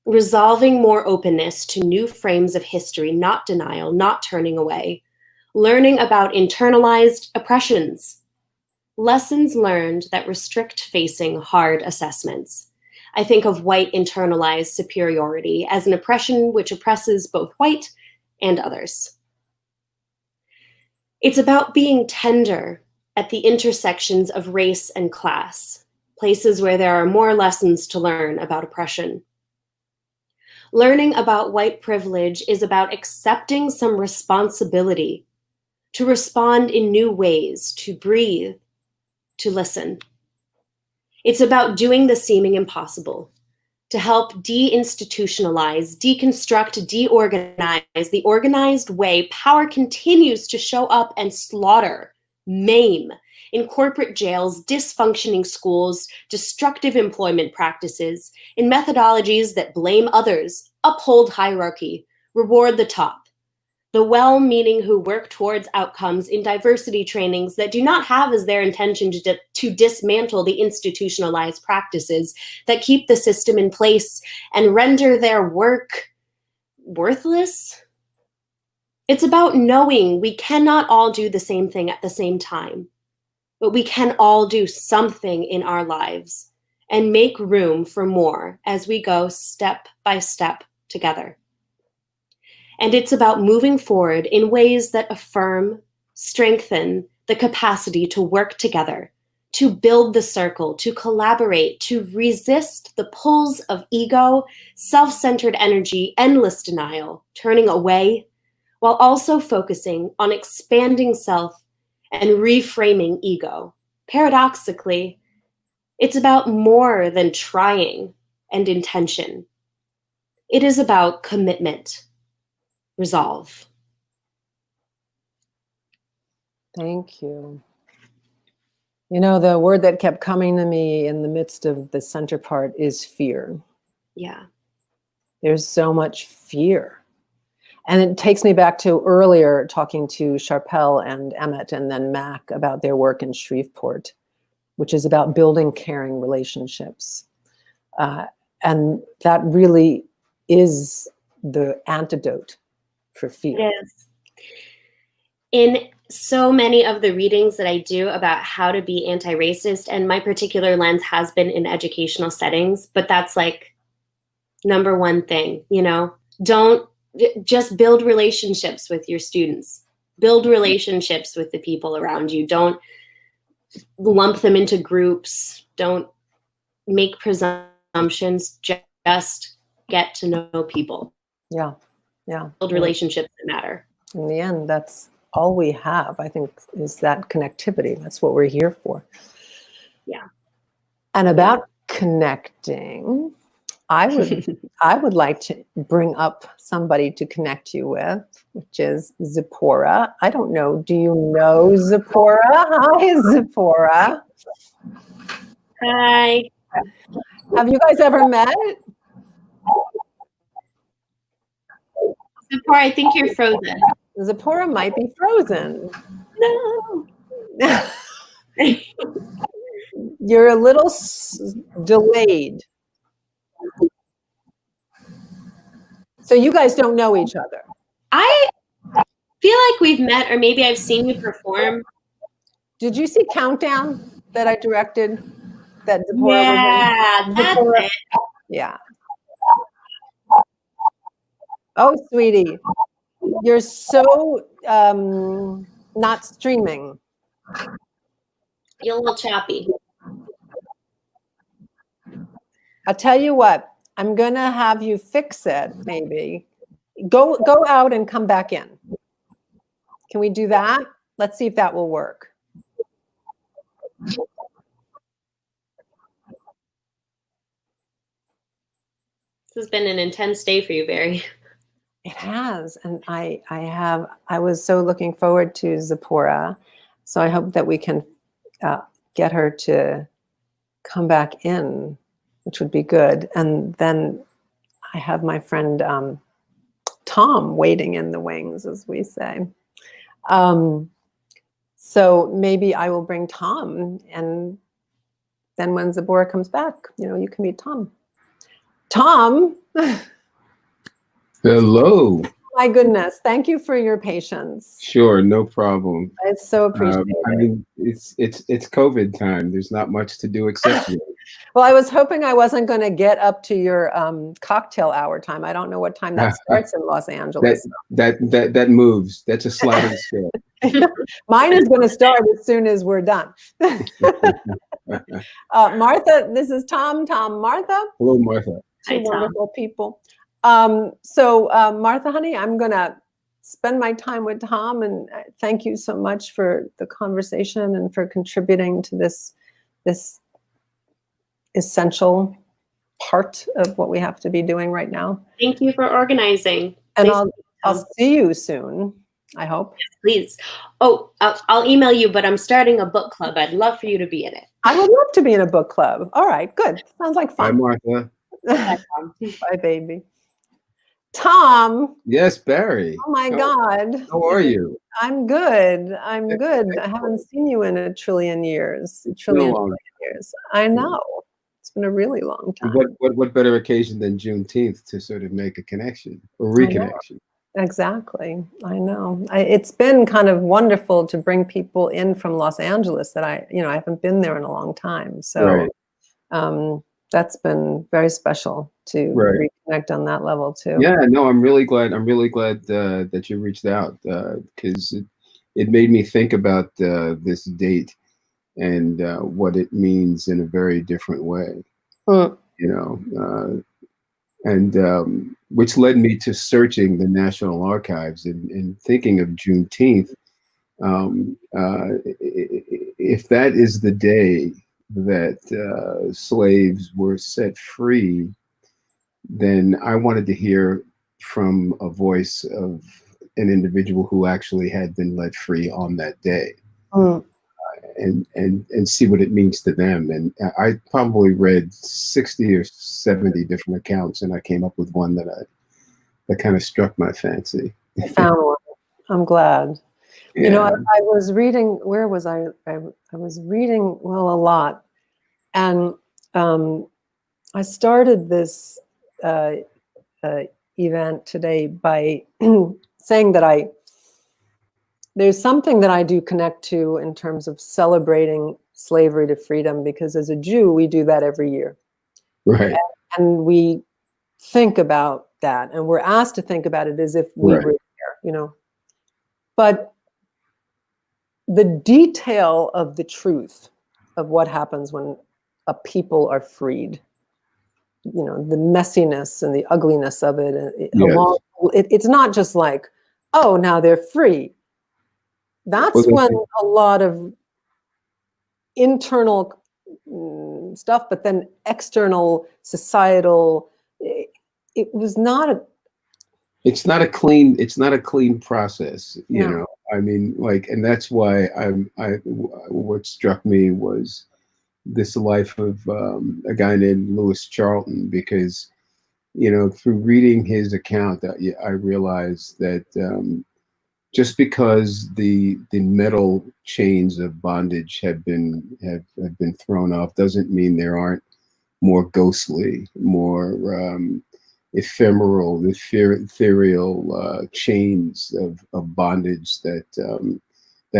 [SPEAKER 5] resolving more openness to new frames of history, not denial, not turning away, learning about internalized oppressions, lessons learned that restrict facing hard assessments. I think of white internalized superiority as an oppression which oppresses both white and others. It's about being tender at the intersections of race and class, places where there are more lessons to learn about oppression. Learning about white privilege is about accepting some responsibility to respond in new ways, to breathe, to listen. It's about doing the seeming impossible, to help deinstitutionalize, deconstruct, deorganize the organized way power continues to show up and slaughter, maim, in corporate jails, dysfunctioning schools, destructive employment practices, in methodologies that blame others, uphold hierarchy, reward the top, the well-meaning who work towards outcomes in diversity trainings that do not have as their intention to dismantle the institutionalized practices that keep the system in place and render their work worthless. It's about knowing we cannot all do the same thing at the same time, but we can all do something in our lives and make room for more as we go step by step together. And it's about moving forward in ways that affirm, strengthen the capacity to work together, to build the circle, to collaborate, to resist the pulls of ego, self-centered energy, endless denial, turning away, while also focusing on expanding self and reframing ego. Paradoxically, it's about more than trying and intention. It is about commitment. Resolve.
[SPEAKER 1] Thank you. You know, the word that kept coming to me in the midst of the center part is fear.
[SPEAKER 5] Yeah.
[SPEAKER 1] There's so much fear. And it takes me back to earlier talking to Sharpelle and Emmett and then Mac about their work in Shreveport, which is about building caring relationships. And that really is the antidote for fear.
[SPEAKER 5] It is. In so many of the readings that I do about how to be anti-racist, and my particular lens has been in educational settings, but that's like number one thing, you know, don't just build relationships with your students, build relationships with the people around you. Don't lump them into groups. Don't make presumptions, just get to know people.
[SPEAKER 1] Yeah. Yeah.
[SPEAKER 5] Build relationships that matter.
[SPEAKER 1] In the end, that's all we have, I think, is that connectivity. That's what we're here for.
[SPEAKER 5] Yeah.
[SPEAKER 1] And about connecting, I would like to bring up somebody to connect you with, which is Zipporah. I don't know. Do you know Zipporah? Hi, Zipporah.
[SPEAKER 5] Hi.
[SPEAKER 1] Have you guys ever met?
[SPEAKER 5] Zipporah, I think you're frozen.
[SPEAKER 1] Zipporah might be frozen.
[SPEAKER 5] No.
[SPEAKER 1] You're a little delayed. So you guys don't know each other.
[SPEAKER 5] I feel like we've met, or maybe I've seen you perform.
[SPEAKER 1] Did you see Countdown that I directed? That Zipporah was in?
[SPEAKER 5] Yeah, that's
[SPEAKER 1] Zipporah.
[SPEAKER 5] it.
[SPEAKER 1] Yeah. Oh, sweetie, you're so not streaming.
[SPEAKER 5] You're a little choppy.
[SPEAKER 1] I'll tell you what, I'm gonna have you fix it, maybe. Go out and come back in. Can we do that? Let's see if that will work.
[SPEAKER 5] This has been an intense day for you, Barry.
[SPEAKER 1] It has, and I was so looking forward to Zipporah, so I hope that we can get her to come back in, which would be good. And then I have my friend Tom waiting in the wings, as we say. So maybe I will bring Tom, and then when Zipporah comes back, you know, you can meet Tom. Tom.
[SPEAKER 4] Hello.
[SPEAKER 1] My goodness, thank you for your patience.
[SPEAKER 4] Sure, no problem.
[SPEAKER 1] I so appreciate
[SPEAKER 4] I
[SPEAKER 1] it.
[SPEAKER 4] mean, it's COVID time. There's not much to do except wait.
[SPEAKER 1] Well, I was hoping I wasn't going to get up to your cocktail hour time. I don't know what time that starts in Los Angeles.
[SPEAKER 4] That moves. That's a sliding scale.
[SPEAKER 1] Mine is going to start as soon as we're done. Martha, this is Tom, Martha.
[SPEAKER 4] Hello, Martha.
[SPEAKER 1] Two wonderful people. Martha, honey, I'm going to spend my time with Tom, and thank you so much for the conversation and for contributing to this essential part of what we have to be doing right now.
[SPEAKER 5] Thank you for organizing.
[SPEAKER 1] And I'll see you soon, I hope.
[SPEAKER 5] Yes, please. Oh, I'll email you, but I'm starting a book club. I'd love for you to be in it.
[SPEAKER 1] I would love to be in a book club. All right, good. Sounds like fun.
[SPEAKER 4] Bye, Martha.
[SPEAKER 1] Bye, baby. Tom.
[SPEAKER 4] Yes, Barry.
[SPEAKER 1] Oh my God.
[SPEAKER 4] How are you?
[SPEAKER 1] I'm good. I'm good. I haven't seen you in a trillion years. A trillion years. I know. It's been a really long time.
[SPEAKER 4] What better occasion than Juneteenth to sort of make a connection or reconnection?
[SPEAKER 1] Exactly. I know. It's been kind of wonderful to bring people in from Los Angeles that I haven't been there in a long time. So that's been very special to reconnect on that level too.
[SPEAKER 4] Yeah, no, I'm really glad that you reached out, because it made me think about this date and what it means in a very different way. You know, and which led me to searching the National Archives and thinking of Juneteenth. If that is the day that slaves were set free, then I wanted to hear from a voice of an individual who actually had been let free on that day. And see what it means to them. And I probably read 60 or 70 different accounts, and I came up with one that kind of struck my fancy.
[SPEAKER 1] I found one. I'm glad. Yeah. You know, I was reading, where was I? I was reading, well, a lot. And I started this event today by saying that there's something that I do connect to in terms of celebrating slavery to freedom, because as a Jew, we do that every year.
[SPEAKER 4] Right.
[SPEAKER 1] And we think about that, and we're asked to think about it as if we were there, you know. But the detail of the truth of what happens when a people are freed, you know, the messiness and the ugliness of it, it's not just like, oh, now they're free. That's when a lot of internal stuff, but then external societal, it was not a.
[SPEAKER 4] It's not a clean process, you know. I mean, like, and that's why what struck me was this life of a guy named Lewis Charlton, because, you know, through reading his account, I realized that just because the metal chains of bondage have been thrown off doesn't mean there aren't more ghostly, more ephemeral, ethereal chains of bondage that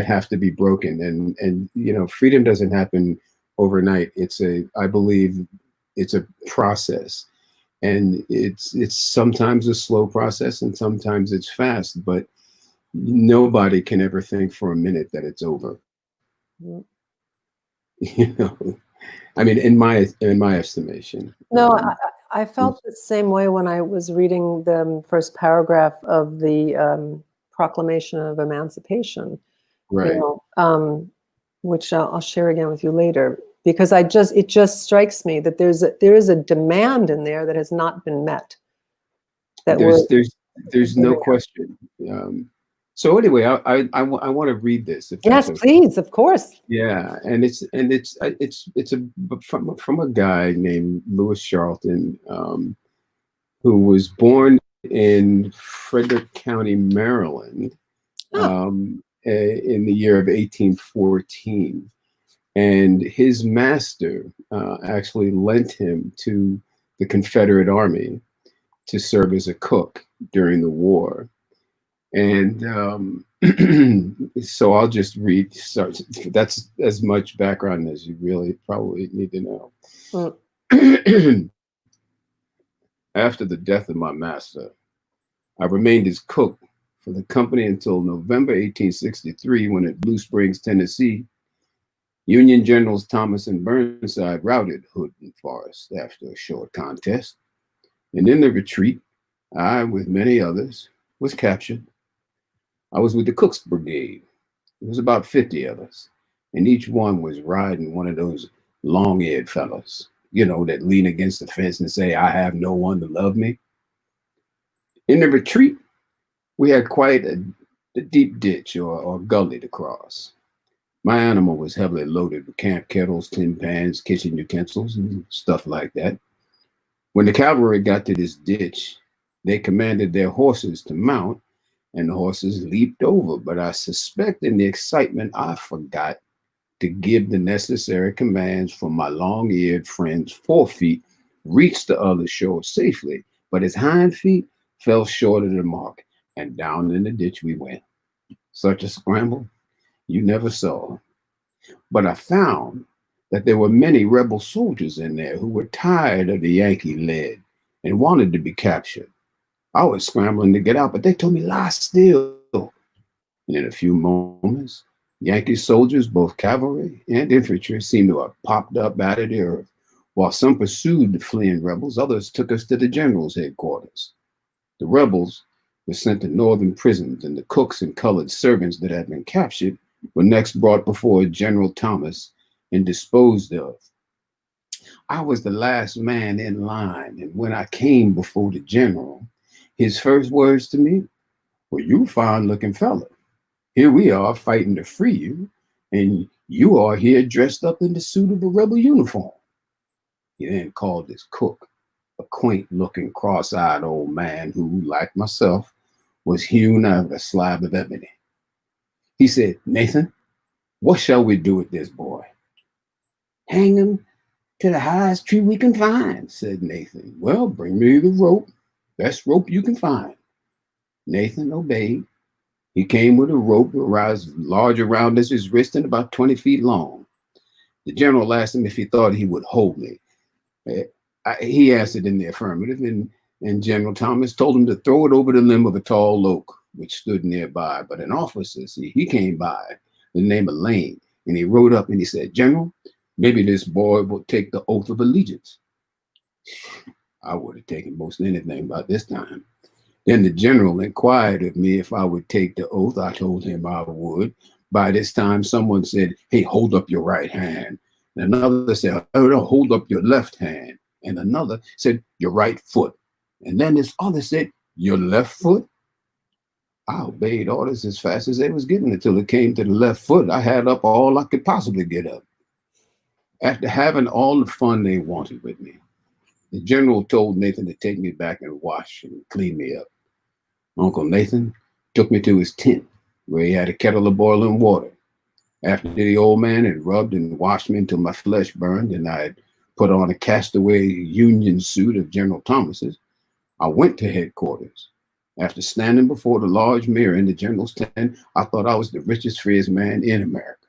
[SPEAKER 4] have to be broken. And you know, freedom doesn't happen overnight. I believe it's a process, and it's sometimes a slow process and sometimes it's fast, but nobody can ever think for a minute that it's over. You know, I mean, in my estimation.
[SPEAKER 1] No, I felt the same way when I was reading the first paragraph of the Proclamation of Emancipation,
[SPEAKER 4] right?
[SPEAKER 1] You know, which I'll share again with you later, because it just strikes me that there is a demand in there that has not been met.
[SPEAKER 4] There's no question. So anyway, I want to read this.
[SPEAKER 1] Yes, please, of course.
[SPEAKER 4] Yeah, and it's from a guy named Lewis Charlton, who was born in Frederick County, Maryland, in the year of 1814, and his master actually lent him to the Confederate Army to serve as a cook during the war. And so I'll just read. So that's as much background as you really probably need to know. After the death of my master, I remained his cook for the company until November 1863, when at Blue Springs, Tennessee, Union Generals Thomas and Burnside routed Hood and Forrest after a short contest. And in the retreat, I, with many others, was captured. I was with the Cook's Brigade. It was about 50 of us, and each one was riding one of those long-eared fellows, you know, that lean against the fence and say, I have no one to love me. In the retreat, we had quite a deep ditch or gully to cross. My animal was heavily loaded with camp kettles, tin pans, kitchen utensils, and stuff like that. When the cavalry got to this ditch, They commanded their horses to mount, and the horses leaped over. But I suspect in the excitement, I forgot to give the necessary commands for my long-eared friend's forefeet reached the other shore safely, but his hind feet fell short of the mark, and down in the ditch we went. Such a scramble you never saw. But I found that there were many rebel soldiers in there who were tired of the Yankee lead and wanted to be captured. I was scrambling to get out, but they told me, lie still. And in a few moments, Yankee soldiers, both cavalry and infantry, seemed to have popped up out of the earth. While some pursued the fleeing rebels, others took us to the general's headquarters. The rebels were sent to northern prisons, and the cooks and colored servants that had been captured were next brought before General Thomas and disposed of. I was the last man in line, and when I came before the general, his first words to me were, "You fine-looking fella. Here we are fighting to free you, and you are here dressed up in the suit of a rebel uniform." He then called his cook, a quaint-looking, cross-eyed old man who, like myself, was hewn out of a slab of ebony. He said, "Nathan, what shall we do with this boy?" "Hang him to the highest tree we can find," said Nathan. "Well, bring me the rope, best rope you can find." Nathan obeyed. He came with a rope as large around as his wrist and about 20 feet long. The general asked him if he thought he would hold me. He answered in the affirmative, and General Thomas told him to throw it over the limb of a tall oak, which stood nearby. But an officer, he came by, the name of Lane, and he rode up and he said, "General, maybe this boy will take the oath of allegiance." I would have taken most anything by this time. Then the general inquired of me if I would take the oath. I told him I would. By this time, someone said, "Hey, hold up your right hand." And another said, "Oh, no, hold up your left hand." And another said, "Your right foot." And then this other said, "Your left foot." I obeyed orders as fast as they was getting until it came to the left foot. I had up all I could possibly get up. After having all the fun they wanted with me, the general told Nathan to take me back and wash and clean me up. Uncle Nathan took me to his tent where he had a kettle of boiling water. After the old man had rubbed and washed me until my flesh burned and I had put on a castaway Union suit of General Thomas's, I went to headquarters. After standing before the large mirror in the general's tent, I thought I was the richest, freest man in America.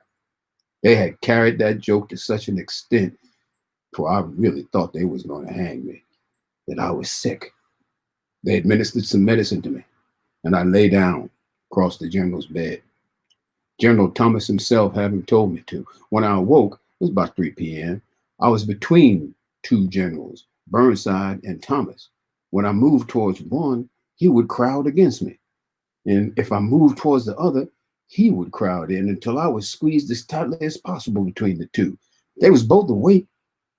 [SPEAKER 4] They had carried that joke to such an extent, for I really thought they was going to hang me, that I was sick. They administered some medicine to me, and I lay down across the general's bed. General Thomas himself having told me to. When I awoke, it was about 3 p.m. I was between two generals, Burnside and Thomas. When I moved towards one, he would crowd against me. And if I moved towards the other, he would crowd in until I was squeezed as tightly as possible between the two. They was both awake,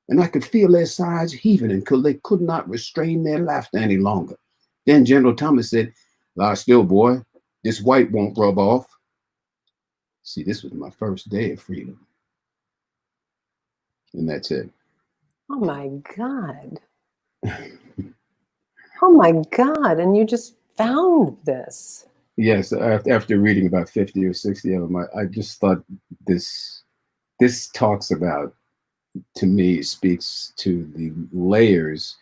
[SPEAKER 4] and I could feel their sides heaving until they could not restrain their laughter any longer. Then General Thomas said, "Lie still, boy. This white won't rub off." See, this was my first day of freedom. And that's it.
[SPEAKER 1] Oh my God. Oh my God. And you just found this.
[SPEAKER 4] Yes, after reading about 50 or 60 of them, I just thought this talks about, to me, speaks to the layers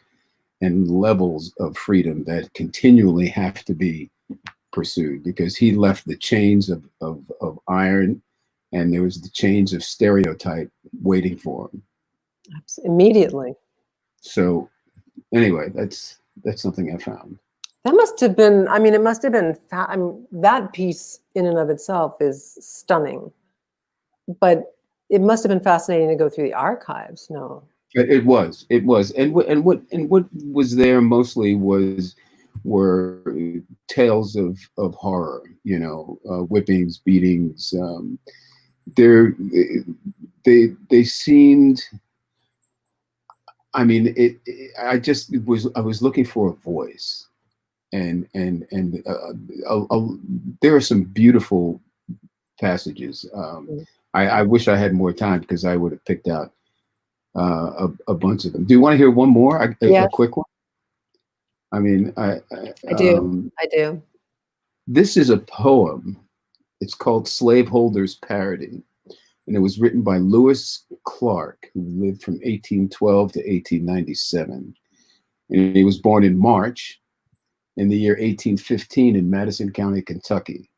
[SPEAKER 4] and levels of freedom that continually have to be pursued, because he left the chains of iron, and there was the chains of stereotype waiting for him.
[SPEAKER 1] Immediately.
[SPEAKER 4] So anyway, that's something I found.
[SPEAKER 1] That must have been, I mean, it must have been, that piece in and of itself is stunning, but it must have been fascinating to go through the archives. No.
[SPEAKER 4] It was, and what was there mostly were tales of horror, whippings, beatings. They seemed. I mean, I was looking for a voice, and there are some beautiful passages. I wish I had more time, because I would have picked out a bunch of them. Do you want to hear one more? A quick one? I mean,
[SPEAKER 1] I do. I do.
[SPEAKER 4] This is a poem. It's called Slaveholder's Parody. And it was written by Lewis Clark, who lived from 1812 to 1897. And he was born in March in the year 1815 in Madison County, Kentucky.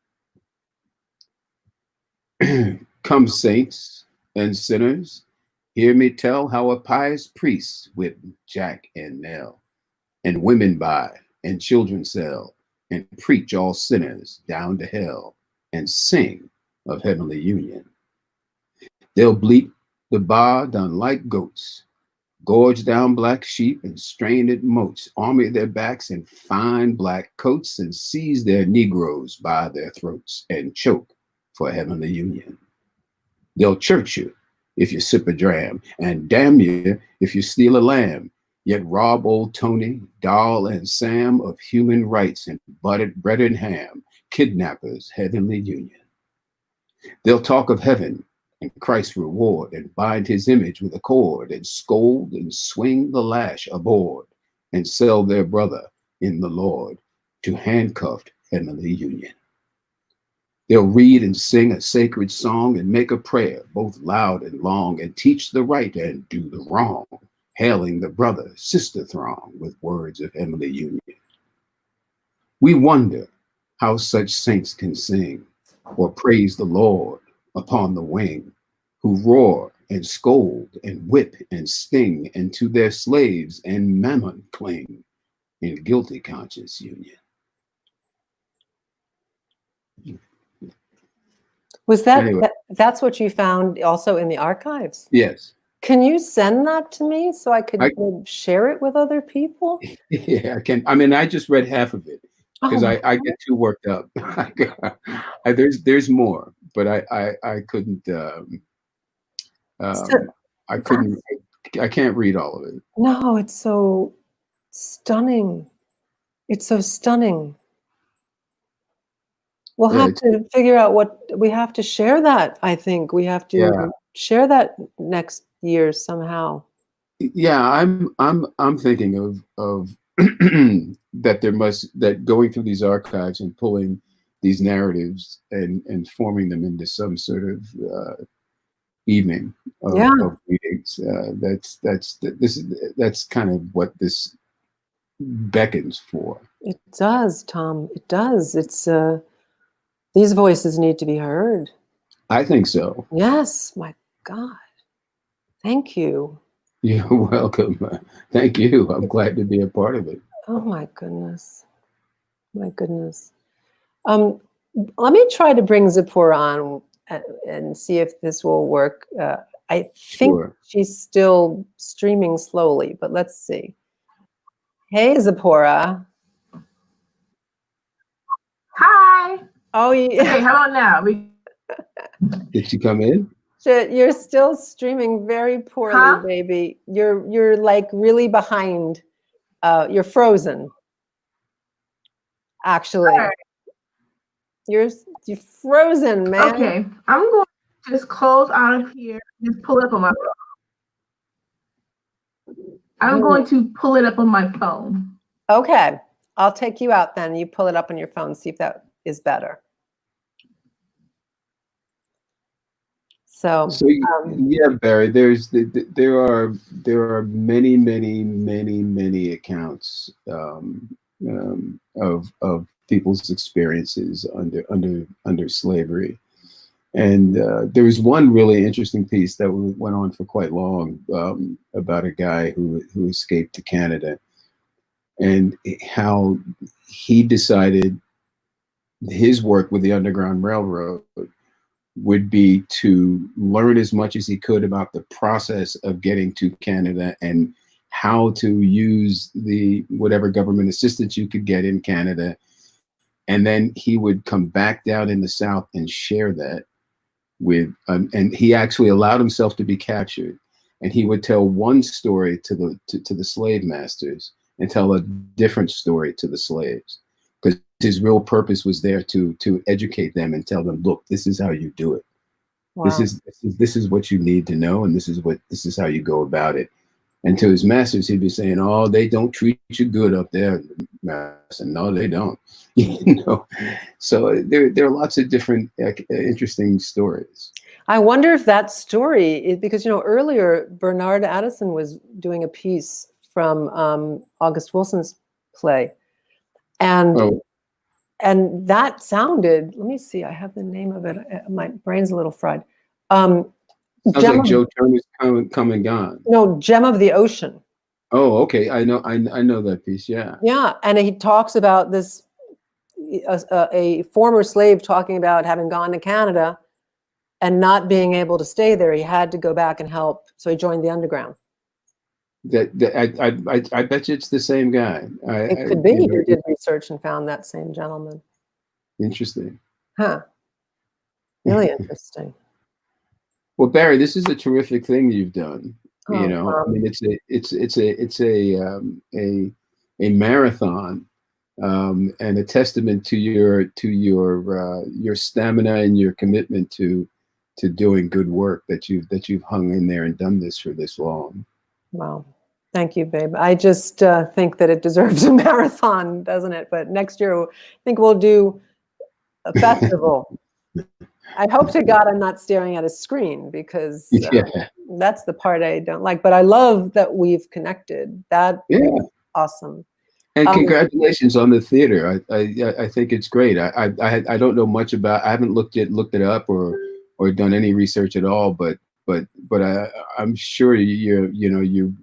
[SPEAKER 4] Come, saints and sinners, hear me tell how a pious priest whipped Jack and Nell, and women buy and children sell, and preach all sinners down to hell, and sing of heavenly union. They'll bleat the bar done like goats, gorge down black sheep and strain at moats, army their backs in fine black coats, and seize their Negroes by their throats, and choke for heavenly union. They'll church you if you sip a dram, and damn you if you steal a lamb, yet rob old Tony, Doll, and Sam of human rights and buttered bread and ham, kidnappers, heavenly union. They'll talk of heaven and Christ's reward, and bind his image with a cord, and scold and swing the lash aboard, and sell their brother in the Lord to handcuffed heavenly union. They'll read and sing a sacred song and make a prayer, both loud and long, and teach the right and do the wrong, hailing the brother, sister throng with words of heavenly union. We wonder how such saints can sing or praise the Lord upon the wing, who roar and scold and whip and sting, and to their slaves and mammon cling in guilty conscience union.
[SPEAKER 1] Was that,
[SPEAKER 4] Anyway.
[SPEAKER 1] that's what you found also in the archives?
[SPEAKER 4] Yes.
[SPEAKER 1] Can you send that to me so I could share it with other people?
[SPEAKER 4] Yeah, I can. I mean, I just read half of it because I get too worked up. There's more, but I couldn't. I couldn't. I can't read all of it.
[SPEAKER 1] No, it's so stunning. It's so stunning. We'll have to figure out what we have to share that. I think we have to share that next year somehow.
[SPEAKER 4] Yeah, I'm thinking of that going through these archives and pulling these narratives and forming them into some sort of evening of readings. That's kind of what this beckons for.
[SPEAKER 1] It does, Tom. It does. It's these voices need to be heard.
[SPEAKER 4] I think so.
[SPEAKER 1] Yes, my God. Thank you.
[SPEAKER 4] You're welcome. Thank you. I'm glad to be a part of it.
[SPEAKER 1] Oh my goodness. My goodness. Let me try to bring Zipporah on and see if this will work. I think she's still streaming slowly, but let's see. Hey, Zipporah.
[SPEAKER 6] Hi.
[SPEAKER 1] Oh, yeah.
[SPEAKER 6] Okay, how about now?
[SPEAKER 4] Did she come in?
[SPEAKER 1] You're still streaming very poorly, baby. You're like really behind. You're frozen. Actually, you're frozen, man.
[SPEAKER 6] Okay, I'm going to just close out of here. Just pull it up on my phone. I'm going to pull it up on my phone.
[SPEAKER 1] Okay, I'll take you out then. You pull it up on your phone. See if that is better. So
[SPEAKER 4] yeah, Barry. There are many accounts of people's experiences under slavery, and there was one really interesting piece that went on for quite long about a guy who escaped to Canada, and how he decided his work with the Underground Railroad would be to learn as much as he could about the process of getting to Canada and how to use the whatever government assistance you could get in Canada. And then he would come back down in the South and share that with, and he actually allowed himself to be captured. And he would tell one story to the slave masters and tell a different story to the slaves. Because his real purpose was there to educate them and tell them, look, this is how you do it. Wow. This is what you need to know, and this is how you go about it. And to his masters, he'd be saying, "Oh, they don't treat you good up there, master." No, they don't. You know, so there are lots of different interesting stories.
[SPEAKER 1] I wonder if that story is because, you know, earlier Bernard Addison was doing a piece from August Wilson's play, and and that sounded. Let me see. I have the name of it. My brain's a little fried.
[SPEAKER 4] Sounds like Joe Turner's Come and Gone.
[SPEAKER 1] No, Gem of the Ocean.
[SPEAKER 4] Oh, okay. I know that piece. Yeah.
[SPEAKER 1] Yeah, and he talks about this. A former slave talking about having gone to Canada and not being able to stay there. He had to go back and help, so he joined the underground.
[SPEAKER 4] I bet you it's the same guy.
[SPEAKER 1] It could be who did research and found that same gentleman. Interesting. Huh. Really interesting.
[SPEAKER 4] Well, Barry, this is a terrific thing you've done.
[SPEAKER 1] Oh,
[SPEAKER 4] you know, I mean, it's a marathon, and a testament to your stamina and your commitment to doing good work that you've hung in there and done this for this long.
[SPEAKER 1] Wow. Thank you, babe. I just think that it deserves a marathon, doesn't it? But next year, I think we'll do a festival. I hope to God I'm not staring at a screen, because that's the part I don't like. But I love that we've connected. That's awesome.
[SPEAKER 4] And congratulations on the theater. I think it's great. I don't know much about. I haven't looked it up or done any research at all. But I'm sure you're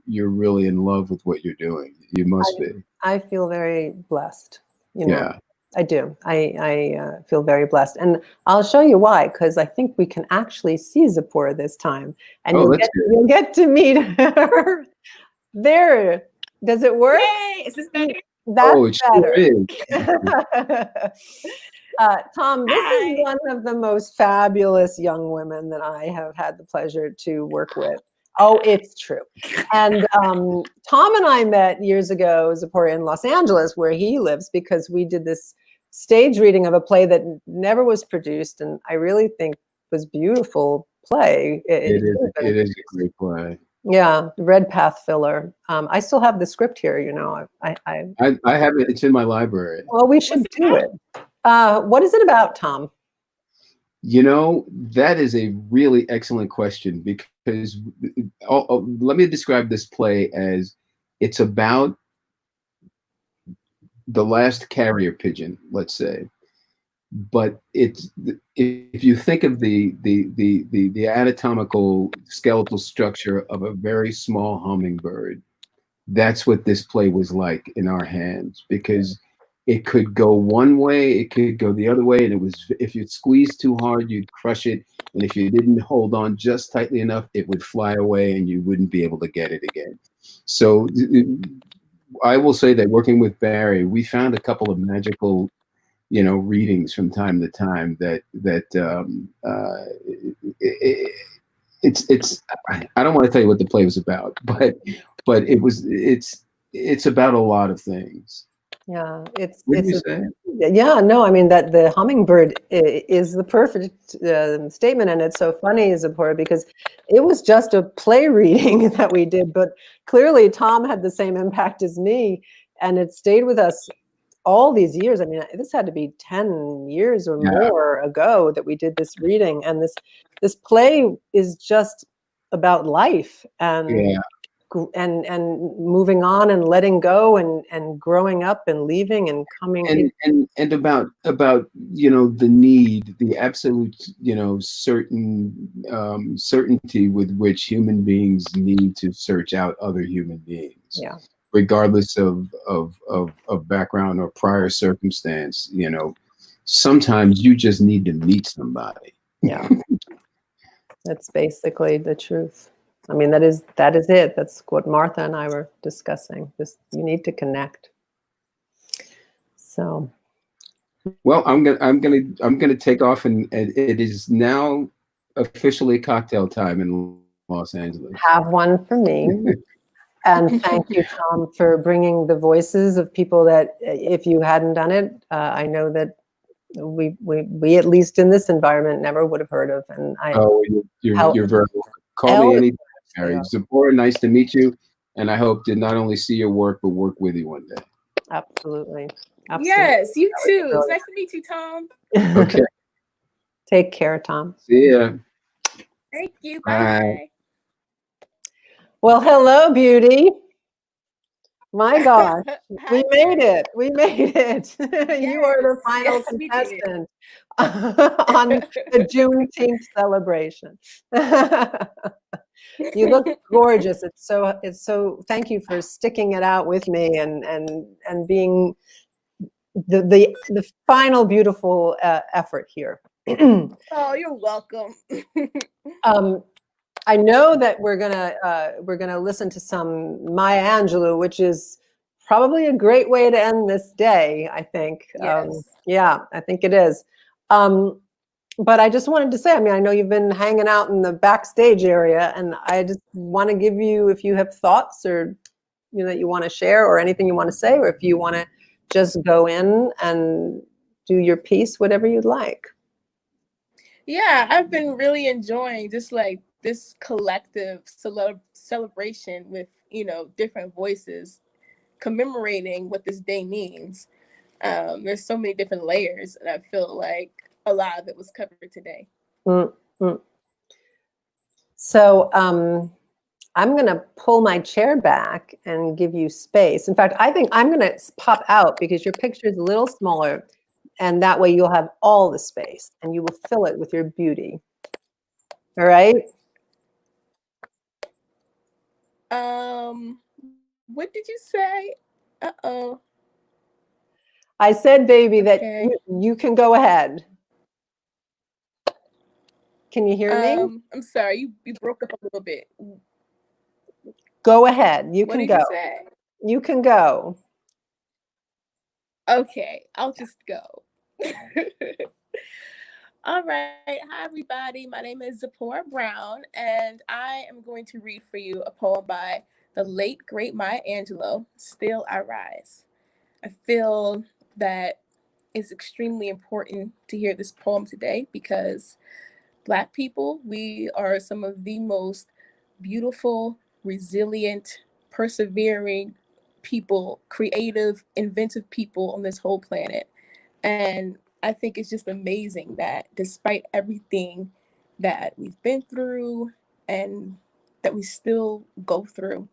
[SPEAKER 4] really in love with what you're doing. You must be.
[SPEAKER 1] I feel very blessed. You know, yeah, I do. I feel very blessed, and I'll show you why. Because I think we can actually see Zipporah this time, and you'll get to meet her. There. Does it work?
[SPEAKER 7] Yay! Is this better?
[SPEAKER 1] That's better.
[SPEAKER 4] Sure is.
[SPEAKER 1] Tom, this is one of the most fabulous young women that I have had the pleasure to work with. Oh, it's true. And Tom and I met years ago, Zipporah, in Los Angeles, where he lives, because we did this stage reading of a play that never was produced, and I really think was beautiful play.
[SPEAKER 4] It is a great play.
[SPEAKER 1] Yeah, Red Path Filler. I still have the script here, you know. I
[SPEAKER 4] have it. It's in my library.
[SPEAKER 1] Well, we should do it. What is it about, Tom?
[SPEAKER 4] You know, that is a really excellent question, because let me describe this play as it's about the last carrier pigeon, let's say. But if you think of the anatomical skeletal structure of a very small hummingbird, that's what this play was like in our hands, because it could go one way, it could go the other way, and it was, if you squeezed too hard, you'd crush it, and if you didn't hold on just tightly enough, it would fly away and you wouldn't be able to get it again. So I will say that working with Barry, we found a couple of magical readings from time to time it's I don't want to tell you what the play was about, but it's about a lot of things.
[SPEAKER 1] Yeah, yeah, no, I mean, that the hummingbird is the perfect statement, and it's so funny, Zipporah, because it was just a play reading that we did, but clearly Tom had the same impact as me, and it stayed with us all these years. I mean, this had to be 10 years or more ago that we did this reading, and this play is just about life and moving on and letting go and growing up and leaving and coming
[SPEAKER 4] and about the need, the absolute certainty with which human beings need to search out other human beings.
[SPEAKER 1] Yeah.
[SPEAKER 4] Regardless of background or prior circumstance, sometimes you just need to meet somebody.
[SPEAKER 1] Yeah, that's basically the truth. I mean, that is it. That's what Martha and I were discussing. Just, you need to connect. So,
[SPEAKER 4] well, I'm gonna take off, and it is now officially cocktail time in Los Angeles.
[SPEAKER 1] Have one for me. And thank you, Tom, for bringing the voices of people that, if you hadn't done it, I know that we at least in this environment never would have heard of. And
[SPEAKER 4] you're very welcome. Call me anytime, Harry. Zipporah, nice to meet you. And I hope to not only see your work, but work with you one day.
[SPEAKER 1] Absolutely.
[SPEAKER 7] Yes, you
[SPEAKER 1] That was
[SPEAKER 7] too. It's
[SPEAKER 1] brilliant.
[SPEAKER 7] nice to meet you, Tom.
[SPEAKER 4] Okay.
[SPEAKER 1] Take care, Tom.
[SPEAKER 4] See ya.
[SPEAKER 7] Thank you.
[SPEAKER 4] Bye.
[SPEAKER 7] Bye.
[SPEAKER 1] Well, hello, beauty. My gosh, we
[SPEAKER 7] Hi,
[SPEAKER 1] made
[SPEAKER 7] Grace.
[SPEAKER 1] it. We made it. You are the final
[SPEAKER 7] Yes, we did.
[SPEAKER 1] contestant on the Juneteenth celebration. You look gorgeous. It's so thank you for sticking it out with me and being the final beautiful effort here.
[SPEAKER 7] Oh, you're welcome.
[SPEAKER 1] I know that we're gonna listen to some Maya Angelou, which is probably a great way to end this day. I think.
[SPEAKER 7] Yes.
[SPEAKER 1] Yeah, I think it is. But I just wanted to say, I mean, I know you've been hanging out in the backstage area, and I just want to give you, if you have thoughts or that you want to share, or anything you want to say, or if you want to just go in and do your piece, whatever you'd like.
[SPEAKER 7] Yeah, I've been really enjoying just like this collective celebration with, different voices commemorating what this day means. There's so many different layers, and I feel like a lot of it was covered today.
[SPEAKER 1] Mm-hmm. So I'm going to pull my chair back and give you space. In fact, I think I'm going to pop out because your picture is a little smaller, and that way you'll have all the space and you will fill it with your beauty. All right?
[SPEAKER 7] What did you say? Uh-oh.
[SPEAKER 1] I said, baby, that
[SPEAKER 7] Okay.
[SPEAKER 1] you can go ahead. Can you hear me?
[SPEAKER 7] I'm sorry, you broke up a little bit.
[SPEAKER 1] Go ahead. You
[SPEAKER 7] What
[SPEAKER 1] can
[SPEAKER 7] did
[SPEAKER 1] go.
[SPEAKER 7] you say?
[SPEAKER 1] You can go.
[SPEAKER 7] Okay, I'll just go. All right. Hi, everybody. My name is Zipporah Browne, and I am going to read for you a poem by the late, great Maya Angelou, Still I Rise. I feel that it's extremely important to hear this poem today because Black people, we are some of the most beautiful, resilient, persevering people, creative, inventive people on this whole planet. And I think it's just amazing that despite everything that we've been through and that we still go through,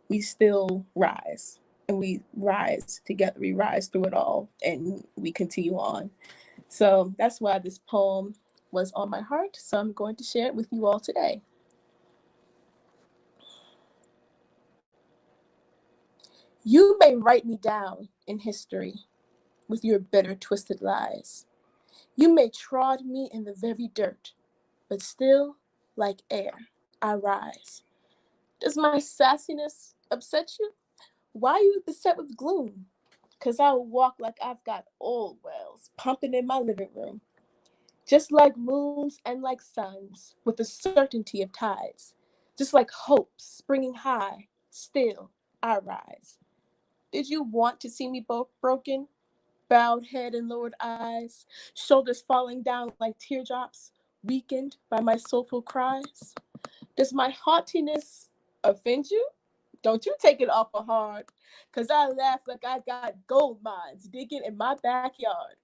[SPEAKER 7] we still rise. And we rise together. We rise through it all and we continue on. So that's why this poem was on my heart. So I'm going to share it with you all today. You may write me down in history with your bitter, twisted lies. You may trod me in the very dirt, but still, like air, I rise. Does my sassiness upset you? Why are you beset with gloom? 'Cause I walk like I've got oil wells pumping in my living room. Just like moons and like suns, with the certainty of tides. Just like hope springing high, still I rise. Did you want to see me both broken? Bowed head and lowered eyes, shoulders falling down like teardrops, weakened by my soulful cries? Does my haughtiness offend you? Don't you take it awful hard, 'cause I laugh like I got gold mines digging in my backyard.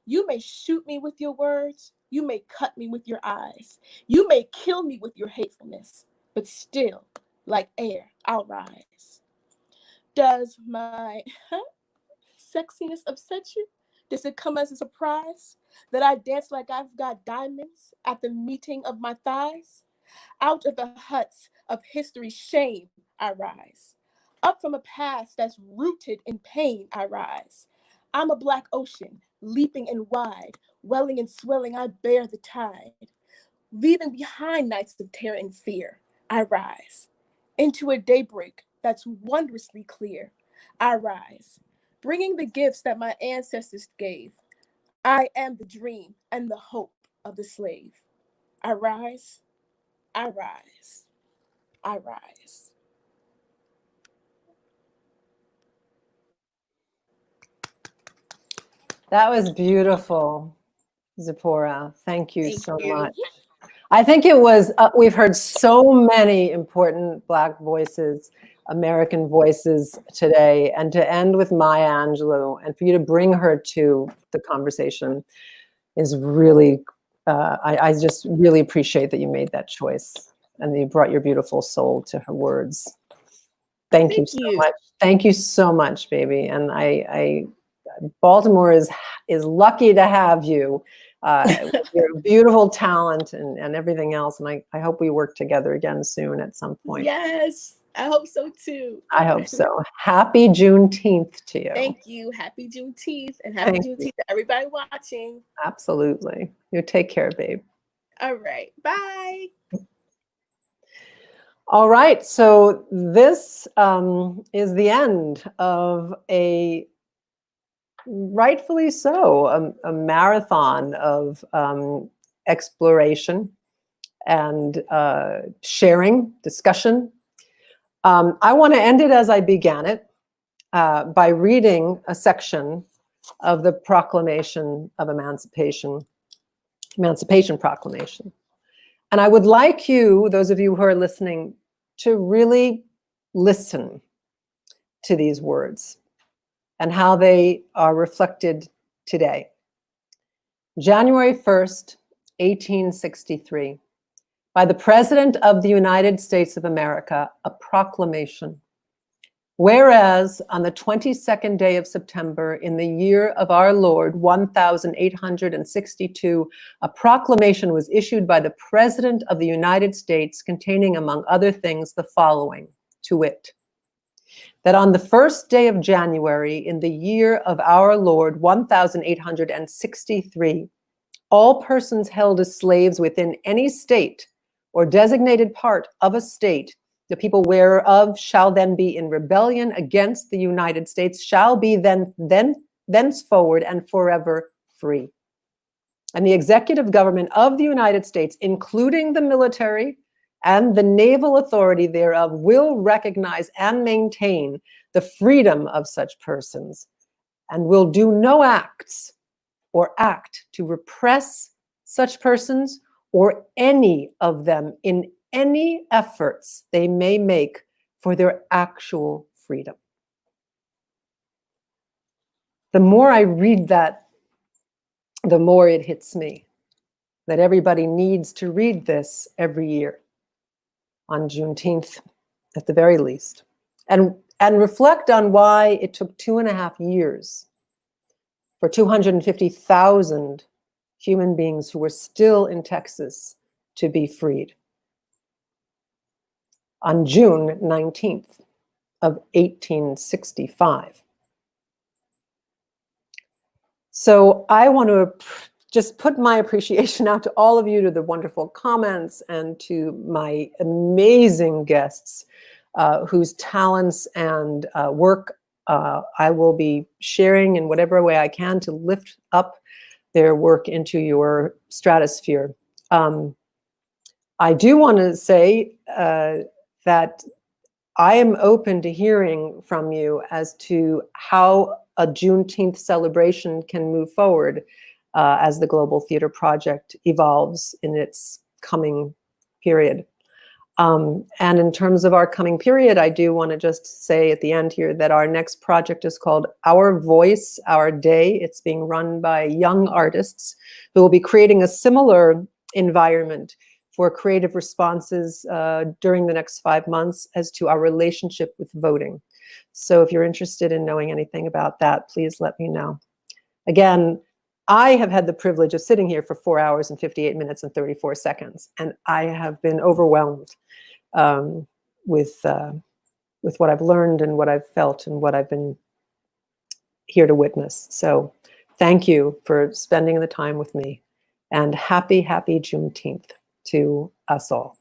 [SPEAKER 7] You may shoot me with your words, you may cut me with your eyes, you may kill me with your hatefulness, but still, like air, I'll rise. Does my sexiness upset you? Does it come as a surprise that I dance like I've got diamonds at the meeting of my thighs? Out of the huts of history's shame, I rise. Up from a past that's rooted in pain, I rise. I'm a black ocean, leaping and wide, welling and swelling, I bear the tide. Leaving behind nights of terror and fear, I rise. Into a daybreak that's wondrously clear, I rise. Bringing the gifts that my ancestors gave. I am the dream and the hope of the slave. I rise, I rise, I rise.
[SPEAKER 1] That was beautiful, Zipporah. Thank you
[SPEAKER 7] Thank
[SPEAKER 1] so
[SPEAKER 7] you.
[SPEAKER 1] much. I think it was, we've heard so many important Black voices, American voices today, and to end with Maya Angelou and for you to bring her to the conversation is really, I just really appreciate that you made that choice and that you brought your beautiful soul to her words. Thank you so much. Thank you so much, baby. And Baltimore is lucky to have you. You're a beautiful talent and everything else. And I hope we work together again soon at some point.
[SPEAKER 7] Yes, I hope so too.
[SPEAKER 1] I hope so. Happy Juneteenth to you.
[SPEAKER 7] Thank you. Happy Juneteenth and happy Juneteenth to everybody watching.
[SPEAKER 1] Absolutely. You take care, babe.
[SPEAKER 7] All right. Bye.
[SPEAKER 1] All right. So this is the end of a, rightfully so, a marathon of exploration and sharing, discussion. I want to end it as I began it, by reading a section of the Proclamation of Emancipation Proclamation. And I would like you, those of you who are listening, to really listen to these words and how they are reflected today. January 1st, 1863, by the President of the United States of America, a proclamation. Whereas on the 22nd day of September in the year of our Lord, 1862, a proclamation was issued by the President of the United States containing, among other things, the following, to wit, that on the first day of January in the year of our Lord, 1863, all persons held as slaves within any state or designated part of a state, the people whereof shall then be in rebellion against the United States, shall be thenceforward and forever free. And the executive government of the United States, including the military and the naval authority thereof, will recognize and maintain the freedom of such persons, and will do no acts or act to repress such persons or any of them in any efforts they may make for their actual freedom. The more I read that, the more it hits me that everybody needs to read this every year on Juneteenth, at the very least, and reflect on why it took 2.5 years for 250,000 human beings who were still in Texas to be freed. On June 19th of 1865. So I want to just put my appreciation out to all of you, to the wonderful comments, and to my amazing guests whose talents and work I will be sharing in whatever way I can to lift up their work into your stratosphere. I do want to say that I am open to hearing from you as to how a Juneteenth celebration can move forward as the Global Theater Project evolves in its coming period. And in terms of our coming period, I do want to just say at the end here that our next project is called Our Voice, Our Day. It's being run by young artists who will be creating a similar environment for creative responses during the next 5 months as to our relationship with voting. So if you're interested in knowing anything about that, please let me know. Again, I have had the privilege of sitting here for 4 hours and 58 minutes and 34 seconds, and I have been overwhelmed with what I've learned and what I've felt and what I've been here to witness. So thank you for spending the time with me, and happy, happy Juneteenth to us all.